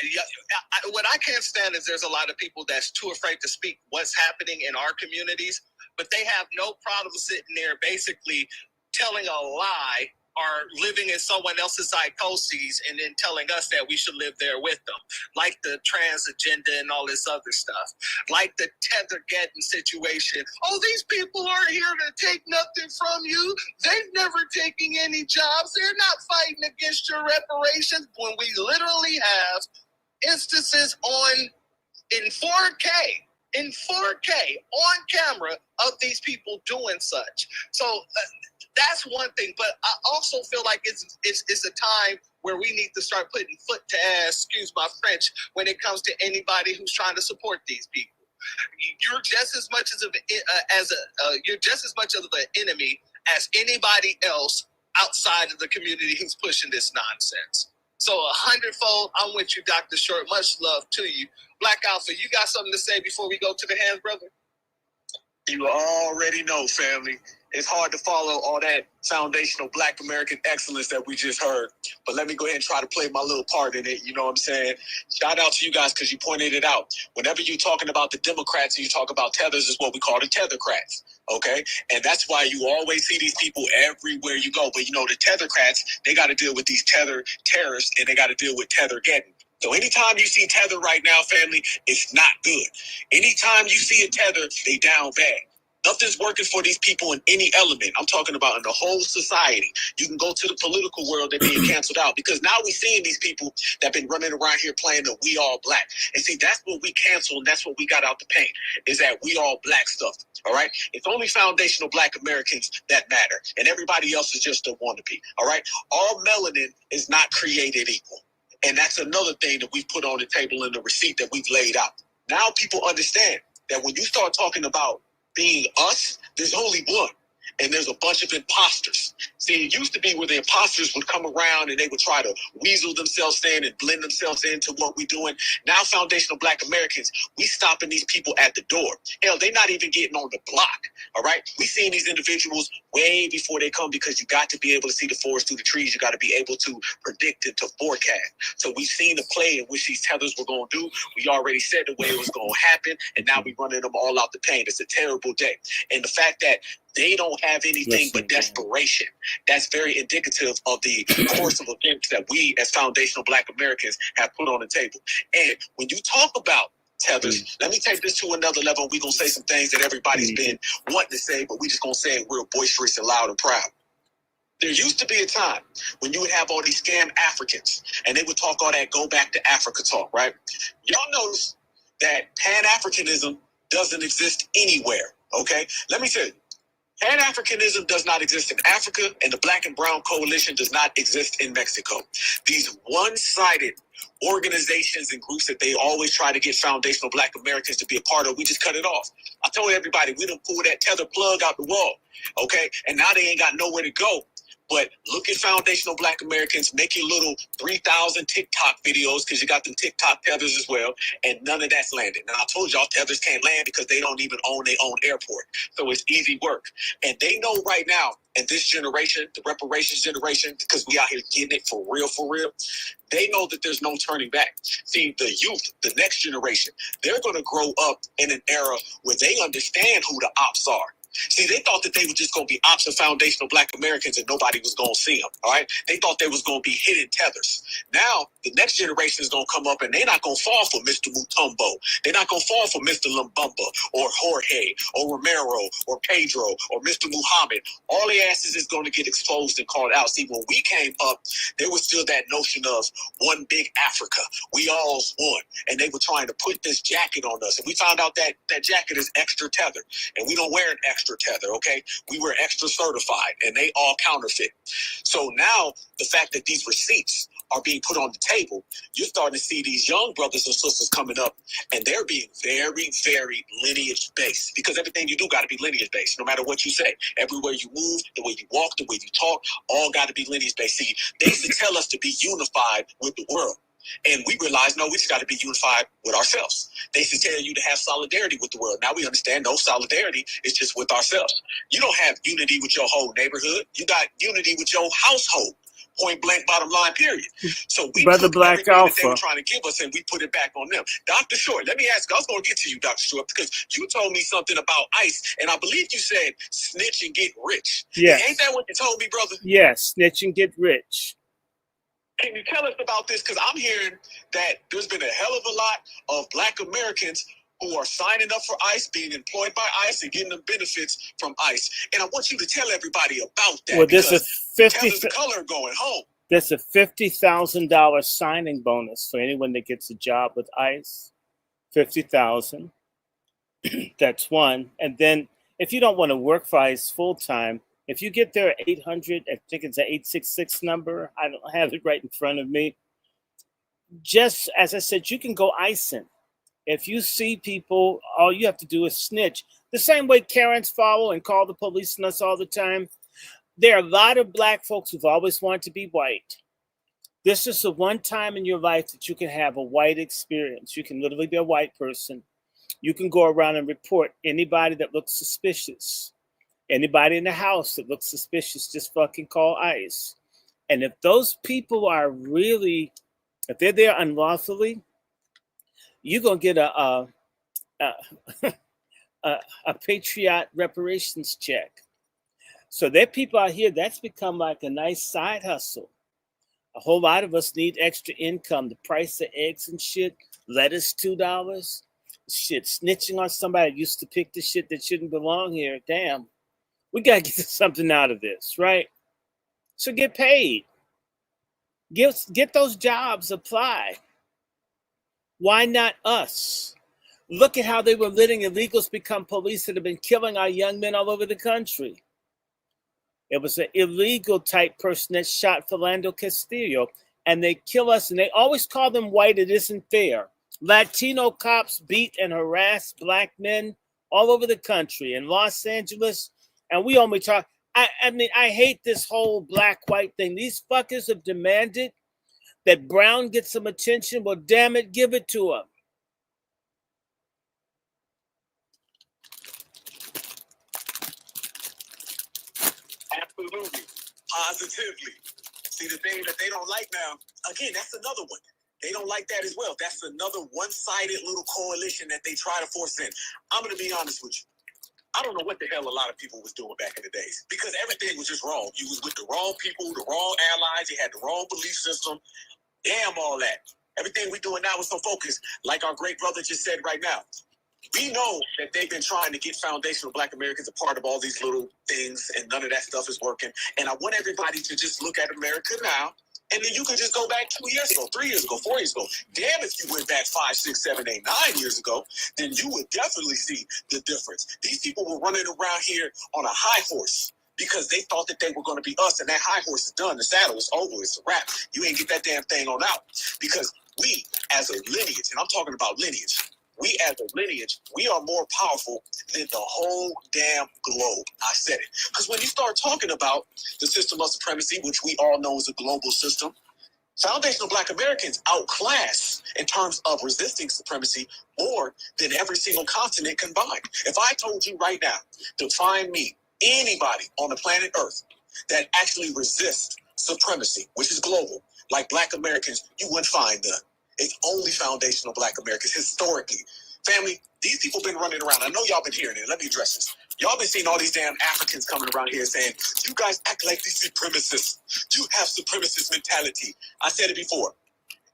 [SPEAKER 9] What I can't stand is there's a lot of people that's too afraid to speak what's happening in our communities, but they have no problem sitting there basically telling a lie or living in someone else's psychoses and then telling us that we should live there with them, like the trans agenda and all this other stuff, like the Tethergeddon situation. Oh, these people aren't here to take nothing from you. They've never taken any jobs. They're not fighting against your reparations, when we literally have instances in 4K on camera of these people doing such. So that's one thing, but I also feel like it's a time where we need to start putting foot to ass, excuse my French, when it comes to anybody who's trying to support these people. You're just as much you're just as much of an enemy as anybody else outside of the community who's pushing this nonsense. So 100-fold, I'm with you, Dr. Short. Much love to you. Black Alpha, you got something to say before we go to the hands, brother?
[SPEAKER 2] You already know, family. It's hard to follow all that foundational Black American excellence that we just heard. But let me go ahead and try to play my little part in it. You know what I'm saying? Shout out to you guys because you pointed it out. Whenever you're talking about the Democrats and you talk about tethers, is what we call the Tethercrats. Okay? And that's why you always see these people everywhere you go. But the Tethercrats, they got to deal with these tether terrorists, and they got to deal with Tethergeddon. So anytime you see tether right now, family, it's not good. Anytime you see a tether, they down bad. Nothing's working for these people in any element. I'm talking about in the whole society. You can go to the political world, they're being canceled out because now we're seeing these people that been running around here playing the we all black. And see, that's what we cancel and that's what we got out the paint, is that we all black stuff. All right. It's only foundational black Americans that matter. And everybody else is just a wannabe. All right. All melanin is not created equal. And that's another thing that we put on the table in the receipt that we've laid out. Now people understand that when you start talking about being us, there's only one. And there's a bunch of imposters. See, it used to be where the imposters would come around and they would try to weasel themselves in and blend themselves into what we're doing. Now, foundational black Americans, we stopping these people at the door. Hell, they're not even getting on the block. All right. We seeing these individuals way before they come because you got to be able to see the forest through the trees. You got to be able to predict and to forecast. So we've seen the play in which these tethers were going to do. We already said the way it was going to happen. And now we're running them all out the paint. It's a terrible day. And the fact that they don't have anything but desperation. That's very indicative of the course of events that we as foundational black Americans have put on the table. And when you talk about tethers, let me take this to another level. We're going to say some things that everybody's been wanting to say, but we just going to say it real boisterous and loud and proud. There used to be a time when you would have all these scam Africans and they would talk all that go back to Africa talk, right? Y'all notice that Pan-Africanism doesn't exist anywhere, okay? Let me tell you. Pan-Africanism does not exist in Africa, and the Black and Brown Coalition does not exist in Mexico. These one-sided organizations and groups that they always try to get foundational black Americans to be a part of, we just cut it off. I told everybody, we done pulled that tether plug out the wall, okay? And now they ain't got nowhere to go. But look at foundational black Americans, make your little 3,000 TikTok videos because you got them TikTok tethers as well, and none of that's landed. Now, I told y'all tethers can't land because they don't even own their own airport. So it's easy work. And they know right now, in this generation, the reparations generation, because we out here getting it for real, they know that there's no turning back. See, the youth, the next generation, they're going to grow up in an era where they understand who the ops are. See, they thought that they were just going to be ops of foundational black Americans and nobody was going to see them, all right? They thought they was going to be hidden tethers. Now, the next generation is going to come up and they're not going to fall for Mr. Mutombo. They're not going to fall for Mr. Lumbumba or Jorge or Romero or Pedro or Mr. Muhammad. All their asses is going to get exposed and called out. See, when we came up, there was still that notion of one big Africa. We all's one. And they were trying to put this jacket on us. And we found out that that jacket is extra tethered. And we don't wear an extra tether, okay? We were extra certified and they all counterfeit. So now the fact that these receipts are being put on the table, you're starting to see these young brothers and sisters coming up and they're being very, very lineage based because everything you do got to be lineage based, no matter what you say. Everywhere you move, the way you walk, the way you talk, all got to be lineage based. See, they used to tell us to be unified with the world. And we realized, no, we just got to be unified with ourselves. They used to tell you to have solidarity with the world. Now we understand no solidarity is just with ourselves. You don't have unity with your whole neighborhood. You got unity with your household. Point blank, bottom line, period. So we
[SPEAKER 1] Brother
[SPEAKER 2] took
[SPEAKER 1] Black
[SPEAKER 2] everything that they
[SPEAKER 1] Alpha.
[SPEAKER 2] were trying to give us and we put it back on them. Dr. Short, let me ask, I was going to get to you, Dr. Short, because you told me something about ICE, and I believe you said snitch and get rich.
[SPEAKER 1] Yes.
[SPEAKER 2] Ain't that what you told me, brother?
[SPEAKER 1] Yes, snitch and get rich.
[SPEAKER 2] Can you tell us about this? Because I'm hearing that there's been a hell of a lot of black Americans who are signing up for ICE, being employed by ICE, and getting the benefits from ICE. And I want you to tell everybody about that.
[SPEAKER 1] Well, there's a
[SPEAKER 2] the color going home.
[SPEAKER 1] There's a $50,000 signing bonus for anyone that gets a job with ICE. $50,000. That's one. And then if you don't want to work for ICE full time, if you get there at 800, I think it's an 866 number. I don't have it right in front of me. Just as I said, you can go icing. If you see people, all you have to do is snitch. The same way Karens follow and call the police on us all the time. There are a lot of black folks who've always wanted to be white. This is the one time in your life that you can have a white experience. You can literally be a white person. You can go around and report anybody that looks suspicious. Anybody in the house that looks suspicious, just fucking call ICE. And if those people are really, if they're there unlawfully, you're going to get a patriot reparations check. So there are people out here, that's become like a nice side hustle. A whole lot of us need extra income. The price of eggs and shit, lettuce $2. shit, snitching on somebody that used to pick the shit that shouldn't belong here. Damn. We got to get something out of this, right? So get paid. Get those jobs, apply. Why not us? Look at how they were letting illegals become police that have been killing our young men all over the country. It was an illegal type person that shot Philando Castillo, and they kill us, and they always call them white. It isn't fair. Latino cops beat and harass black men all over the country, in Los Angeles, and we only talk. I mean, I hate this whole black-white thing. These fuckers have demanded that Brown get some attention. Well, damn it, give it to him.
[SPEAKER 2] Absolutely. Positively. See, the thing that they don't like now, again, that's another one. They don't like that as well. That's another one-sided little coalition that they try to force in. I'm going to be honest with you. I don't know what the hell a lot of people was doing back in the days because everything was just wrong. You was with the wrong people, the wrong allies. You had the wrong belief system. Damn all that. Everything we're doing now is so focused, like our great brother just said right now. We know that they've been trying to get foundational Black Americans a part of all these little things, and none of that stuff is working. And I want everybody to just look at America now, and then you can just go back 2 years ago, 3 years ago, 4 years ago. Damn, if you went back 5, 6, 7, 8, 9 years ago, then you would definitely see the difference. These people were running around here on a high horse because they thought that they were going to be us, and that high horse is done. The saddle is over. It's a wrap. You ain't get that damn thing on out because we, as a lineage, and I'm talking about lineage, we as a lineage, we are more powerful than the whole damn globe. I said it. Because when you start talking about the system of supremacy, which we all know is a global system, foundational Black Americans outclass in terms of resisting supremacy more than every single continent combined. If I told you right now to find me anybody on the planet Earth that actually resists supremacy, which is global, like Black Americans, you wouldn't find none. It's only foundational Black Americans historically. Family, these people been running around. I know y'all been hearing it. Let me address this. Y'all been seeing all these damn Africans coming around here saying, you guys act like these supremacists. You have supremacist mentality. I said it before.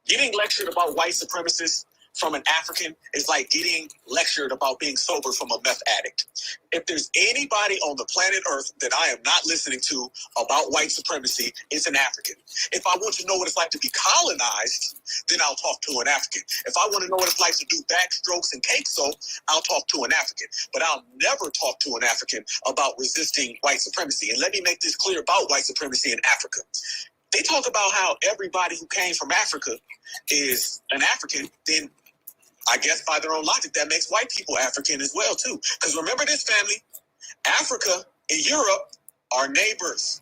[SPEAKER 2] Getting lectured about white supremacists from an African is like getting lectured about being sober from a meth addict. If there's anybody on the planet Earth that I am not listening to about white supremacy, it's an African. If I want to know what it's like to be colonized, then I'll talk to an African. If I want to know what it's like to do backstrokes and cake soap, I'll talk to an African. But I'll never talk to an African about resisting white supremacy. And let me make this clear about white supremacy in Africa. They talk about how everybody who came from Africa is an African, then I guess by their own logic, that makes white people African as well, too. Because remember this, family, Africa and Europe are neighbors.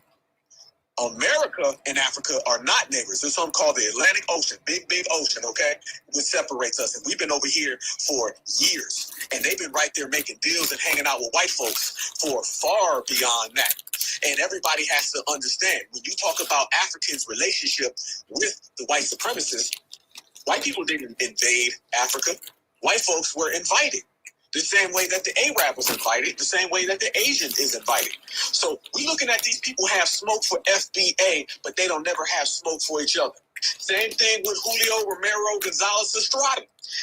[SPEAKER 2] America and Africa are not neighbors. There's something called the Atlantic Ocean, big ocean, okay, which separates us. And we've been over here for years. And they've been right there making deals and hanging out with white folks for far beyond that. And everybody has to understand, when you talk about Africans' relationship with the white supremacists, white people didn't invade Africa. White folks were invited. The same way that the Arab was invited, the same way that the Asian is invited. So we looking at these people have smoke for FBA, but they don't never have smoke for each other. Same thing with Julio Romero Gonzalez Estrada.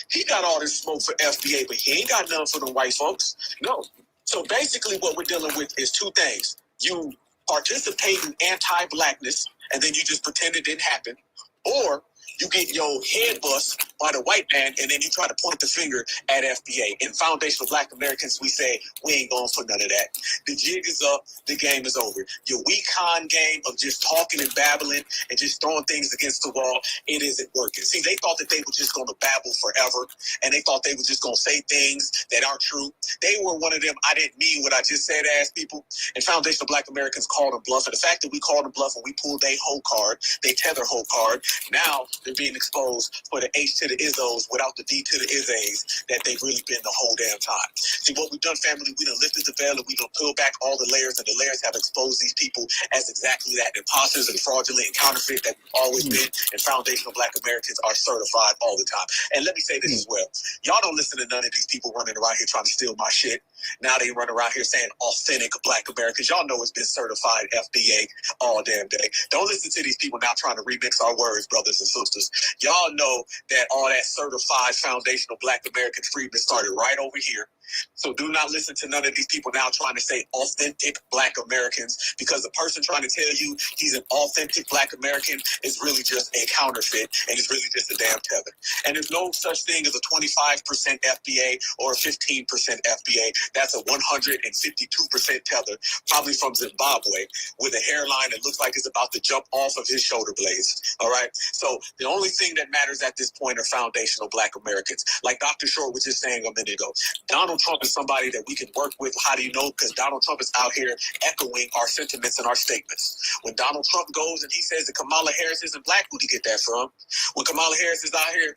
[SPEAKER 2] He got all this smoke for FBA, but he ain't got none for the white folks. No. So basically what we're dealing with is two things. You participate in anti-blackness, and then you just pretend it didn't happen. Or you get your head bust by the white man, and then you try to point the finger at FBA. In foundational Black Americans, we say, we ain't going for none of that. The jig is up, the game is over. Your weak con game of just talking and babbling and just throwing things against the wall, it isn't working. See, they thought that they were just going to babble forever, and they thought they were just going to say things that aren't true. They were one of them, I didn't mean what I just said, ass people. And foundational Black Americans called them bluff. And the fact that we called them bluff and we pulled their whole card, they tether whole card, now they're being exposed for the H to the Izzos without the D to the Izzays that they've really been the whole damn time. See, what we've done, family, we done lifted the veil and we done peeled back all the layers, and the layers have exposed these people as exactly that. Imposters and fraudulent and counterfeit that we've always been, and foundational Black Americans are certified all the time. And let me say this as well. Y'all don't listen to none of these people running around here trying to steal my shit. Now they run around here saying authentic Black Americans. Y'all know it's been certified FBA all damn day. Don't listen to these people now trying to remix our words, brothers and sisters. Y'all know that all all that certified foundational Black American freedom started right over here. So do not listen to none of these people now trying to say authentic Black Americans, because the person trying to tell you he's an authentic Black American is really just a counterfeit, and it's really just a damn tether. And there's no such thing as a 25% FBA or a 15% FBA. That's a 152% tether, probably from Zimbabwe, with a hairline that looks like it's about to jump off of his shoulder blades. All right. So the only thing that matters at this point are foundational Black Americans. Like Dr. Short was just saying a minute ago, Donald Trump is somebody that we can work with. How do you know? Because Donald Trump is out here echoing our sentiments and our statements. When Donald Trump goes and he says that Kamala Harris isn't Black, who did he get that from? When Kamala Harris is out here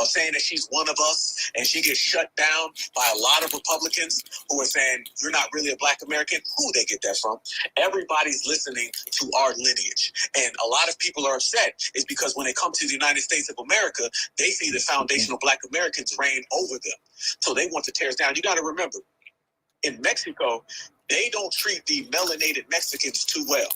[SPEAKER 2] saying that she's one of us and she gets shut down by a lot of Republicans who are saying you're not really a Black American, who they get that from? Everybody's listening to our lineage. And a lot of people are upset is because when they come to the United States of America, they see the foundational Black Americans reign over them. So they want to tear us down. You got to remember, in Mexico, they don't treat the melanated Mexicans too well.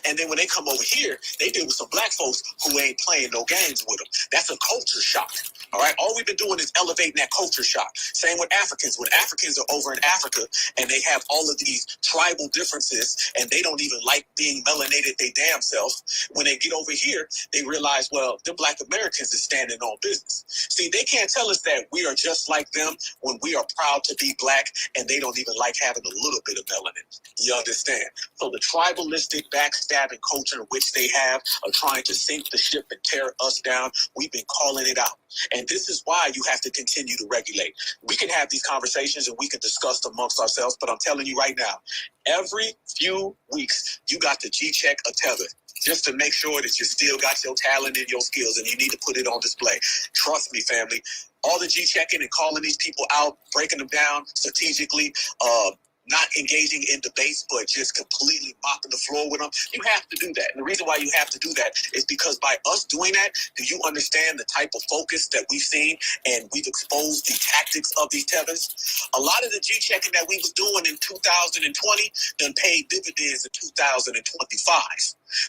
[SPEAKER 2] And then when they come over here, they deal with some Black folks who ain't playing no games with them. That's a culture shock. All right. All we've been doing is elevating that culture shock. Same with Africans. When Africans are over in Africa and they have all of these tribal differences and they don't even like being melanated they damn self, when they get over here, they realize, well, the Black Americans is standing on business. See, they can't tell us that we are just like them when we are proud to be Black and they don't even like having a little bit of melanin. You understand? So the tribalistic backstabbing culture in which they have of trying to sink the ship and tear us down, we've been calling it out. And this is why you have to continue to regulate. We can have these conversations and we can discuss amongst ourselves, but I'm telling you right now, every few weeks, you got to G-check a tether just to make sure that you still got your talent and your skills, and you need to put it on display. Trust me, family. All the G-checking and calling these people out, breaking them down strategically, not engaging in debates, but just completely mopping the floor with them. You have to do that. And the reason why you have to do that is because by us doing that, do you understand the type of focus that we've seen and we've exposed the tactics of these tethers? A lot of the G-checking that we was doing in 2020 done paid dividends in 2025.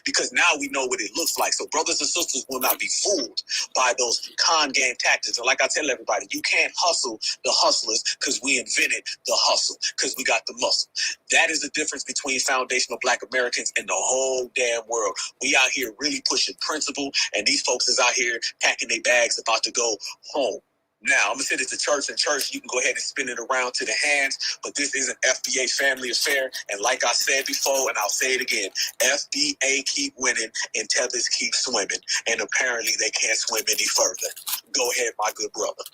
[SPEAKER 2] Because now we know what it looks like. So brothers and sisters will not be fooled by those con game tactics. And like I tell everybody, you can't hustle the hustlers because we invented the hustle, because we got the muscle. That is the difference between foundational Black Americans and the whole damn world. We out here really pushing principle, and these folks is out here packing their bags about to go home. Now, I'm going to send it to church, and church, you can go ahead and spin it around to the hands, but this is an FBA family affair, and like I said before, and I'll say it again, FBA keep winning, and tethers keep swimming, and apparently they can't swim any further. Go ahead, my good brother.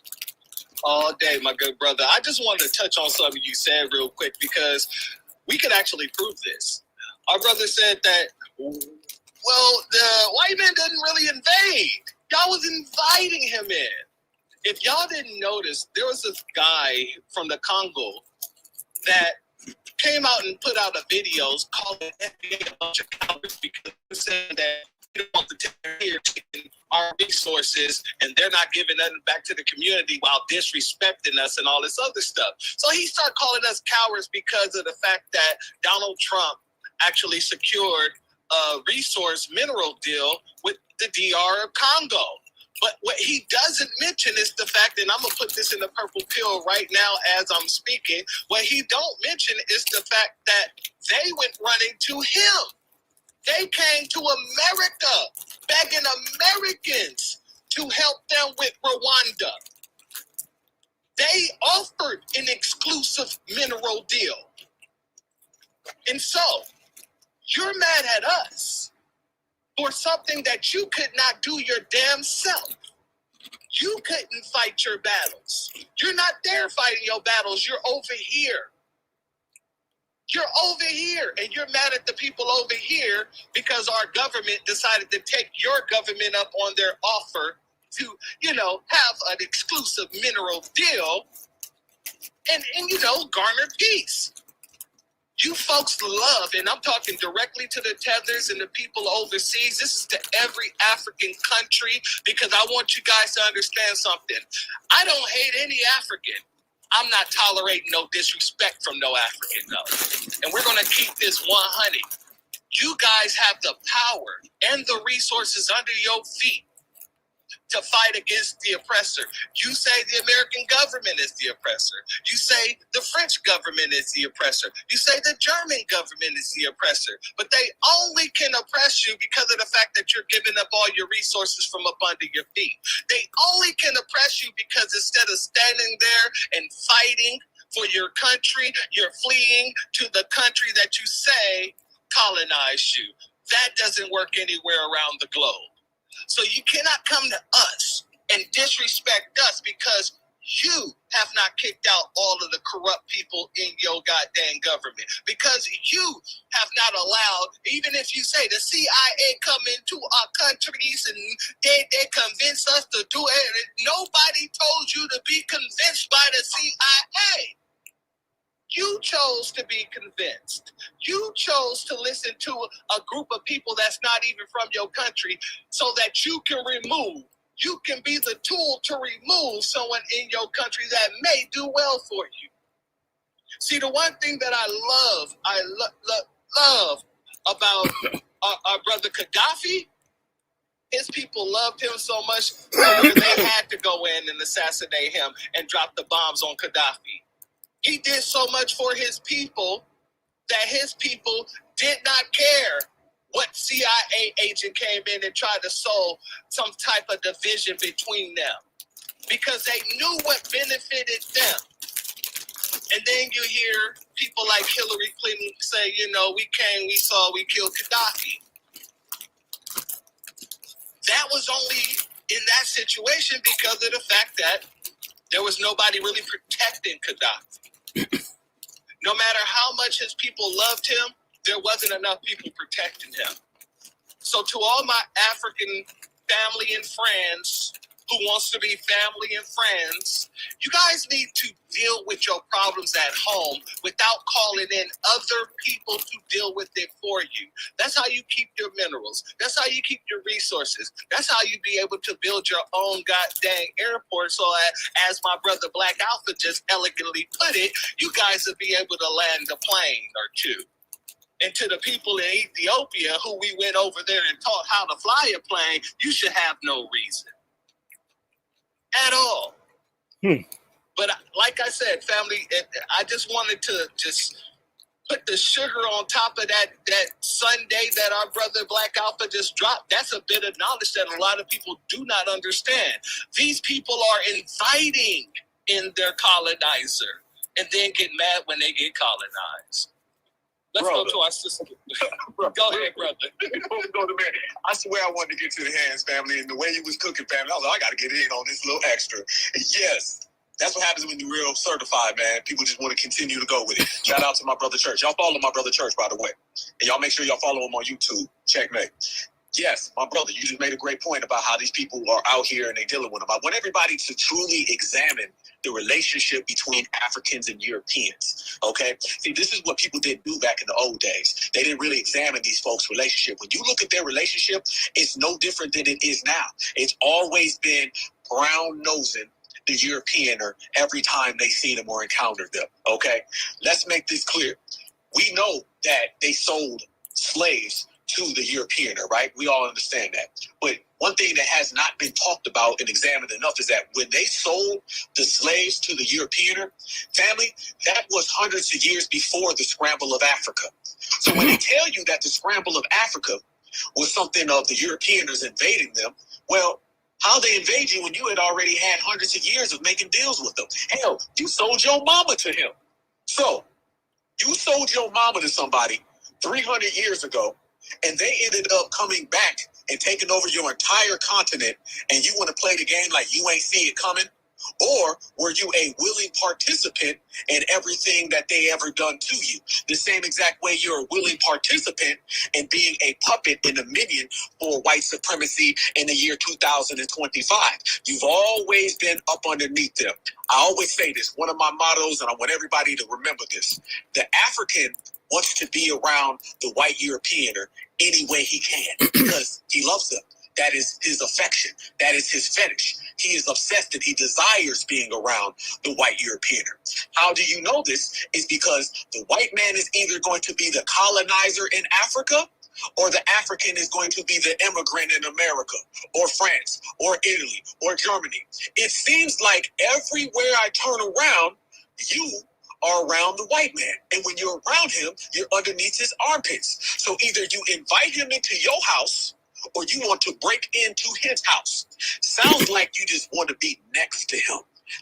[SPEAKER 9] All day, my good brother. I just wanted to touch on something you said real quick, because we could actually prove this. Our brother said that, well, the white man didn't really invade. Y'all was inviting him in. If y'all didn't notice, there was this guy from the Congo that came out and put out a videos calling FBA a bunch of cowards because he said that they don't want to take our resources and they're not giving nothing back to the community while disrespecting us and all this other stuff. So he started calling us cowards because of the fact that Donald Trump actually secured a resource mineral deal with the DR of Congo. But what he doesn't mention is the fact, and I'm going to put this in the purple pill right now as I'm speaking, what he don't mention is the fact that they went running to him. They came to America, begging Americans to help them with Rwanda. They offered an exclusive mineral deal. And so, you're mad at us for something that you could not do your damn self. You couldn't fight your battles. You're not there fighting your battles. You're over here. You're over here, and you're mad at the people over here because our government decided to take your government up on their offer to, have an exclusive mineral deal and garner peace. You folks love, and I'm talking directly to the tethers and the people overseas. This is to every African country, because I want you guys to understand something. I don't hate any African. I'm not tolerating no disrespect from no African, though. And we're going to keep this 100. You guys have the power and the resources under your feet to fight against the oppressor. You say the American government is the oppressor. You say the French government is the oppressor. You say the German government is the oppressor. But they only can oppress you because of the fact that you're giving up all your resources from up under your feet. They only can oppress you because instead of standing there and fighting for your country, you're fleeing to the country that you say colonized you. That doesn't work anywhere around the globe. So you cannot come to us and disrespect us because you have not kicked out all of the corrupt people in your goddamn government. Because you have not allowed, even if you say the CIA come into our countries and they convince us to do it, nobody told you to be convinced by the CIA. You chose to be convinced. You chose to listen to a group of people that's not even from your country so that you can be the tool to remove someone in your country that may do well for you. See, the one thing that I love about our brother Gaddafi, his people loved him so much that they had to go in and assassinate him and drop the bombs on Gaddafi. He did so much for his people that his people did not care what CIA agent came in and tried to sow some type of division between them because they knew what benefited them. And then you hear people like Hillary Clinton say, we came, we saw, we killed Gaddafi. That was only in that situation because of the fact that there was nobody really protecting Gaddafi. No matter how much his people loved him, there wasn't enough people protecting him. So to all my African family and friends who wants to be family and friends, you guys need to deal with your problems at home without calling in other people to deal with it for you. That's how you keep your minerals. That's how you keep your resources. That's how you be able to build your own goddamn airport. So as my brother Black Alpha just elegantly put it, you guys will be able to land a plane or two. And to the people in Ethiopia who we went over there and taught how to fly a plane, you should have no reason at all. But like I said, family, I just wanted to just put the sugar on top of that Sunday that our brother Black Alpha just dropped. That's a bit of knowledge that a lot of people do not understand. These people are inviting in their colonizer and then get mad when they get colonized. Let's go to our sister. Go ahead, brother.
[SPEAKER 2] Before we go to bed, I swear I wanted to get to the hands, family, and the way you was cooking, family, I was like, I got to get in on this little extra. And yes, that's what happens when you're real certified, man. People just want to continue to go with it. Shout out to my brother Church. Y'all follow my brother Church, by the way. And y'all make sure y'all follow him on YouTube. Checkmate. Yes, my brother, you just made a great point about how these people are out here and they're dealing with them. I want everybody to truly examine the relationship between Africans and Europeans, okay? See, this is what people didn't do back in the old days. They didn't really examine these folks' relationship. When you look at their relationship, it's no different than it is now. It's always been brown-nosing the Europeaner every time they see them or encountered them, okay? Let's make this clear. We know that they sold slaves to the Europeaner, right? We all understand that. But one thing that has not been talked about and examined enough is that when they sold the slaves to the Europeaner, family, that was hundreds of years before the scramble of Africa. So when they tell you that the scramble of Africa was something of the Europeaners invading them, well, how they invade you when you had already had hundreds of years of making deals with them? Hell, you sold your mama to him. So you sold your mama to somebody 300 years ago, and they ended up coming back and taking over your entire continent, and you want to play the game like you ain't see it coming? Or were you a willing participant in everything that they ever done to you? The same exact way you're a willing participant in being a puppet and a minion for white supremacy in the year 2025. You've always been up underneath them. I always say this, one of my mottos, and I want everybody to remember this. The African wants to be around the white Europeaner any way he can because he loves them. That is his affection. That is his fetish. He is obsessed and he desires being around the white Europeaner. How do you know this? Is because the white man is either going to be the colonizer in Africa or the African is going to be the immigrant in America, or France, or Italy, or Germany. It seems like everywhere I turn around, you are around the white man. And when you're around him, you're underneath his armpits. So either you invite him into your house, or you want to break into his house. Sounds like you just want to be next to him.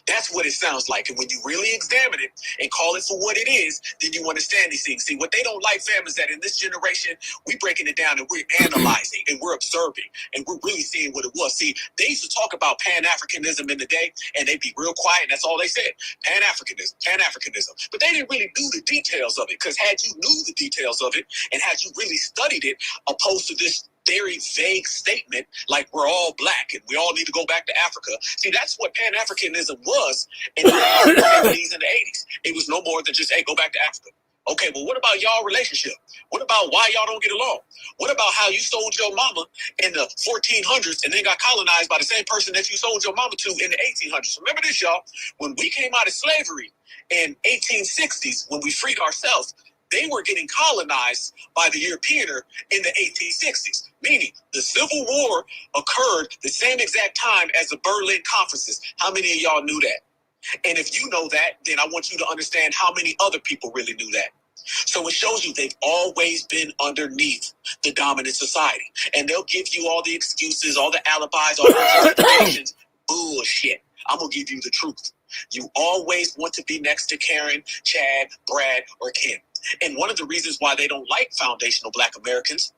[SPEAKER 2] That's what it sounds like. And when you really examine it and call it for what it is, then you understand these things. See, what they don't like, fam, is that in this generation, we're breaking it down and we're analyzing and we're observing and we're really seeing what it was. See, they used to talk about Pan-Africanism in the day and they'd be real quiet. And that's all they said. Pan-Africanism, Pan-Africanism. But they didn't really do the details of it, because had you knew the details of it and had you really studied it, opposed to this very vague statement like we're all black and we all need to go back to Africa. See, that's what Pan-Africanism was in the 70s and the 80s. It was no more than just, hey, go back to Africa. Okay, well, what about y'all relationship? What about why y'all don't get along? What about how you sold your mama in the 1400s and then got colonized by the same person that you sold your mama to in the 1800s? Remember this, y'all. When we came out of slavery in 1860s, when we freed ourselves, they were getting colonized by the Europeaner in the 1860s, meaning the Civil War occurred the same exact time as the Berlin conferences. How many of y'all knew that? And if you know that, then I want you to understand how many other people really knew that. So it shows you they've always been underneath the dominant society. And they'll give you all the excuses, all the alibis, all the justifications. Bullshit. I'm going to give you the truth. You always want to be next to Karen, Chad, Brad, or Ken. And one of the reasons why they don't like foundational Black Americans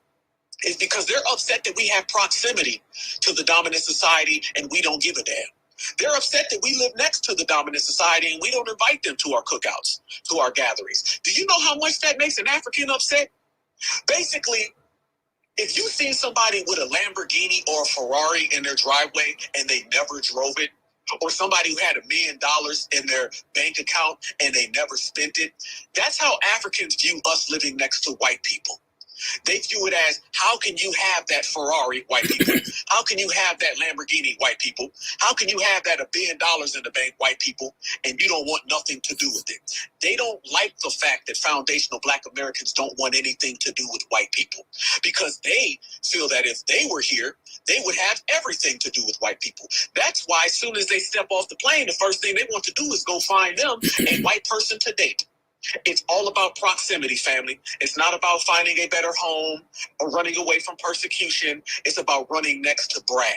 [SPEAKER 2] is because they're upset that we have proximity to the dominant society and we don't give a damn. They're upset that we live next to the dominant society and we don't invite them to our cookouts, to our gatherings. Do you know how much that makes an African upset? Basically, if you see somebody with a Lamborghini or a Ferrari in their driveway and they never drove it, or somebody who had $1 million in their bank account and they never spent it, that's how Africans view us living next to white people. They view it as, how can you have that Ferrari, white people? How can you have that Lamborghini, white people? How can you have that $1 billion in the bank, white people, and you don't want nothing to do with it? They don't like the fact that foundational Black Americans don't want anything to do with white people, because they feel that if they were here, they would have everything to do with white people. That's why as soon as they step off the plane, the first thing they want to do is go find them a white person to date. It's all about proximity, family. It's not about finding a better home or running away from persecution. It's about running next to Brad.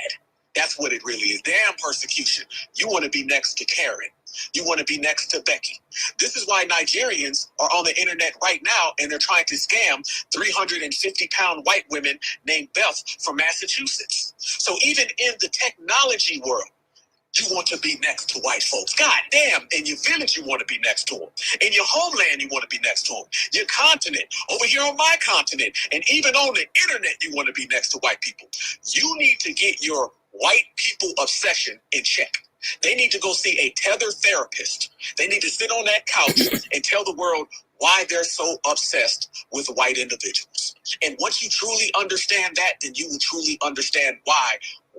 [SPEAKER 2] That's what it really is. Damn persecution. You want to be next to Karen. You want to be next to Becky. This is why Nigerians are on the internet right now and they're trying to scam 350-pound white women named Beth from Massachusetts. So even in the technology world, you want to be next to white folks. God damn, in your village you want to be next to them. In your homeland you want to be next to them. Your continent, over here on my continent, and even on the internet you want to be next to white people. You need to get your white people obsession in check. They need to go see a tether therapist. They need to sit on that couch and tell the world why they're so obsessed with white individuals. And once you truly understand that, then you will truly understand why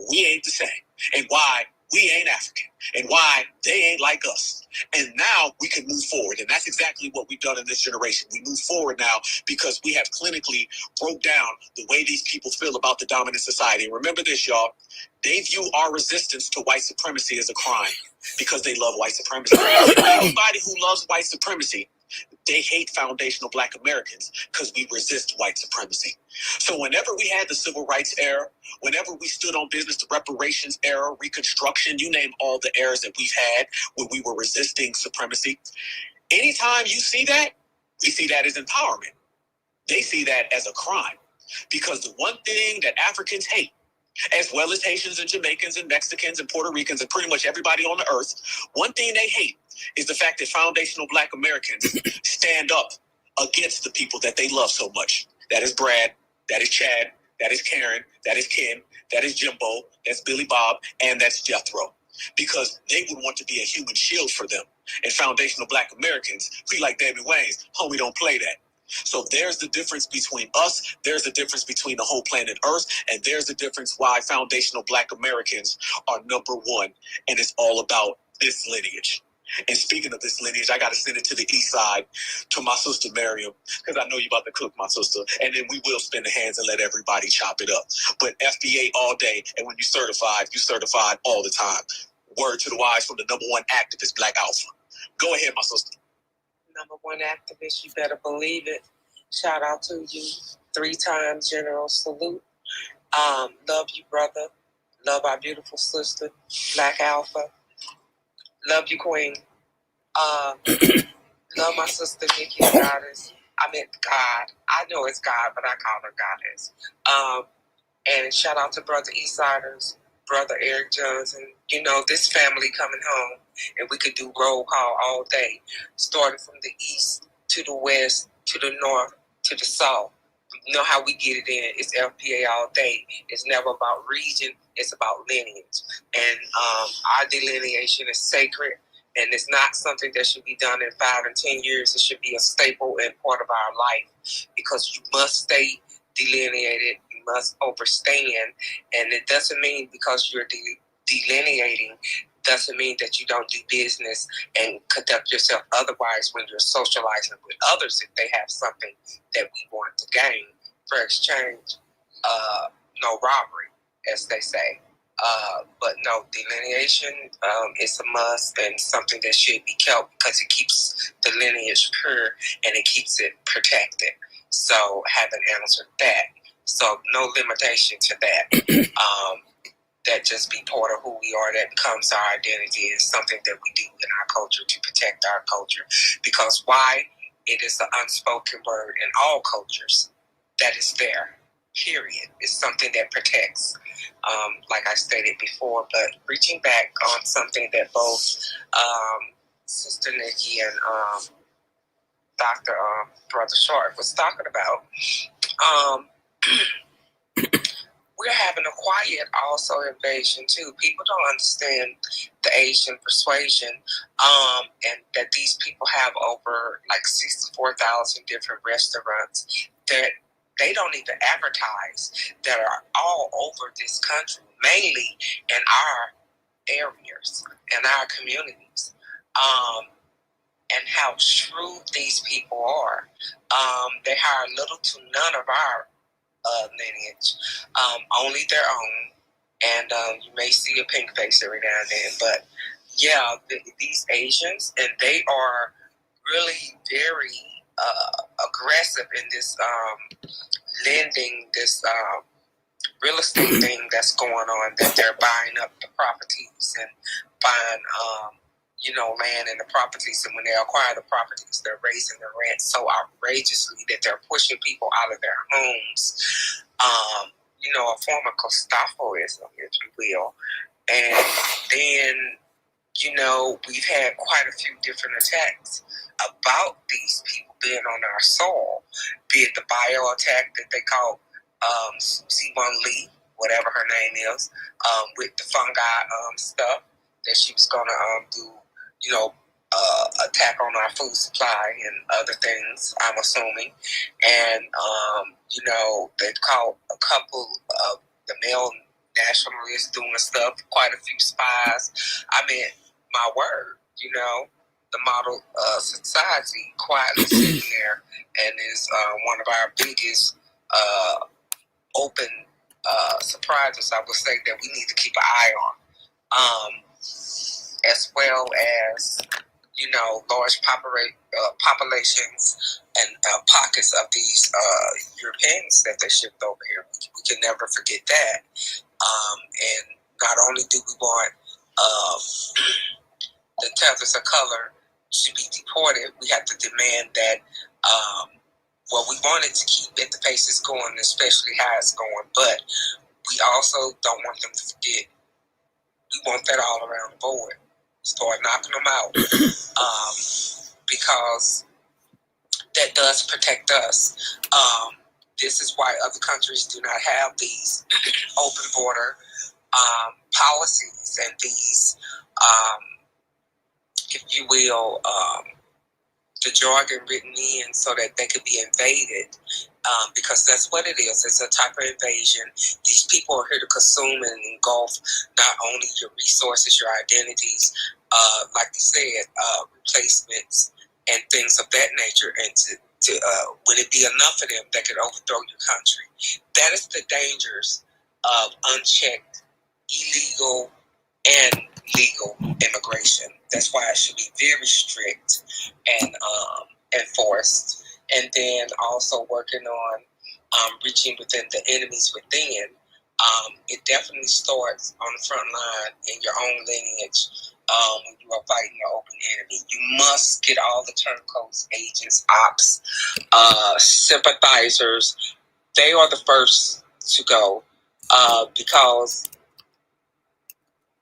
[SPEAKER 2] we ain't the same and why we ain't African, and why they ain't like us. And now we can move forward. And that's exactly what we've done in this generation. We move forward now because we have clinically broke down the way these people feel about the dominant society. And remember this, y'all. They view our resistance to white supremacy as a crime because they love white supremacy. Anybody who loves white supremacy, they hate foundational Black Americans because we resist white supremacy. So whenever we had the civil rights era, whenever we stood on business, the reparations era, Reconstruction, you name all the eras that we've had when we were resisting supremacy, anytime you see that, we see that as empowerment. They see that as a crime, because the one thing that Africans hate, as well as Haitians and Jamaicans and Mexicans and Puerto Ricans and pretty much everybody on the earth, one thing they hate is the fact that foundational Black Americans stand up against the people that they love so much. That is Brad, that is Chad, that is Karen, that is Ken, that is Jimbo, that's Billy Bob, and that's Jethro. Because they would want to be a human shield for them. And foundational Black Americans, we like David Wayne's, homie, don't play that. So there's the difference between us, there's the difference between the whole planet Earth, and there's the difference why foundational Black Americans are number one, and it's all about this lineage. And speaking of this lineage, I got to send it to the east side to my sister Miriam, because I know you about to cook, my sister. And then we will spin the hands and let everybody chop it up. But FBA all day, and when you certified all the time. Word to the wise from the #1 activist, Black Alpha. Go ahead, my sister.
[SPEAKER 10] #1 activist, you better believe it. Shout out to you. 3 times general salute. Love you, brother. Love our beautiful sister, Black Alpha. Love you, Queen. Love my sister, Nikki, the goddess. I meant God. I know it's God, but I call her goddess. And shout out to Brother Eastsiders, Brother Eric Johnson. You know, this family coming home, and we could do roll call all day, starting from the east to the west to the north to the south. You know how we get it in. It's FPA all day. It's never about region. It's about lineage. And our delineation is sacred. And it's not something that should be done in 5 and 10 years. It should be a staple and part of our life, because you must stay delineated. You must overstand. And it doesn't mean because you're delineating, doesn't mean that you don't do business and conduct yourself otherwise when you're socializing with others if they have something that we want to gain. For exchange, no robbery, as they say. But no, delineation is a must and something that should be kept, because it keeps the lineage pure and it keeps it protected. So having answered that, so no limitation to that. That just be part of who we are. That becomes our identity. Is something that we do in our culture to protect our culture. Because why? It is an unspoken word in all cultures that is there. Period. It's something that protects, like I stated before. But reaching back on something that both Sister Nikki and Dr. Brother Short was talking about, we're having a quiet also invasion too. People don't understand the Asian persuasion, and that these people have over like 64,000 different restaurants that they don't even advertise, that are all over this country, mainly in our areas and our communities. And how shrewd these people are. They hire little to none of our lineage, only their own, and you may see a pink face every now and then. But yeah, these Asians, and they are really very aggressive in this lending, this real estate thing that's going on. That they're buying up the properties and buying land and the properties, and when they acquire the properties, they're raising the rent so outrageously that they're pushing people out of their homes. A form of Costafoism, if you will. And then, we've had quite a few different attacks about these people being on our soil, be it the bio attack that they call C1 Lee, whatever her name is, with the fungi stuff that she was going to do, attack on our food supply and other things, I'm assuming. And, they caught a couple of the male nationalists doing stuff, quite a few spies. I mean, my word, the model society quietly sitting there, and is one of our biggest open surprises, I would say, that we need to keep an eye on. As well as, large populations and pockets of these Europeans that they shipped over here. We can never forget that. And not only do we want the tethers of color to be deported, we have to demand that, we wanted to keep at the pace it's going, especially how it's going, but we also don't want them to forget. We want that all around the board. Start knocking them out, because that does protect us. This is why other countries do not have these open border policies and these, if you will, the jargon written in so that they could be invaded because that's what it is. It's a type of invasion. These people are here to consume and engulf not only your resources, your identities, like you said, replacements and things of that nature. And would it be enough of them that could overthrow your country? That is the dangers of unchecked, illegal, and legal immigration. That's why it should be very strict and enforced. And then also working on reaching within the enemies within. It definitely starts on the front line in your own lineage when you are fighting your open enemy. You must get all the turncoats, agents, ops, sympathizers. They are the first to go because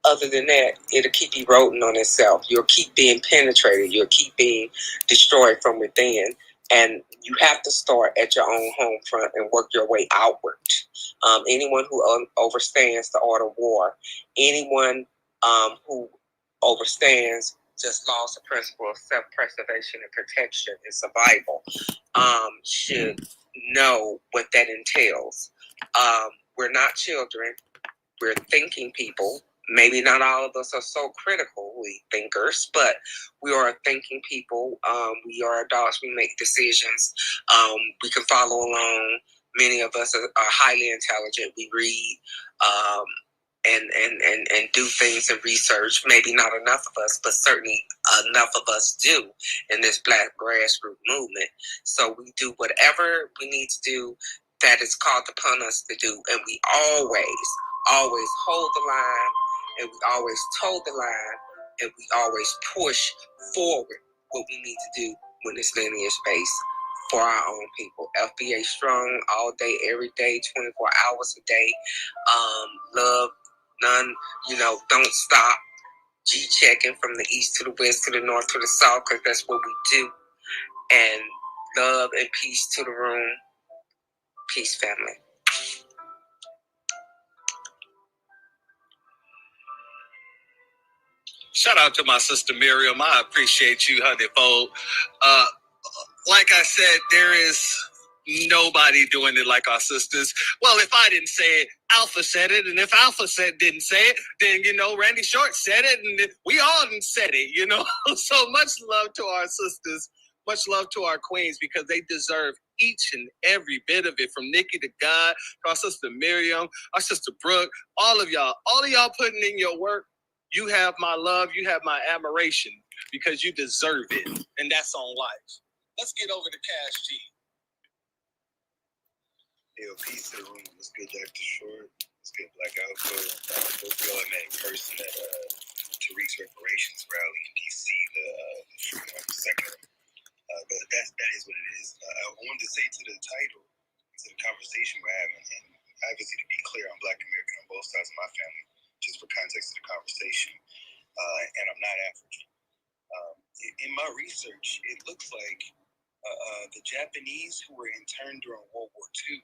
[SPEAKER 10] other than that, it'll keep eroding on itself. You'll keep being penetrated. You'll keep being destroyed from within. And you have to start at your own home front and work your way outward. Anyone who overstands the art of war, anyone who overstands just laws the principle of self-preservation and protection and survival should know what that entails. We're not children. We're thinking people. Maybe not all of us are so critically thinkers, but we are thinking people. We are adults. We make decisions. We can follow along. Many of us are highly intelligent. We read and do things and research. Maybe not enough of us, but certainly enough of us do in this Black grassroots movement. So we do whatever we need to do that is called upon us to do, and we always hold the line, and we always toe the line, and we always push forward what we need to do when it's lineage based for our own people. FBA strong all day, every day, 24 hours a day. Love, none, don't stop. G-checking from the east to the west, to the north, to the south, because that's what we do. And love and peace to the room. Peace, family.
[SPEAKER 9] Shout out to my sister Miriam. I appreciate you, honeyfold. Like I said, there is nobody doing it like our sisters. Well, if I didn't say it, Alpha said it. And if Alpha didn't say it, then, Randy Short said it. And we all didn't said it, So much love to our sisters. Much love to our queens, because they deserve each and every bit of it, from Nikki to God, to our sister Miriam, our sister Brooke, all of y'all putting in your work. You have my love, you have my admiration, because you deserve it, and that's on life. Let's get over to Cash G.
[SPEAKER 12] Yo, peace to the room. Let's get Dr. Short. Let's get Black Alpha. Both y'all I met in person at Tariq's reparations rally in D.C. the freedom of the sector. But that is what it is. I wanted to say to the title, to the conversation we're having, and obviously to be clear, I'm Black American on both sides of my family, just for context of the conversation, and I'm not African. In my research, it looks like the Japanese who were interned during World War II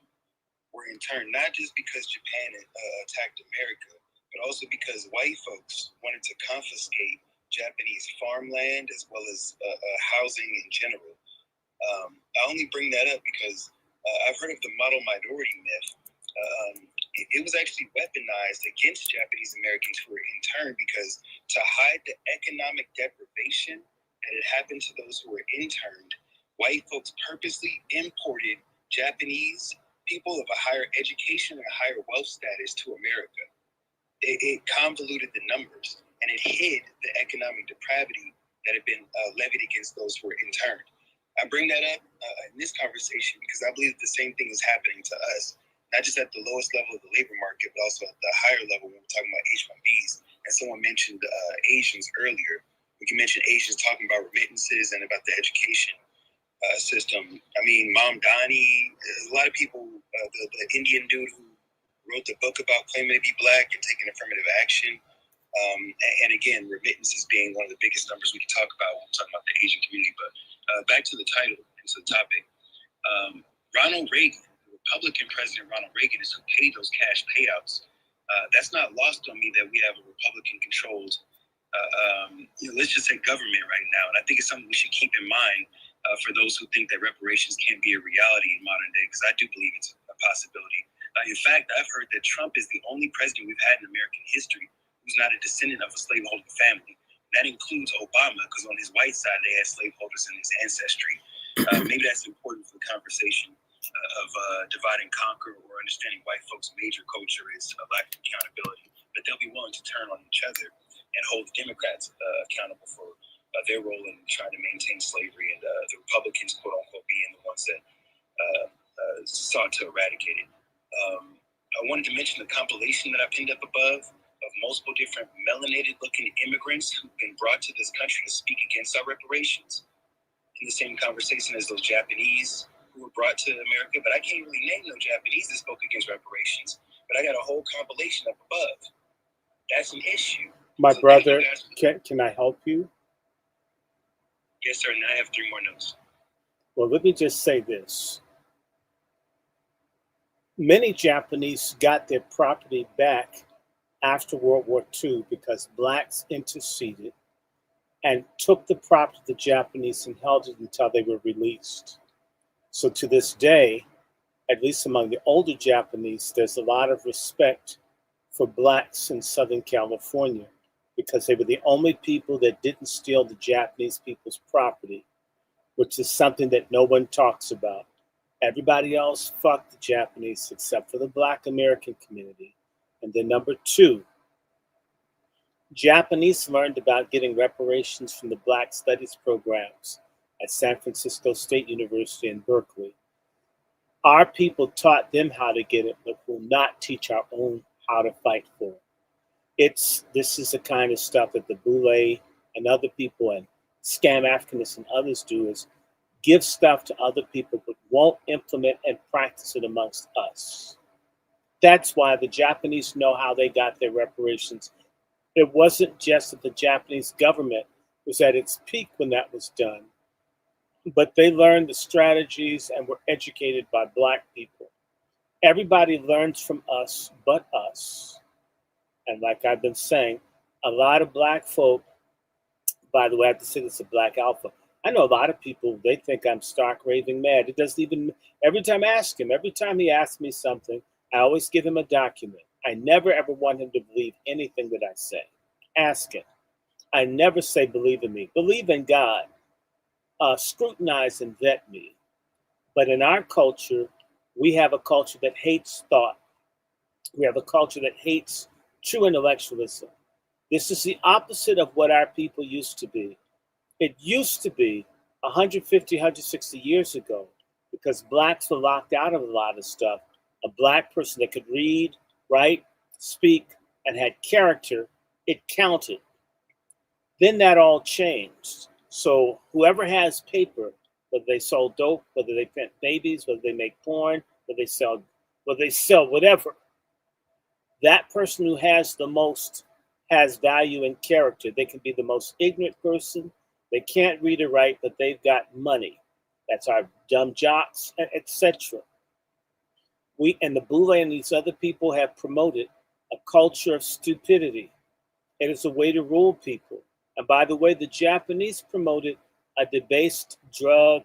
[SPEAKER 12] were interned not just because Japan attacked America, but also because white folks wanted to confiscate Japanese farmland as well as housing in general. I only bring that up because I've heard of the model minority myth. It was actually weaponized against Japanese Americans who were interned, because to hide the economic deprivation that had happened to those who were interned, white folks purposely imported Japanese people of a higher education and a higher wealth status to America. It convoluted the numbers, and it hid the economic depravity that had been levied against those who were interned. I bring that up in this conversation because I believe the same thing is happening to us, not just at the lowest level of the labor market, but also at the higher level when we're talking about H-1Bs. And someone mentioned Asians earlier. We can mention Asians talking about remittances and about the education system. I mean, Mom Donnie, a lot of people, the Indian dude who wrote the book about claiming to be Black and taking affirmative action. And again, remittances being one of the biggest numbers we can talk about when we're talking about the Asian community. But back to the title and to the topic. Ronald Reagan, Republican President Ronald Reagan, is who paid those cash payouts. That's not lost on me that we have a Republican-controlled, let's just say government right now. And I think it's something we should keep in mind for those who think that reparations can't be a reality in modern day, because I do believe it's a possibility. In fact, I've heard that Trump is the only president we've had in American history who's not a descendant of a slaveholding family. That includes Obama, because on his white side, they had slaveholders in his ancestry. Maybe that's important for the conversation of divide and conquer, or understanding white folks' major culture is a lack of accountability. But they'll be willing to turn on each other and hold the Democrats accountable for their role in trying to maintain slavery, and the Republicans, quote unquote, being the ones that sought to eradicate it. I wanted to mention the compilation that I pinned up above of multiple different melanated-looking immigrants who've been brought to this country to speak against our reparations. In the same conversation as those Japanese who were brought to America, but I can't really name no Japanese that spoke against reparations. But I got a whole compilation up above. That's an issue.
[SPEAKER 1] My brother, can I help you?
[SPEAKER 12] Yes, sir, and I have 3 more notes.
[SPEAKER 1] Well, let me just say this. Many Japanese got their property back after World War II because blacks interceded and took the property of the Japanese and held it until they were released. So to this day, at least among the older Japanese, there's a lot of respect for blacks in Southern California because they were the only people that didn't steal the Japanese people's property, which is something that no one talks about. Everybody else fucked the Japanese except for the Black American community. And then number 2, Japanese learned about getting reparations from the Black Studies programs at San Francisco State University in Berkeley. Our people taught them how to get it, but will not teach our own how to fight for it. This is the kind of stuff that the Boule and other people and Scam Africanists and others do, is give stuff to other people but won't implement and practice it amongst us. That's why the Japanese know how they got their reparations. It wasn't just that the Japanese government was at its peak when that was done, but they learned the strategies and were educated by Black people. Everybody learns from us but us. And like I've been saying, a lot of Black folk, by the way, I have to say this, a Black alpha. I know a lot of people, they think I'm stark raving mad. It doesn't even, every time I ask him, every time he asks me something, I always give him a document. I never ever want him to believe anything that I say. Ask him. I never say believe in me. Believe in God. Scrutinize and vet me. But in our culture, we have a culture that hates thought. We have a culture that hates true intellectualism. This is the opposite of what our people used to be. It used to be 150, 160 years ago, because Blacks were locked out of a lot of stuff. A Black person that could read, write, speak, and had character, it counted. Then that all changed. So whoever has paper, whether they sold dope, whether they print babies, whether they make porn, whether they sell whatever, that person who has the most has value and character. They can be the most ignorant person. They can't read or write, but they've got money. That's our dumb jocks, etc. We and the Boule and these other people have promoted a culture of stupidity. It is a way to rule people. And by the way, the Japanese promoted a debased drug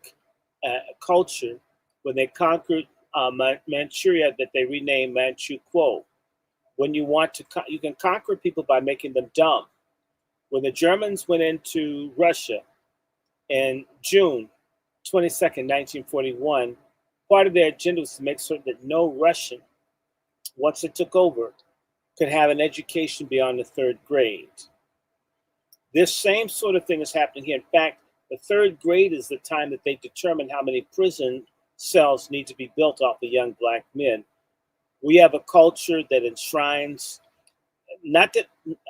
[SPEAKER 1] culture when they conquered Manchuria, that they renamed Manchu Kuo. When you want to, you can conquer people by making them dumb. When the Germans went into Russia in June 22nd, 1941, part of their agenda was to make certain that no Russian, once it took over, could have an education beyond the 3rd grade. This same sort of thing is happening here. In fact, the 3rd grade is the time that they determine how many prison cells need to be built off of young Black men. We have a culture that enshrines, not that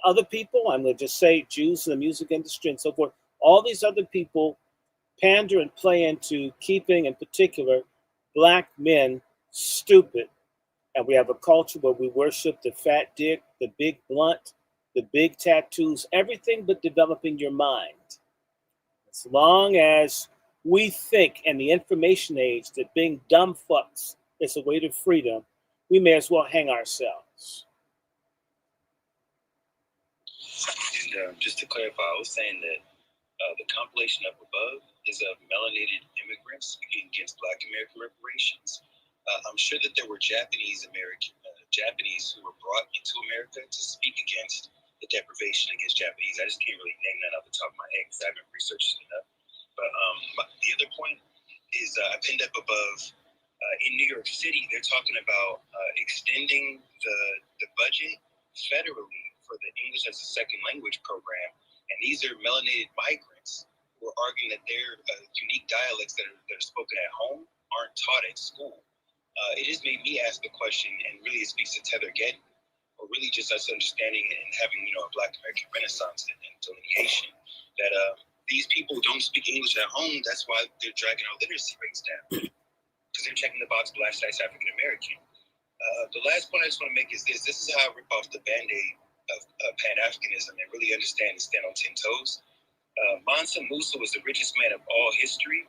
[SPEAKER 1] other people, I'm going to just say Jews in the music industry and so forth, all these other people pander and play into keeping, in particular, Black men stupid. And we have a culture where we worship the fat dick, the big blunt, the big tattoos, everything but developing your mind. As long as we think in the information age that being dumb fucks is a way to freedom, we may as well hang ourselves.
[SPEAKER 12] And just to clarify, I was saying that The compilation up above is of melanated immigrants speaking against Black American reparations. I'm sure that there were Japanese who were brought into America to speak against the deprivation against Japanese. I just can't really name that off the top of my head because I haven't researched it enough. But the other point is I pinned up above in New York City, they're talking about extending the budget federally for the English as a second language program. And these are melanated migrants who are arguing that their unique dialects that are spoken at home aren't taught at school. It just made me ask the question, and really it speaks to Tethergeddon, or really just us understanding and having, a Black American Renaissance and delineation, that these people don't speak English at home. That's why they're dragging our literacy rates down, because they're checking the box Black / African American. The last point I just want to make is this. This is how I rip off the Band-Aid of Pan-Africanism and really understand and stand on 10 toes. Mansa Musa was the richest man of all history,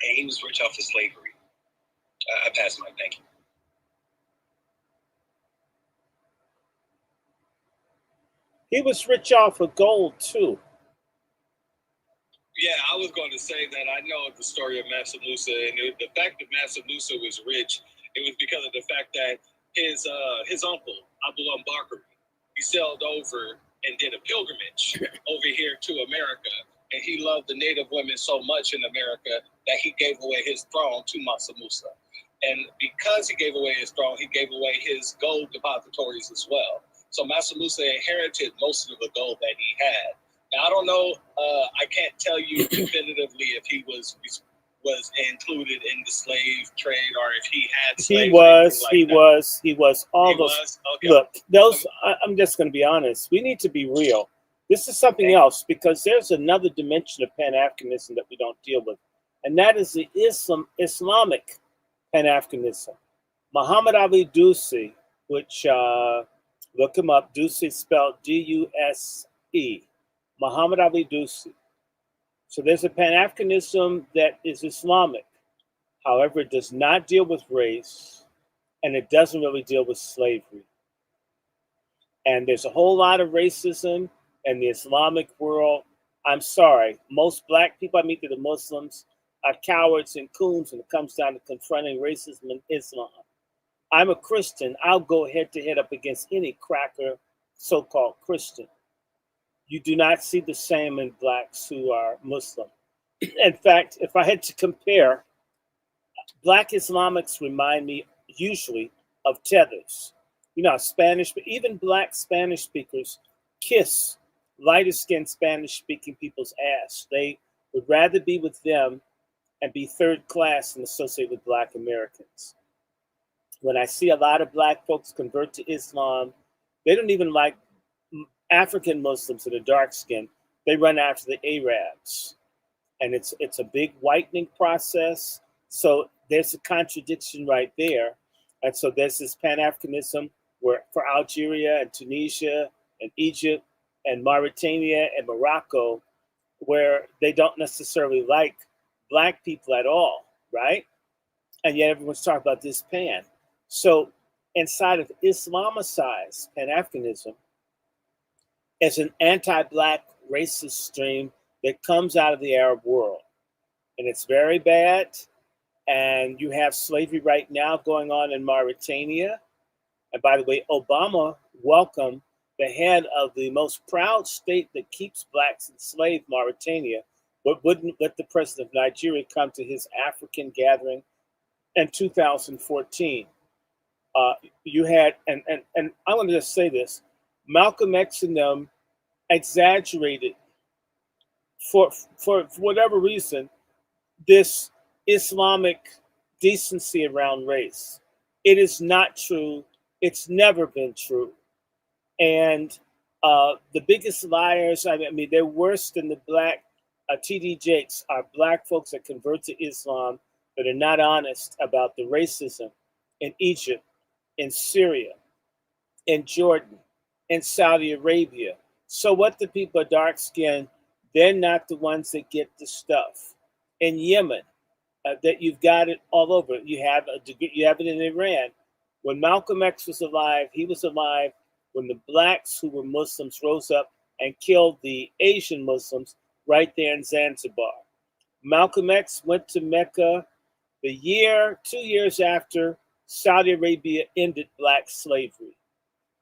[SPEAKER 12] and he was rich off of slavery. I pass my thank you.
[SPEAKER 1] He was rich off of gold too.
[SPEAKER 13] Yeah, I was going to say that I know the story of Mansa Musa, and the fact that Mansa Musa was rich, it was because of the fact that his uncle, Abu Bakr, he sailed over and did a pilgrimage over here to America, and he loved the native women so much in America that he gave away his throne to Mansa Musa. And because he gave away his throne, he gave away his gold depositories as well. So Mansa Musa inherited most of the gold that he had. Now, I don't know, I can't tell you definitively if he was included in the slave trade or if he had slaves.
[SPEAKER 1] He was. All those. Okay. Look, I'm just going to be honest. We need to be real. This is something else, because there's another dimension of Pan-Africanism that we don't deal with, and that is the Islamic Pan-Africanism. Muhammad Ali Dusi, which look him up. Dusi spelled D-U-S-E. Muhammad Ali Dusi. So there's a Pan-Africanism that is Islamic. However, it does not deal with race, and it doesn't really deal with slavery. And there's a whole lot of racism in the Islamic world. I'm sorry, most Black people I meet that are Muslims are cowards and coons when it comes down to confronting racism in Islam. I'm a Christian. I'll go head to head up against any cracker, so-called Christian. You do not see the same in Blacks who are Muslim. In fact, if I had to compare, Black Islamics remind me usually of tethers. Spanish, but even Black Spanish speakers kiss lighter-skinned Spanish-speaking people's ass. They would rather be with them and be third class than associate with Black Americans. When I see a lot of Black folks convert to Islam, they don't even like African Muslims that are dark skinned. They run after the Arabs. And it's a big whitening process. So there's a contradiction right there. And so there's this Pan-Africanism where for Algeria and Tunisia and Egypt and Mauritania and Morocco, where they don't necessarily like Black people at all, right? And yet everyone's talking about this Pan. So inside of Islamicized Pan-Africanism, it's an anti-Black racist stream that comes out of the Arab world. And it's very bad. And you have slavery right now going on in Mauritania. And by the way, Obama welcomed the head of the most proud state that keeps Blacks enslaved, Mauritania, but wouldn't let the president of Nigeria come to his African gathering in 2014. You had, and I want to just say this, Malcolm X and them exaggerated for whatever reason this Islamic decency around race. It is not true. It's never been true. And the biggest liars, I mean, they're worse than the Black TD Jakes, are Black folks that convert to Islam that are not honest about the racism in Egypt, in Syria, in Jordan, in Saudi Arabia. So what the people are dark skinned, they're not the ones that get the stuff. In Yemen, that you've got it all over. You have it in Iran. When Malcolm X was alive, he was alive when the Blacks who were Muslims rose up and killed the Asian Muslims right there in Zanzibar. Malcolm X went to Mecca 2 years after Saudi Arabia ended black slavery.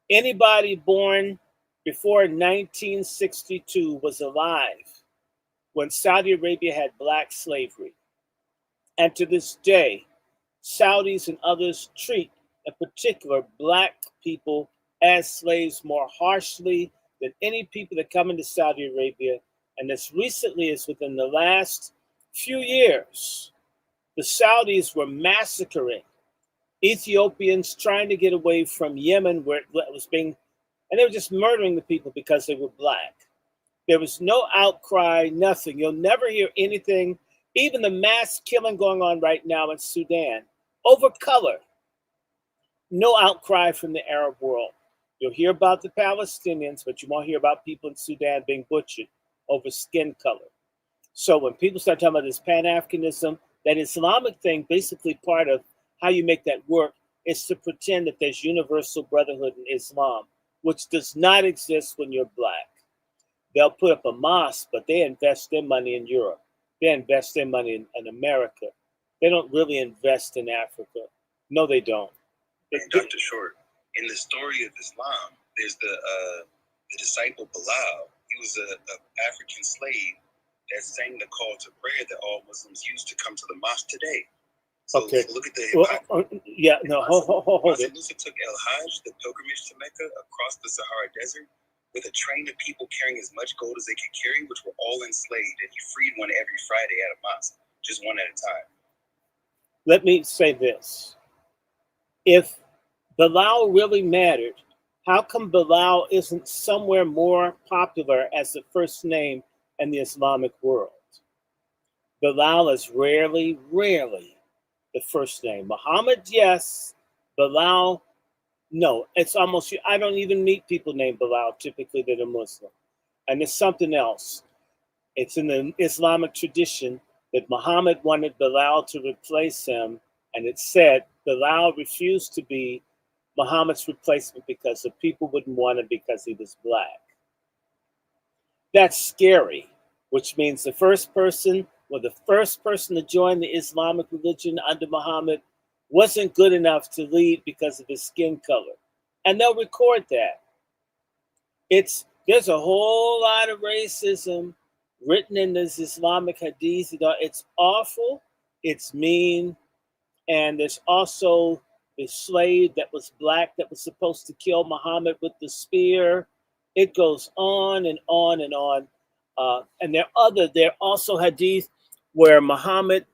[SPEAKER 1] Anybody born before 1962 was alive when Saudi Arabia had black slavery. And to this day, Saudis and others treat, in particular, black people as slaves more harshly than any people that come into Saudi Arabia. And as recently as within the last few years, the Saudis were massacring Ethiopians trying to get away from Yemen, where it was being, and they were just murdering the people because they were black. There was no outcry, nothing. You'll never hear anything, even the mass killing going on right now in Sudan, over color. No outcry from the Arab world. You'll hear about the Palestinians, but you won't hear about people in Sudan being butchered over skin color. So when people start talking about this Pan-Africanism, that Islamic thing, basically part of how you make that work is to pretend that there's universal brotherhood in Islam, which does not exist when you're black. They'll put up a mosque, but they invest their money in Europe. They invest their money in America. They don't really invest in Africa. No, they don't.
[SPEAKER 12] And Dr. Short, in the story of Islam, there's the disciple Bilal. He was an African slave that sang the call to prayer that all Muslims use to come to the mosque today. So,
[SPEAKER 1] Okay.
[SPEAKER 12] so look at the
[SPEAKER 1] hold it.
[SPEAKER 12] Musa took El Hajj, the pilgrimage to Mecca, across the Sahara Desert with a train of people carrying as much gold as they could carry, which were all enslaved, and he freed one every Friday at a mosque, just one at a time.
[SPEAKER 1] Let me say this. If Bilal really mattered, how come Bilal isn't somewhere more popular as the first name in the Islamic world? Bilal is rarely the first name. Muhammad, yes. Bilal, no. It's almost, I don't even meet people named Bilal typically that are Muslim. And there's something else. It's in the Islamic tradition that Muhammad wanted Bilal to replace him, and it said Bilal refused to be Muhammad's replacement because the people wouldn't want him because he was black. That's scary, which means the first person to join the Islamic religion under Muhammad wasn't good enough to lead because of his skin color. And they'll record that. There's a whole lot of racism written in this Islamic hadith. It's awful, it's mean, and there's also the slave that was black that was supposed to kill Muhammad with the spear. It goes on and on and on. And there are also hadith where Muhammad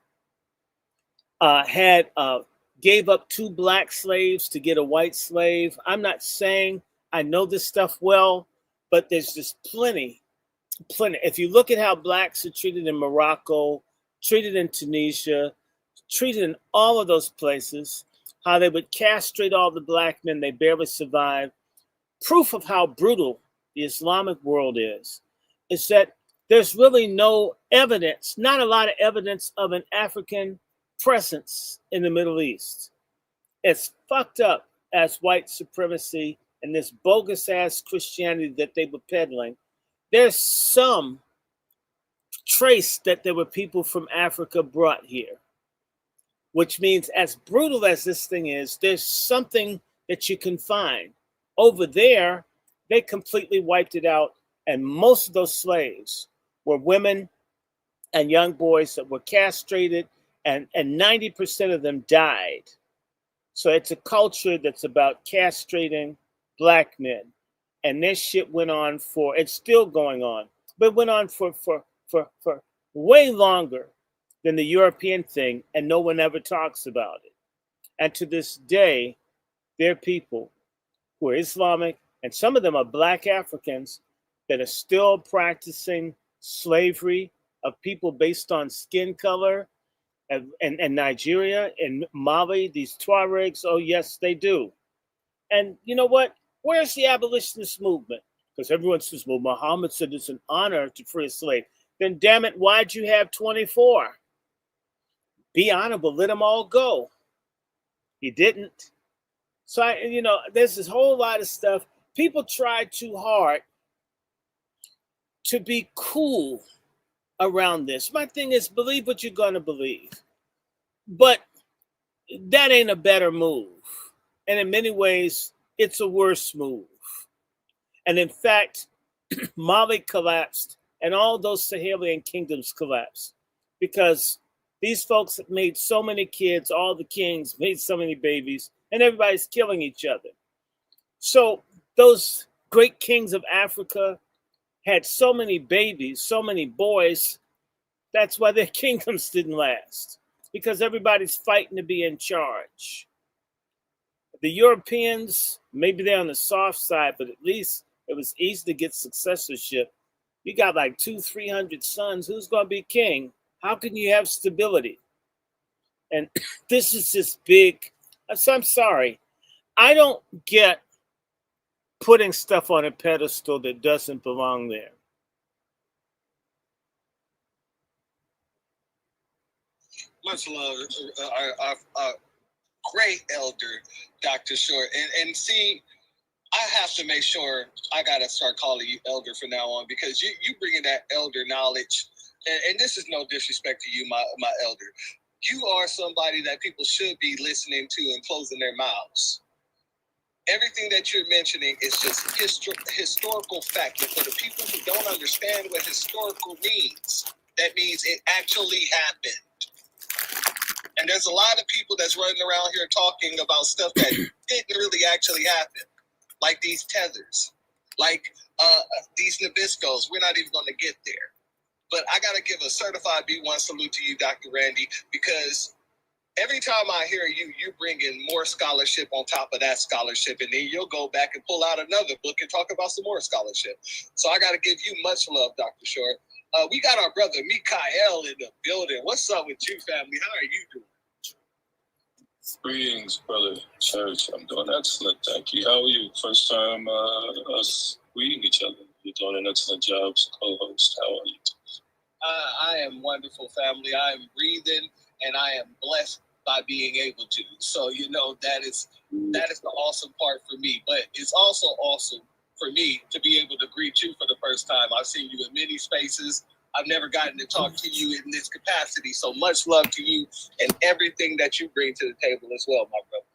[SPEAKER 1] gave up 2 black slaves to get a white slave. I'm not saying I know this stuff well, but there's just plenty. If you look at how blacks are treated in Morocco, treated in Tunisia, treated in all of those places, how they would castrate all the black men, they barely survive. Proof of how brutal the Islamic world is that there's really no evidence, not a lot of evidence of an African presence in the Middle East. It's fucked up as white supremacy and this bogus ass Christianity that they were peddling. There's some trace that there were people from Africa brought here, which means as brutal as this thing is, there's something that you can find. Over there, they completely wiped it out, and most of those slaves were women and young boys that were castrated, and 90% of them died. So it's a culture that's about castrating black men. And this shit went on it's still going on, but it went on for way longer than the European thing, and no one ever talks about it. And to this day, there are people who are Islamic, and some of them are black Africans that are still practicing slavery of people based on skin color. And Nigeria and Mali, these Tuaregs, oh yes, they do. And you know what? Where's the abolitionist movement? Because everyone says, well, Muhammad said it's an honor to free a slave. Then damn it, why'd you have 24? Be honorable, let them all go. He didn't. So, there's this whole lot of stuff. People try too hard to be cool around this. My thing is, believe what you're going to believe. But that ain't a better move. And in many ways, it's a worse move. And in fact, Mali collapsed and all those Sahelian kingdoms collapsed because these folks made so many kids, all the kings made so many babies, and everybody's killing each other. So those great kings of Africa had so many babies, so many boys. That's why their kingdoms didn't last, because everybody's fighting to be in charge. The Europeans, maybe they're on the soft side, but at least it was easy to get successorship. You got like 200-300 sons. Who's going to be king? How can you have stability? And this is this big. So I'm sorry. I don't get putting stuff on a pedestal that doesn't belong there.
[SPEAKER 9] Much love, our great elder, Dr. Short. And see, I have to make sure I got to start calling you elder from now on, because you bringing that elder knowledge. And this is no disrespect to you, my elder. You are somebody that people should be listening to and closing their mouths. Everything that you're mentioning is just historical fact. And for the people who don't understand what historical means, that means it actually happened. And there's a lot of people that's running around here talking about stuff that didn't really actually happen. Like these tethers, like these Nabiscos. We're not even going to get there. But I got to give a certified B1 salute to you, Dr. Randy, because every time I hear you, you bring in more scholarship on top of that scholarship, and then you'll go back and pull out another book and talk about some more scholarship. So I got to give you much love, Dr. Short. We got our brother Mikael in the building. What's up with you, family? How are you doing?
[SPEAKER 14] Greetings, brother Church. I'm doing excellent, thank you. How are you? First time us greeting each other. You're doing an excellent job as a co-host. How are you?
[SPEAKER 9] I am wonderful, family. I am breathing, and I am blessed by being able to. So, that is the awesome part for me. But it's also awesome for me to be able to greet you for the first time. I've seen you in many spaces. I've never gotten to talk to you in this capacity. So much love to you and everything that you bring to the table as well, my brother.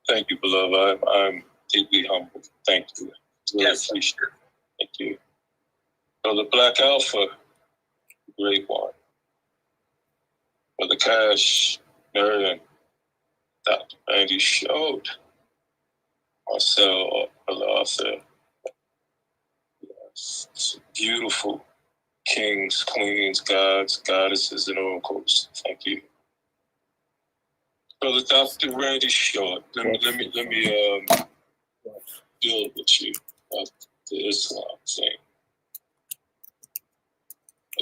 [SPEAKER 14] Thank you, beloved. I'm deeply humbled. Thank you. Really
[SPEAKER 9] yes,
[SPEAKER 14] appreciate it. Thank you. Brother Black Alpha, great one. Brother Cash, Marion, Dr. Randy Showed, Marcel, Brother Arthur. Yes, it's beautiful. Kings, queens, gods, goddesses, and oracles. Thank you. Brother Dr. Randy Short, let me deal with you about the Islam thing.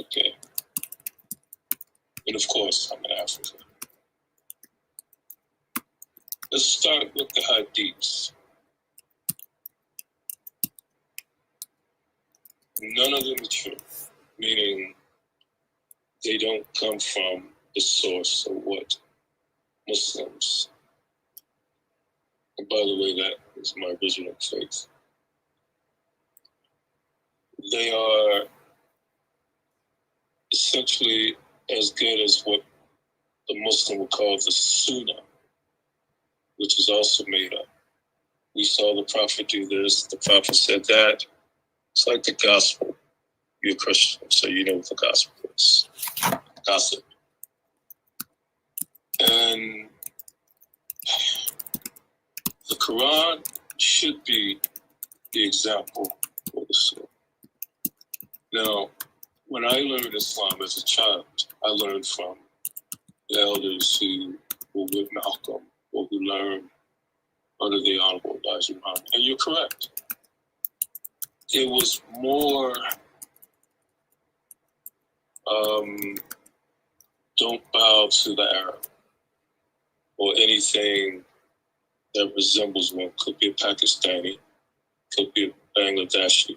[SPEAKER 14] Okay. And of course, I'm an African. Let's start with the hadiths. None of them are true, meaning they don't come from the source of what Muslims. And by the way, that is my original faith. They are essentially as good as what the Muslim would call the Sunnah, which is also made up. We saw the Prophet do this, the Prophet said that. It's like the gospel. You're a Christian, so you know what the gospel is. Gossip. And the Quran should be the example for the Sunnah. Now, when I learned Islam as a child, I learned from the elders who were with Malcolm or who learned under the Honorable Elijah Muhammad. And you're correct. It was more, don't bow to the Arab or anything that resembles one. Could be a Pakistani, could be a Bangladeshi,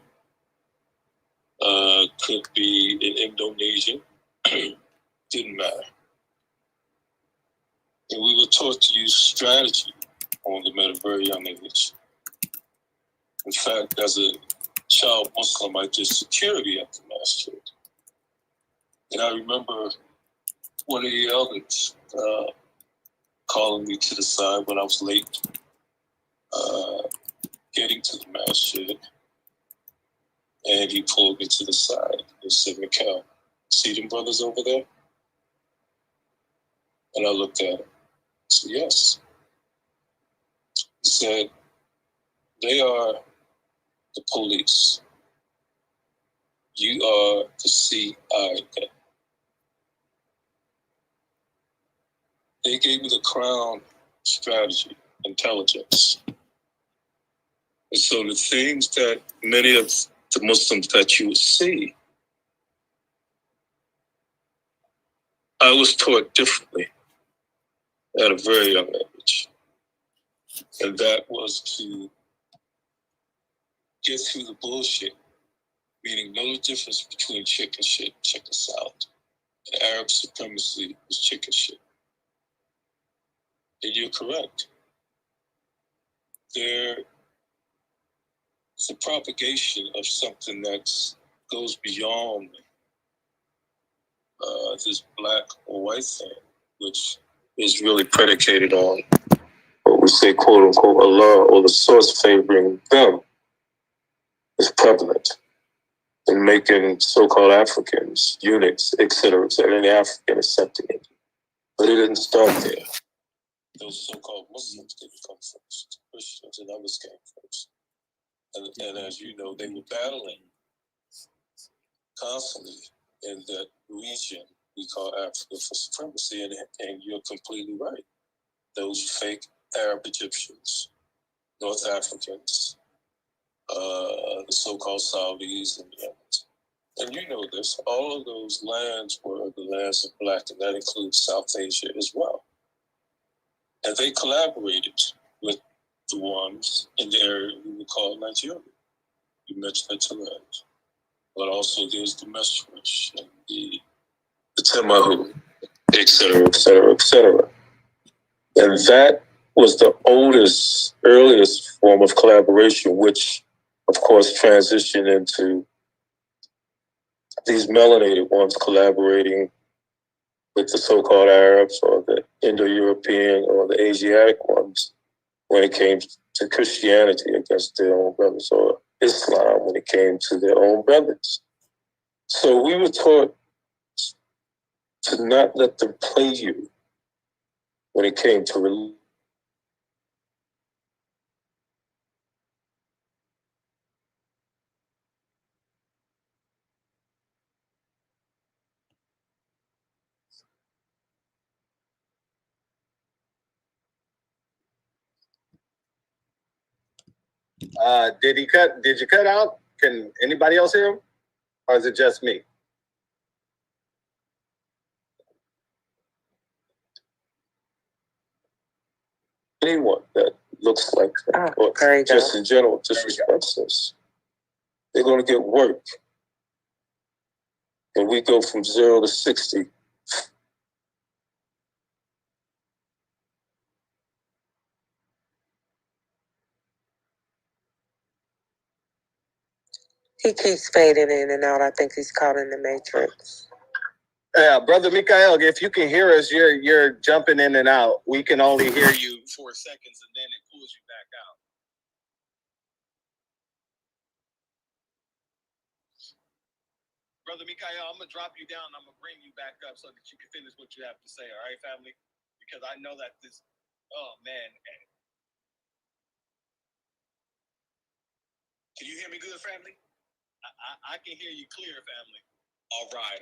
[SPEAKER 14] could be an Indonesian, didn't matter. And we were taught to use strategy on them at a very young age. In fact, as a child Muslim, I did security at the masjid. And I remember one of the elders calling me to the side when I was late, getting to the masjid, and he pulled me to the side and said, "Mikhail, see them brothers over there?" And I looked at him. I said, "Yes." He said, "They are the police. You are the CIA." They gave me the crown strategy, intelligence. And so the things that many of the Muslims that you would see, I was taught differently at a very young age. And that was to get through the bullshit, meaning no difference between chicken shit and chicken salad. And Arab supremacy was chicken shit. And you're correct. There is a propagation of something that goes beyond this black or white thing, which is really predicated on what we say, quote unquote, Allah or the source favoring them, is prevalent in making so-called Africans eunuchs, etc., and any African accepting it. But it didn't start there. Those so-called Muslims didn't come first. Christians and others came first. And as you know, they were battling constantly in that region we call Africa for supremacy. And you're completely right. Those fake Arab Egyptians, North Africans, the so-called Saudis and Yemen. And you know this, all of those lands were the lands of black, and that includes South Asia as well. And they collaborated with the ones in the area we would call Nigeria. You mentioned the Tuareg, but also there's the Mesrish and the Temahu, et cetera, et cetera, et cetera. And that was the oldest, earliest form of collaboration, which, of course, transitioned into these melanated ones collaborating with the so-called Arabs or the Indo-European or the Asiatic ones when it came to Christianity against their own brothers, or Islam when it came to their own brothers. So we were taught to not let them play you when it came to religion.
[SPEAKER 15] Did you cut out? Can anybody else hear him? Or is it just me?
[SPEAKER 14] Anyone that looks like that, or just in general disrespects us, they're going to get work. And we go from 0 to 60.
[SPEAKER 10] He keeps fading in and out. I think he's caught in the matrix.
[SPEAKER 15] Yeah, Brother Mikhail, if you can hear us, you're jumping in and out. We can only hear you 4 seconds, and then it pulls you back out. Brother Mikhail, I'm going to drop you down. I'm going to bring you back up so that you can finish what you have to say. All right, family? Because I know that this, oh, man. Can you hear me good, family? I can hear you clear, family. All right.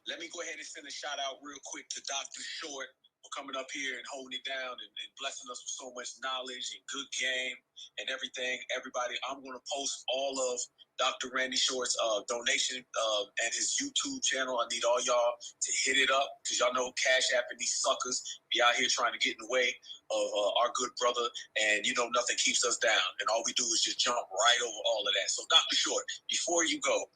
[SPEAKER 15] Let me go ahead and send a shout out real quick to Dr. Short for coming up here and holding it down and blessing us with so much knowledge and good game and everything. Everybody, I'm going to post all of Dr. Randy Short's donation and his YouTube channel. I need all y'all to hit it up because y'all know Cash App and these suckers be out here trying to get in the way of our good brother. And you know, nothing keeps us down. And all we do is just jump right over all of that. So Dr. Short, before you go,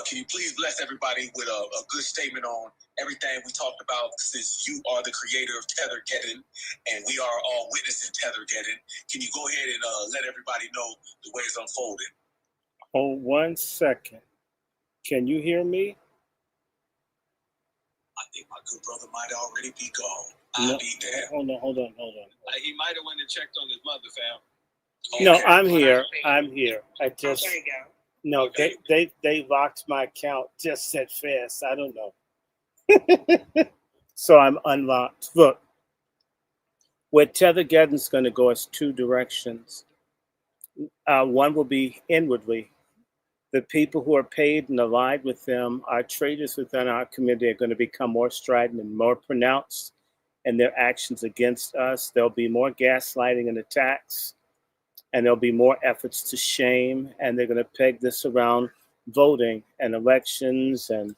[SPEAKER 15] can you please bless everybody with a good statement on everything we talked about, since you are the creator of Tethergeddon and we are all witnessing Tethergeddon? Can you go ahead and let everybody know the way it's unfolding?
[SPEAKER 1] Hold 1 second. Can you hear me?
[SPEAKER 2] I think my good brother might already be gone.
[SPEAKER 1] No,
[SPEAKER 2] I'll be there.
[SPEAKER 1] hold on.
[SPEAKER 13] He might have went and checked on his mother, fam.
[SPEAKER 1] No,
[SPEAKER 2] Okay.
[SPEAKER 1] I'm here. I just
[SPEAKER 10] There you go.
[SPEAKER 1] no.
[SPEAKER 2] Okay.
[SPEAKER 1] They locked my account just that fast. I don't know. So I'm unlocked. Look, where Tethergeddon's going to go is two directions. One will be inwardly. The people who are paid and allied with them, our traitors within our community, are going to become more strident and more pronounced in their actions against us. There'll be more gaslighting and attacks, and there'll be more efforts to shame, and they're going to peg this around voting and elections, and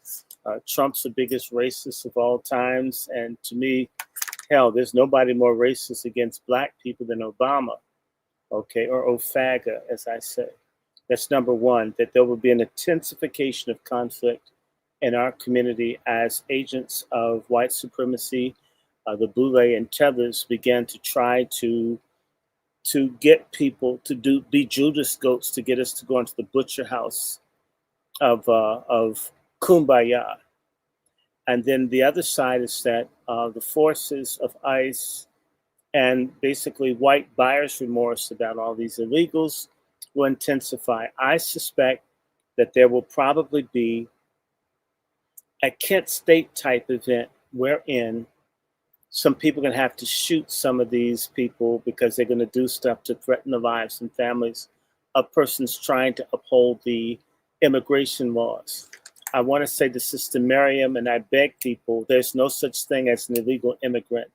[SPEAKER 1] Trump's the biggest racist of all times. And to me, hell, there's nobody more racist against black people than Obama, okay, or OFAGA, as I say. That's number one, that there will be an intensification of conflict in our community as agents of white supremacy, the Boule and Tethers began to try to get people to be Judas goats to get us to go into the butcher house of Kumbaya. And then the other side is that the forces of ICE and basically white buyer's remorse about all these illegals will intensify. I suspect that there will probably be a Kent State type event wherein some people are going to have to shoot some of these people because they're going to do stuff to threaten the lives and families of persons trying to uphold the immigration laws. I want to say to Sister Miriam, and I beg people, there's no such thing as an illegal immigrant.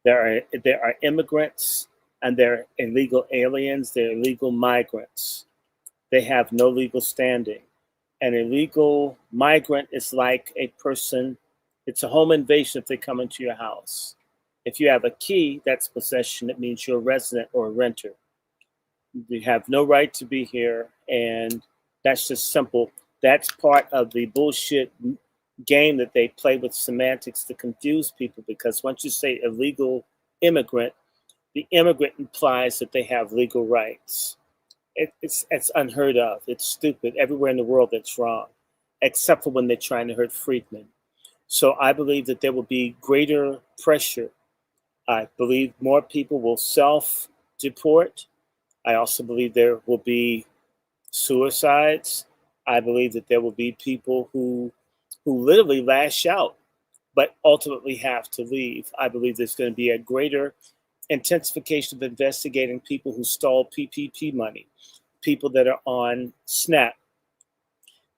[SPEAKER 1] There are immigrants, and they're illegal aliens, they're illegal migrants. They have no legal standing. An illegal migrant is like a person, it's a home invasion if they come into your house. If you have a key, that's possession. It means you're a resident or a renter. You have no right to be here, and that's just simple. That's part of the bullshit game that they play with semantics to confuse people, because once you say illegal immigrant, the immigrant implies that they have legal rights. It's unheard of. It's stupid. Everywhere in the world that's wrong, except for when they're trying to hurt freedmen. So I believe that there will be greater pressure. I believe more people will self-deport. I also believe there will be suicides. I believe that there will be people who literally lash out, but ultimately have to leave. I believe there's going to be a greater intensification of investigating people who stole PPP money, people that are on SNAP,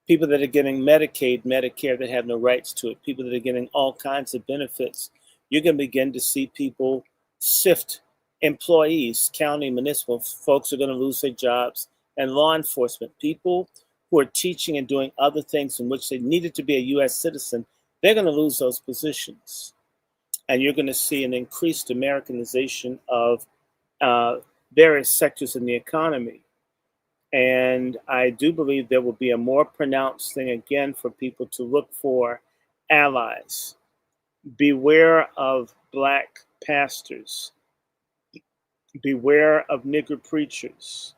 [SPEAKER 1] people that are getting Medicaid, Medicare that have no rights to it, people that are getting all kinds of benefits. You're going to begin to see people sift employees, county, municipal folks are going to lose their jobs, and law enforcement, people who are teaching and doing other things in which they needed to be a U.S. citizen, they're going to lose those positions. And you're going to see an increased Americanization of various sectors in the economy. And I do believe there will be a more pronounced thing again for people to look for allies. Beware of black pastors. Beware of nigger preachers.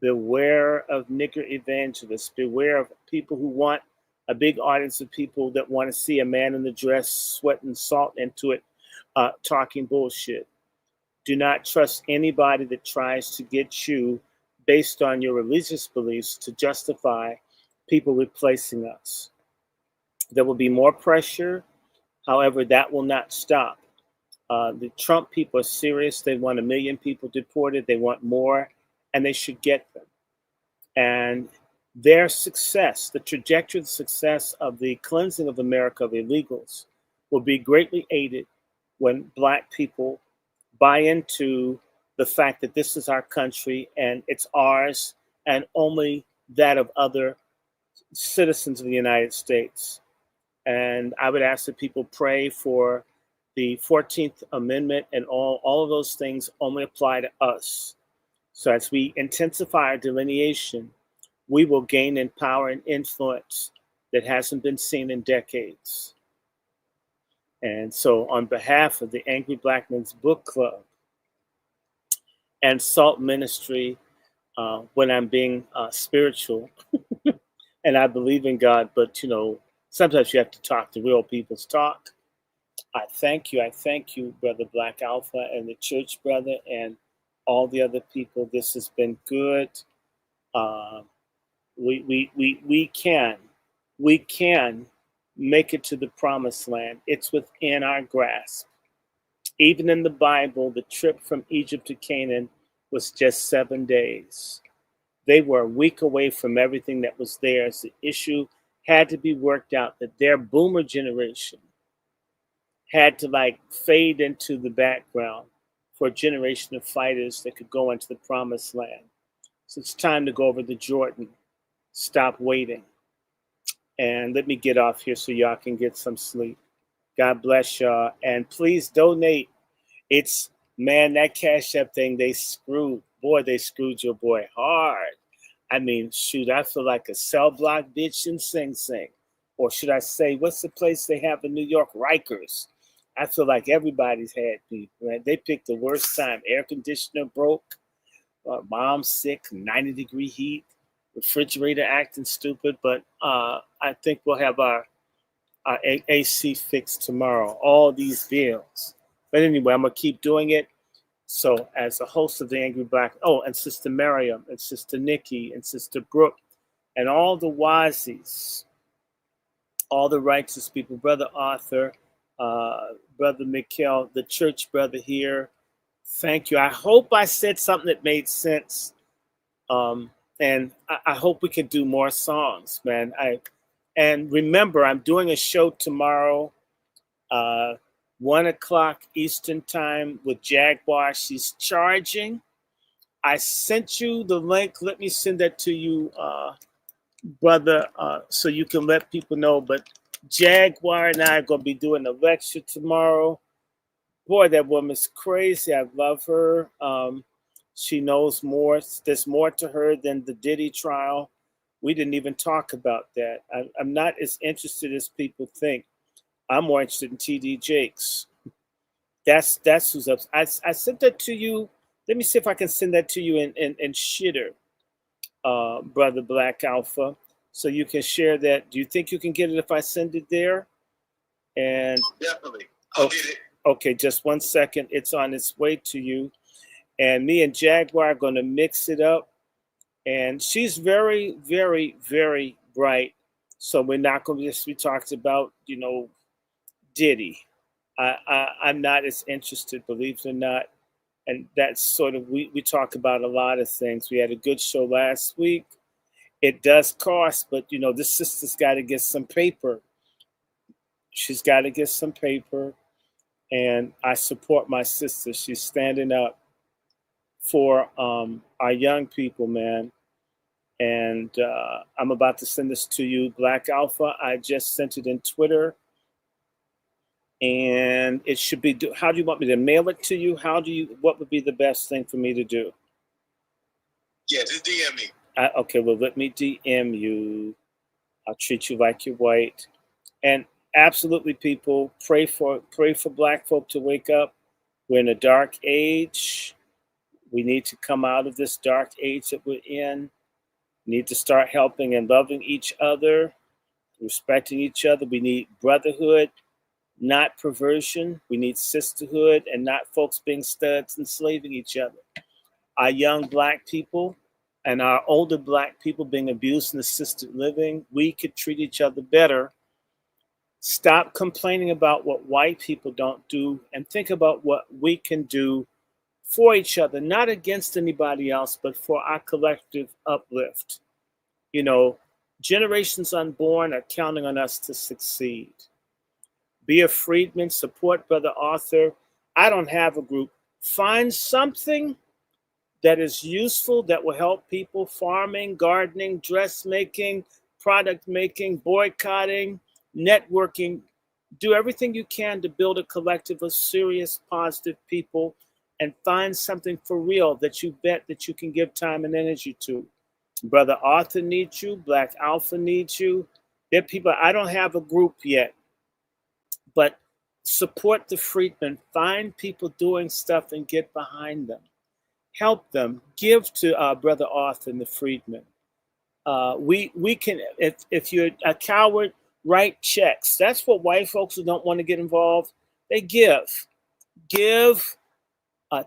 [SPEAKER 1] Beware of nigger evangelists. Beware of people who want a big audience of people that want to see a man in the dress sweating salt into it, talking bullshit. Do not trust anybody that tries to get you, based on your religious beliefs, to justify people replacing us. There will be more pressure. However, that will not stop. The Trump people are serious. They want 1 million people deported. They want more, and they should get them. And their success, the trajectory of the success of the cleansing of America of illegals, will be greatly aided when black people buy into the fact that this is our country and it's ours and only that of other citizens of the United States. And I would ask that people pray for the 14th Amendment, and all of those things only apply to us. So as we intensify our delineation, we will gain in power and influence that hasn't been seen in decades. And so on behalf of the Angry Black Men's Book Club and Salt Ministry, when I'm being spiritual, and I believe in God, but Sometimes you have to talk the real people's talk. I thank you. I thank you, Brother Black Alpha and the church, brother, and all the other people. This has been good. Uh, we can make it to the promised land. It's within our grasp. Even in the Bible, the trip from Egypt to Canaan was just 7 days. They were a week away from everything that was theirs. The issue had to be worked out that their boomer generation had to like fade into the background for a generation of fighters that could go into the promised land. So it's time to go over the Jordan. Stop waiting. And let me get off here so y'all can get some sleep. God bless y'all. And please donate. It's, man, that Cash App thing, they screwed. Boy, they screwed your boy hard. I mean, shoot, I feel like a cell block bitch in Sing Sing. Or should I say, what's the place they have in New York? Rikers. I feel like everybody's had beef, man. They picked the worst time. Air conditioner broke. Mom's sick, 90-degree heat. Refrigerator acting stupid. But I think we'll have our AC fixed tomorrow. All these bills. But anyway, I'm going to keep doing it. So as a host of the Angry Black, and Sister Miriam and Sister Nikki and Sister Brooke and all the Wazies, all the righteous people, Brother Arthur, Brother Mikhail, the church brother here, thank you. I hope I said something that made sense. And I hope we can do more songs, man. And remember, I'm doing a show tomorrow, 1 o'clock Eastern time with Jaguar. She's charging. I sent you the link. Let me send that to you, brother, so you can let people know. But Jaguar and I are going to be doing a lecture tomorrow. Boy, that woman's crazy. I love her. She knows more. There's more to her than the Diddy trial. We didn't even talk about that. I'm not as interested as people think. I'm more interested in TD Jakes. That's who's up. I sent that to you. Let me see if I can send that to you in shitter, Brother Black Alpha, so you can share that. Do you think you can get it if I send it there? And
[SPEAKER 2] definitely, I'll get it.
[SPEAKER 1] Okay, just 1 second. It's on its way to you. And me and Jaguar are going to mix it up. And she's very, very, very bright. So we're not going to just be talking about, Diddy. I'm not as interested, believe it or not. And that's sort of, we talk about a lot of things. We had a good show last week. It does cost, but, this sister's got to get some paper. She's got to get some paper. And I support my sister. She's standing up for our young people, man. And I'm about to send this to you, Black Alpha. I just sent it in Twitter. And it should be, how do you want me to mail it to you? What would be the best thing for me to do?
[SPEAKER 2] Yeah, just DM me.
[SPEAKER 1] Okay, well, let me DM you. I'll treat you like you're white. And absolutely, people, pray for Black folk to wake up. We're in a dark age. We need to come out of this dark age that we're in. We need to start helping and loving each other, respecting each other. We need brotherhood, not perversion. We need sisterhood and not folks being studs enslaving each other. Our young Black people and our older Black people being abused in assisted living, we could treat each other better. Stop complaining about what white people don't do and think about what we can do for each other, not against anybody else, but for our collective uplift. Generations unborn are counting on us to succeed. Be a freedman, support Brother Arthur. I don't have a group. Find something that is useful, that will help people: farming, gardening, dressmaking, product making, boycotting, networking. Do everything you can to build a collective of serious, positive people, and find something for real that you bet that you can give time and energy to. Brother Arthur needs you. Black Alpha needs you. There are people, I don't have a group yet, but support the freedmen. Find people doing stuff and get behind them. Help them. Give to Brother Arthur and the freedmen. We can, if you're a coward, write checks. That's what white folks who don't want to get involved, they give. Give,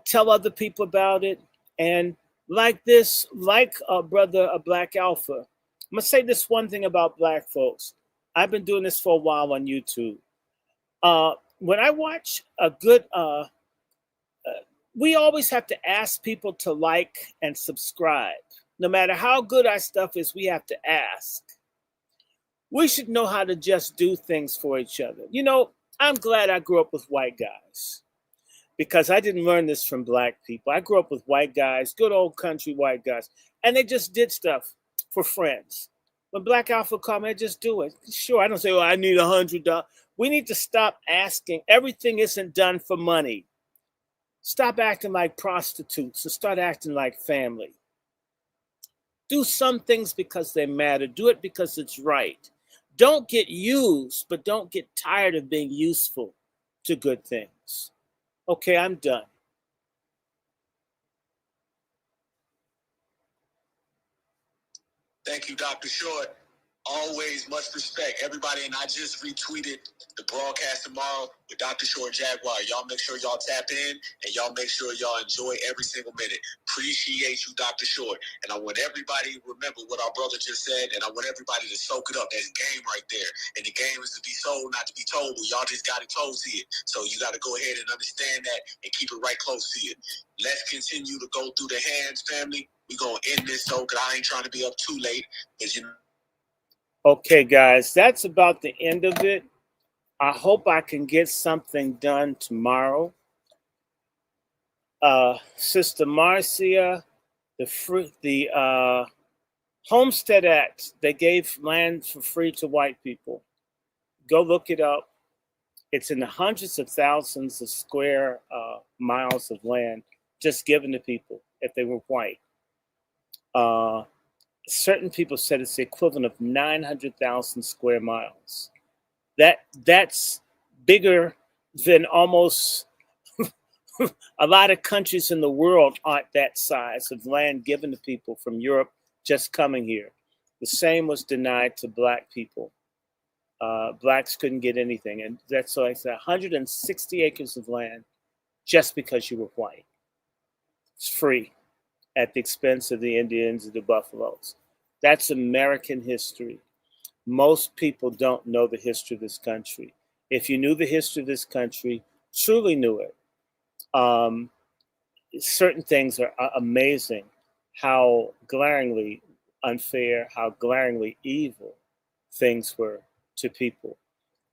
[SPEAKER 1] tell other people about it. And like this, like brother Black Alpha, I'm going to say this one thing about black folks. I've been doing this for a while on YouTube. When I watch a good, we always have to ask people to like and subscribe. No matter how good our stuff is, we have to ask. We should know how to just do things for each other. You know, I'm glad I grew up with white guys because I didn't learn this from black people. I grew up with white guys, good old country white guys, and they just did stuff for friends. When Black Alpha called me, I just do it. Sure, I don't say, oh, I need $100. We need to stop asking. Everything isn't done for money. Stop acting like prostitutes and start acting like family. Do some things because they matter. Do it because it's right. Don't get used, but don't get tired of being useful to good things. Okay, I'm done.
[SPEAKER 2] Thank you, Dr. Short. Always much respect. Everybody, and I just retweeted the broadcast tomorrow with Dr. Short Jaguar. Y'all make sure y'all tap in and y'all make sure y'all enjoy every single minute. Appreciate you, Dr. Short. And I want everybody to remember what our brother just said, and I want everybody to soak it up. That's game right there. And the game is to be sold, not to be told. But y'all just got to close to it. So you got to go ahead and understand that and keep it right close to you. Let's continue to go through the hands, family. We're going to end this, because I ain't trying to be up too late.
[SPEAKER 1] Okay, guys, that's about the end of it. I hope I can get something done tomorrow. Sister Marcia, the Homestead Act, they gave land for free to white people. Go look it up. It's in the hundreds of thousands of square miles of land just given to people if they were white. Certain people said it's the equivalent of 900,000 square miles. That's bigger than almost a lot of countries in the world aren't that size of land given to people from Europe just coming here. The same was denied to black people. Blacks couldn't get anything. And that's like 160 acres of land just because you were white. It's free at the expense of the Indians and the Buffaloes. That's American history. Most people don't know the history of this country. If you knew the history of this country, truly knew it, certain things are amazing, how glaringly unfair, how glaringly evil things were to people.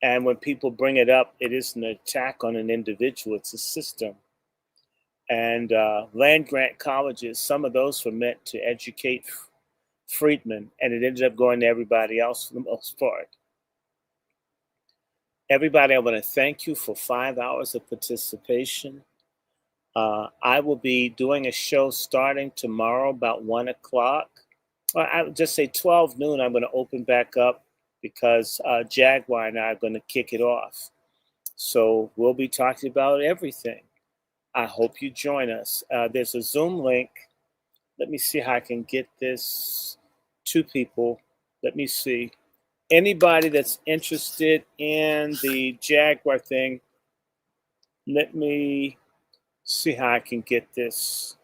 [SPEAKER 1] And when people bring it up, it isn't an attack on an individual, it's a system. And land grant colleges, some of those were meant to educate freedmen, and it ended up going to everybody else for the most part. Everybody, I want to thank you for 5 hours of participation. I will be doing a show starting tomorrow about 1 o'clock. Or I would just say 12 noon, I'm going to open back up because Jaguar and I are going to kick it off. So we'll be talking about everything. I hope you join us. There's a Zoom link. Let me see how I can get this to people. Let me see. Anybody that's interested in the Jaguar thing, let me see how I can get this.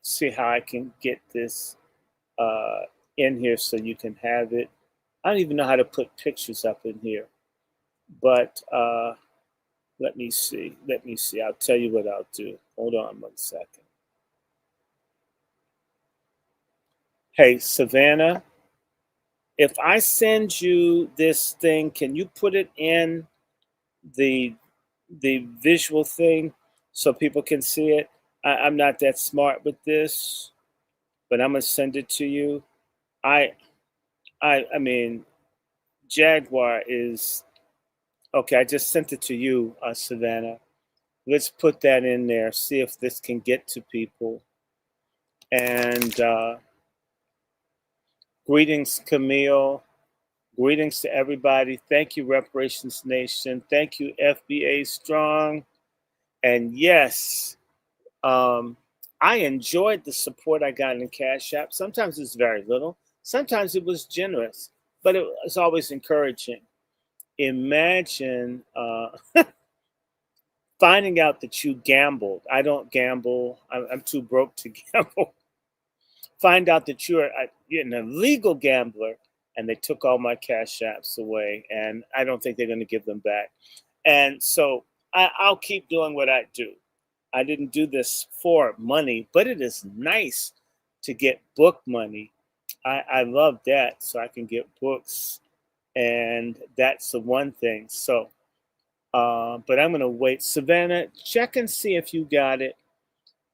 [SPEAKER 1] See how I can get this in here so you can have it. I don't even know how to put pictures up in here, but let me see. Let me see. I'll tell you what I'll do. Hold on 1 second. Hey, Savannah, if I send you this thing, can you put it in the visual thing so people can see it? I'm not that smart with this, but I'm gonna send it to you. I mean, Jaguar is okay. I just sent it to you, Savannah. Let's put that in there. See if this can get to people. And greetings, Camille. Greetings to everybody. Thank you, Reparations Nation. Thank you, FBA Strong. And yes, I enjoyed the support I got in Cash App. Sometimes it's very little. Sometimes it was generous. but it was always encouraging. Imagine finding out that you gambled. I don't gamble. I'm too broke to gamble. Find out that you're an illegal gambler, and they took all my cash apps away, and I don't think they're going to give them back. And so I'll keep doing what I do. I didn't do this for money, but it is nice to get book money. I love that, so I can get books, and that's the one thing. So, but I'm going to wait. Savannah, check and see if you got it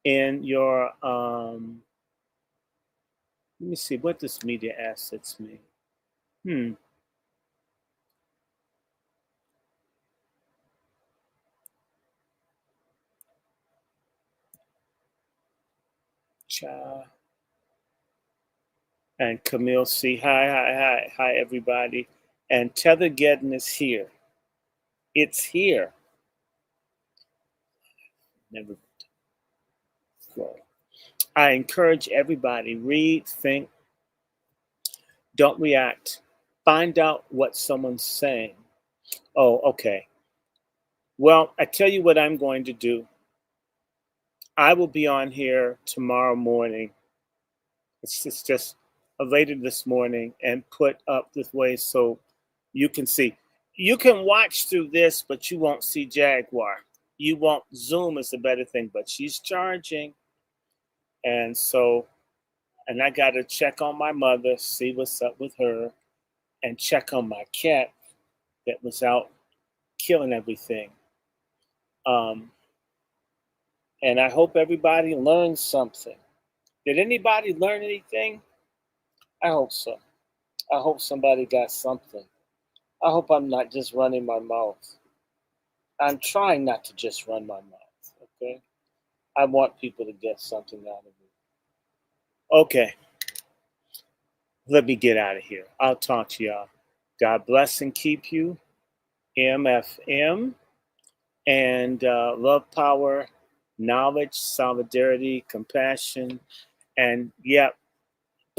[SPEAKER 1] in your, let me see, what does media assets mean? Cha. And Camille C. Hi, everybody. And Tethergeddon is here. It's here. Never. I encourage everybody, read, think, don't react. Find out what someone's saying. Oh, okay. Well, I tell you what I'm going to do. I will be on here tomorrow morning. It's just later this morning, and put up this way so you can see. You can watch through this, but you won't see Jaguar. You won't. Zoom is a better thing, but she's charging. And so, and I got to check on my mother, see what's up with her, and check on my cat that was out killing everything. And I hope everybody learned something. Did anybody learn anything? I hope so. I hope somebody got something. I hope I'm not just running my mouth. I'm trying not to just run my mouth, okay? I want people to get something out of it. Okay. Let me get out of here. I'll talk to y'all. God bless and keep you. MFM. And love, power, knowledge, solidarity, compassion. And yep,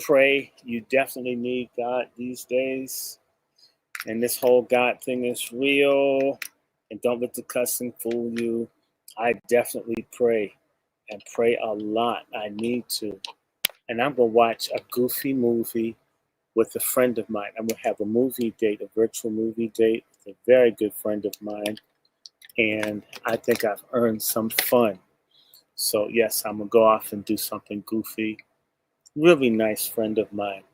[SPEAKER 1] pray. You definitely need God these days. And this whole God thing is real. And don't let the cussing fool you. I definitely pray, and pray a lot. I need to. And I'm going to watch a goofy movie with a friend of mine. I'm going to have a movie date, a virtual movie date with a very good friend of mine. And I think I've earned some fun. So yes, I'm going to go off and do something goofy. Really nice friend of mine.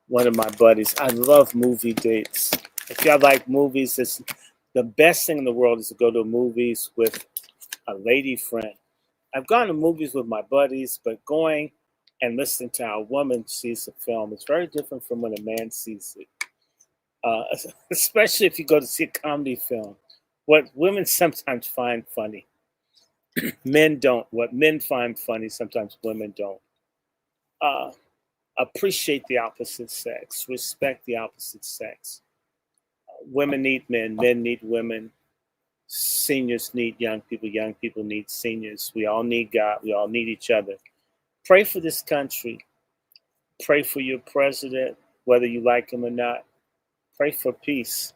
[SPEAKER 1] One of my buddies. I love movie dates. If y'all like movies, it's the best thing in the world is to go to movies with a lady friend. I've gone to movies with my buddies, but going and listening to how a woman sees a film is very different from when a man sees it. Especially if you go to see a comedy film. What women sometimes find funny, men don't. What men find funny, sometimes women don't. Appreciate the opposite sex. Respect the opposite sex. Women need men. Men need women. Seniors need young people need seniors. We all need God. We all need each other. Pray for this country. Pray for your president, whether you like him or not. Pray for peace.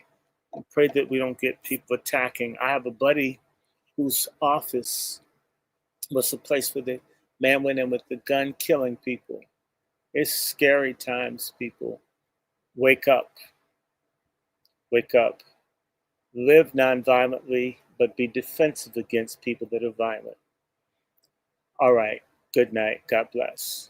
[SPEAKER 1] Pray that we don't get people attacking. I have a buddy whose office was a place where the man went in with the gun killing people. It's scary times, people. Wake up. Wake up. Live nonviolently, but be defensive against people that are violent. All right. Good night. God bless.